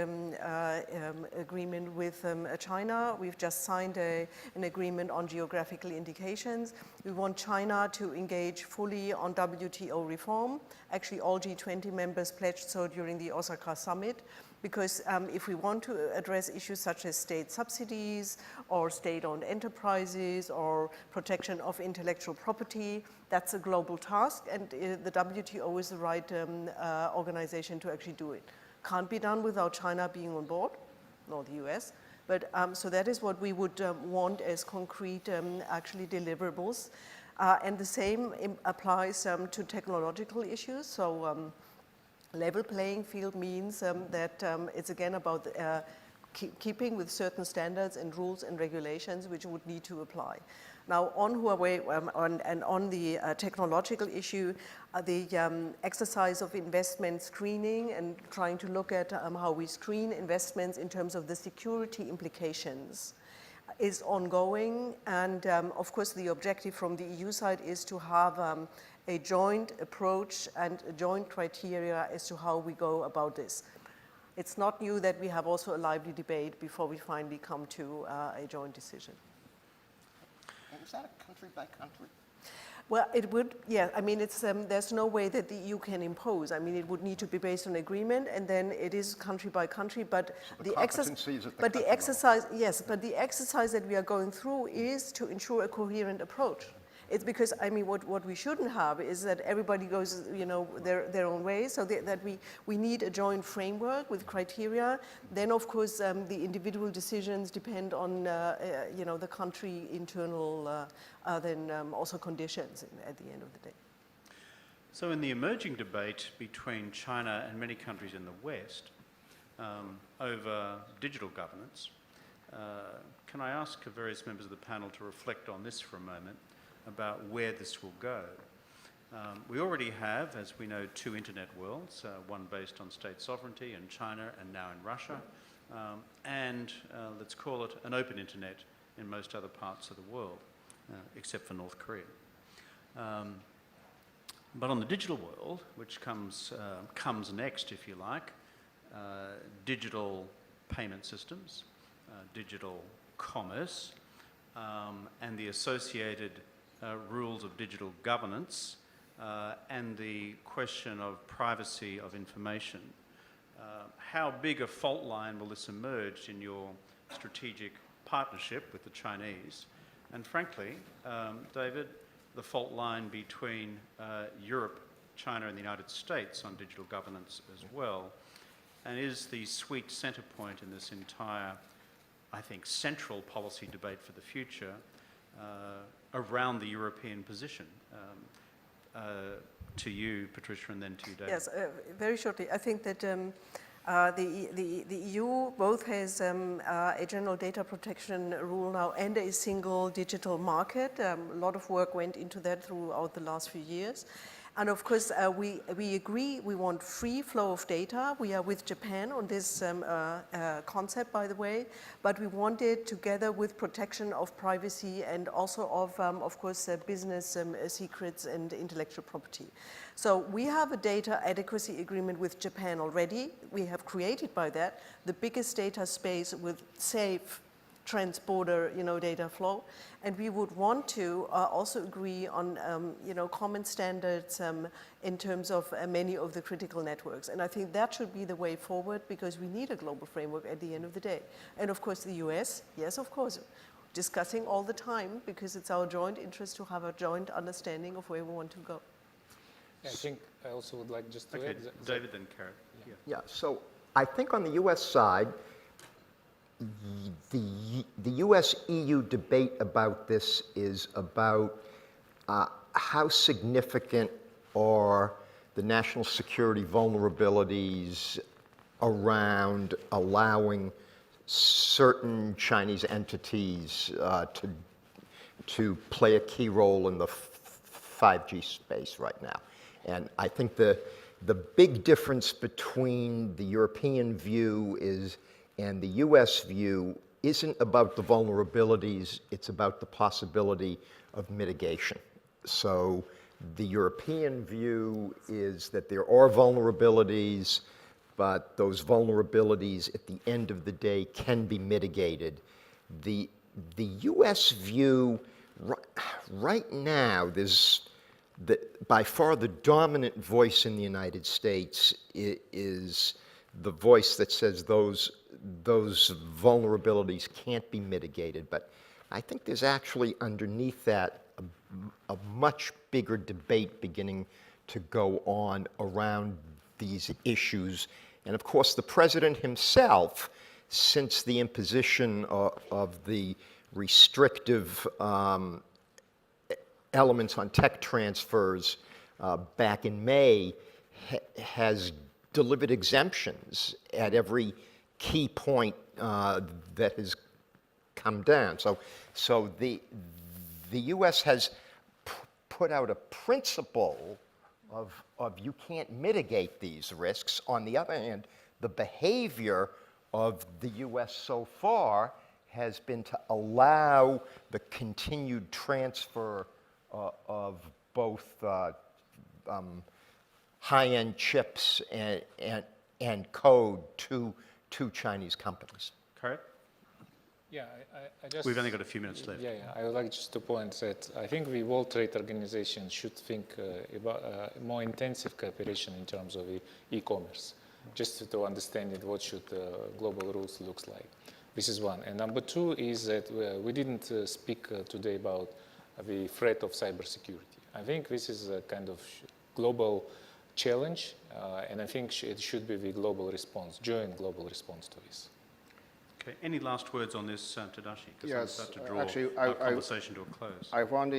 agreement with China. We've just signed an agreement on geographical indications. We want China to engage fully on WTO reform. Actually, all G20 members pledged so during the Osaka Summit. Because if we want to address issues such as state subsidies or state-owned enterprises or protection of intellectual property, that's a global task, and the WTO is the right organization to actually do it. Can't be done without China being on board, nor the US. But so that is what we would want as concrete actually deliverables. And the same applies to technological issues. So level playing field means that it's again about keeping with certain standards and rules and regulations which would need to apply. Now on Huawei and on the technological issue, the exercise of investment screening and trying to look at how we screen investments in terms of the security implications is ongoing, and of course the objective from the EU side is to have a joint approach and a joint criteria as to how we go about this. It's not new that we have also a lively debate before we finally come to a joint decision. And is that a country by country? Well, it would, yeah. I mean, it's there's no way that the EU can impose. I mean, it would need to be based on agreement, and then it is country by country. But so the exercise, yes. But the exercise that we are going through is to ensure a coherent approach. It's because, I mean, what we shouldn't have is that everybody goes, you know, their own way. So that we need a joint framework with criteria. Then, of course, the individual decisions depend on, you know, the country internal, then also conditions at the end of the day. So in the emerging debate between China and many countries in the West over digital governance, can I ask various members of the panel to reflect on this for a moment, about where this will go? We already have, as we know, two internet worlds, one based on state sovereignty in China and now in Russia, and let's call it an open internet in most other parts of the world, except for North Korea. But on the digital world, which comes next, if you like, digital payment systems, digital commerce, and the associated rules of digital governance, and the question of privacy of information. How big a fault line will this emerge in your strategic partnership with the Chinese? And frankly, David, the fault line between Europe, China, and the United States on digital governance as well. And is the sweet center point in this entire, I think, central policy debate for the future around the European position? To you, Patricia, and then to you, David. Yes, very shortly. I think that the EU both has a general data protection rule now and a single digital market. A lot of work went into that throughout the last few years. And of course, we agree we want free flow of data. We are with Japan on this concept, by the way, but we want it together with protection of privacy and also of course, business secrets and intellectual property. So we have a data adequacy agreement with Japan already. We have created by that the biggest data space with safe trans-border, data flow, and we would want to also agree on, common standards in terms of many of the critical networks. And I think that should be the way forward because we need a global framework at the end of the day. And of course, the US, yes, of course, discussing all the time because it's our joint interest to have a joint understanding of where we want to go. I think I also would like just to add. David, then Karen. Yeah, so I think on the US side, the US-EU debate about this is about how significant are the national security vulnerabilities around allowing certain Chinese entities to play a key role in the 5G space right now. And I think the big difference between the European view and the US view isn't about the vulnerabilities, it's about the possibility of mitigation. So the European view is that there are vulnerabilities, but those vulnerabilities at the end of the day can be mitigated. The US view, right now, by far the dominant voice in the United States is the voice that says those vulnerabilities can't be mitigated. But I think there's actually underneath that a much bigger debate beginning to go on around these issues. And of course, the president himself, since the imposition of the restrictive elements on tech transfers back in May, has delivered exemptions at every key point that has come down. So the U.S. has put out a principle of you can't mitigate these risks. On the other hand, the behavior of the U.S. so far has been to allow the continued transfer of both high-end chips and code to Chinese companies. Correct? Yeah, I just... We've only got a few minutes left. Yeah, I would like just to point that I think the World Trade Organization should think about more intensive cooperation in terms of e-commerce, just to understand what should global rules looks like. This is one. And number two is that we didn't speak today about the threat of cybersecurity. I think this is a kind of global challenge, and I think it should be the global response, joint global response to this. Okay. Any last words on this, Tadashi? Yes, start to draw actually, our conversation to a close. I found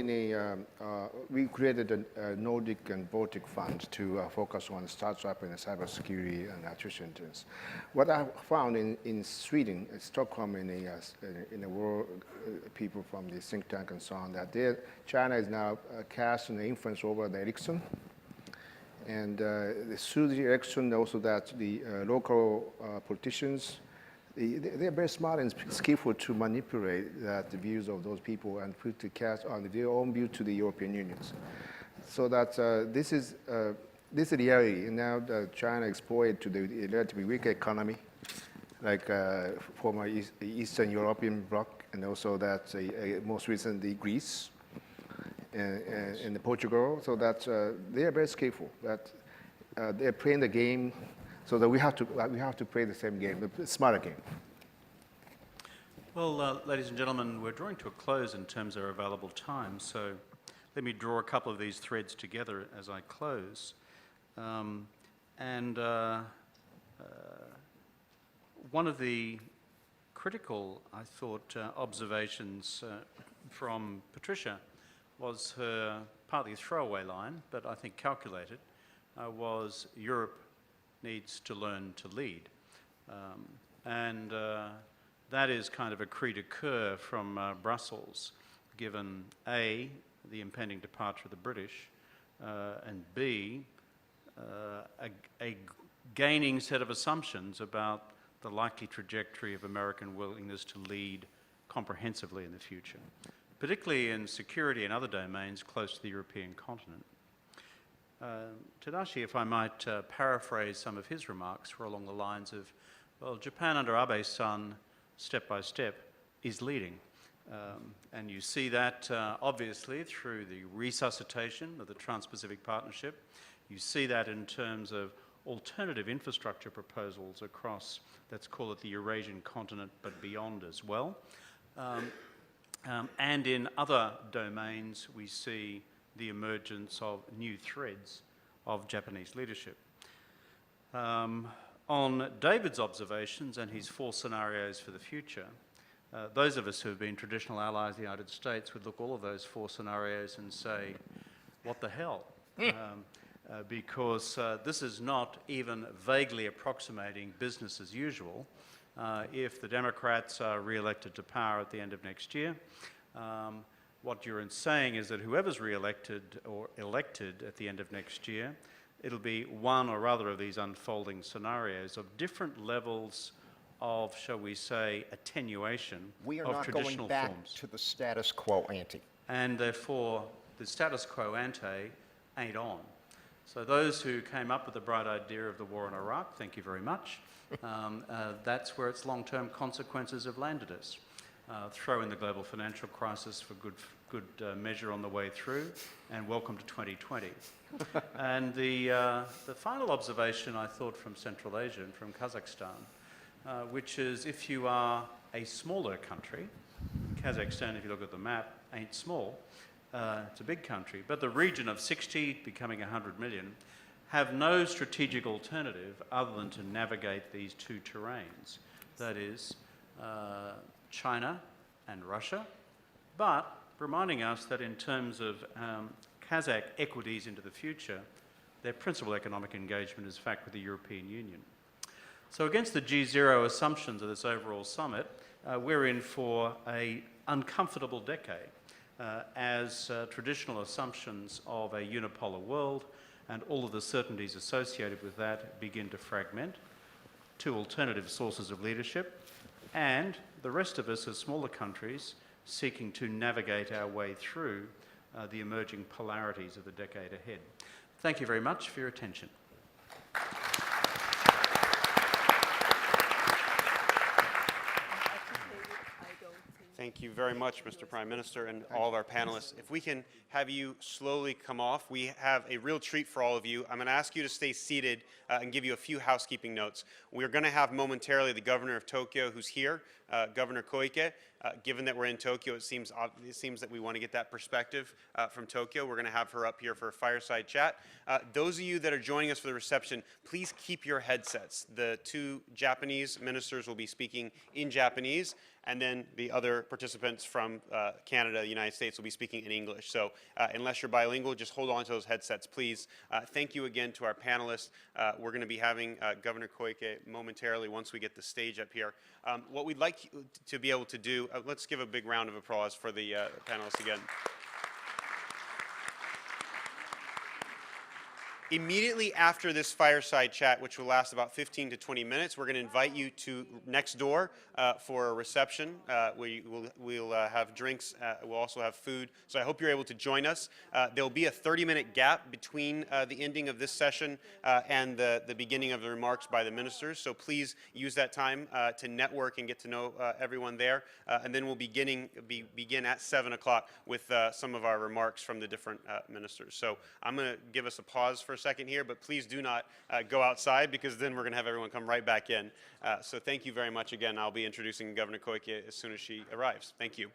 we created a Nordic and Baltic fund to focus on startup and cybersecurity and artificial intelligence. What I found in Sweden, Stockholm, in the world, people from the think tank and so on, that China is now casting an influence over the Ericsson. And through the election, also that the local politicians, they're very smart and skillful to manipulate the views of those people and put the cast on their own view to the European Union. So that this is the reality. And now China exploited to the relatively weak economy, like former Eastern European bloc, and also that most recently Greece and Portugal. So that they are very skillful. That they're playing the game. So that we have to play the same game, the smarter game. Well, ladies and gentlemen, we're drawing to a close in terms of our available time. So let me draw a couple of these threads together as I close. One of the critical, I thought, observations from Patricia was her partly throwaway line, but I think calculated, was Europe needs to learn to lead. That is kind of a cri de coeur from Brussels, given A, the impending departure of the British, and B, a gaining set of assumptions about the likely trajectory of American willingness to lead comprehensively in the future, particularly in security and other domains close to the European continent. Tadashi, if I might paraphrase some of his remarks, were along the lines of, well, Japan under Abe-san, step by step, is leading. And you see that obviously through the resuscitation of the Trans-Pacific Partnership. You see that in terms of alternative infrastructure proposals across, let's call it the Eurasian continent, but beyond as well. And in other domains, we see the emergence of new threads of Japanese leadership. On David's observations and his 4 scenarios for the future, those of us who have been traditional allies of the United States would look all of those 4 scenarios and say, what the hell? Because this is not even vaguely approximating business as usual. if the Democrats are re-elected to power at the end of next year. What you're saying is that whoever's re-elected or elected at the end of next year, it'll be one or other of these unfolding scenarios of different levels of, shall we say, attenuation We are of not traditional going back forms. to the status quo ante. And therefore, the status quo ante ain't on. So those who came up with the bright idea of the war in Iraq, thank you very much. That's where its long-term consequences have landed us. Throw in the global financial crisis for good measure on the way through, and welcome to 2020. And the final observation I thought from Central Asia and from Kazakhstan, which is if you are a smaller country, Kazakhstan, if you look at the map, ain't small, it's a big country, but the region of 60 becoming 100 million have no strategic alternative other than to navigate these two terrains, that is, China and Russia, but reminding us that in terms of Kazakh equities into the future, their principal economic engagement is in fact with the European Union. So against the G0 assumptions of this overall summit, we're in for an uncomfortable decade as traditional assumptions of a unipolar world and all of the certainties associated with that begin to fragment to alternative sources of leadership, and the rest of us as smaller countries seeking to navigate our way through the emerging polarities of the decade ahead. Thank you very much for your attention. Thank you very much, Mr. Prime Minister, and all of our panelists. If we can have you slowly come off, we have a real treat for all of you. I'm going to ask you to stay seated and give you a few housekeeping notes. We're going to have momentarily the governor of Tokyo who's here, Governor Koike. Given that we're in Tokyo, it seems that we want to get that perspective from Tokyo. We're going to have her up here for a fireside chat. Those of you that are joining us for the reception, please keep your headsets. The two Japanese ministers will be speaking in Japanese, and then the other participants from Canada, the United States, will be speaking in English. So unless you're bilingual, just hold on to those headsets, please. Thank you again to our panelists. We're going to be having Governor Koike momentarily once we get the stage up here. What we'd like to be able to do, let's give a big round of applause for the panelists again. Immediately after this fireside chat, which will last about 15 to 20 minutes, we're going to invite you to next door for a reception. We'll have drinks. We'll also have food. So I hope you're able to join us. There'll be a 30-minute gap between the ending of this session and the beginning of the remarks by the ministers. So please use that time to network and get to know everyone there. And then we'll begin at 7 o'clock with some of our remarks from the different ministers. So I'm going to give us a pause for a second here, but please do not go outside, because then we're going to have everyone come right back in. So thank you very much again. I'll be introducing Governor Koike as soon as she arrives. Thank you.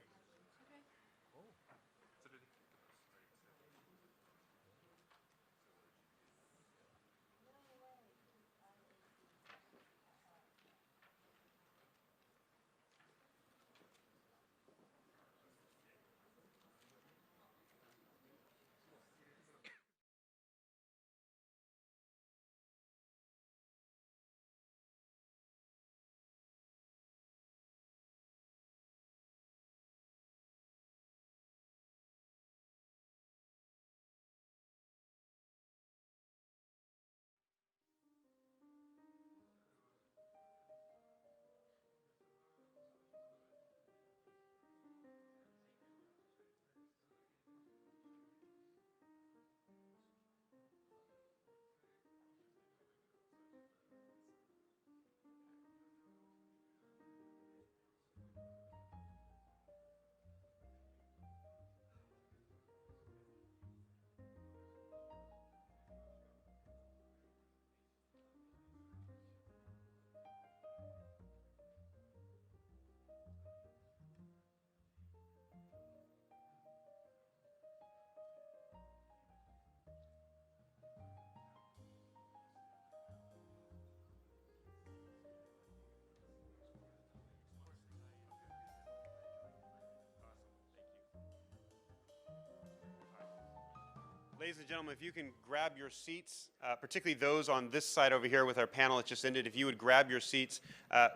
Ladies and gentlemen, if you can grab your seats, particularly those on this side over here with our panel that just ended, if you would grab your seats,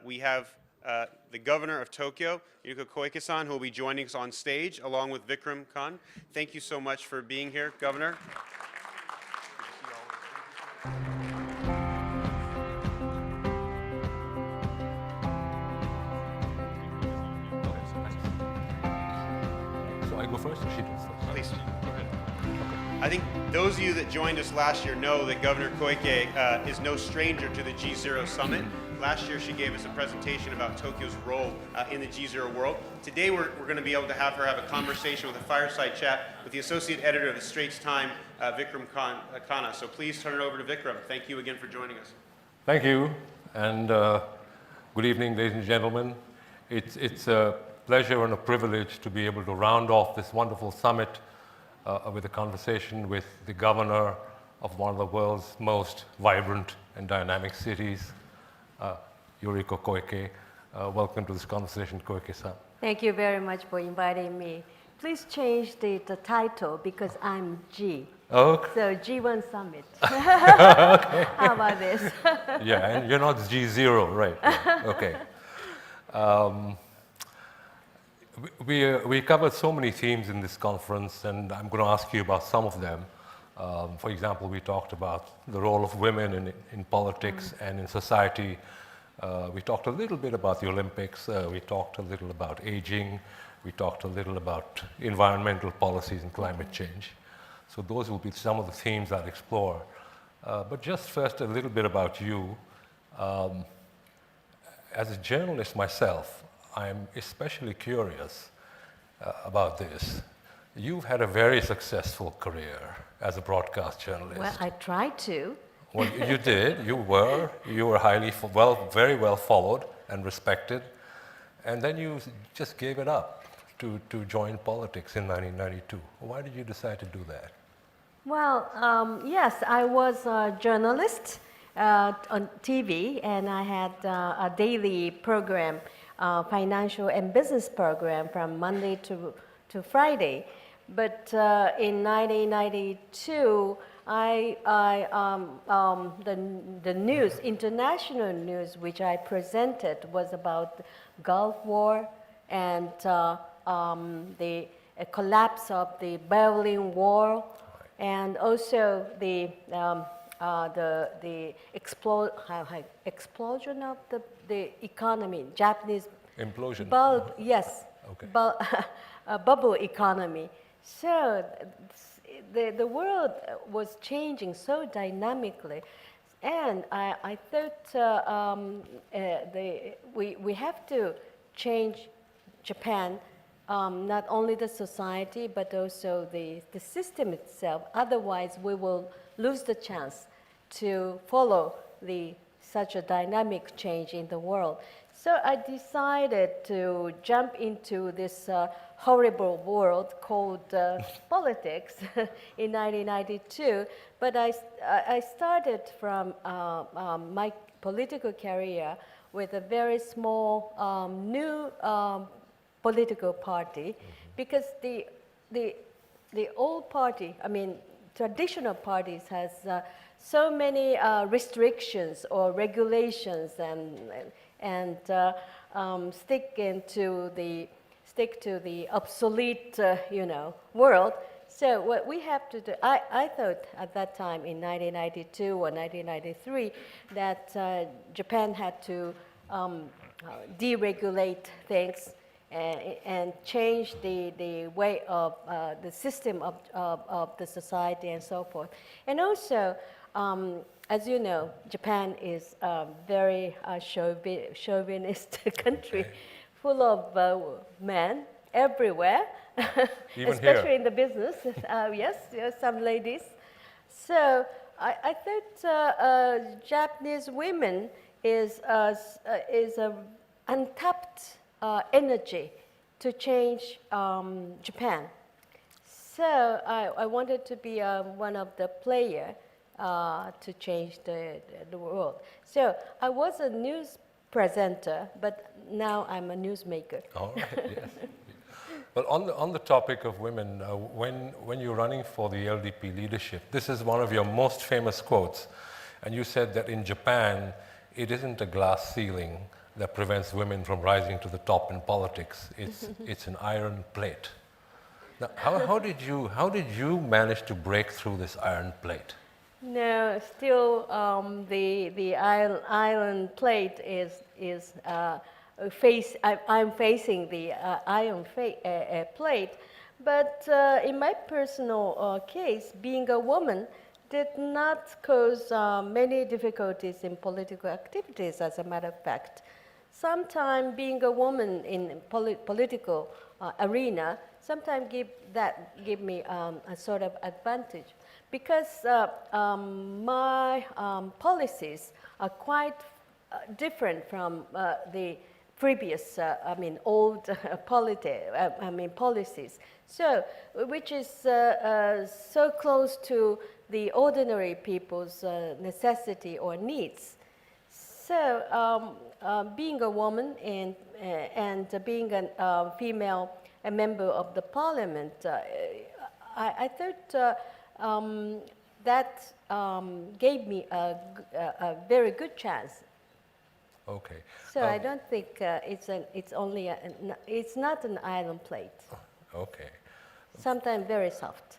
we have the governor of Tokyo, Yuriko Koike-san, who will be joining us on stage along with Vikram Khan. Thank you so much for being here, Governor. So I go first or she does first? Please. I think those of you that joined us last year know that Governor Koike is no stranger to the GZERO Summit. Last year she gave us a presentation about Tokyo's role in the GZERO world. Today we're going to be able to have her have a conversation with a fireside chat with the associate editor of the Straits Times, Vikram Khanna. So please turn it over to Vikram. Thank you again for joining us. Thank you, and good evening, ladies and gentlemen. It's a pleasure and a privilege to be able to round off this wonderful summit with a conversation with the governor of one of the world's most vibrant and dynamic cities, Yuriko Koike. Welcome to this conversation, Koike-san. Thank you very much for inviting me. Please change the title because I'm G. Okay. So G1 Summit. Okay. How about this? Yeah, and you're not G0, right? Yeah. Okay. We covered so many themes in this conference, and I'm going to ask you about some of them. For example, we talked about the role of women in politics and in society. We talked a little bit about the Olympics. We talked a little about aging. We talked a little about environmental policies and climate change. So those will be some of the themes I'll explore. But just first, a little bit about you. As a journalist myself, I'm especially curious about this. You've had a very successful career as a broadcast journalist. Well, I tried to. Well, you did. You were very well followed and respected, and then you just gave it up to join politics in 1992. Why did you decide to do that? Well, yes, I was a journalist on TV, and I had a daily program, financial and business program from Monday to Friday. But in 1992, the news, international news, which I presented was about the Gulf War and the collapse of the Berlin Wall, and also the explosion of the economy, Japanese implosion. Yes, okay. Bubble economy. So the world was changing so dynamically, and I thought we have to change Japan, not only the society but also the system itself. Otherwise, we will lose the chance to follow such a dynamic change in the world. So I decided to jump into this horrible world called politics in 1992. But I started from my political career with a very small new political party, because the old party, I mean, traditional parties has so many restrictions or regulations and stick to the obsolete, world. So what we have to do, I thought at that time in 1992 or 1993 that Japan had to deregulate things and change the way of the system of the society and so forth. And also, as you know, Japan is a very chauvinist country, full of men everywhere, especially in the business. Yes, some ladies. So I thought Japanese women is a untapped energy to change Japan. So I wanted to be one of the players to change the world. So I was a news presenter, but now I'm a newsmaker. All right, yes. Well, on the topic of women, when you're running for the LDP leadership, this is one of your most famous quotes, and you said that in Japan, it isn't a glass ceiling that prevents women from rising to the top in politics. It's an iron plate. Now, how did you manage to break through this iron plate? No, still the iron plate is I'm facing the iron plate, but in my personal case, being a woman did not cause many difficulties in political activities, as a matter of fact. Sometimes being a woman in political arena sometimes give me a sort of advantage, because my policies are quite different from the previous, old policies. So, which is so close to the ordinary people's necessity or needs. So, being a woman and being a female, a member of the parliament, I thought that gave me a very good chance. Okay. So I don't think it's not an iron plate. Okay. Sometimes very soft.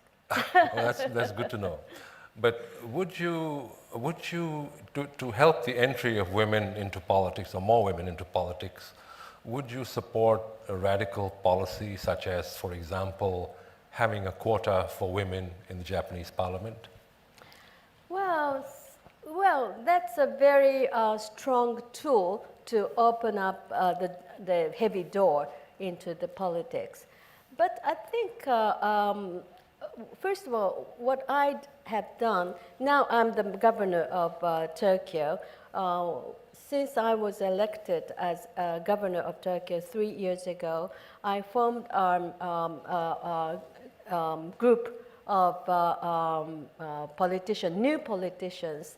Well, that's good to know. But would you to help the entry of women into politics, or more women into politics, would you support a radical policy such as, for example, having a quota for women in the Japanese parliament? Well, that's a very strong tool to open up the heavy door into the politics. But I think, first of all, what I have done, now I'm the governor of Tokyo. Since I was elected as governor of Tokyo 3 years ago, I formed a group of new politicians,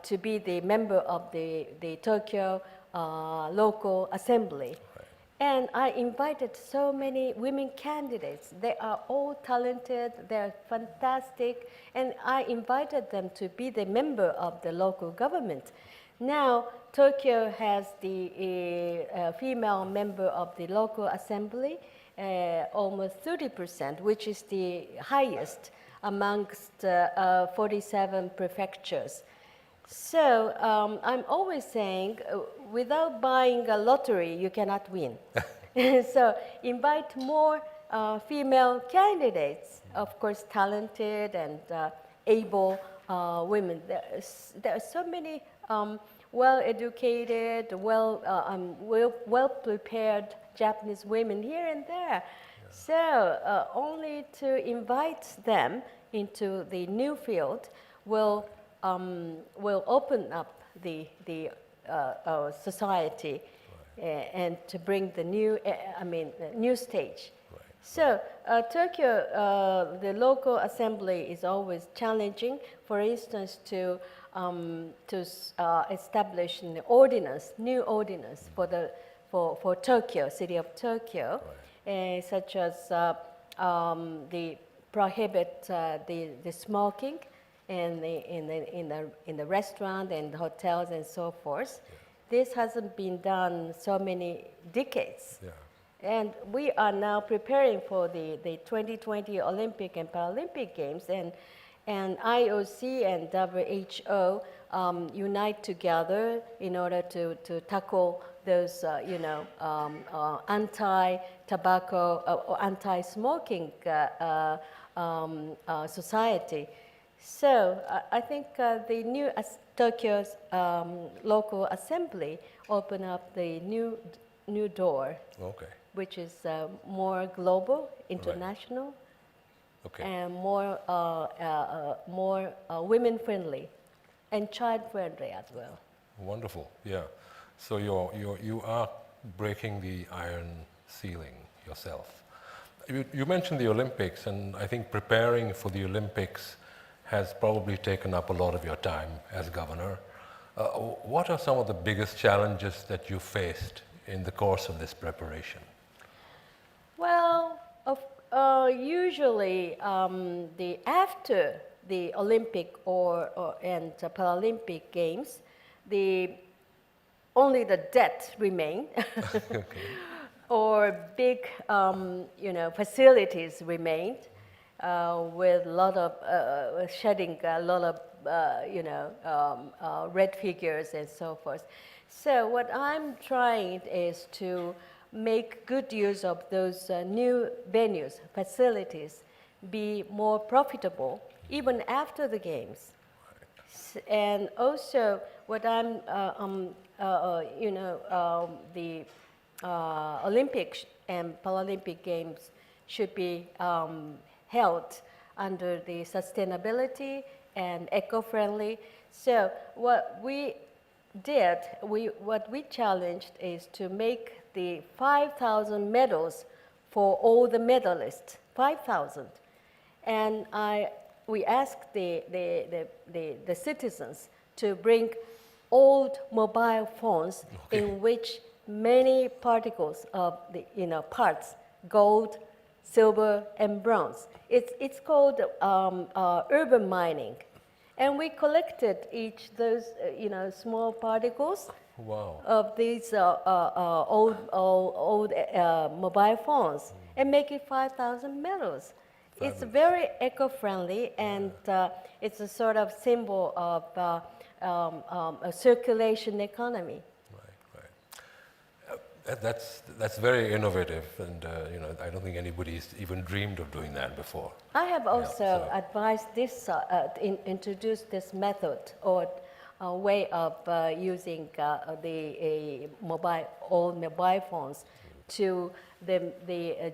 to be the member of the Tokyo local assembly. And I invited so many women candidates. They are all talented, they're fantastic, and I invited them to be the member of the local government. Now, Tokyo has the female member of the local assembly, almost 30%, which is the highest amongst 47 prefectures. So I'm always saying, without buying a lottery, you cannot win. So invite more female candidates, of course, talented and able women. There are so many well-educated, well-prepared Japanese women here and there. Yeah. So only to invite them into the new field will open up the society, and to bring the new, new stage. Right. So Tokyo, the local assembly is always challenging. For instance, to establish an ordinance, new ordinance for Tokyo, city of Tokyo, right. Such as the prohibit the smoking in the restaurant and hotels and so forth. Yeah. This hasn't been done so many decades. Yeah. And we are now preparing for the 2020 Olympic and Paralympic Games, and IOC and WHO unite together in order to tackle those, anti-tobacco or anti-smoking society. So I think the new Tokyo's local assembly open up the new door, okay. Which is more global, international, right. Okay. And more women-friendly and child-friendly as well. Wonderful, yeah. So you are breaking the iron ceiling yourself. You mentioned the Olympics, and I think preparing for the Olympics has probably taken up a lot of your time as governor. What are some of the biggest challenges that you faced in the course of this preparation? Well, Usually, after the Olympic and Paralympic Games, only the debt remain, or big, facilities remained, with a lot of shedding a lot of, red figures and so forth. So what I'm trying is to make good use of those new venues, facilities, be more profitable even after the games. And also, what I'm, the Olympic and Paralympic Games should be held under the sustainability and eco-friendly. So what we did, what we challenged is to make the 5,000 medals for all the medalists, 5,000. And we asked the citizens to bring old mobile phones in which many particles of the parts, gold, silver, and bronze. It's called urban mining. And we collected each those small particles of these old mobile phones and make it 5,000 medals. It's very eco-friendly, and it's a sort of symbol of a circulation economy. That's very innovative, and I don't think anybody's even dreamed of doing that before. I have also advised this, introduced this method or way of using the old mobile phones to the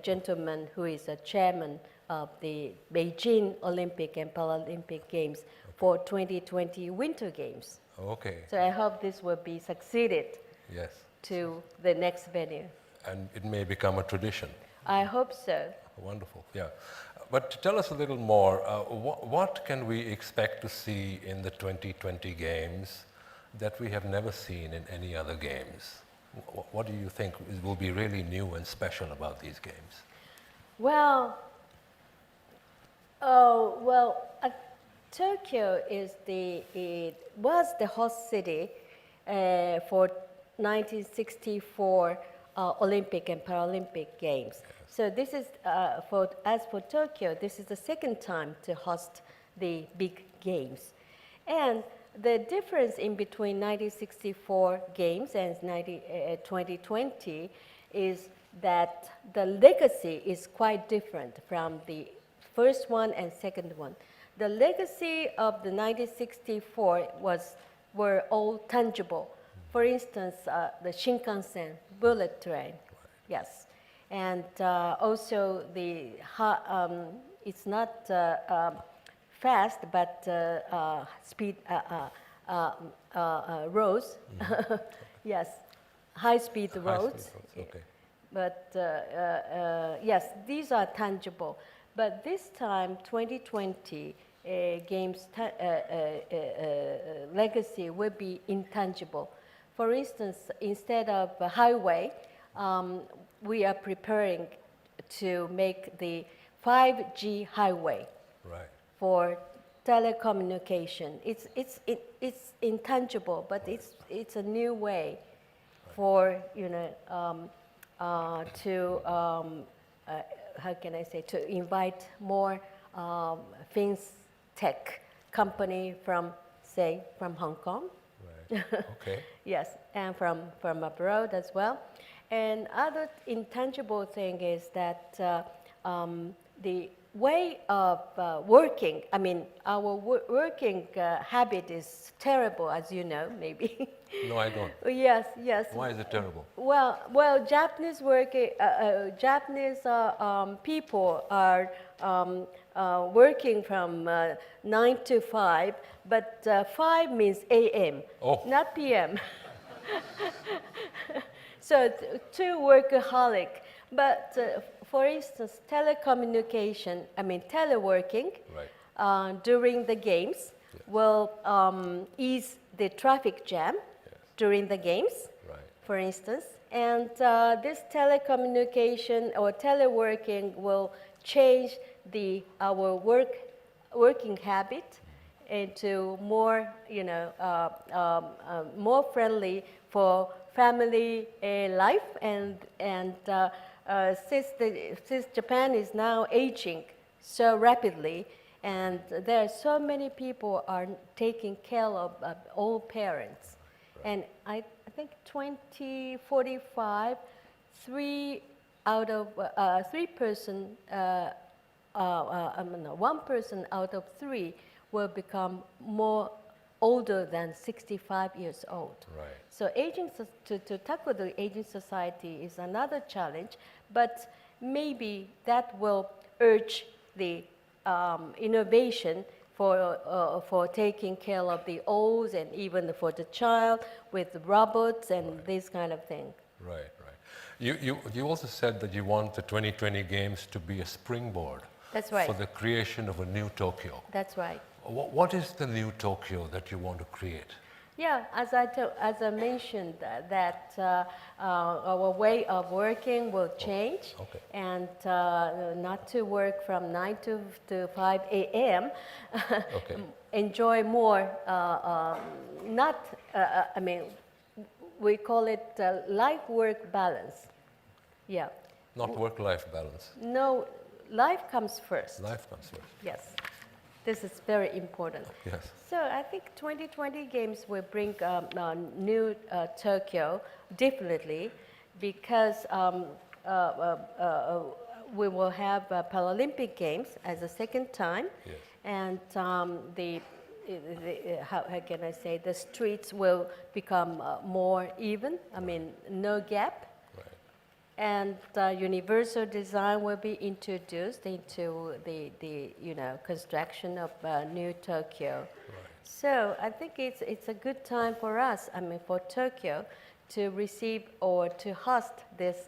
gentleman who is a chairman of the Beijing Olympic and Paralympic Games for 2020 Winter Games. Okay. So I hope this will be succeeded. Yes. To the next venue. And it may become a tradition. I hope so. Wonderful, yeah. But tell us a little more, what can we expect to see in the 2020 Games that we have never seen in any other games? What do you think will be really new and special about these games? Well, Tokyo was the host city for 1964 Olympic and Paralympic Games. So this is, as for Tokyo, this is the second time to host the big games. And the difference in between 1964 Games and 2020 is that the legacy is quite different from the first one and second one. The legacy of the 1964 were all tangible. For instance, the Shinkansen bullet train, yes, and also it's not fast, but speed roads, yes, high-speed roads. Okay. But yes, these are tangible. But this time, 2020 Games legacy will be intangible. For instance, instead of a highway, we are preparing to make the 5G highway for telecommunication. It's intangible, but it's a new way for to how can I say, to invite more FinTech company from Hong Kong. Right. Okay. Yes, and from abroad as well. And other intangible thing is that the way of working, I mean, our working habit is terrible, as you know, maybe. No, I don't. Yes, yes. Why is it terrible? Well, Japanese people are working from 9 to 5, but 5 means AM, not PM. So too workaholic. But for instance, telecommunication, I mean teleworking, during the games will ease the traffic jam during the games, for instance. And this telecommunication or teleworking will change our working habit into more, more friendly for family life. And since Japan is now aging so rapidly, and there are so many people are taking care of old parents, and I think 2045, one person out of three will become more older than 65 years old. Right. So to tackle the aging society is another challenge, but maybe that will urge the innovation for taking care of the old and even for the child with robots and this kind of thing. Right, right. You also said that you want the 2020 Games to be a springboard. That's right. For the creation of a new Tokyo. That's right. What is the new Tokyo that you want to create? Yeah, as I mentioned, that our way of working will change, and not to work from 9 to 5 a.m. Enjoy more, we call it life-work balance. Yeah. Not work-life balance. No, life comes first. Life comes first. Yes. This is very important. Yes. So I think 2020 Games will bring new Tokyo, definitely, because we will have Paralympic Games as a second time, yes. And how can I say, the streets will become more even, no gap. And universal design will be introduced into the construction of new Tokyo. Right. So I think it's a good time for us, for Tokyo, to receive or to host this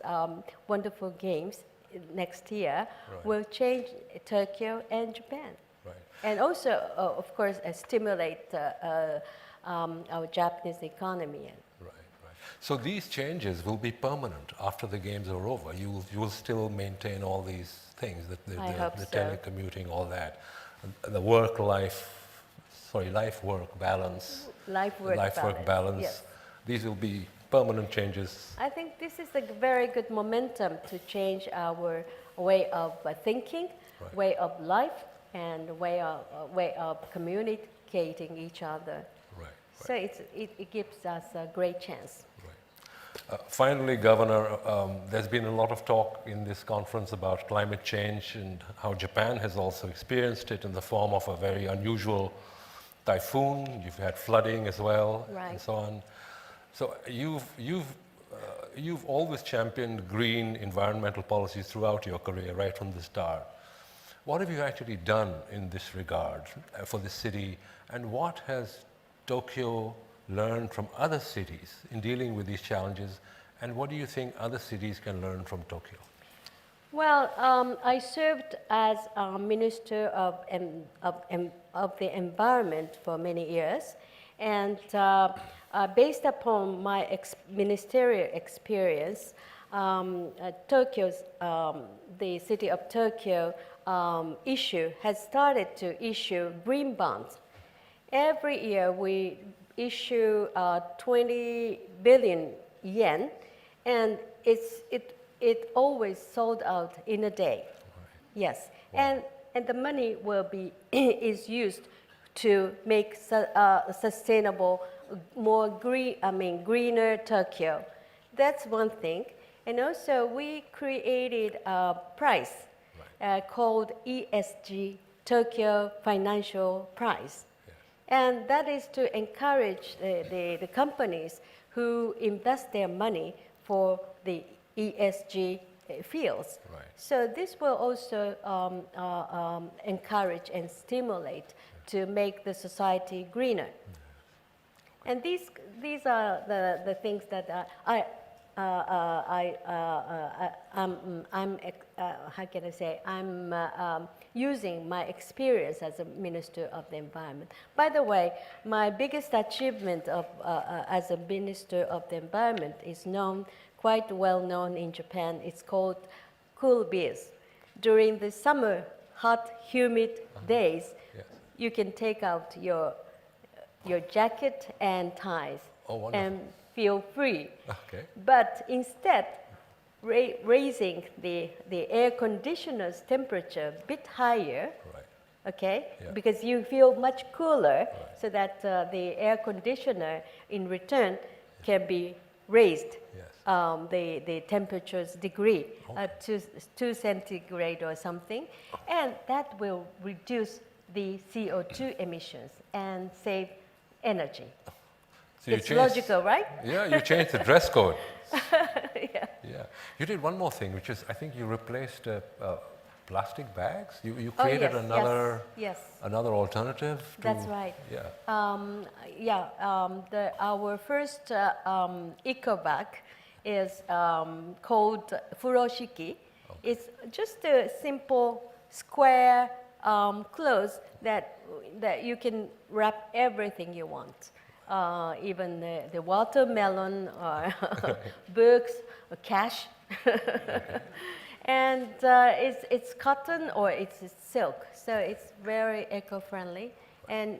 wonderful games next year. Right. Will change Tokyo and Japan. Right. And also, of course, stimulate our Japanese economy. So these changes will be permanent after the games are over. You will still maintain all these things, the telecommuting, all that, the life-work balance. Life-work balance. Yes. These will be permanent changes. I think this is a very good momentum to change our way of thinking, way of life, and way of communicating each other. Right. So it gives us a great chance. Finally, Governor, there's been a lot of talk in this conference about climate change and how Japan has also experienced it in the form of a very unusual typhoon. You've had flooding as well, and so on. So you've always championed green environmental policies throughout your career, right from the start. What have you actually done in this regard for the city, and what has Tokyo learned from other cities in dealing with these challenges, and what do you think other cities can learn from Tokyo? Well, I served as Minister of the Environment for many years, and based upon my ministerial experience, Tokyo's, the city of Tokyo has started to issue green bonds. Every year we issue 20 billion yen, and it always sold out in a day. Yes, wow. And the money is used to make sustainable, more greener Tokyo. That's one thing. And also we created a prize called ESG, Tokyo Financial Prize. And that is to encourage the companies who invest their money for the ESG fields. Right. So this will also encourage and stimulate to make the society greener. And these are the things that I'm using my experience as a Minister of the Environment. By the way, my biggest achievement as a Minister of the Environment is quite well known in Japan. It's called Cool Biz. during the summer, hot, humid days, you can take out your jacket and ties and feel free. Okay. But instead, raising the air conditioner's temperature a bit higher, okay, because you feel much cooler, so that the air conditioner in return can be raised the temperature's degree to 2 centigrade or something, and that will reduce the CO2 emissions and save energy. So it's logical, right? Yeah, you changed the dress code. Yeah. Yeah. You did one more thing, which is, I think you replaced plastic bags. You created another alternative. That's right. Yeah. Our first eco bag is called furoshiki. It's just a simple square clothes that you can wrap everything you want. Even the watermelon or books or cash. And it's cotton or it's silk, so it's very eco-friendly, and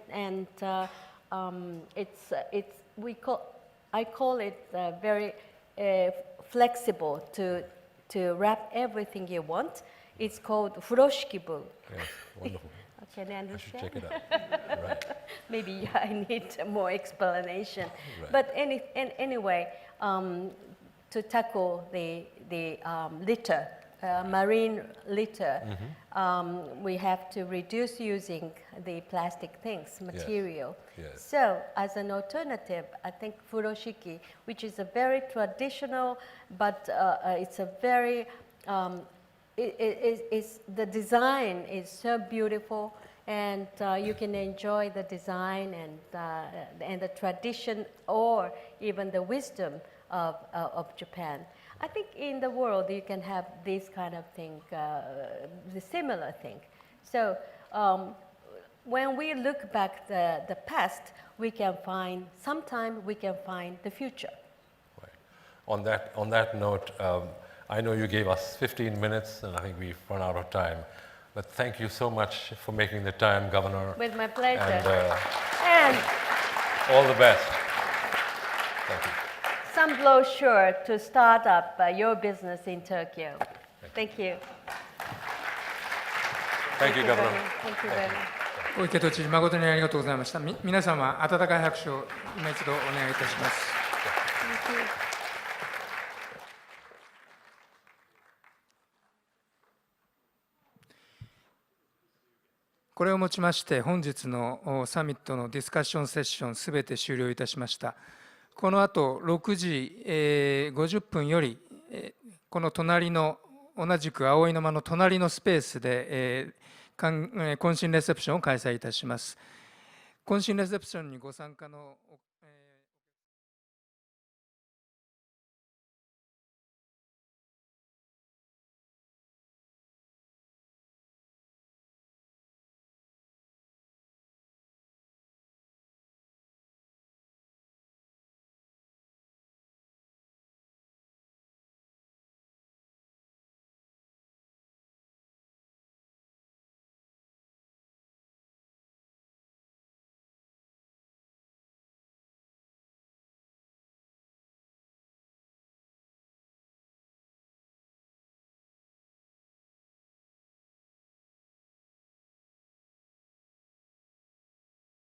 I call it very flexible to wrap everything you want. It's called furoshiki-bu. Yes, wonderful. Can I understand? I should check it out. Right. Maybe I need more explanation. Right. But anyway, to tackle the litter, marine litter, we have to reduce using the plastic things, material. Yes. So as an alternative, I think furoshiki, which is a very traditional, but it's a very, the design is so beautiful, and you can enjoy the design and the tradition, or even the wisdom of Japan. I think in the world you can have this kind of thing, the similar thing. So when we look back the past, we can find, sometime we can find the future. Right. On that note, I know you gave us 15 minutes, and I think we've run out of time. But thank you so much for making the time, Governor. With my pleasure. And all the best. Thank you. Some brochure to start up your business in Tokyo. Thank you. Thank you, Governor. Thank you very much. 小池都知事、誠にありがとうございました。皆様、温かい拍手を今一度お願いいたします。これをもちまして、本日のサミットのディスカッションセッションすべて終了いたしました。この後6時50分より、この隣の同じく葵の間の隣のスペースで懇親レセプションを開催いたします。懇親レセプションにご参加の